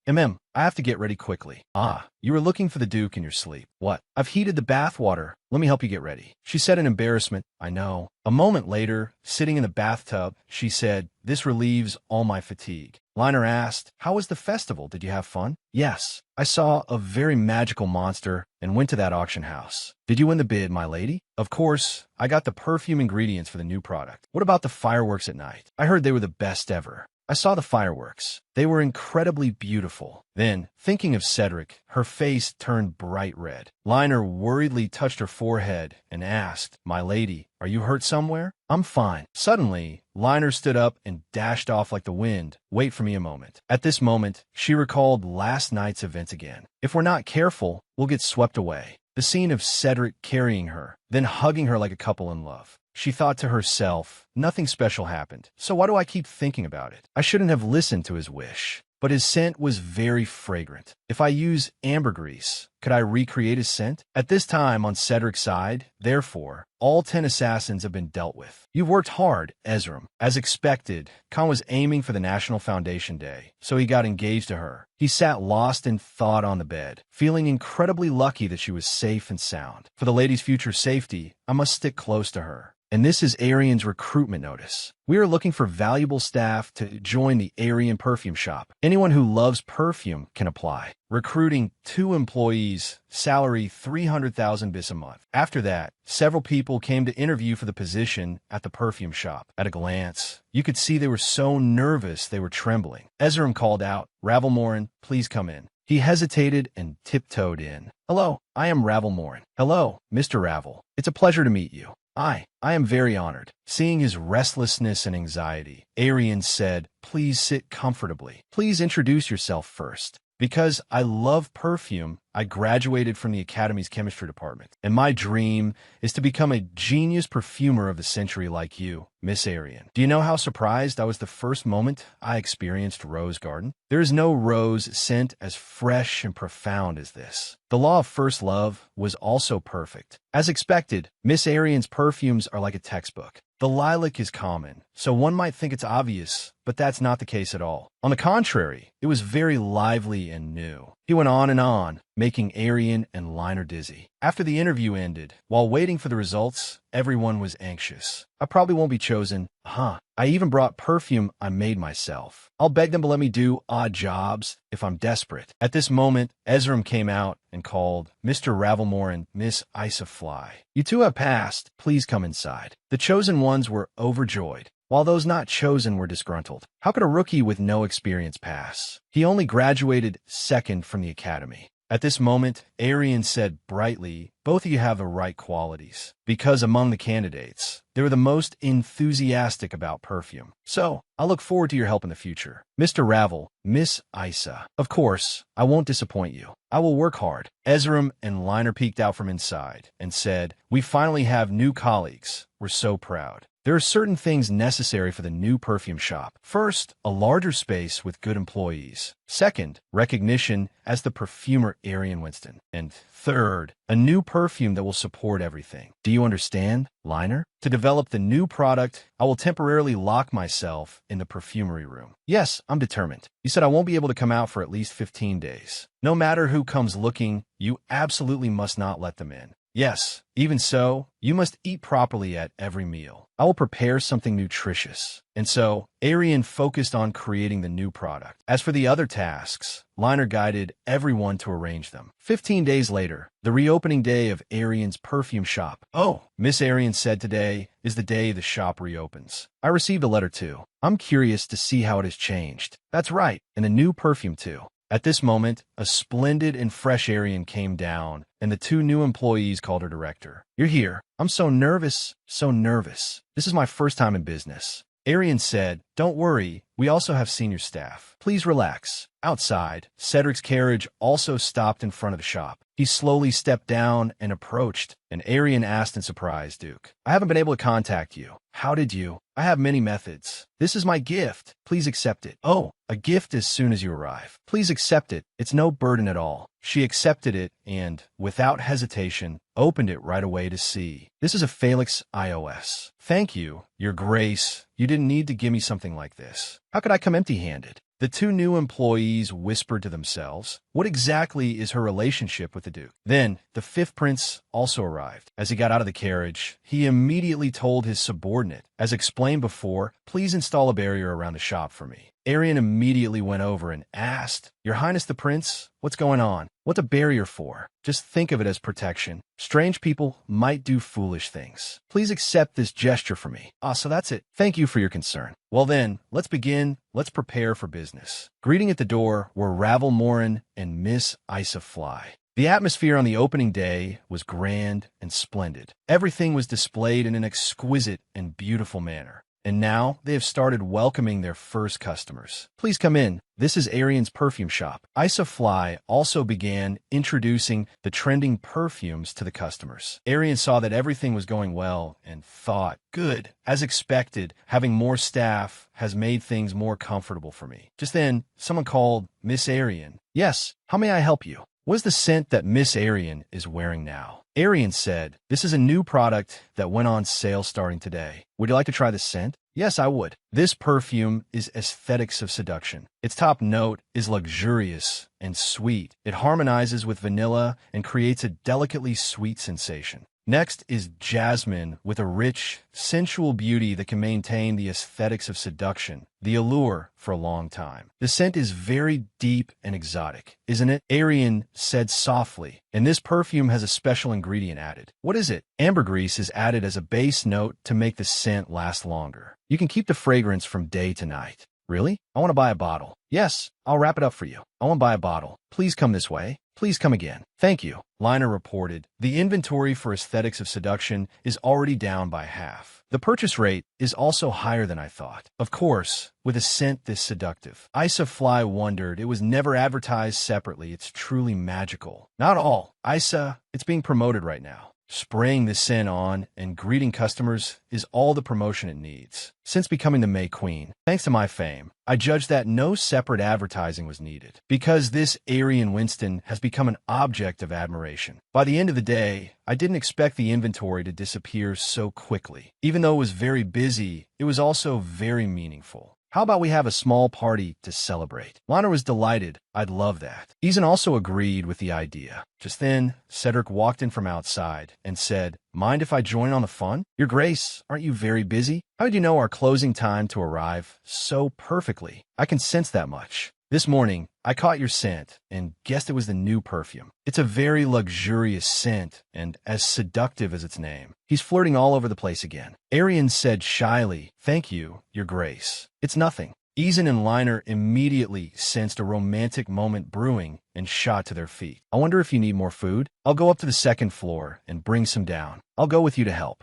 I have to get ready quickly." "Ah, you were looking for the Duke in your sleep." "What?" "I've heated the bath water. Let me help you get ready." She said in embarrassment, "I know." A moment later, sitting in the bathtub, she said, "This relieves all my fatigue." Liner asked, "How was the festival? Did you have fun?" "Yes. I saw a very magical monster and went to that auction house." "Did you win the bid, my lady?" "Of course. I got the perfume ingredients for the new product." "What about the fireworks at night?" "I heard they were the best ever." "I saw the fireworks. They were incredibly beautiful." Then, thinking of Cedric, her face turned bright red. Liner worriedly touched her forehead and asked, "My lady, are you hurt somewhere?" "I'm fine." Suddenly, Liner stood up and dashed off like the wind. "Wait for me a moment." At this moment, she recalled last night's events again. If we're not careful, we'll get swept away. The scene of Cedric carrying her, then hugging her like a couple in love. She thought to herself, nothing special happened, so why do I keep thinking about it? I shouldn't have listened to his wish. But his scent was very fragrant. If I use ambergris, could I recreate his scent? At this time, on Cedric's side, therefore, all 10 assassins have been dealt with. You've worked hard, Ezram. As expected, Khan was aiming for the National Foundation Day, so he got engaged to her. He sat lost in thought on the bed, feeling incredibly lucky that she was safe and sound. For the lady's future safety, I must stick close to her. And this is Arianne's recruitment notice. We are looking for valuable staff to join the Arianne perfume shop. Anyone who loves perfume can apply. Recruiting 2 employees, salary 300,000 bis a month. After that, several people came to interview for the position at the perfume shop. At a glance, you could see they were so nervous they were trembling. Ezram called out, Ravelmorin, please come in. He hesitated and tiptoed in. Hello, I am Ravelmorin. Hello, Mr. Ravel. It's a pleasure to meet you. I am very honored. Seeing his restlessness and anxiety, Arianne said, please sit comfortably. Please introduce yourself first. Because I love perfume, I graduated from the Academy's chemistry department, and my dream is to become a genius perfumer of the century like you, Miss Arianne. Do you know how surprised I was the first moment I experienced Rose Garden? There is no rose scent as fresh and profound as this. The law of first love was also perfect. As expected, Miss Arianne's perfumes are like a textbook. The lilac is common, so one might think it's obvious, but that's not the case at all. On the contrary, it was very lively and new. He went on, making Arianne and Liner dizzy. After the interview ended, while waiting for the results, everyone was anxious. I probably won't be chosen. I even brought perfume I made myself. I'll beg them to let me do odd jobs if I'm desperate. At this moment, Ezram came out and called, Mr. Ravelmorin and Miss Isafly. You two have passed. Please come inside. The chosen ones were overjoyed, while those not chosen were disgruntled. How could a rookie with no experience pass? He only graduated second from the academy. At this moment, Arianne said brightly, both of you have the right qualities, because among the candidates, they were the most enthusiastic about perfume. So, I look forward to your help in the future. Mr. Ravel, Miss Isa. Of course, I won't disappoint you. I will work hard. Ezram and Liner peeked out from inside and said, we finally have new colleagues. We're so proud. There are certain things necessary for the new perfume shop. First, a larger space with good employees. Second, recognition as the perfumer Arianne Winston. And third, a new perfume that will support everything. Do you understand, Liner? To develop the new product, I will temporarily lock myself in the perfumery room. Yes, I'm determined. You said I won't be able to come out for at least 15 days. No matter who comes looking, you absolutely must not let them in. Yes, even so, you must eat properly at every meal. I will prepare something nutritious. And so, Arianne focused on creating the new product. As for the other tasks, Liner guided everyone to arrange them. 15 days later, the reopening day of Arianne's perfume shop. Oh, Miss Arianne said today is the day the shop reopens. I received a letter too. I'm curious to see how it has changed. That's right, and a new perfume too. At this moment, a splendid and fresh Arianne came down, and the 2 new employees called her director. You're here. I'm so nervous, so nervous. This is my first time in business. Arianne said, don't worry, we also have senior staff. Please relax. Outside, Cedric's carriage also stopped in front of the shop. He slowly stepped down and approached, and Arianne asked in surprise, Duke, I haven't been able to contact you. How did you? I have many methods. This is my gift. Please accept it. Oh, a gift as soon as you arrive. Please accept it. It's no burden at all. She accepted it and, without hesitation, opened it right away to see. This is a Felix iOS. Thank you, Your Grace. You didn't need to give me something like this. How could I come empty-handed? The 2 new employees whispered to themselves, what exactly is her relationship with the Duke? Then, the 5th prince also arrived. As he got out of the carriage, he immediately told his subordinate, as explained before, please install a barrier around the shop for me. Arianne immediately went over and asked, Your Highness the Prince, what's going on? What's a barrier for? Just think of it as protection. Strange people might do foolish things. Please accept this gesture for me. So that's it. Thank you for your concern. Well then, let's begin. Let's prepare for business. Greeting at the door were Ravelmorin and Miss Isafly. The atmosphere on the opening day was grand and splendid. Everything was displayed in an exquisite and beautiful manner. and now they have started welcoming their first customers. Please come in. This is Arianne's perfume shop. Fly also began introducing the trending perfumes to the customers. Arianne saw that everything was going well and thought, good. As expected, having more staff has made things more comfortable for me. Just then, someone called Miss Arianne. Yes, how may I help you? What is the scent that Miss Arianne is wearing now? Arianne said, this is a new product that went on sale starting today. Would you like to try the scent? Yes, I would. This perfume is aesthetics of seduction. Its top note is luxurious and sweet. It harmonizes with vanilla and creates a delicately sweet sensation. Next is jasmine with a rich, sensual beauty that can maintain the aesthetics of seduction, the allure for a long time. The scent is very deep and exotic, isn't it? Arianne said softly, and this perfume has a special ingredient added. What is it? Ambergris is added as a base note to make the scent last longer. You can keep the fragrance from day to night. Really? I want to buy a bottle. Yes, I'll wrap it up for you. I want to buy a bottle. Please come this way. Please come again. Thank you. Liner reported, the inventory for aesthetics of seduction is already down by half. The purchase rate is also higher than I thought. Of course, with a scent this seductive. Fly wondered, it was never advertised separately. It's truly magical. Not all. It's being promoted right now. Spraying this scent on and greeting customers is all the promotion it needs. Since becoming the May Queen, thanks to my fame, I judged that no separate advertising was needed, because this Arianne Winston has become an object of admiration. By the end of the day, I didn't expect the inventory to disappear so quickly. Even though it was very busy, it was also very meaningful. How about we have a small party to celebrate? Lana was delighted. I'd love that. Ethan also agreed with the idea. Just then, Cedric walked in from outside and said, mind if I join on the fun? Your Grace, aren't you very busy? How did you know our closing time to arrive so perfectly? I can sense that much. This morning, I caught your scent and guessed it was the new perfume. It's a very luxurious scent and as seductive as its name. He's flirting all over the place again. Arianne said shyly, thank you, Your Grace. It's nothing. Eason and Liner immediately sensed a romantic moment brewing and shot to their feet. I wonder if you need more food? I'll go up to the second floor and bring some down. I'll go with you to help.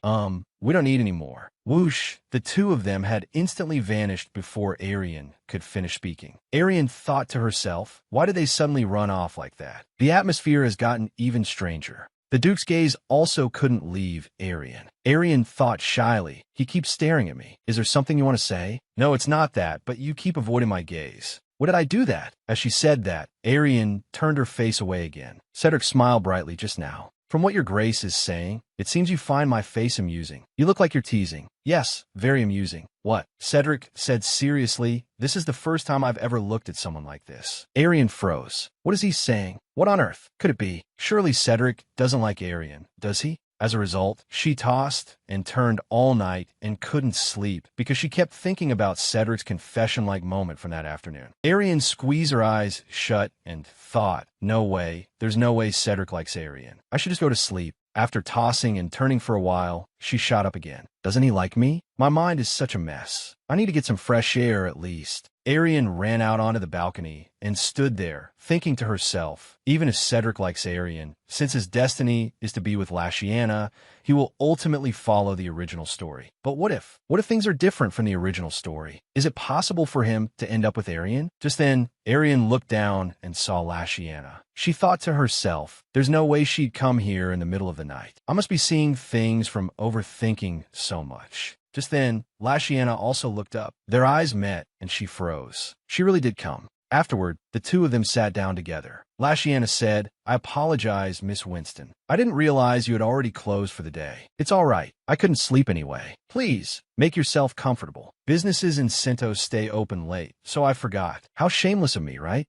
We don't need any more. Whoosh! The two of them had instantly vanished before Arianne could finish speaking. Arianne thought to herself, why did they suddenly run off like that? The atmosphere has gotten even stranger. The Duke's gaze also couldn't leave Arianne. Arianne thought shyly, he keeps staring at me. Is there something you want to say? No, it's not that, but you keep avoiding my gaze. What did I do that? As she said that, Arianne turned her face away again. Cedric smiled brightly just now. From what Your Grace is saying, it seems you find my face amusing. You look like you're teasing. Yes, very amusing. What? Cedric said seriously, this is the first time I've ever looked at someone like this. Arianne froze. What is he saying? What on earth could it be? Surely Cedric doesn't like Arianne, does he? As a result, she tossed and turned all night and couldn't sleep because she kept thinking about Cedric's confession-like moment from that afternoon. Arianne squeezed her eyes shut and thought, no way, there's no way Cedric likes Arianne. I should just go to sleep. After tossing and turning for a while, she shot up again. Doesn't he like me? My mind is such a mess. I need to get some fresh air at least. Arianne ran out onto the balcony and stood there, thinking to herself, even if Cedric likes Arianne, since his destiny is to be with Lashiana, he will ultimately follow the original story. But what if? What if things are different from the original story? Is it possible for him to end up with Arianne? Just then, Arianne looked down and saw Lashiana. She thought to herself, there's no way she'd come here in the middle of the night. I must be seeing things from overthinking so much. Just then, Lashiana also looked up. Their eyes met, and she froze. She really did come. Afterward, the two of them sat down together. Lashiana said, I apologize, Miss Winston. I didn't realize you had already closed for the day. It's all right. I couldn't sleep anyway. Please, make yourself comfortable. Businesses in Sinto stay open late, so I forgot. How shameless of me, right?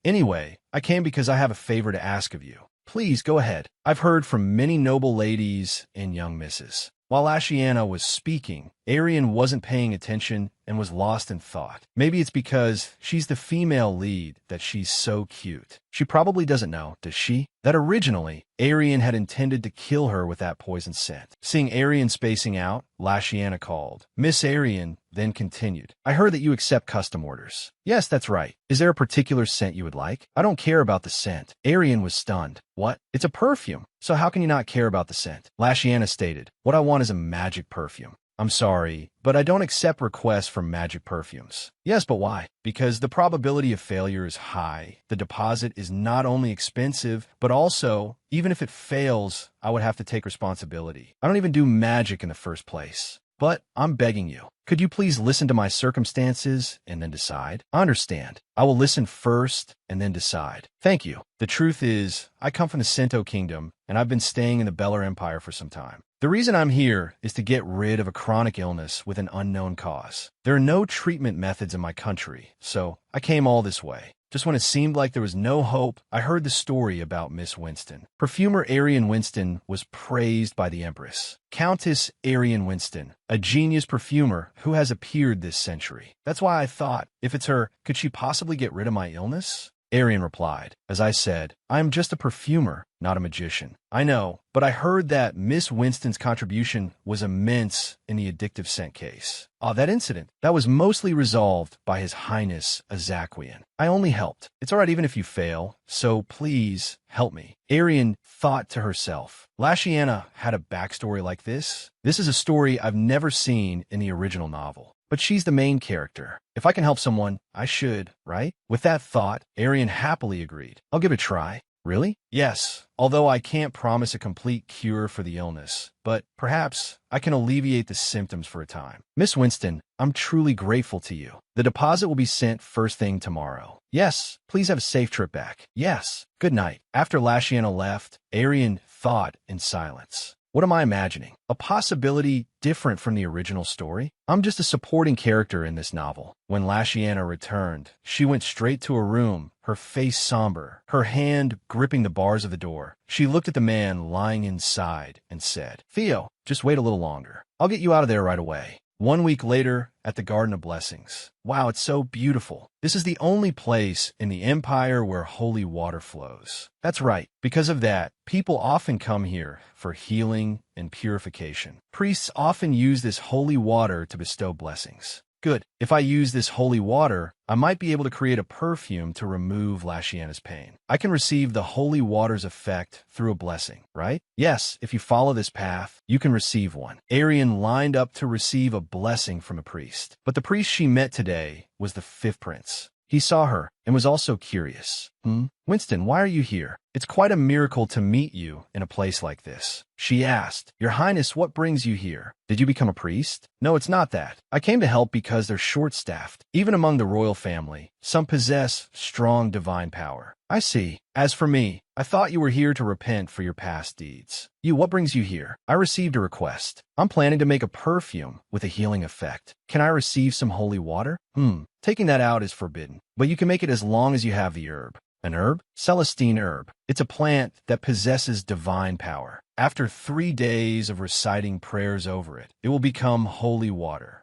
Anyway, I came because I have a favor to ask of you. Please go ahead. I've heard from many noble ladies and young misses. While Lashiana was speaking, Arianne wasn't paying attention and was lost in thought. Maybe it's because she's the female lead that she's so cute. She probably doesn't know, does she? That originally, Arianne had intended to kill her with that poison scent. Seeing Arianne spacing out, Lashiana called. Miss Arianne then continued. I heard that you accept custom orders. Yes, that's right. Is there a particular scent you would like? I don't care about the scent. Arianne was stunned. What? It's a perfume. So how can you not care about the scent? Lashiana stated, what I want is a magic perfume. I'm sorry, but I don't accept requests from magic perfumes. Yes, but why? Because the probability of failure is high. The deposit is not only expensive, but also, even if it fails, I would have to take responsibility. I don't even do magic in the first place. But I'm begging you, could you please listen to my circumstances and then decide? I understand. I will listen first and then decide. Thank you. The truth is, I come from the Sento Kingdom, and I've been staying in the Beller Empire for some time. The reason I'm here is to get rid of a chronic illness with an unknown cause. There are no treatment methods in my country, so I came all this way. Just when it seemed like there was no hope, I heard the story about Miss Winston. Perfumer Arianne Winston was praised by the Empress. Countess Arianne Winston, a genius perfumer who has appeared this century. That's why I thought, if it's her, could she possibly get rid of my illness? Arianne replied, as I said, I am just a perfumer, not a magician. I know, but I heard that Miss Winston's contribution was immense in the addictive scent case. That incident, that was mostly resolved by His Highness Azaquian. I only helped. It's all right even if you fail, so please help me. Arianne thought to herself, Lashiana had a backstory like this? This is a story I've never seen in the original novel. But she's the main character. If I can help someone, I should, right? With that thought, Arianne happily agreed. I'll give it a try. Really? Yes, although I can't promise a complete cure for the illness, but perhaps I can alleviate the symptoms for a time. Miss Winston, I'm truly grateful to you. The deposit will be sent first thing tomorrow. Yes, please have a safe trip back. Yes, good night. After Lashiana left, Arianne thought in silence. What am I imagining? A possibility different from the original story? I'm just a supporting character in this novel. When Lashiana returned, she went straight to her room, her face somber, her hand gripping the bars of the door. She looked at the man lying inside and said, Theo, just wait a little longer. I'll get you out of there right away. 1 week later, at the Garden of Blessings. Wow, it's so beautiful. This is the only place in the empire where holy water flows. That's right. Because of that, people often come here for healing and purification. Priests often use this holy water to bestow blessings. Good. If I use this holy water, I might be able to create a perfume to remove Lashiana's pain. I can receive the holy water's effect through a blessing, right? Yes, if you follow this path, you can receive one. Arianne lined up to receive a blessing from a priest. But the priest she met today was the fifth prince. He saw her and was also curious. Winston, why are you here? It's quite a miracle to meet you in a place like this. She asked, Your Highness, what brings you here? Did you become a priest? No, it's not that. I came to help because they're short-staffed. Even among the royal family, some possess strong divine power. I see. As for me, I thought you were here to repent for your past deeds. What brings you here? I received a request. I'm planning to make a perfume with a healing effect. Can I receive some holy water? Taking that out is forbidden, but you can make it as long as you have the herb. An herb? Celestine herb. It's a plant that possesses divine power. After 3 days of reciting prayers over it, it will become holy water.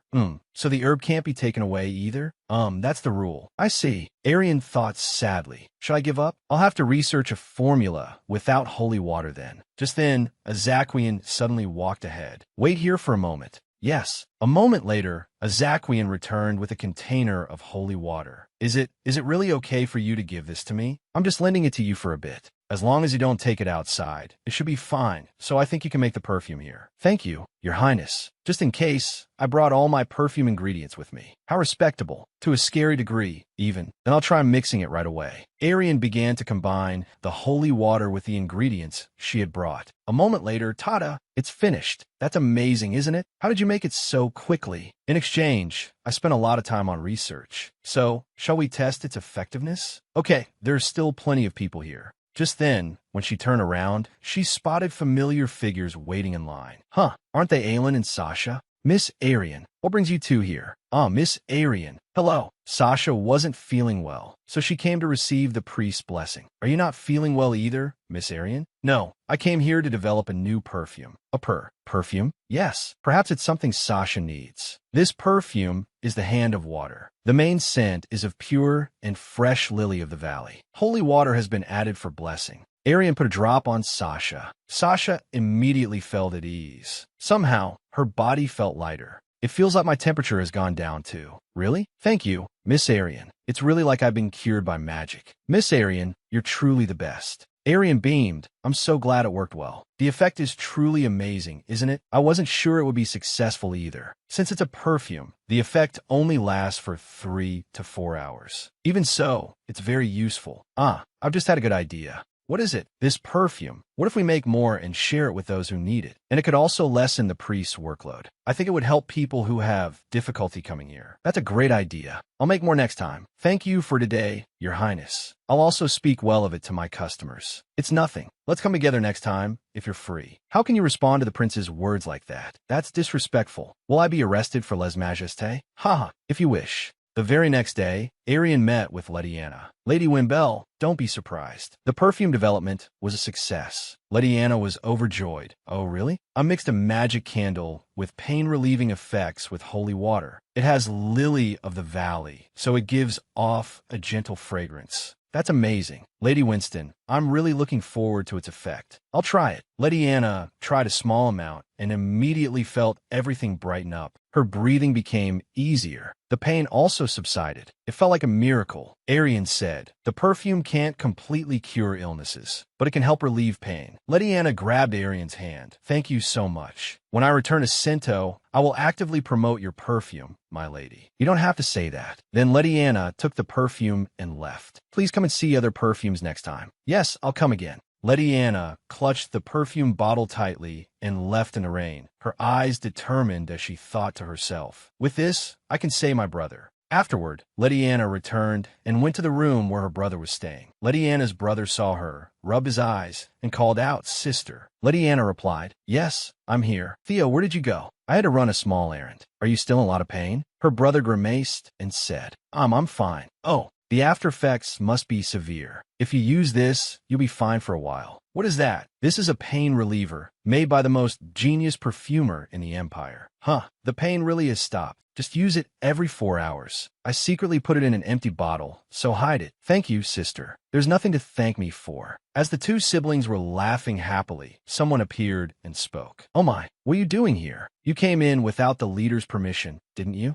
So the herb can't be taken away either? That's the rule. I see. Arianne thought sadly. Should I give up? I'll have to research a formula without holy water then. Just then, Azaquian suddenly walked ahead. Wait here for a moment. Yes. A moment later, Azaquian returned with a container of holy water. Is it really okay for you to give this to me? I'm just lending it to you for a bit. As long as you don't take it outside, it should be fine, so I think you can make the perfume here. Thank you, Your Highness. Just in case, I brought all my perfume ingredients with me. How respectable. To a scary degree, even. Then I'll try mixing it right away. Arianne began to combine the holy water with the ingredients she had brought. A moment later, tada, it's finished. That's amazing, isn't it? How did you make it so quickly? In exchange, I spent a lot of time on research. So, shall we test its effectiveness? Okay, there's still plenty of people here. Just then, when she turned around, she spotted familiar figures waiting in line. Aren't they Aelin and Sasha? Miss Arianne, what brings you two here? Miss Arianne. Hello. Sasha wasn't feeling well, so she came to receive the priest's blessing. Are you not feeling well either, Miss Arianne? No, I came here to develop a new perfume. A perfume? Yes, perhaps it's something Sasha needs. This perfume is the Hand of Water. The main scent is of pure and fresh lily of the valley. Holy water has been added for blessing. Arianne put a drop on Sasha. Sasha immediately felt at ease. Somehow, her body felt lighter. It feels like my temperature has gone down too. Really? Thank you, Miss Arianne. It's really like I've been cured by magic. Miss Arianne, you're truly the best. Arianne beamed. I'm so glad it worked well. The effect is truly amazing, isn't it? I wasn't sure it would be successful either. Since it's a perfume, the effect only lasts for 3 to 4 hours. Even so, it's very useful. I've just had a good idea. What is it? This perfume. What if we make more and share it with those who need it? And it could also lessen the priest's workload. I think it would help people who have difficulty coming here. That's a great idea. I'll make more next time. Thank you for today, Your Highness. I'll also speak well of it to my customers. It's nothing. Let's come together next time, if you're free. How can you respond to the prince's words like that? That's disrespectful. Will I be arrested for lèse majesté? Haha, if you wish. The very next day, Arianne met with Lashiana. Lady Wimbell, don't be surprised. The perfume development was a success. Lashiana was overjoyed. Oh, really? I mixed a magic candle with pain-relieving effects with holy water. It has lily of the valley, so it gives off a gentle fragrance. That's amazing. Lady Winston, I'm really looking forward to its effect. I'll try it. Lashiana tried a small amount and immediately felt everything brighten up. Her breathing became easier. The pain also subsided. It felt like a miracle. Arianne said, the perfume can't completely cure illnesses, but it can help relieve pain. Lashiana grabbed Arianne's hand. Thank you so much. When I return to Sento, I will actively promote your perfume, my lady. You don't have to say that. Then Lashiana took the perfume and left. Please come and see other perfumes next time. Yes, I'll come again. Lashiana clutched the perfume bottle tightly and left in the rain, her eyes determined as she thought to herself, with this, I can say my brother. Afterward, Lashiana returned and went to the room where her brother was staying. Lashiana's brother saw her, rubbed his eyes, and called out, Sister. Lashiana replied, Yes, I'm here. Theo, where did you go? I had to run a small errand. Are you still in a lot of pain? Her brother grimaced and said, I'm fine. Oh, the after effects must be severe. If you use this, you'll be fine for a while. What is that? This is a pain reliever, made by the most genius perfumer in the Empire. The pain really has stopped. Just use it every 4 hours. I secretly put it in an empty bottle, so hide it. Thank you, sister. There's nothing to thank me for. As the two siblings were laughing happily, someone appeared and spoke. Oh my, what are you doing here? You came in without the leader's permission, didn't you?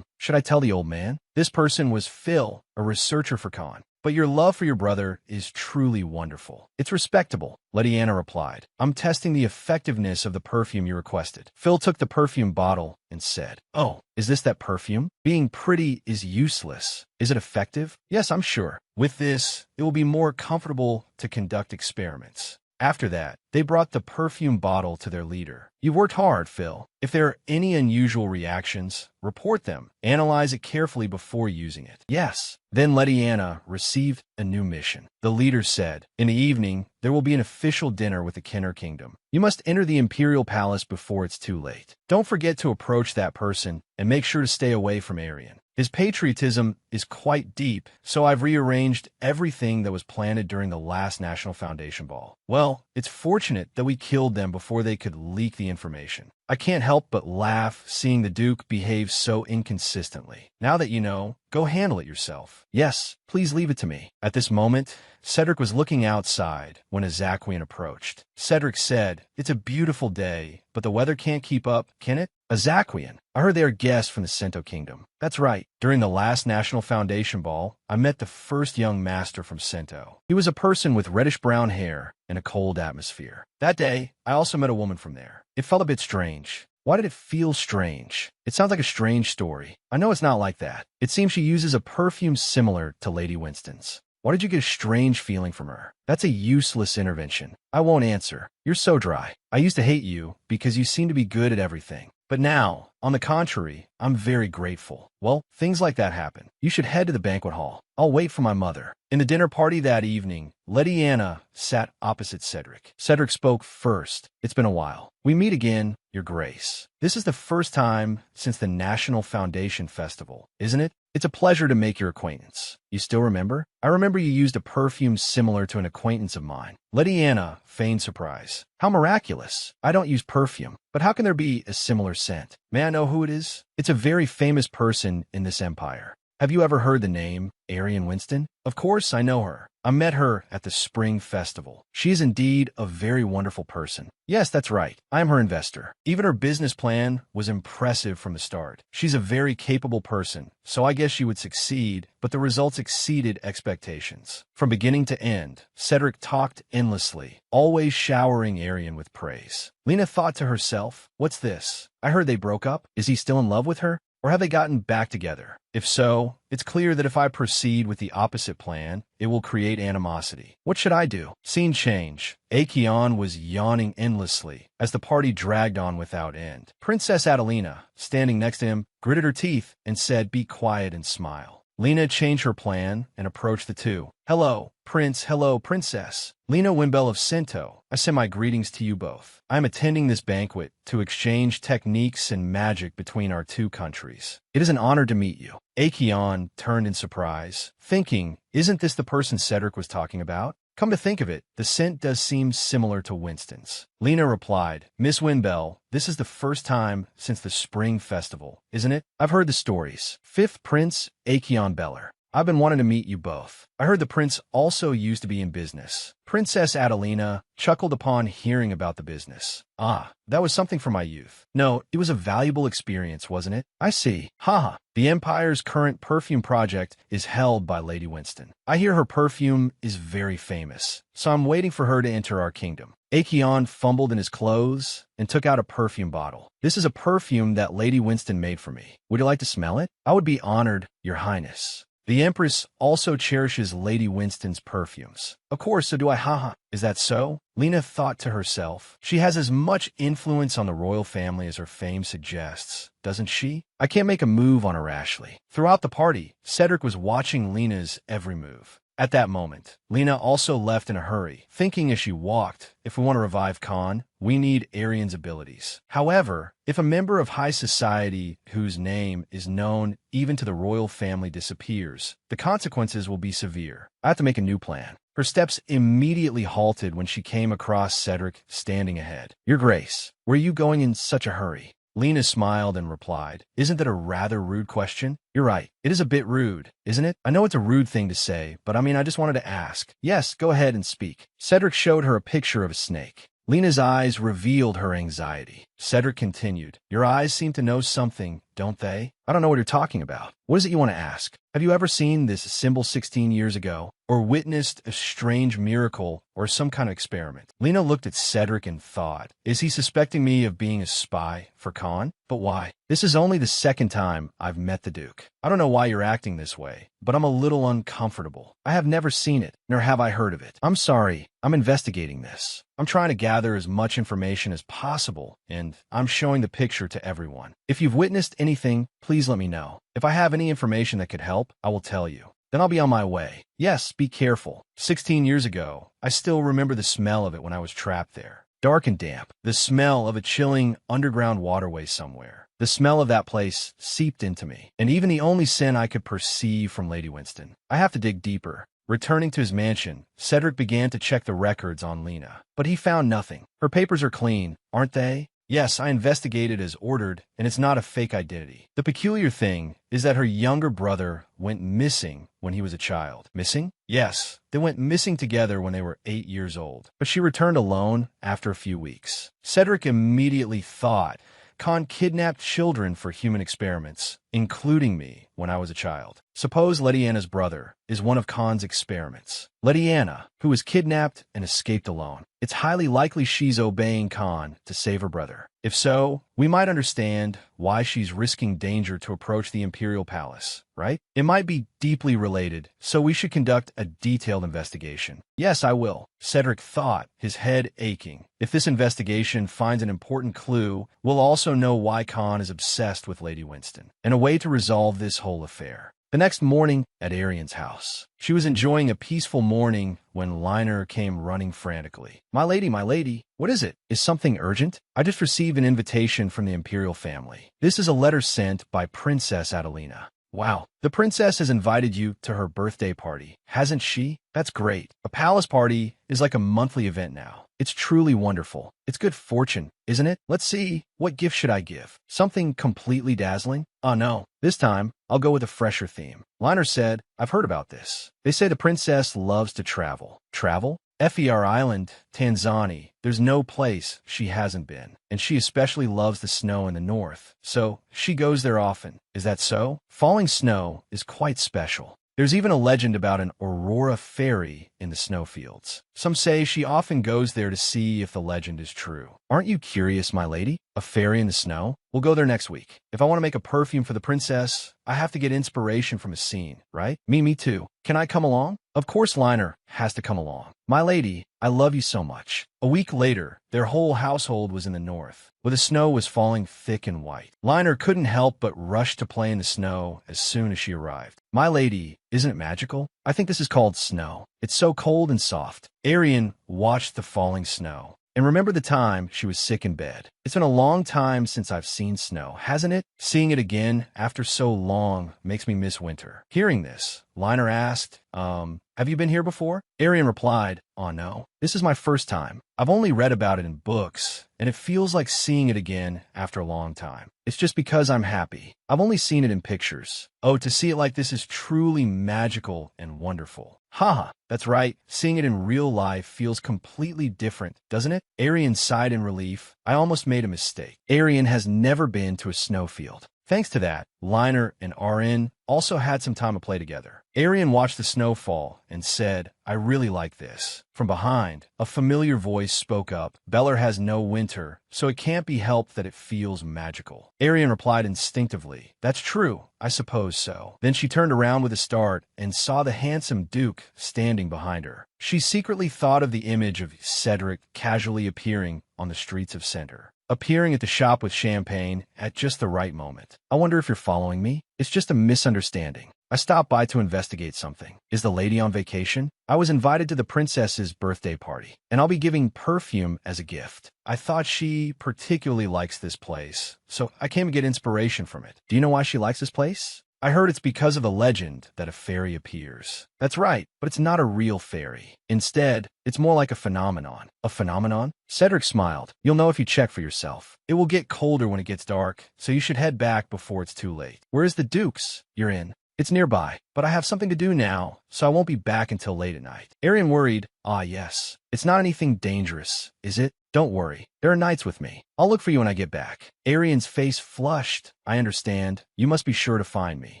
Should I tell the old man? This person was Phil, a researcher for Con. But your love for your brother is truly wonderful. It's respectable, Lashiana replied. I'm testing the effectiveness of the perfume you requested. Phil took the perfume bottle and said, Oh, is this that perfume? Being pretty is useless. Is it effective? Yes, I'm sure. With this, it will be more comfortable to conduct experiments. After that, they brought the perfume bottle to their leader. You've worked hard, Phil. If there are any unusual reactions, report them. Analyze it carefully before using it. Yes. Then Lashiana received a new mission. The leader said, In the evening, there will be an official dinner with the Kenner Kingdom. You must enter the Imperial Palace before it's too late. Don't forget to approach that person and make sure to stay away from Arianne. His patriotism is quite deep, so I've rearranged everything that was planted during the last National Foundation Ball. Well, it's fortunate that we killed them before they could leak the information. I can't help but laugh seeing the Duke behave so inconsistently. Now that you know, go handle it yourself. Yes, please leave it to me. At this moment, Cedric was looking outside when a Zaquian approached. Cedric said, It's a beautiful day, but the weather can't keep up, can it? A Zaquian. I heard they are guests from the Sento Kingdom. That's right. During the last National Foundation Ball, I met the first young master from Sento. He was a person with reddish-brown hair and a cold atmosphere. That day, I also met a woman from there. It felt a bit strange. Why did it feel strange? It sounds like a strange story. I know it's not like that. It seems she uses a perfume similar to Lady Winston's. Why did you get a strange feeling from her? That's a useless intervention. I won't answer. You're so dry. I used to hate you because you seem to be good at everything. But now, on the contrary, I'm very grateful. Well, things like that happen. You should head to the banquet hall. I'll wait for my mother. In the dinner party that evening, Lashiana sat opposite Cedric. Cedric spoke first. It's been a while. We meet again, Your Grace. This is the first time since the National Foundation Festival, isn't it? It's a pleasure to make your acquaintance. You still remember? I remember you used a perfume similar to an acquaintance of mine. Lashiana feigned surprise. How miraculous. I don't use perfume, but how can there be a similar scent? May I know who it is? It's a very famous person in this empire. Have you ever heard the name Arianne Winston? Of course, I know her. I met her at the spring festival. She is indeed a very wonderful person. Yes, that's right. I am her investor. Even her business plan was impressive from the start. She's a very capable person, so I guess she would succeed, but the results exceeded expectations. From beginning to end, Cedric talked endlessly, always showering Arianne with praise. Lena thought to herself, what's this? I heard they broke up. Is he still in love with her? Or have they gotten back together? If so, it's clear that if I proceed with the opposite plan, it will create animosity. What should I do? Scene change. Arianne was yawning endlessly as the party dragged on without end. Princess Adelina, standing next to him, gritted her teeth and said, be quiet and smile. Lena changed her plan and approached the two. Hello, Prince. Hello, Princess. Lena Wimbell of Cinto, I send my greetings to you both. I am attending this banquet to exchange techniques and magic between our two countries. It is an honor to meet you. Arianne turned in surprise, thinking, isn't this the person Cedric was talking about? Come to think of it, the scent does seem similar to Winston's. Lena replied, Miss Wimbell, this is the first time since the spring festival, isn't it? I've heard the stories. Fifth Prince, Arianne Beller. I've been wanting to meet you both. I heard the prince also used to be in business. Princess Adelina chuckled upon hearing about the business. Ah, that was something from my youth. No, it was a valuable experience, wasn't it? I see. Haha. The Empire's current perfume project is held by Lady Winston. I hear her perfume is very famous, so I'm waiting for her to enter our kingdom. Arianne fumbled in his clothes and took out a perfume bottle. This is a perfume that Lady Winston made for me. Would you like to smell it? I would be honored, Your Highness. The Empress also cherishes Lady Winston's perfumes. Of course, so do I. Haha. Is that so? Lena thought to herself. She has as much influence on the royal family as her fame suggests, doesn't she? I can't make a move on her rashly. Throughout the party, Cedric was watching Lena's every move. At that moment, Lena also left in a hurry, thinking as she walked, if we want to revive Khan, we need Arianne's abilities. However, if a member of high society whose name is known even to the royal family disappears, the consequences will be severe. I have to make a new plan. Her steps immediately halted when she came across Cedric standing ahead. Your Grace, where are you going in such a hurry? Lena smiled and replied, isn't that a rather rude question? You're right. It is a bit rude, isn't it? I know it's a rude thing to say, but I just wanted to ask. Yes, go ahead and speak. Cedric showed her a picture of a snake. Lena's eyes revealed her anxiety. Cedric continued, your eyes seem to know something, don't they? I don't know what you're talking about. What is it you want to ask? Have you ever seen this symbol 16 years ago? Or witnessed a strange miracle or some kind of experiment? Lena looked at Cedric and thought, is he suspecting me of being a spy for Khan? But why? This is only the second time I've met the Duke. I don't know why you're acting this way, but I'm a little uncomfortable. I have never seen it, nor have I heard of it. I'm sorry. I'm investigating this. I'm trying to gather as much information as possible, and I'm showing the picture to everyone. If you've witnessed anything, please let me know. If I have any information that could help, I will tell you. Then I'll be on my way. Yes, be careful. 16 years ago, I still remember the smell of it when I was trapped there. Dark and damp. The smell of a chilling underground waterway somewhere. The smell of that place seeped into me, and even the only sin I could perceive from Lady Winston. I have to dig deeper. Returning to his mansion, Cedric began to check the records on Lena, but he found nothing. Her papers are clean, aren't they? Yes, I investigated as ordered, and it's not a fake identity. The peculiar thing is that her younger brother went missing when he was a child. Missing? Yes, they went missing together when they were 8 years old, but she returned alone after a few weeks. Cedric immediately thought Khan kidnapped children for human experiments, including me when I was a child. Suppose Lashiana's brother is one of Khan's experiments. Lashiana, who was kidnapped and escaped alone. It's highly likely she's obeying Khan to save her brother. If so, we might understand why she's risking danger to approach the Imperial Palace, right? It might be deeply related, so we should conduct a detailed investigation. Yes, I will, Cedric thought, his head aching. If this investigation finds an important clue, we'll also know why Khan is obsessed with Lady Winston, and a way to resolve this whole affair. The next morning, at Arianne's house, she was enjoying a peaceful morning when Liner came running frantically. My lady, what is it? Is something urgent? I just received an invitation from the Imperial family. This is a letter sent by Princess Adelina. Wow, the princess has invited you to her birthday party, hasn't she? That's great. A palace party is like a monthly event now. It's truly wonderful. It's good fortune, isn't it? Let's see. What gift should I give? Something completely dazzling? Oh no. This time, I'll go with a fresher theme. Liner said, I've heard about this. They say the princess loves to travel. Travel? FER Island, Tanzania. There's no place she hasn't been. And she especially loves the snow in the north. So, she goes there often. Is that so? Falling snow is quite special. There's even a legend about an aurora fairy in the snowfields. Some say she often goes there to see if the legend is true. Aren't you curious, my lady? A fairy in the snow? We'll go there next week. If I want to make a perfume for the princess, I have to get inspiration from a scene, right? Me too. Can I come along? Of course Liner has to come along. My lady, I love you so much. A week later, their whole household was in the north, where the snow was falling thick and white. Liner couldn't help but rush to play in the snow as soon as she arrived. My lady, isn't it magical? I think this is called snow. It's so cold and soft. Arianne watched the falling snow and remembered the time she was sick in bed. It's been a long time since I've seen snow, hasn't it? Seeing it again after so long makes me miss winter. Hearing this, Liner asked, have you been here before? Arianne replied, oh no, this is my first time. I've only read about it in books, and it feels like seeing it again after a long time. It's just because I'm happy. I've only seen it in pictures. Oh, to see it like this is truly magical and wonderful. Haha, that's right. Seeing it in real life feels completely different, doesn't it? Arianne sighed in relief. I almost made a mistake. Arianne has never been to a snowfield. Thanks to that, Liner and Arianne also had some time to play together. Arianne watched the snow fall and said, I really like this. From behind, a familiar voice spoke up. Beller has no winter, so it can't be helped that it feels magical. Arianne replied instinctively, that's true, I suppose so. Then she turned around with a start and saw the handsome Duke standing behind her. She secretly thought of the image of Cedric casually appearing on the streets of Center. Appearing at the shop with champagne at just the right moment. I wonder if you're following me? It's just a misunderstanding. I stopped by to investigate something. Is the lady on vacation? I was invited to the princess's birthday party, and I'll be giving Perfume as a gift. I thought she particularly likes this place, so I came to get inspiration from it. Do you know why she likes this place? I heard it's because of the legend that a fairy appears. That's right, but it's not a real fairy. Instead, it's more like a phenomenon. A phenomenon? Cedric smiled. You'll know if you check for yourself. It will get colder when it gets dark, so you should head back before it's too late. Where's the Duke's? You're in. It's nearby, but I have something to do now, so I won't be back until late at night. Arianne worried. Ah, yes. It's not anything dangerous, is it? Don't worry. There are nights with me. I'll look for you when I get back. Arianne's face flushed. I understand. You must be sure to find me.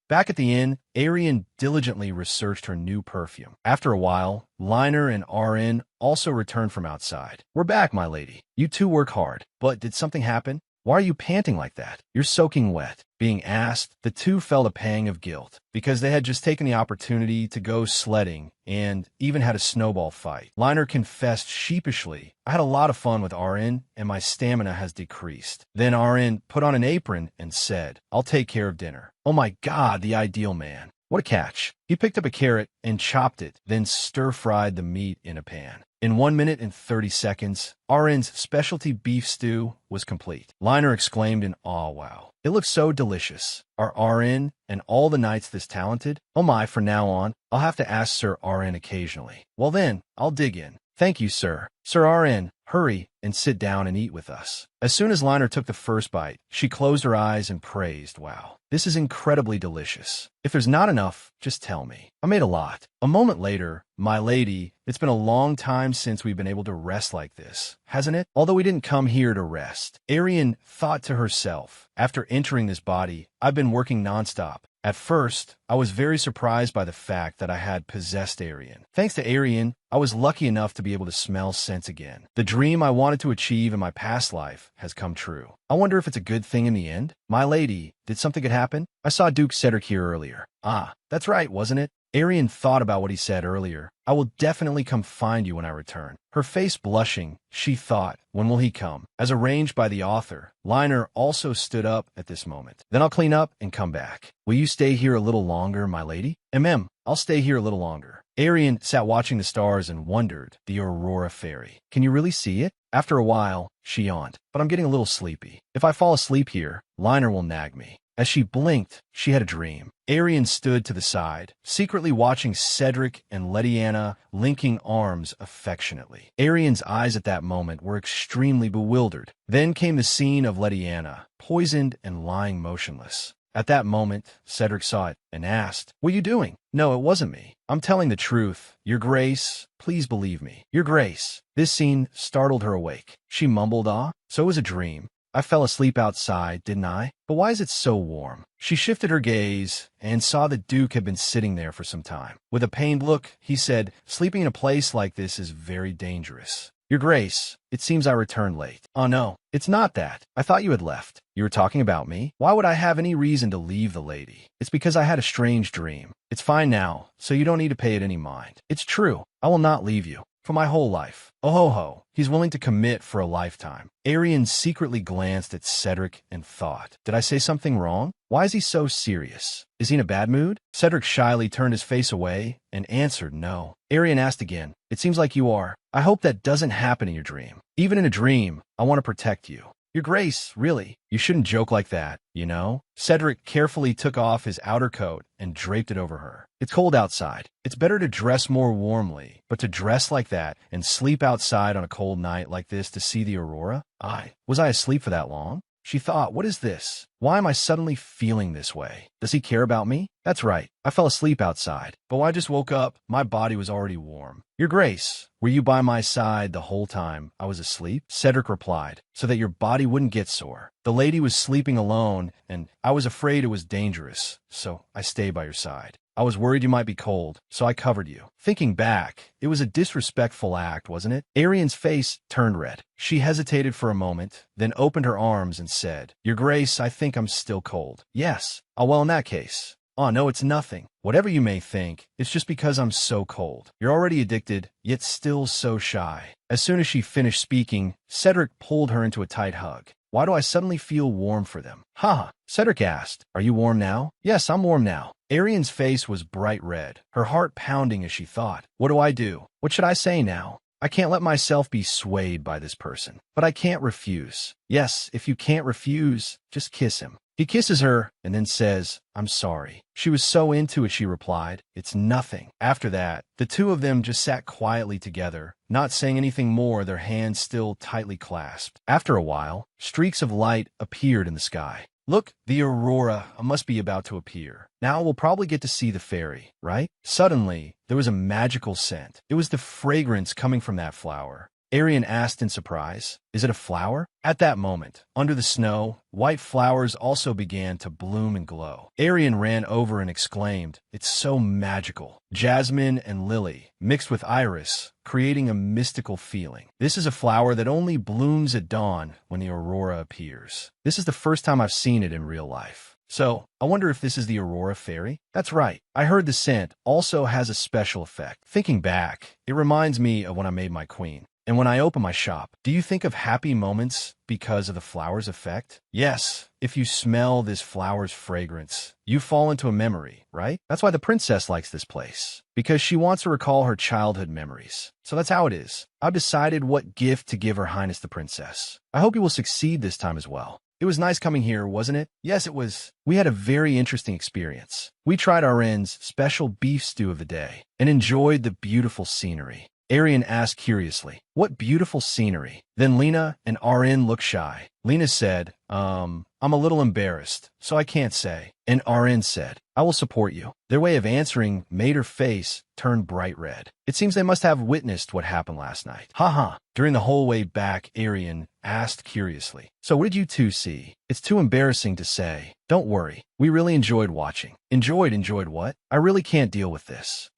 Back at the inn, Arianne diligently researched her new perfume. After a while, Liner and Arianne also returned from outside. We're back, my lady. You two work hard. But did something happen? Why are you panting like that? You're soaking wet. Being asked, the two felt a pang of guilt because they had just taken the opportunity to go sledding and even had a snowball fight. Liner confessed sheepishly, I had a lot of fun with Arianne and my stamina has decreased. Then Arianne put on an apron and said, I'll take care of dinner. Oh my God, the ideal man. What a catch. He picked up a carrot and chopped it, then stir-fried the meat in a pan. In 1 minute and 30 seconds, Arianne's specialty beef stew was complete. Liner exclaimed in awe, wow. It looks so delicious. Are Arianne and all the knights this talented? Oh my, from now on, I'll have to ask Sir Arianne occasionally. Well then, I'll dig in. Thank you, sir. Sir Arianne, hurry and sit down and eat with us. As soon as Liner took the first bite, she closed her eyes and praised, wow, this is incredibly delicious. If there's not enough, just tell me. I made a lot. A moment later, my lady, it's been a long time since we've been able to rest like this, hasn't it? Although we didn't come here to rest. Arianne thought to herself, after entering this body, I've been working nonstop. At first, I was very surprised by the fact that I had possessed Arianne. Thanks to Arianne, I was lucky enough to be able to smell scents again. The dream I wanted to achieve in my past life has come true. I wonder if it's a good thing in the end? My lady, did something good happen? I saw Duke Cedric here earlier. Ah, that's right, wasn't it? Arianne thought about what he said earlier. I will definitely come find you when I return. Her face blushing, she thought, when will he come? As arranged by the author, Liner also stood up at this moment. Then I'll clean up and come back. Will you stay here a little longer, my lady? I'll stay here a little longer. Arianne sat watching the stars and wondered, the Aurora Fairy. Can you really see it? After a while, she yawned. But I'm getting a little sleepy. If I fall asleep here, Liner will nag me. As she blinked, she had a dream. Arianne stood to the side, secretly watching Cedric and Lashiana linking arms affectionately. Arianne's eyes at that moment were extremely bewildered. Then came the scene of Lashiana, poisoned and lying motionless. At that moment, Cedric saw it and asked, "What are you doing?" "No, it wasn't me. I'm telling the truth. Your Grace, please believe me. Your Grace." This scene startled her awake. She mumbled, "Ah, so it was a dream. I fell asleep outside, didn't I? But why is it so warm?" She shifted her gaze and saw the Duke had been sitting there for some time. With a pained look, he said, "Sleeping in a place like this is very dangerous. Your Grace, it seems I returned late." "Oh no, it's not that. I thought you had left. You were talking about me? Why would I have any reason to leave the lady? It's because I had a strange dream. It's fine now, so you don't need to pay it any mind. It's true. I will not leave you. For my whole life." Oh ho ho, he's willing to commit for a lifetime. Arianne secretly glanced at Cedric and thought, did I say something wrong? Why is he so serious? Is he in a bad mood? Cedric shyly turned his face away and answered no. Arianne asked again, "It seems like you are. I hope that doesn't happen in your dream. Even in a dream, I want to protect you." "Your Grace, really? You shouldn't joke like that, you know?" Cedric carefully took off his outer coat and draped it over her. "It's cold outside. It's better to dress more warmly, but to dress like that and sleep outside on a cold night like this to see the aurora? Was I asleep for that long?" She thought, what is this? Why am I suddenly feeling this way? Does he care about me? That's right. I fell asleep outside. But when I just woke up, my body was already warm. "Your Grace, were you by my side the whole time I was asleep?" Cedric replied, "So that your body wouldn't get sore. The lady was sleeping alone, and I was afraid it was dangerous, so I stayed by your side. I was worried you might be cold, so I covered you." Thinking back, it was a disrespectful act, wasn't it? Arianne's face turned red. She hesitated for a moment, then opened her arms and said, "Your Grace, I think I'm still cold." "Yes. Oh, well, in that case." "Oh, no, it's nothing. Whatever you may think, it's just because I'm so cold. You're already addicted, yet still so shy." As soon as she finished speaking, Cedric pulled her into a tight hug. "Why do I suddenly feel warm for them?" "Ha!" Cedric asked, "Are you warm now?" "Yes, I'm warm now." Arianne's face was bright red, her heart pounding as she thought, what do I do? What should I say now? I can't let myself be swayed by this person, but I can't refuse. Yes, if you can't refuse, just kiss him. He kisses her and then says, "I'm sorry." She was so into it, she replied, "It's nothing." After that, the two of them just sat quietly together, not saying anything more, their hands still tightly clasped. After a while, streaks of light appeared in the sky. "Look, the aurora must be about to appear. Now we'll probably get to see the fairy, right?" Suddenly, there was a magical scent. It was the fragrance coming from that flower. Arianne asked in surprise, "Is it a flower?" At that moment, under the snow, white flowers also began to bloom and glow. Arianne ran over and exclaimed, "It's so magical. Jasmine and lily, mixed with iris, creating a mystical feeling. This is a flower that only blooms at dawn when the aurora appears. This is the first time I've seen it in real life. So, I wonder if this is the aurora fairy?" "That's right. I heard the scent also has a special effect." Thinking back, it reminds me of when I made my queen. And when I open my shop, do you think of happy moments because of the flower's effect? Yes, if you smell this flower's fragrance, you fall into a memory, right? That's why the princess likes this place, because she wants to recall her childhood memories. So that's how it is. I've decided what gift to give Her Highness the Princess. I hope you will succeed this time as well. It was nice coming here, wasn't it? Yes, it was. We had a very interesting experience. We tried Arianne's special beef stew of the day and enjoyed the beautiful scenery. Arianne asked curiously, "What beautiful scenery?" Then Lena and Arianne looked shy. Lena said, I'm a little embarrassed, so I can't say." And Arianne said, "I will support you." Their way of answering made her face turn bright red. It seems they must have witnessed what happened last night. Haha. During the whole way back, Arianne asked curiously, "So what did you two see?" "It's too embarrassing to say." "Don't worry. We really enjoyed watching." Enjoyed what? I really can't deal with this."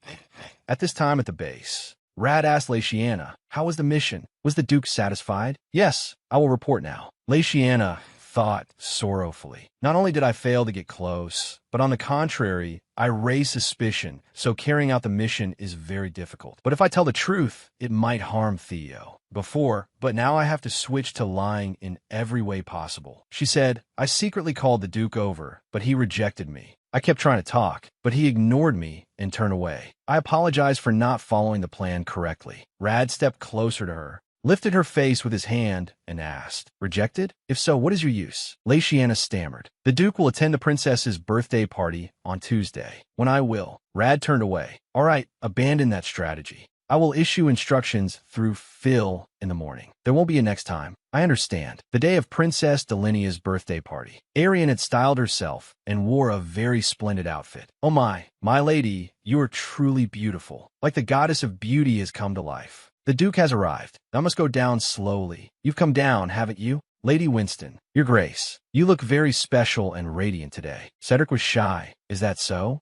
At this time at the base, Rad asked Lashiana, "How was the mission? Was the Duke satisfied?" "Yes, I will report now." Lashiana thought sorrowfully, "Not only did I fail to get close, but on the contrary, I raise suspicion, so carrying out the mission is very difficult. But if I tell the truth, it might harm Theo. But now I have to switch to lying in every way possible." She said, "I secretly called the Duke over, but he rejected me. I kept trying to talk, but he ignored me and turned away. I apologize for not following the plan correctly." Rad stepped closer to her. lifted her face with his hand, and asked, "Rejected? If so, what is your use?" Lashiana stammered, "The Duke will attend the princess's birthday party on Tuesday, when I will." Rad turned away. "All right, abandon that strategy. I will issue instructions through Phil in the morning. There won't be a next time. I understand." The day of Princess Delinia's birthday party, Arianne had styled herself and wore a very splendid outfit. "Oh my lady, you are truly beautiful. Like the goddess of beauty has come to life. The Duke has arrived. I must go down slowly. You've come down, haven't you? Lady Winston, Your Grace, you look very special and radiant today." Cedric was shy. "Is that so?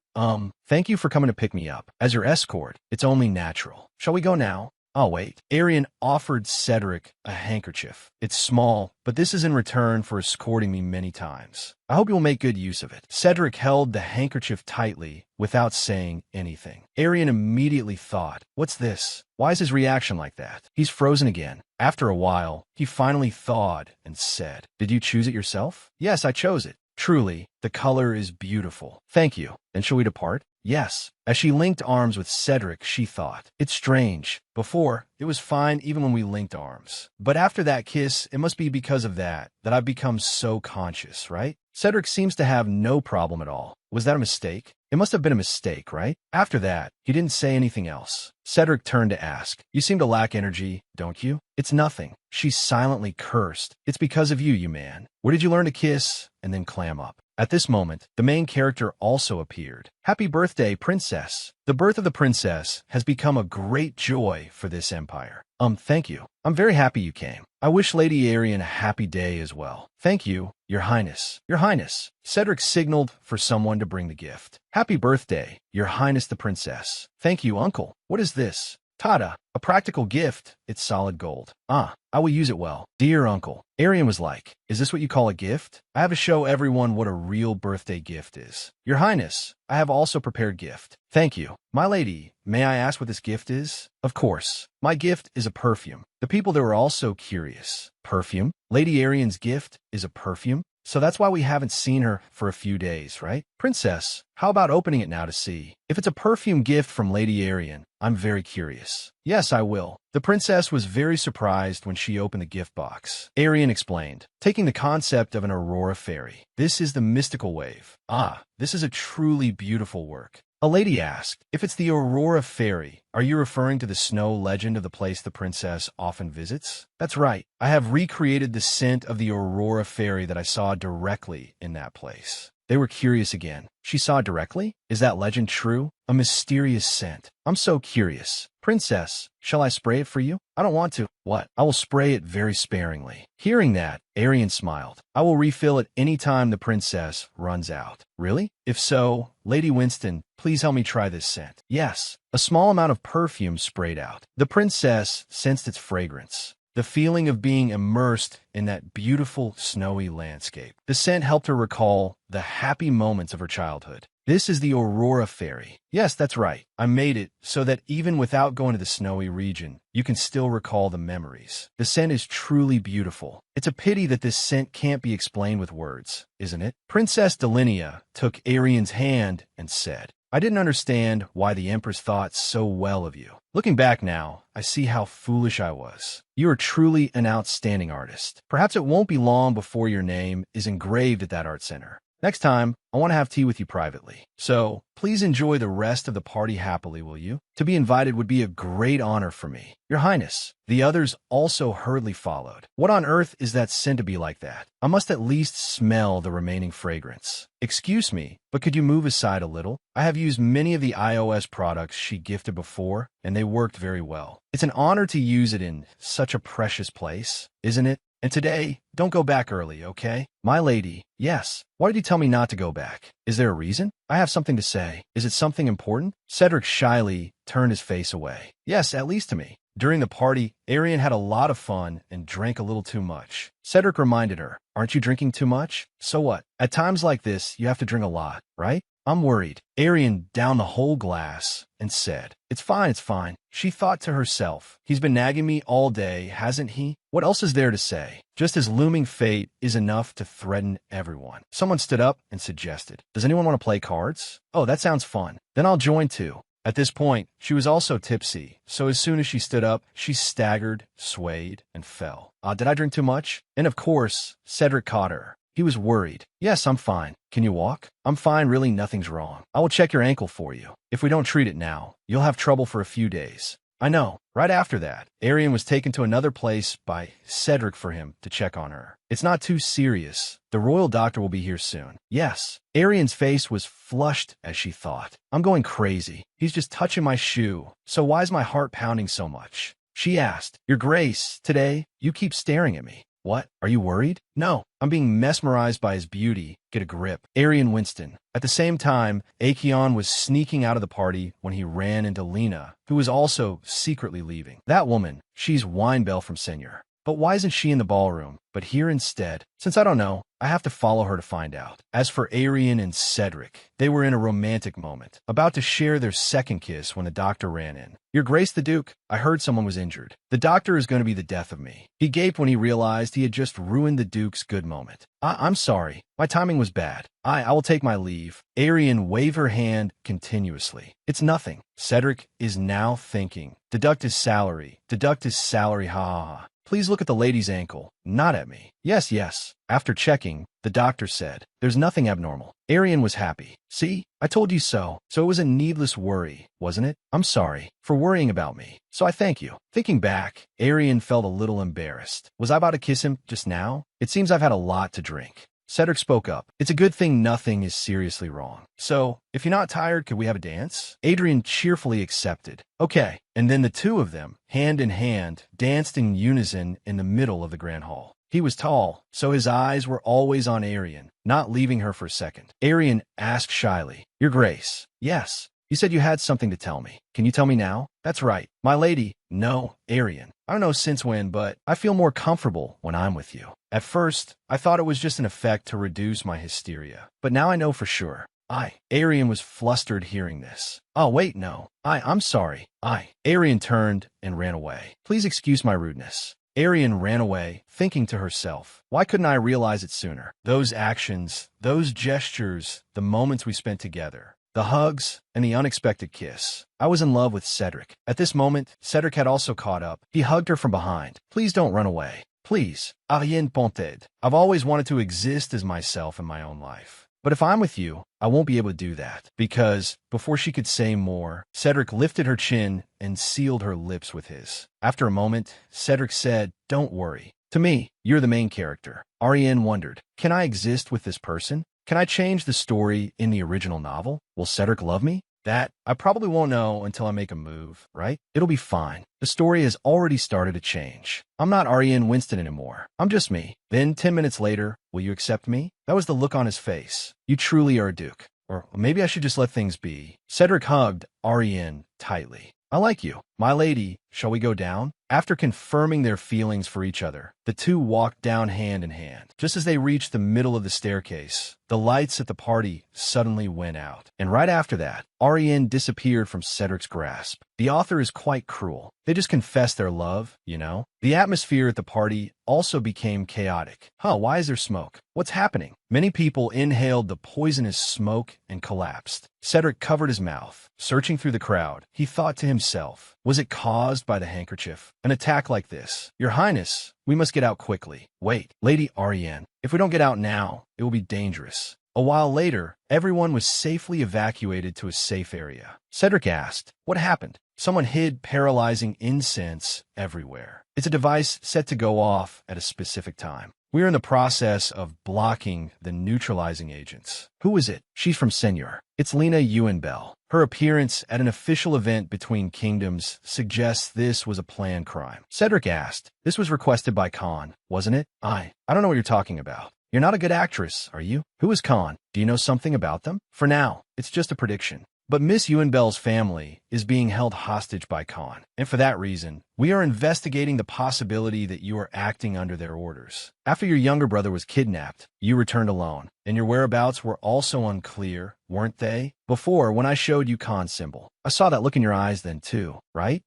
Thank you for coming to pick me up. As your escort, it's only natural. Shall we go now?" "I'll wait." Arianne offered Cedric a handkerchief. "It's small, but this is in return for escorting me many times. I hope you'll make good use of it." Cedric held the handkerchief tightly without saying anything. Arianne immediately thought, "What's this? Why is his reaction like that? He's frozen again." After a while, he finally thawed and said, "Did you choose it yourself?" "Yes, I chose it. Truly, the color is beautiful. Thank you. Then shall we depart?" "Yes." As she linked arms with Cedric, she thought, "It's strange. Before, it was fine even when we linked arms. But after that kiss, it must be because of that I've become so conscious, right?" Cedric seems to have no problem at all. Was that a mistake? It must have been a mistake, right? After that, he didn't say anything else. Cedric turned to ask, "You seem to lack energy, don't you?" "It's nothing." She silently cursed. "It's because of you, you man. Where did you learn to kiss and then clam up?" At this moment, the main character also appeared. "Happy birthday, princess. The birth of the princess has become a great joy for this empire." Thank you. I'm very happy you came. I wish Lady Arianne a happy day as well." "Thank you, Your Highness." "Your Highness." Cedric signaled for someone to bring the gift. "Happy birthday, Your Highness the Princess." "Thank you, Uncle. What is this?" "Tada, a practical gift. It's solid gold." "Ah, I will use it well." "Dear Uncle." Arianne was like, "Is this what you call a gift? I have to show everyone what a real birthday gift is." "Your Highness, I have also prepared gift." "Thank you." "My lady, may I ask what this gift is?" "Of course. My gift is a perfume." The people there were also curious. "Perfume? Lady Arianne's gift is a perfume? So that's why we haven't seen her for a few days, right?" "Princess, how about opening it now to see? If it's a perfume gift from Lady Arianne, I'm very curious." "Yes, I will." The princess was very surprised when she opened the gift box. Arianne explained, taking the concept of an aurora fairy. "This is the mystical wave." "Ah, this is a truly beautiful work." A lady asked, "If it's the aurora fairy, are you referring to the snow legend of the place the princess often visits?" "That's right. I have recreated the scent of the aurora fairy that I saw directly in that place." They were curious again. "She saw it directly? Is that legend true? A mysterious scent. I'm so curious." "Princess, shall I spray it for you?" "I don't want to." "What?" "I will spray it very sparingly." Hearing that, Arianne smiled. "I will refill it any time the princess runs out." "Really? If so, Lady Winston, please help me try this scent." "Yes." A small amount of perfume sprayed out. The princess sensed its fragrance. The feeling of being immersed in that beautiful, snowy landscape. The scent helped her recall the happy moments of her childhood. "This is the aurora fairy." "Yes, that's right. I made it so that even without going to the snowy region, you can still recall the memories." The scent is truly beautiful. It's a pity that this scent can't be explained with words, isn't it? Princess Delinia took Arianne's hand and said, "I didn't understand why the Empress thought so well of you. Looking back now, I see how foolish I was. You are truly an outstanding artist. Perhaps it won't be long before your name is engraved at that art center. Next time, I want to have tea with you privately. So, please enjoy the rest of the party happily, will you? To be invited would be a great honor for me. Your Highness." The others also hurriedly followed. "What on earth is that scent to be like that? I must at least smell the remaining fragrance." "Excuse me, but could you move aside a little? I have used many of the iOS products she gifted before, and they worked very well. It's an honor to use it in such a precious place, isn't it? And today, don't go back early, okay?" "My lady." "Yes. Why did you tell me not to go back? Is there a reason?" "I have something to say." "Is it something important?" Cedric shyly turned his face away. "Yes, at least to me." During the party, Arianne had a lot of fun and drank a little too much. Cedric reminded her, "Aren't you drinking too much?" "So what? At times like this, you have to drink a lot, right?" "I'm worried." Arianne downed the whole glass and said, It's fine, it's fine." She thought to herself, "He's been nagging me all day, hasn't he? What else is there to say? Just his looming fate is enough to threaten everyone." Someone stood up and suggested, "Does anyone want to play cards?" "Oh, that sounds fun. Then I'll join too." At this point, she was also tipsy, so as soon as she stood up, she staggered, swayed, and fell. Did I drink too much? And of course, Cedric caught her. He was worried. Yes, I'm fine. Can you walk? I'm fine, really nothing's wrong. I will check your ankle for you. If we don't treat it now, you'll have trouble for a few days. I know. Right after that, Arianne was taken to another place by Cedric for him to check on her. It's not too serious. The royal doctor will be here soon. Yes. Arianne's face was flushed as she thought. I'm going crazy. He's just touching my shoe. So why is my heart pounding so much? She asked. Your Grace, today, you keep staring at me. What? Are you worried? No, I'm being mesmerized by his beauty. Get a grip. Arianne Winston. At the same time, Acheon was sneaking out of the party when he ran into Lena, who was also secretly leaving. That woman, she's Winebell from Senior. But why isn't she in the ballroom, but here instead? Since I don't know, I have to follow her to find out. As for Arianne and Cedric, they were in a romantic moment, about to share their second kiss when the doctor ran in. Your Grace the Duke, I heard someone was injured. The doctor is going to be the death of me. He gaped when he realized he had just ruined the Duke's good moment. I'm sorry. My timing was bad. I will take my leave. Arianne waved her hand continuously. It's nothing. Cedric is now thinking. Deduct his salary, ha ha ha. Please look at the lady's ankle, not at me. Yes, yes. After checking, the doctor said, there's nothing abnormal. Arianne was happy. See? I told you so. So it was a needless worry, wasn't it? I'm sorry for worrying about me. So I thank you. Thinking back, Arianne felt a little embarrassed. Was I about to kiss him just now? It seems I've had a lot to drink. Cedric spoke up. It's a good thing nothing is seriously wrong. So, if you're not tired, could we have a dance? Adrian cheerfully accepted. Okay. And then the two of them, hand in hand, danced in unison in the middle of the grand hall. He was tall, so his eyes were always on Arianne, not leaving her for a second. Arianne asked shyly, Your Grace. Yes. You said you had something to tell me. Can you tell me now? That's right. My lady. No, Arianne. I don't know since when, but I feel more comfortable when I'm with you. At first, I thought it was just an effect to reduce my hysteria. But now I know for sure. Arianne was flustered hearing this. Oh, wait, no. I'm sorry. Arianne turned and ran away. Please excuse my rudeness. Arianne ran away, thinking to herself, why couldn't I realize it sooner? Those actions, those gestures, the moments we spent together. The hugs, and the unexpected kiss. I was in love with Cedric. At this moment, Cedric had also caught up. He hugged her from behind. Please don't run away. Please. Arianne ponted. I've always wanted to exist as myself in my own life. But if I'm with you, I won't be able to do that. Because, before she could say more, Cedric lifted her chin and sealed her lips with his. After a moment, Cedric said, Don't worry. To me, you're the main character. Arianne wondered, can I exist with this person? Can I change the story in the original novel? Will Cedric love me? That, I probably won't know until I make a move, right? It'll be fine. The story has already started to change. I'm not Arianne Winston anymore. I'm just me. Then, 10 minutes later, will you accept me? That was the look on his face. You truly are a duke. Or maybe I should just let things be. Cedric hugged Arianne tightly. I like you. My lady, shall we go down? After confirming their feelings for each other, the two walked down hand in hand. Just as they reached the middle of the staircase, the lights at the party suddenly went out. And right after that, Arianne disappeared from Cedric's grasp. The author is quite cruel. They just confessed their love, you know? The atmosphere at the party also became chaotic. Why is there smoke? What's happening? Many people inhaled the poisonous smoke and collapsed. Cedric covered his mouth. Searching through the crowd, he thought to himself, was it caused by the handkerchief? An attack like this? Your Highness, we must get out quickly. Wait, Lady Arianne, if we don't get out now, it will be dangerous. A while later, everyone was safely evacuated to a safe area. Cedric asked, what happened? Someone hid paralyzing incense everywhere. It's a device set to go off at a specific time. We are in the process of blocking the neutralizing agents. Who is it? She's from Senior. It's Lena Ewenbell. Her appearance at an official event between kingdoms suggests this was a planned crime. Cedric asked, this was requested by Khan, wasn't it? I don't know what you're talking about. You're not a good actress, are you? Who is Khan? Do you know something about them? For now, it's just a prediction. But Miss Ewenbell's family is being held hostage by Khan, and for that reason, we are investigating the possibility that you are acting under their orders. After your younger brother was kidnapped, you returned alone, and your whereabouts were also unclear, weren't they? Before, when I showed you Khan's symbol, I saw that look in your eyes then too, right?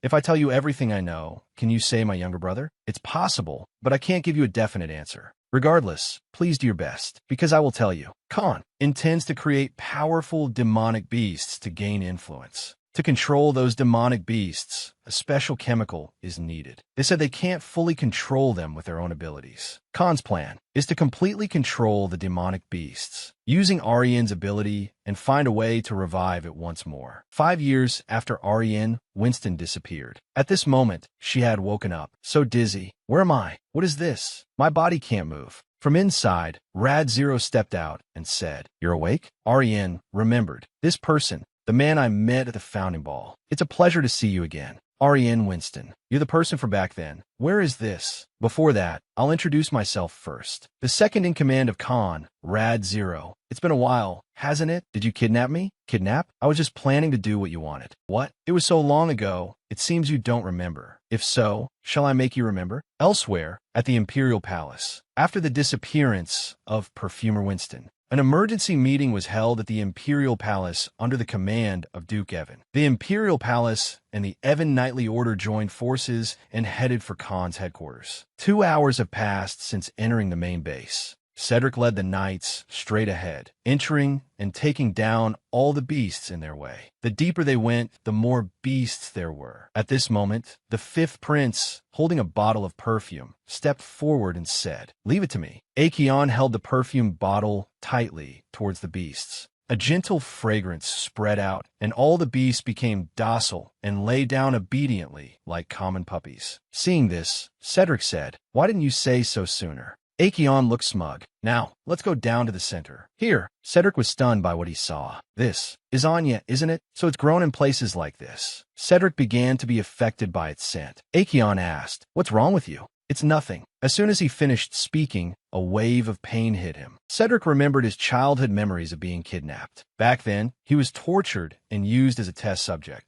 If I tell you everything I know, can you say my younger brother? It's possible, but I can't give you a definite answer. Regardless, please do your best, because I will tell you. Khan intends to create powerful demonic beasts to gain influence. To control those demonic beasts, a special chemical is needed. They said they can't fully control them with their own abilities. Khan's plan is to completely control the demonic beasts, using Arianne's ability and find a way to revive it once more. 5 years after Arianne, Winston disappeared. At this moment, she had woken up, so dizzy. Where am I? What is this? My body can't move. From inside, Rad Zero stepped out and said, "You're awake?" Arianne remembered. "This person, the man I met at the founding ball. It's a pleasure to see you again. Arianne Winston. You're the person from back then. Where is this?" Before that, I'll introduce myself first. The second in command of Khan, Rad Zero. It's been a while, hasn't it? Did you kidnap me? Kidnap? I was just planning to do what you wanted. What? It was so long ago, it seems you don't remember. If so, shall I make you remember? Elsewhere, at the Imperial Palace, after the disappearance of Perfumer Winston, an emergency meeting was held at the Imperial Palace under the command of Duke Evan. The Imperial Palace and the Evan Knightly Order joined forces and headed for Khan's headquarters. 2 hours have passed since entering the main base. Cedric led the knights straight ahead, entering and taking down all the beasts in their way. The deeper they went, the more beasts there were. At this moment, the fifth prince, holding a bottle of perfume, stepped forward and said, "Leave it to me." Arianne held the perfume bottle tightly towards the beasts. A gentle fragrance spread out, and all the beasts became docile and lay down obediently like common puppies. Seeing this, Cedric said, "Why didn't you say so sooner?" Arianne looked smug. "Now, let's go down to the center." Here, Cedric was stunned by what he saw. "This is Anya, isn't it? So it's grown in places like this." Cedric began to be affected by its scent. Arianne asked, "What's wrong with you?" "It's nothing." As soon as he finished speaking, a wave of pain hit him. Cedric remembered his childhood memories of being kidnapped. Back then, he was tortured and used as a test subject.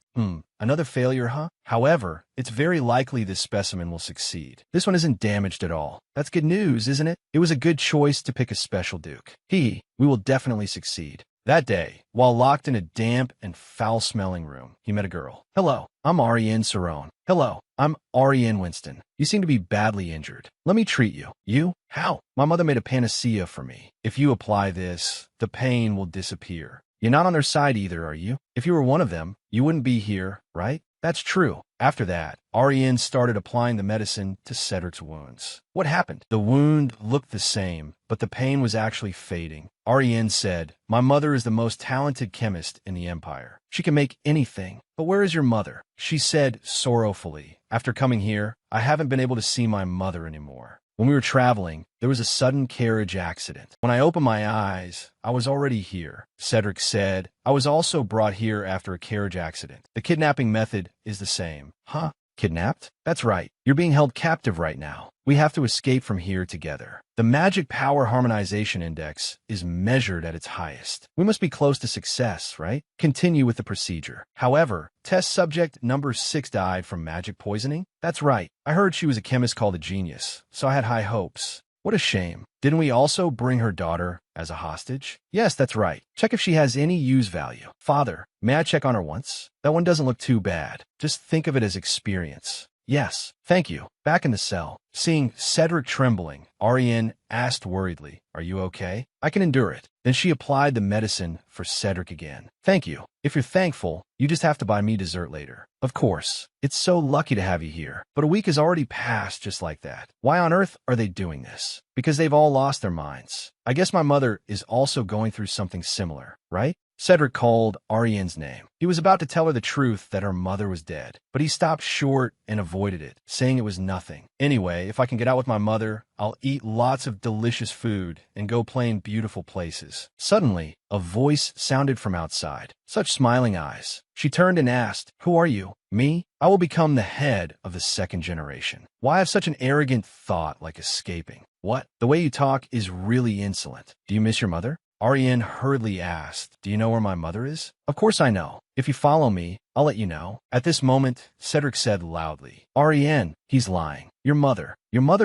Another failure, huh? However, it's very likely this specimen will succeed. This one isn't damaged at all. That's good news, isn't it? It was a good choice to pick a special duke. We will definitely succeed. That day, while locked in a damp and foul-smelling room, he met a girl. "Hello, I'm Arianne Cerrone." "Hello, I'm Arianne Winston. You seem to be badly injured. Let me treat you." "You? How?" "My mother made a panacea for me. If you apply this, the pain will disappear." "You're not on their side either, are you? If you were one of them, you wouldn't be here, right?" "That's true." After that, Arianne started applying the medicine to Cedric's wounds. What happened? The wound looked the same, but the pain was actually fading. Arianne said, "My mother is the most talented chemist in the Empire. She can make anything. But where is your mother?" She said sorrowfully, "After coming here, I haven't been able to see my mother anymore. When we were traveling, there was a sudden carriage accident. When I opened my eyes, I was already here." Cedric said, "I was also brought here after a carriage accident. The kidnapping method is the same." "Huh? Kidnapped?" "That's right. You're being held captive right now. We have to escape from here together. The Magic Power Harmonization Index is measured at its highest. We must be close to success, right? Continue with the procedure." However, test subject number 6 died from magic poisoning? "That's right. I heard she was a chemist called a genius, so I had high hopes." "What a shame. Didn't we also bring her daughter as a hostage?" "Yes, that's right. Check if she has any use value." "Father, may I check on her once?" "That one doesn't look too bad. Just think of it as experience." "Yes, thank you." Back in the cell, seeing Cedric trembling, Arianne asked worriedly, "Are you okay?" "I can endure it." Then she applied the medicine for Cedric again. "Thank you. If you're thankful, you just have to buy me dessert later." "Of course. It's so lucky to have you here. But a week has already passed just like that. Why on earth are they doing this?" "Because they've all lost their minds. I guess my mother is also going through something similar, right?" Cedric called Arianne's name. He was about to tell her the truth that her mother was dead, but he stopped short and avoided it, saying it was nothing. "Anyway, if I can get out with my mother, I'll eat lots of delicious food and go play in beautiful places." Suddenly, a voice sounded from outside. Such smiling eyes. She turned and asked, "Who are you?" "Me? I will become the head of the second generation." "Why have such an arrogant thought like escaping?" "What? The way you talk is really insolent. Do you miss your mother?" Arianne hurriedly asked, "Do you know where my mother is?" "Of course I know. If you follow me, I'll let you know." At this moment, Cedric said loudly, "Arianne, he's lying. Your mother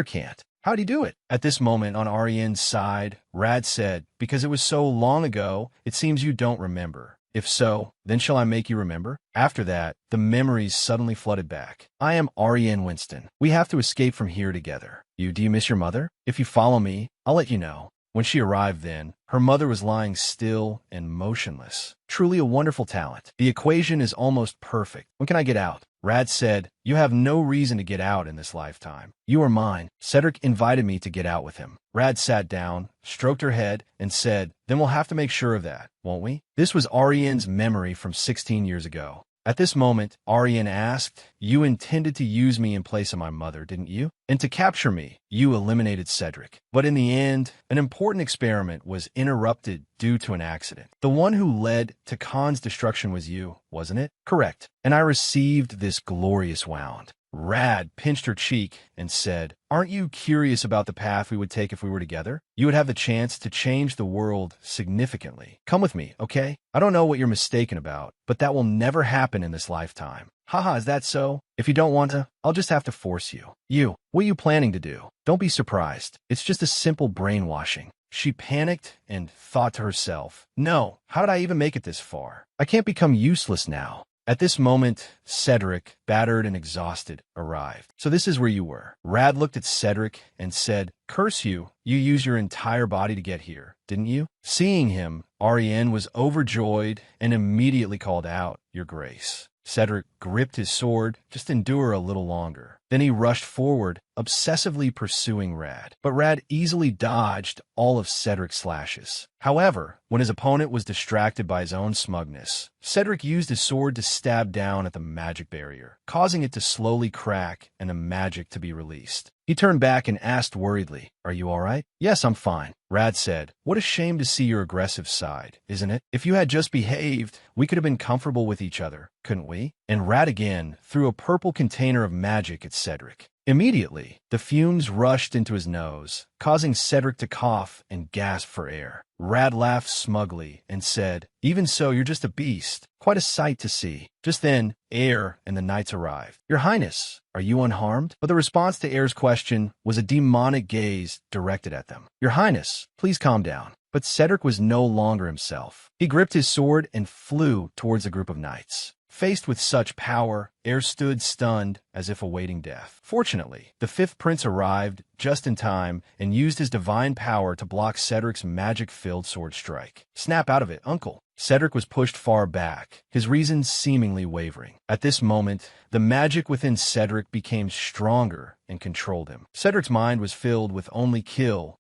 can't. How'd he do it?" At this moment, on Arianne's side, Rad said, "Because it was so long ago, it seems you don't remember. If so, then shall I make you remember?" After that, the memories suddenly flooded back. "I am Arianne Winston. We have to escape from here together. Do you miss your mother? If you follow me, I'll let you know." When she arrived then, her mother was lying still and motionless. Truly a wonderful talent. The equation is almost perfect. When can I get out? Rad said, you have no reason to get out in this lifetime. You are mine. Cedric invited me to get out with him. Rad sat down, stroked her head, and said, then we'll have to make sure of that, won't we? This was Arianne's memory from 16 years ago. At this moment, Arianne asked, you intended to use me in place of my mother, didn't you? And to capture me, you eliminated Cedric. But in the end, an important experiment was interrupted due to an accident. The one who led to Khan's destruction was you, wasn't it? Correct. And I received this glorious wound. Rad pinched her cheek and said, aren't you curious about the path we would take if we were together? You would have the chance to change the world significantly. Come with me, okay? I don't know what you're mistaken about, but that will never happen in this lifetime. Haha, is that so? If you don't want to, I'll just have to force you. What are you planning to do? Don't be surprised. It's just a simple brainwashing. She panicked and thought to herself, no, how did I even make it this far? I can't become useless now. At this moment, Cedric, battered and exhausted, arrived. So this is where you were. Rad looked at Cedric and said, curse you, you used your entire body to get here, didn't you? Seeing him, Arianne was overjoyed and immediately called out, your grace. Cedric gripped his sword, just endure a little longer. Then he rushed forward, obsessively pursuing Rad. But Rad easily dodged all of Cedric's slashes. However, when his opponent was distracted by his own smugness, Cedric used his sword to stab down at the magic barrier, causing it to slowly crack and the magic to be released. He turned back and asked worriedly, are you all right? Yes, I'm fine. Rad said, what a shame to see your aggressive side, isn't it? If you had just behaved, we could have been comfortable with each other, couldn't we? And Rad again threw a purple container of magic at Cedric. Immediately, the fumes rushed into his nose, causing Cedric to cough and gasp for air. Rad laughed smugly and said, even so, you're just a beast. Quite a sight to see. Just then, Air and the knights arrived. Your Highness, are you unharmed? But the response to Air's question was a demonic gaze directed at them. Your Highness, please calm down. But Cedric was no longer himself. He gripped his sword and flew towards a group of knights. Faced with such power, Air stood stunned as if awaiting death. Fortunately, the fifth prince arrived just in time and used his divine power to block Cedric's magic-filled sword strike. Snap out of it, uncle. Cedric was pushed far back, his reason seemingly wavering. At this moment, the magic within Cedric became stronger and controlled him. Cedric's mind was filled with only kill.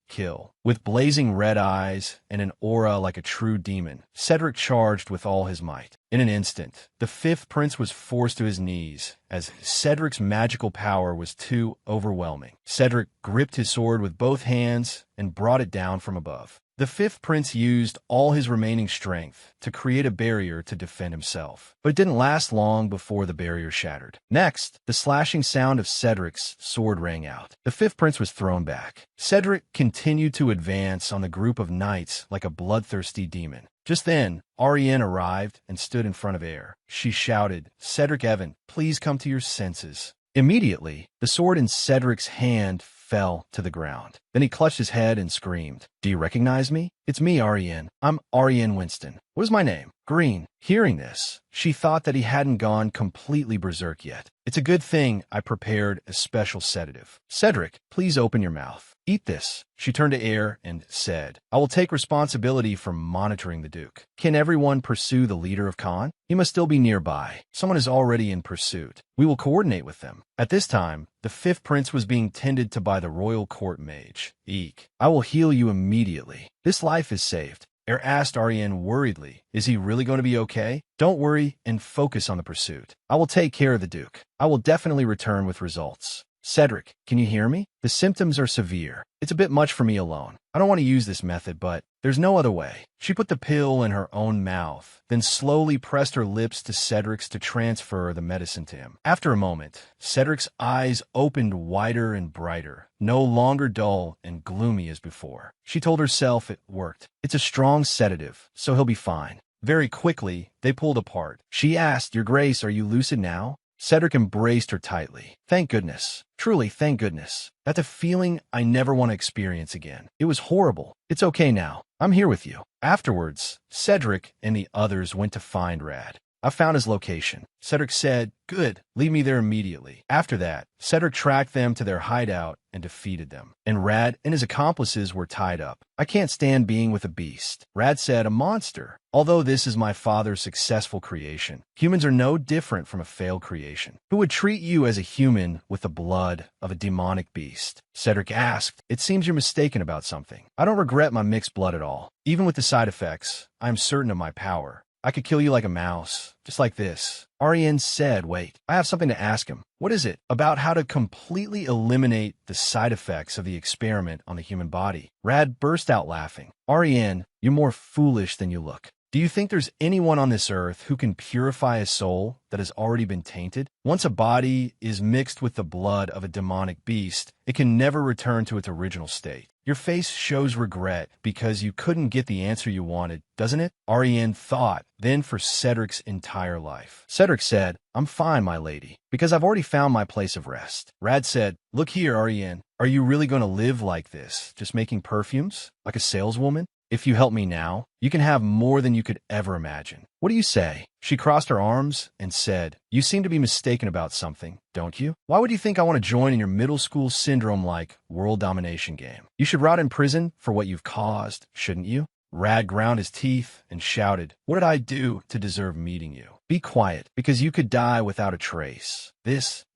With blazing red eyes and an aura like a true demon, Cedric charged with all his might. In an instant, the fifth prince was forced to his knees, as Cedric's magical power was too overwhelming. Cedric gripped his sword with both hands and brought it down from above. The fifth prince used all his remaining strength to create a barrier to defend himself, but it didn't last long before the barrier shattered. Next, the slashing sound of Cedric's sword rang out. The fifth prince was thrown back. Cedric continued to advance on the group of knights like a bloodthirsty demon. Just then, Arianne arrived and stood in front of Air. She shouted, Cedric Evan, please come to your senses. Immediately, the sword in Cedric's hand fell to the ground. Then he clutched his head and screamed, do you recognize me? It's me, Arianne. I'm Arianne Winston. What is my name? Green. Hearing this, she thought that he hadn't gone completely berserk yet. It's a good thing I prepared a special sedative. Cedric, please open your mouth. Eat this. She turned to Air and said, I will take responsibility for monitoring the Duke. Can everyone pursue the leader of Khan? He must still be nearby. Someone is already in pursuit. We will coordinate with them. At this time, the fifth prince was being tended to by the royal court mage. Eek. I will heal you immediately. This life is saved. Air asked Arianne worriedly, is he really going to be okay? Don't worry and focus on the pursuit. I will take care of the Duke. I will definitely return with results. Cedric, can you hear me? The symptoms are severe. It's a bit much for me alone. I don't want to use this method, but there's no other way. She put the pill in her own mouth, then slowly pressed her lips to Cedric's to transfer the medicine to him. After a moment, Cedric's eyes opened wider and brighter, no longer dull and gloomy as before. She told herself it worked. It's a strong sedative, so he'll be fine. Very quickly, they pulled apart. She asked, Your Grace, are you lucid now? Cedric embraced her tightly. Thank goodness. Truly, thank goodness. That's a feeling I never want to experience again. It was horrible. It's okay now. I'm here with you. Afterwards, Cedric and the others went to find Rad. I found his location. Cedric said, "Good, lead me there immediately." After that, Cedric tracked them to their hideout and defeated them. And Rad and his accomplices were tied up. "I can't stand being with a beast." Rad said, "A monster. Although this is my father's successful creation, humans are no different from a failed creation. Who would treat you as a human with the blood of a demonic beast?" Cedric asked, "It seems you're mistaken about something." "I don't regret my mixed blood at all. Even with the side effects, I am certain of my power. I could kill you like a mouse, just like this." Arianne said, "Wait, I have something to ask him." "What is it?" "About how to completely eliminate the side effects of the experiment on the human body." Rad burst out laughing. "Arianne, you're more foolish than you look. Do you think there's anyone on this earth who can purify a soul that has already been tainted? Once a body is mixed with the blood of a demonic beast, it can never return to its original state. Your face shows regret because you couldn't get the answer you wanted, doesn't it?" Arianne thought, then for Cedric's entire life. Cedric said, "I'm fine, my lady, because I've already found my place of rest." Rad said, "Look here, Arianne, are you really going to live like this, just making perfumes, like a saleswoman? If you help me now, you can have more than you could ever imagine. What do you say?" She crossed her arms and said, "You seem to be mistaken about something, don't you? Why would you think I want to join in your middle school syndrome-like world domination game? You should rot in prison for what you've caused, shouldn't you?" Rad ground his teeth and shouted, "What did I do to deserve meeting you?" "Be quiet, because you could die without a trace.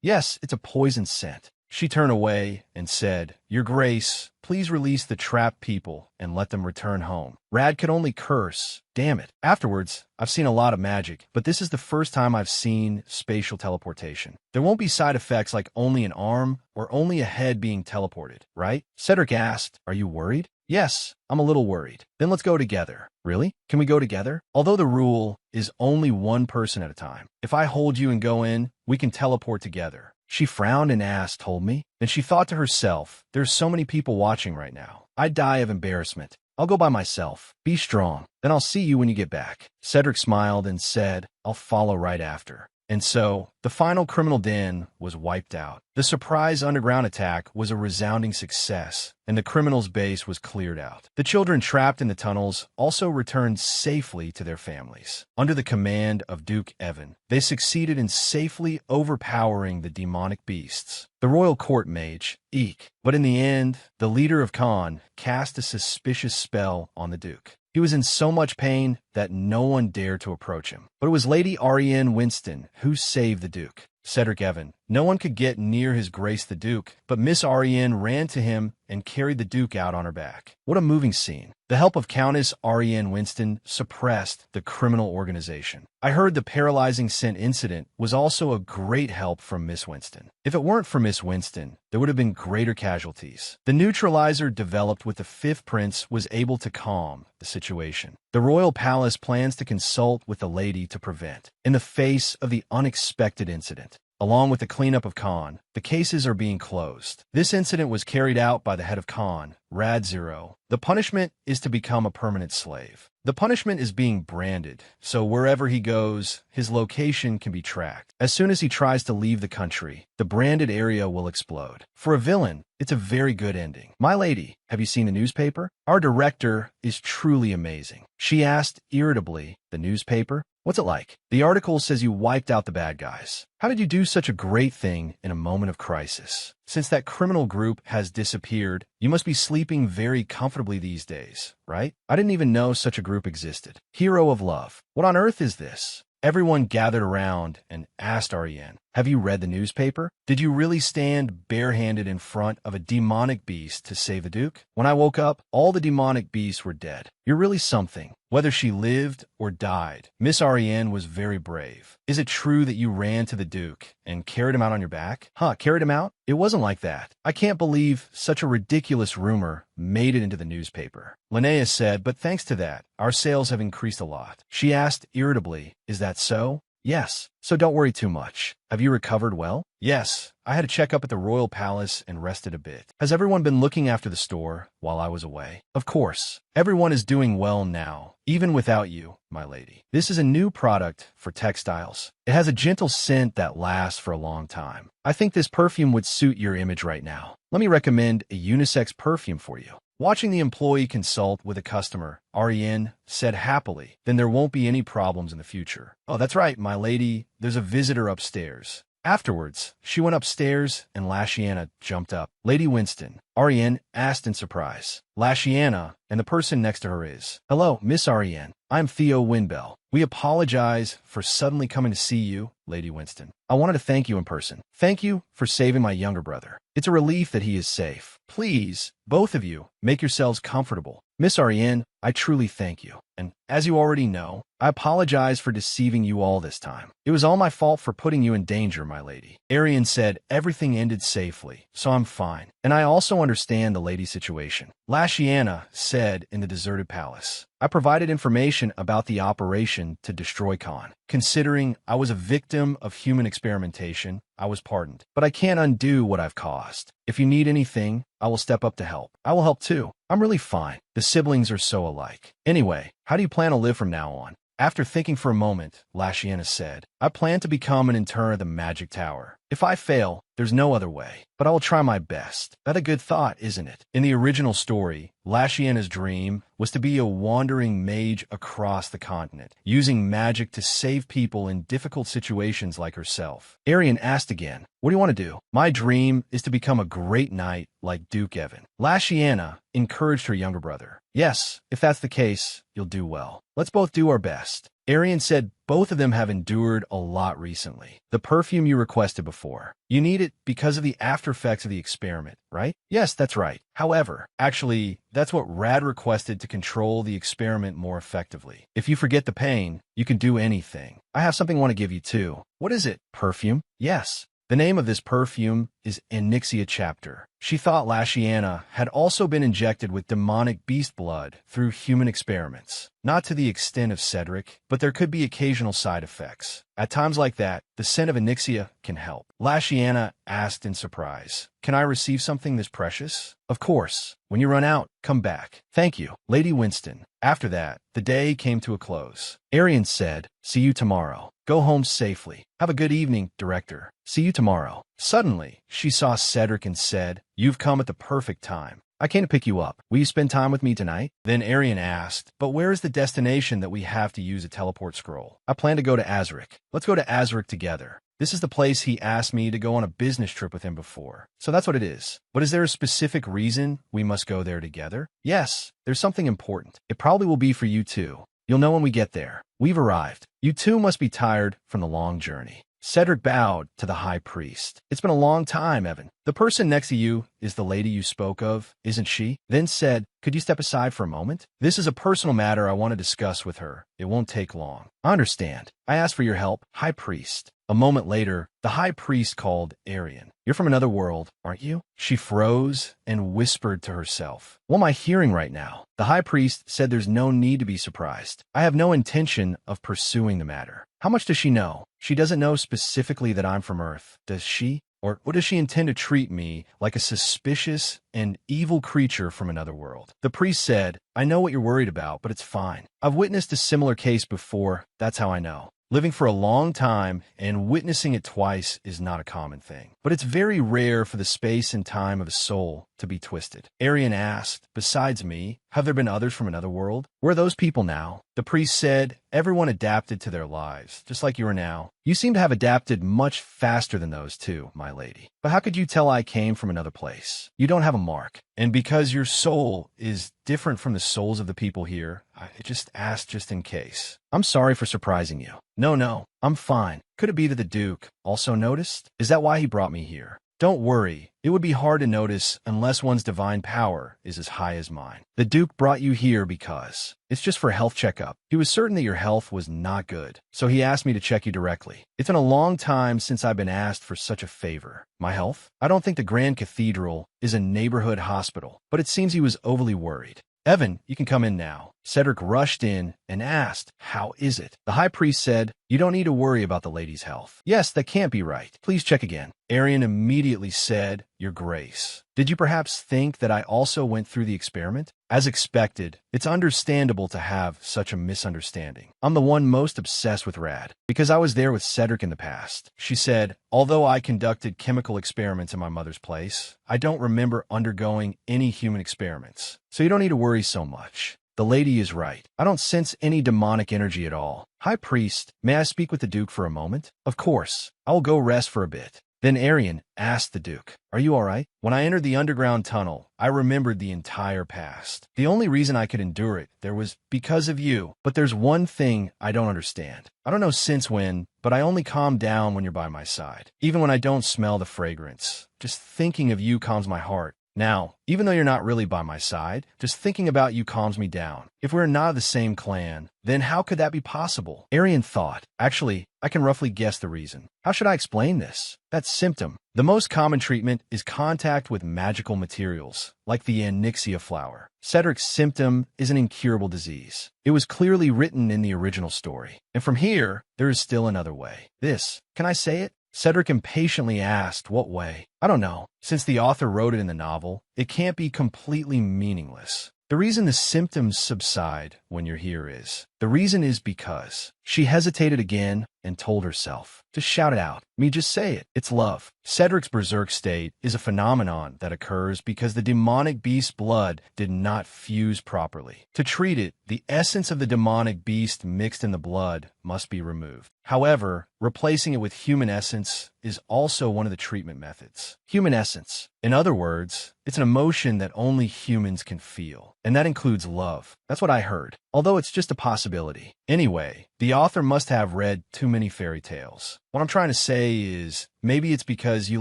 Yes, it's a poison scent." She turned away and said, "Your Grace, please release the trapped people and let them return home." Rad could only curse. Damn it. Afterwards, I've seen a lot of magic, but this is the first time I've seen spatial teleportation. There won't be side effects like only an arm or only a head being teleported, right? Cedric asked, "Are you worried?" "Yes, I'm a little worried." "Then let's go together." "Really? Can we go together?" "Although the rule is only one person at a time. If I hold you and go in, we can teleport together." She frowned and asked, "Hold me?" Then she thought to herself, "There's so many people watching right now. I'd die of embarrassment. I'll go by myself. Be strong. Then I'll see you when you get back." Cedric smiled and said, "I'll follow right after." And so, the final criminal den was wiped out. The surprise underground attack was a resounding success, and the criminals' base was cleared out. The children trapped in the tunnels also returned safely to their families. Under the command of Duke Evan, they succeeded in safely overpowering the demonic beasts. The royal court mage, Eek. But in the end, the leader of Khan cast a suspicious spell on the Duke. He was in so much pain that no one dared to approach him. But it was Lady Arianne Winston who saved the Duke. Cedric Evan. No one could get near His Grace the Duke, but Miss Arianne ran to him and carried the Duke out on her back. What a moving scene. The help of Countess Arianne Winston suppressed the criminal organization. I heard the paralyzing scent incident was also a great help from Miss Winston. If it weren't for Miss Winston, there would have been greater casualties. The neutralizer developed with the fifth prince was able to calm the situation. The royal palace plans to consult with the lady to prevent, in the face of the unexpected incident. Along with the cleanup of Khan, the cases are being closed. This incident was carried out by the head of Khan, Rad Zero. The punishment is to become a permanent slave. The punishment is being branded, so wherever he goes, his location can be tracked. As soon as he tries to leave the country, the branded area will explode. For a villain, it's a very good ending. My lady, have you seen the newspaper? Our director is truly amazing. She asked irritably, "The newspaper? What's it like?" "The article says you wiped out the bad guys. How did you do such a great thing in a moment of crisis? Since that criminal group has disappeared, you must be sleeping very comfortably these days, right? I didn't even know such a group existed. Hero of love. What on earth is this?" Everyone gathered around and asked Arianne, "Have you read the newspaper? Did you really stand barehanded in front of a demonic beast to save the Duke?" "When I woke up, all the demonic beasts were dead." "You're really something." Whether she lived or died, Miss Arianne was very brave. "Is it true that you ran to the Duke and carried him out on your back?" Carried him out? It wasn't like that. I can't believe such a ridiculous rumor made it into the newspaper." Linnea said, "But thanks to that, our sales have increased a lot." She asked irritably, "Is that so?" "Yes, so don't worry too much. Have you recovered well?" "Yes, I had a checkup at the royal palace and rested a bit." "Has everyone been looking after the store while I was away?" "Of course. Everyone is doing well now, even without you, my lady. This is a new product for textiles. It has a gentle scent that lasts for a long time. I think this perfume would suit your image right now. Let me recommend a unisex perfume for you." Watching the employee consult with a customer, Arianne said happily, then there won't be any problems in the future. Oh, that's right, my lady, there's a visitor upstairs. Afterwards, she went upstairs and Lashiana jumped up. Lady Winston, Arianne asked in surprise. Lashiana, and the person next to her is, hello, Miss Arianne. I'm Theo Winbell. We apologize for suddenly coming to see you, Lady Winston. I wanted to thank you in person. Thank you for saving my younger brother. It's a relief that he is safe. Please, both of you, make yourselves comfortable. Miss Arianne, I truly thank you. And as you already know, I apologize for deceiving you all this time. It was all my fault for putting you in danger, my lady. Arianne said everything ended safely, so I'm fine. And I also understand the lady's situation. Lashiana said in the deserted palace, I provided information about the operation to destroy Khan. Considering I was a victim of human experimentation, I was pardoned. But I can't undo what I've caused. If you need anything, I will step up to help. I will help too. I'm really fine. The siblings are so alike. Anyway, how do you plan to live from now on? After thinking for a moment, Lashiana said, I plan to become an intern at the Magic Tower. If I fail, there's no other way, but I will try my best. That's a good thought, isn't it? In the original story, Lashiana's dream was to be a wandering mage across the continent, using magic to save people in difficult situations like herself. Arianne asked again, what do you want to do? My dream is to become a great knight like Duke Evan. Lashiana encouraged her younger brother. Yes, if that's the case, you'll do well. Let's both do our best. Arianne said both of them have endured a lot recently. The perfume you requested before. You need it because of the after effects of the experiment, right? Yes, that's right. However, actually, that's what Rad requested to control the experiment more effectively. If you forget the pain, you can do anything. I have something I want to give you too. What is it? Perfume? Yes. The name of this perfume is Onyxia Chapter. She thought Lashiana had also been injected with demonic beast blood through human experiments. Not to the extent of Cedric, but there could be occasional side effects. At times like that, the scent of Onyxia can help. Lashiana asked in surprise, can I receive something this precious? Of course. When you run out, come back. Thank you, Lady Winston. After that, the day came to a close. Arianne said, see you tomorrow. Go home safely. Have a good evening, Director. See you tomorrow. Suddenly, she saw Cedric and said, you've come at the perfect time. I came to pick you up. Will you spend time with me tonight? Then Arianne asked, but where is the destination that we have to use a teleport scroll? I plan to go to Azric. Let's go to Azric together. This is the place he asked me to go on a business trip with him before. So that's what it is. But is there a specific reason we must go there together? Yes, there's something important. It probably will be for you too. You'll know when we get there. We've arrived. You two must be tired from the long journey. Cedric bowed to the high priest. It's been a long time, Evan. The person next to you is the lady you spoke of, isn't she? Then said, could you step aside for a moment? This is a personal matter I want to discuss with her. It won't take long. I understand. I asked for your help, High Priest. A moment later, the High Priest called Arianne. You're from another world, aren't you? She froze and whispered to herself. What am I hearing right now? The High Priest said there's no need to be surprised. I have no intention of pursuing the matter. How much does she know? She doesn't know specifically that I'm from Earth, does she? Or does she intend to treat me like a suspicious and evil creature from another world? The priest said, I know what you're worried about, but it's fine. I've witnessed a similar case before, that's how I know. Living for a long time and witnessing it twice is not a common thing. But it's very rare for the space and time of a soul to be twisted. Arianne asked, besides me, have there been others from another world? Where are those people now? The priest said, everyone adapted to their lives, just like you are now. You seem to have adapted much faster than those two, my lady. But how could you tell I came from another place? You don't have a mark. And because your soul is different from the souls of the people here, I just asked just in case. I'm sorry for surprising you. No, I'm fine. Could it be that the Duke also noticed? Is that why he brought me here? Don't worry, it would be hard to notice unless one's divine power is as high as mine. The Duke brought you here because it's just for a health checkup. He was certain that your health was not good, so he asked me to check you directly. It's been a long time since I've been asked for such a favor. My health? I don't think the Grand Cathedral is a neighborhood hospital, but it seems he was overly worried. Evan, you can come in now. Cedric rushed in and asked, "How is it?" The high priest said, "You don't need to worry about the lady's health." "Yes, that can't be right. Please check again." Arianne immediately said, "Your Grace, did you perhaps think that I also went through the experiment?" As expected, it's understandable to have such a misunderstanding. I'm the one most obsessed with Rad, because I was there with Cedric in the past. She said, "Although I conducted chemical experiments in my mother's place, I don't remember undergoing any human experiments. So you don't need to worry so much. The lady is right. I don't sense any demonic energy at all." "High Priest, may I speak with the Duke for a moment?" "Of course. I will go rest for a bit." Then Arianne asked the Duke, "Are you all right?" "When I entered the underground tunnel, I remembered the entire past. The only reason I could endure it there was because of you. But there's one thing I don't understand. I don't know since when, but I only calm down when you're by my side. Even when I don't smell the fragrance. Just thinking of you calms my heart. Now, even though you're not really by my side, just thinking about you calms me down. If we're not of the same clan, then how could that be possible?" Arianne thought, "Actually, I can roughly guess the reason. How should I explain this? That symptom. The most common treatment is contact with magical materials, like the Onyxia flower. Cedric's symptom is an incurable disease. It was clearly written in the original story. And from here, there is still another way. This, can I say it?" Cedric impatiently asked, "What way?" "I don't know. Since the author wrote it in the novel, it can't be completely meaningless. The reason the symptoms subside when you're here is, the reason is because." She hesitated again and told herself, "Just shout it out. Just say it. It's love." Cedric's berserk state is a phenomenon that occurs because the demonic beast's blood did not fuse properly. To treat it, the essence of the demonic beast mixed in the blood must be removed. However, replacing it with human essence is also one of the treatment methods. Human essence. In other words, it's an emotion that only humans can feel, and that includes love. That's what I heard, although it's just a possibility. Anyway, the author must have read too many fairy tales. What I'm trying to say is, maybe it's because you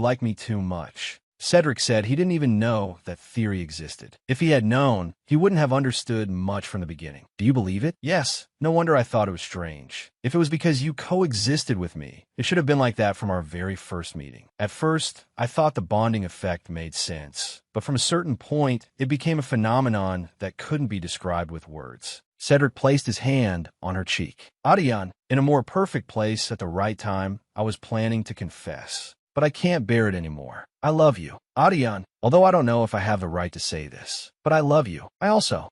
like me too much. Cedric said he didn't even know that theory existed. If he had known, he wouldn't have understood much from the beginning. Do you believe it? Yes. No wonder I thought it was strange. If it was because you coexisted with me, it should have been like that from our very first meeting. At first, I thought the bonding effect made sense, but from a certain point, it became a phenomenon that couldn't be described with words. Cedric placed his hand on her cheek. "Arianne, in a more perfect place at the right time, I was planning to confess. But I can't bear it anymore. I love you. Arianne, although I don't know if I have the right to say this, but I love you. I also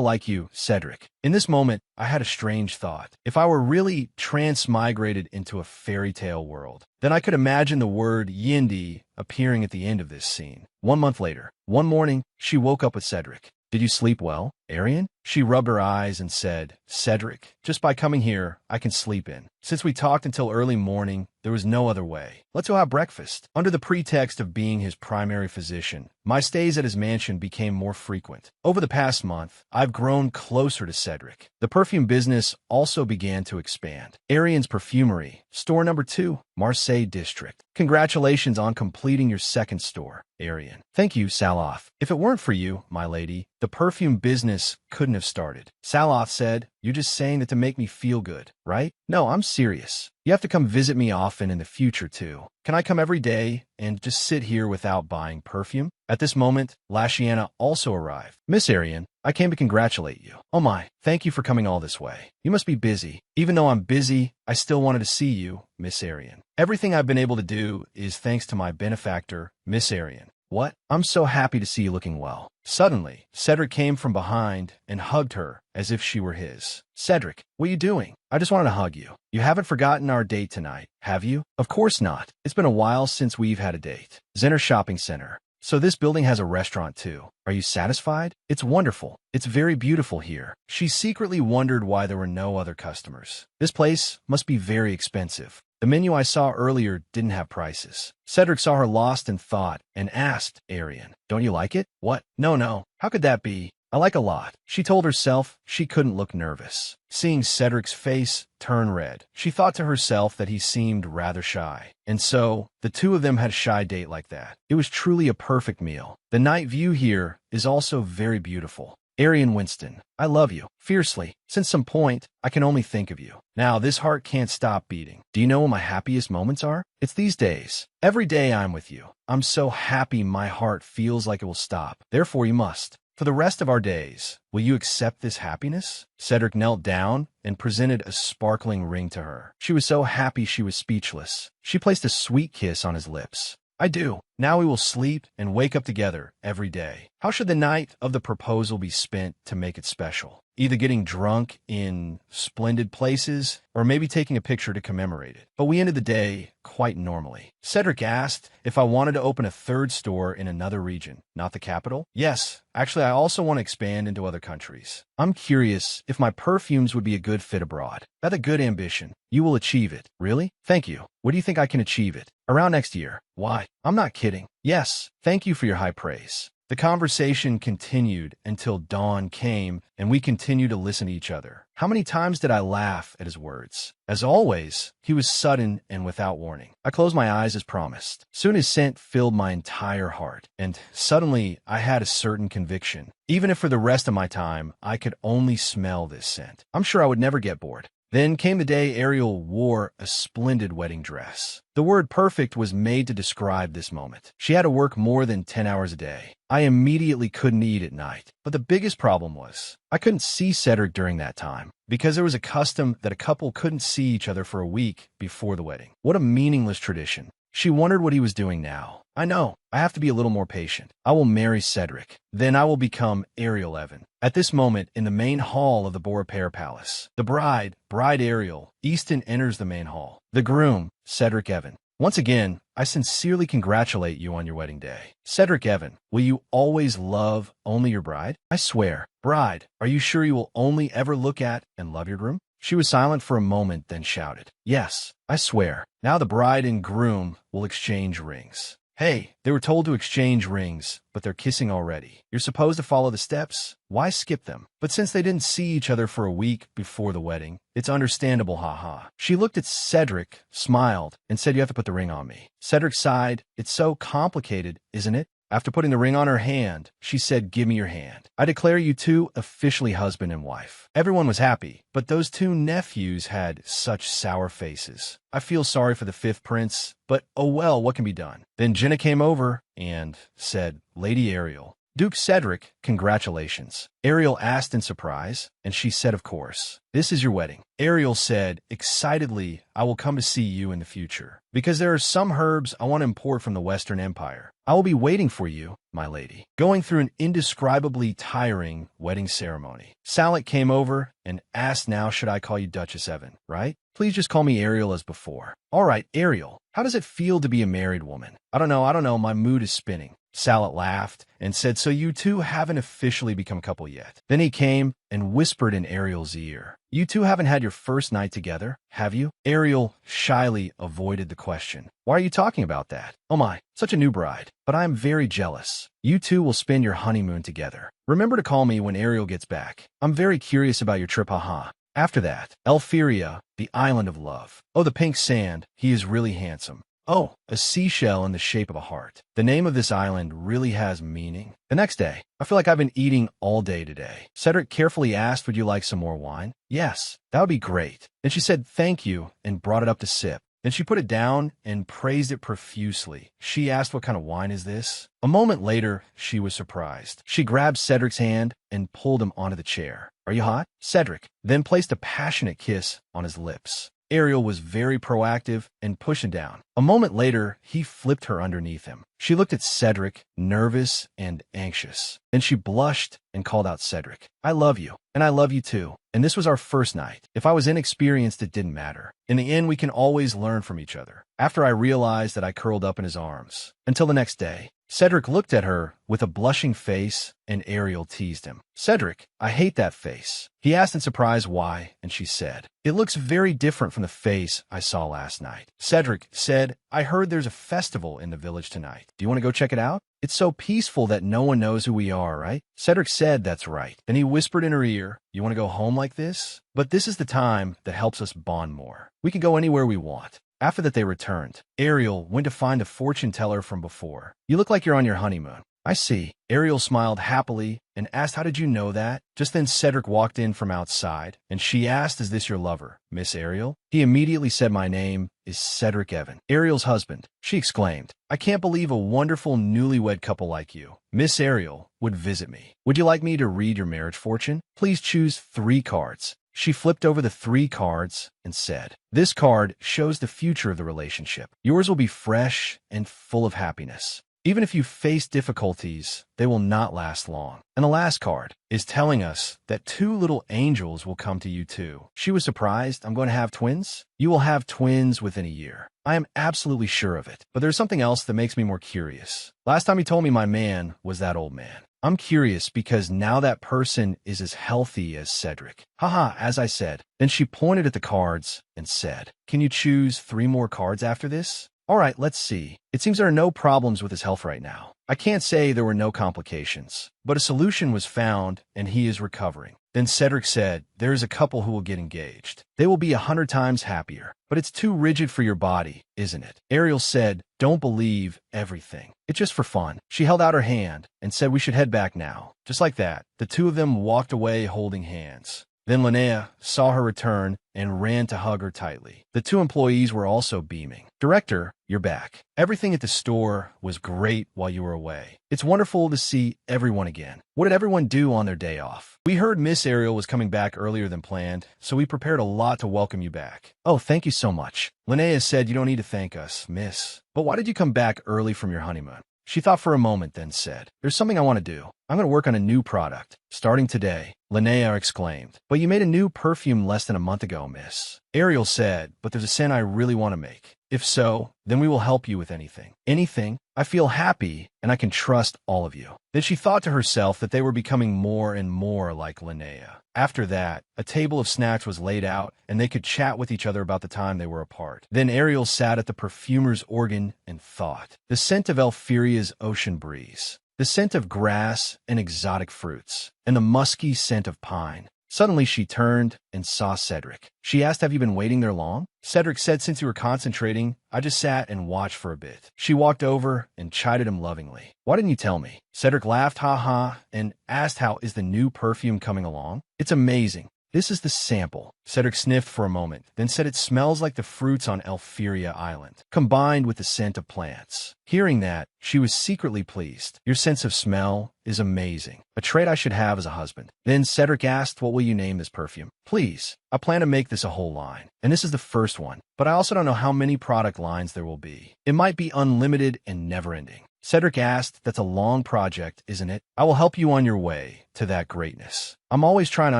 like you, Cedric." In this moment, I had a strange thought. If I were really transmigrated into a fairy tale world, then I could imagine the word Yindi appearing at the end of this scene. 1 month later, one morning, she woke up with Cedric. "Did you sleep well, Arianne?" She rubbed her eyes and said, "Cedric, just by coming here, I can sleep in. Since we talked until early morning, there was no other way. Let's go have breakfast." Under the pretext of being his primary physician, my stays at his mansion became more frequent. Over the past month, I've grown closer to Cedric. The perfume business also began to expand. Arianne's Perfumery, store number 2, Marseille district. "Congratulations on completing your second store, Arianne." "Thank you, Salath. If it weren't for you, my lady, the perfume business couldn't have started." Salath said, "You're just saying that to make me feel good, right?" "No, I'm serious. You have to come visit me often in the future, too." "Can I come every day and just sit here without buying perfume?" At this moment, Lashiana also arrived. "Miss Arianne, I came to congratulate you." "Oh my, thank you for coming all this way. You must be busy." "Even though I'm busy, I still wanted to see you, Miss Arianne. Everything I've been able to do is thanks to my benefactor, Miss Arianne." "What? I'm so happy to see you looking well." Suddenly, Cedric came from behind and hugged her as if she were his. "Cedric, what are you doing?" "I just wanted to hug you. You haven't forgotten our date tonight, have you?" "Of course not. It's been a while since we've had a date." "Zenner Shopping Center. So this building has a restaurant too. Are you satisfied?" "It's wonderful. It's very beautiful here." She secretly wondered why there were no other customers. This place must be very expensive. The menu I saw earlier didn't have prices. Cedric saw her lost in thought and asked Arianne, "Don't you like it?" "What? No. How could that be? I like a lot." She told herself she couldn't look nervous. Seeing Cedric's face turn red, she thought to herself that he seemed rather shy. And so, the two of them had a shy date like that. It was truly a perfect meal. The night view here is also very beautiful. "Arianne Winston, I love you, fiercely. Since some point, I can only think of you. Now, this heart can't stop beating. Do you know what my happiest moments are? It's these days. Every day I'm with you. I'm so happy my heart feels like it will stop. Therefore, you must. For the rest of our days, will you accept this happiness? Cedric knelt down and presented a sparkling ring to her. She was so happy she was speechless. She placed a sweet kiss on his lips. I do. Now we will sleep and wake up together every day. How should the night of the proposal be spent to make it special? Either getting drunk in splendid places or maybe taking a picture to commemorate it. But we ended the day quite normally. Cedric asked if I wanted to open a third store in another region, not the capital. Yes, actually I also want to expand into other countries. I'm curious if my perfumes would be a good fit abroad. That's a good ambition. You will achieve it. Really? Thank you. What do you think I can achieve it? Around next year. Why? I'm not kidding. Yes, thank you for your high praise. The conversation continued until dawn came, and we continued to listen to each other. How many times did I laugh at his words? As always, he was sudden and without warning. I closed my eyes as promised. Soon his scent filled my entire heart, and suddenly I had a certain conviction. Even if for the rest of my time I could only smell this scent, I'm sure I would never get bored. Then came the day Ariel wore a splendid wedding dress. The word perfect was made to describe this moment. She had to work more than 10 hours a day. I immediately couldn't eat at night. But the biggest problem was I couldn't see Cedric during that time because there was a custom that a couple couldn't see each other for a week before the wedding. What a meaningless tradition. She wondered what he was doing now. I know. I have to be a little more patient. I will marry Cedric. Then I will become Ariel Evan. At this moment, in the main hall of the Beaurepaire Palace, the bride Ariel, Easton enters the main hall. The groom, Cedric Evan. Once again, I sincerely congratulate you on your wedding day. Cedric Evan, will you always love only your bride? I swear. Bride, are you sure you will only ever look at and love your groom? She was silent for a moment, then shouted, Yes, I swear. Now the bride and groom will exchange rings. Hey, they were told to exchange rings, but they're kissing already. You're supposed to follow the steps. Why skip them? But since they didn't see each other for a week before the wedding, it's understandable, haha. She looked at Cedric, smiled, and said, You have to put the ring on me. Cedric sighed, It's so complicated, isn't it? After putting the ring on her hand, she said, Give me your hand. I declare you two officially husband and wife. Everyone was happy, but those two nephews had such sour faces. I feel sorry for the fifth prince, but oh well, what can be done? Then Jenna came over and said, Lady Ariel, Duke Cedric, congratulations. Ariel asked in surprise, and she said, Of course. This is your wedding. Ariel said, excitedly, I will come to see you in the future, because there are some herbs I want to import from the Western Empire. I will be waiting for you, my lady. Going through an indescribably tiring wedding ceremony. Salath came over and asked, Now should I call you Duchess Evan, right? Please just call me Ariel as before. All right, Ariel, how does it feel to be a married woman? I don't know, my mood is spinning. Salath laughed and said, So you two haven't officially become a couple yet. Then he came and whispered in Ariel's ear, You two haven't had your first night together, have you? Ariel shyly avoided the question. Why are you talking about that? Oh my, such a new bride. But I am very jealous. You two will spend your honeymoon together. Remember to call me when Ariel gets back. I'm very curious about your trip, haha. After that, Elphiria, the island of love. Oh, the pink sand, he is really handsome. Oh, a seashell in the shape of a heart. The name of this island really has meaning. The next day, I feel like I've been eating all day today. Cedric carefully asked, Would you like some more wine? Yes, that would be great. Then she said thank you and brought it up to sip. Then she put it down and praised it profusely. She asked, What kind of wine is this? A moment later, she was surprised. She grabbed Cedric's hand and pulled him onto the chair. Are you hot? Cedric then placed a passionate kiss on his lips. Ariel was very proactive and pushing down. A moment later, he flipped her underneath him. She looked at Cedric, nervous and anxious. Then she blushed and called out, Cedric, I love you, and I love you too. And this was our first night. If I was inexperienced, it didn't matter. In the end, we can always learn from each other. After I realized that I curled up in his arms. Until the next day. Cedric looked at her with a blushing face, and Ariel teased him. Cedric, I hate that face. He asked in surprise why, and she said, It looks very different from the face I saw last night. Cedric said, I heard there's a festival in the village tonight. Do you want to go check it out? It's so peaceful that no one knows who we are, right? Cedric said that's right. Then he whispered in her ear, You want to go home like this? But this is the time that helps us bond more. We can go anywhere we want. After that, they returned. Ariel went to find a fortune teller from before. You look like you're on your honeymoon. I see. Ariel smiled happily and asked, How did you know that? Just then Cedric walked in from outside, and she asked, Is this your lover, Miss Ariel? He immediately said my name is Cedric Evan, Ariel's husband. She exclaimed, I can't believe a wonderful newlywed couple like you, Miss Ariel, would visit me. Would you like me to read your marriage fortune? Please choose 3 cards. She flipped over the 3 cards and said, This card shows the future of the relationship. Yours will be fresh and full of happiness. Even if you face difficulties, they will not last long. And the last card is telling us that 2 little angels will come to you too. She was surprised. I'm going to have twins? You will have twins within a year. I am absolutely sure of it. But there's something else that makes me more curious. Last time he told me my man was that old man. I'm curious because now that person is as healthy as Cedric. Haha, as I said. Then she pointed at the cards and said, Can you choose 3 more cards after this? All right, let's see. It seems there are no problems with his health right now. I can't say there were no complications, but a solution was found and he is recovering. Then Cedric said, There is a couple who will get engaged. They will be 100 times happier, but it's too rigid for your body, isn't it? Ariel said, Don't believe everything. It's just for fun. She held out her hand and said we should head back now. Just like that, the 2 of them walked away holding hands. Then Linnea saw her return and ran to hug her tightly. The 2 employees were also beaming. Director, you're back. Everything at the store was great while you were away. It's wonderful to see everyone again. What did everyone do on their day off? We heard Miss Ariel was coming back earlier than planned, so we prepared a lot to welcome you back. Oh, thank you so much. Linnea said you don't need to thank us, miss. But why did you come back early from your honeymoon? She thought for a moment, then said, There's something I want to do. I'm going to work on a new product. Starting today, Linnea exclaimed. But you made a new perfume less than a month ago, miss. Ariel said, But there's a scent I really want to make. If so, then we will help you with anything. Anything? I feel happy, and I can trust all of you. Then she thought to herself that they were becoming more and more like Linnea. After that, a table of snacks was laid out, and they could chat with each other about the time they were apart. Then Ariel sat at the perfumer's organ and thought. The scent of Elferia's ocean breeze, the scent of grass and exotic fruits, and the musky scent of pine. Suddenly she turned and saw Cedric. She asked, Have you been waiting there long? Cedric said, Since you were concentrating, I just sat and watched for a bit. She walked over and chided him lovingly. Why didn't you tell me? Cedric laughed, ha, and asked, How is the new perfume coming along? It's amazing. This is the sample. Cedric sniffed for a moment, then said it smells like the fruits on Elferia Island, combined with the scent of plants. Hearing that, she was secretly pleased. Your sense of smell is amazing, a trait I should have as a husband. Then Cedric asked, What will you name this perfume? Please, I plan to make this a whole line, and this is the first one, but I also don't know how many product lines there will be. It might be unlimited and never-ending. Cedric asked, That's a long project, isn't it? I will help you on your way to that greatness. I'm always trying to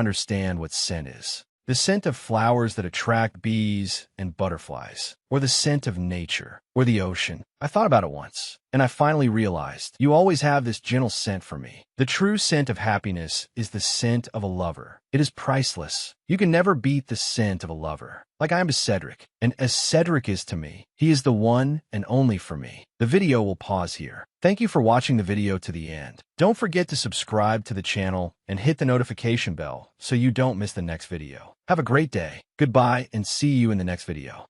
understand what scent is. The scent of flowers that attract bees and butterflies, or the scent of nature, or the ocean. I thought about it once, and I finally realized you always have this gentle scent for me. The true scent of happiness is the scent of a lover. It is priceless. You can never beat the scent of a lover. Like I am to Cedric, and as Cedric is to me, he is the one and only for me. The video will pause here. Thank you for watching the video to the end. Don't forget to subscribe to the channel and hit the notification bell so you don't miss the next video. Have a great day. Goodbye and see you in the next video.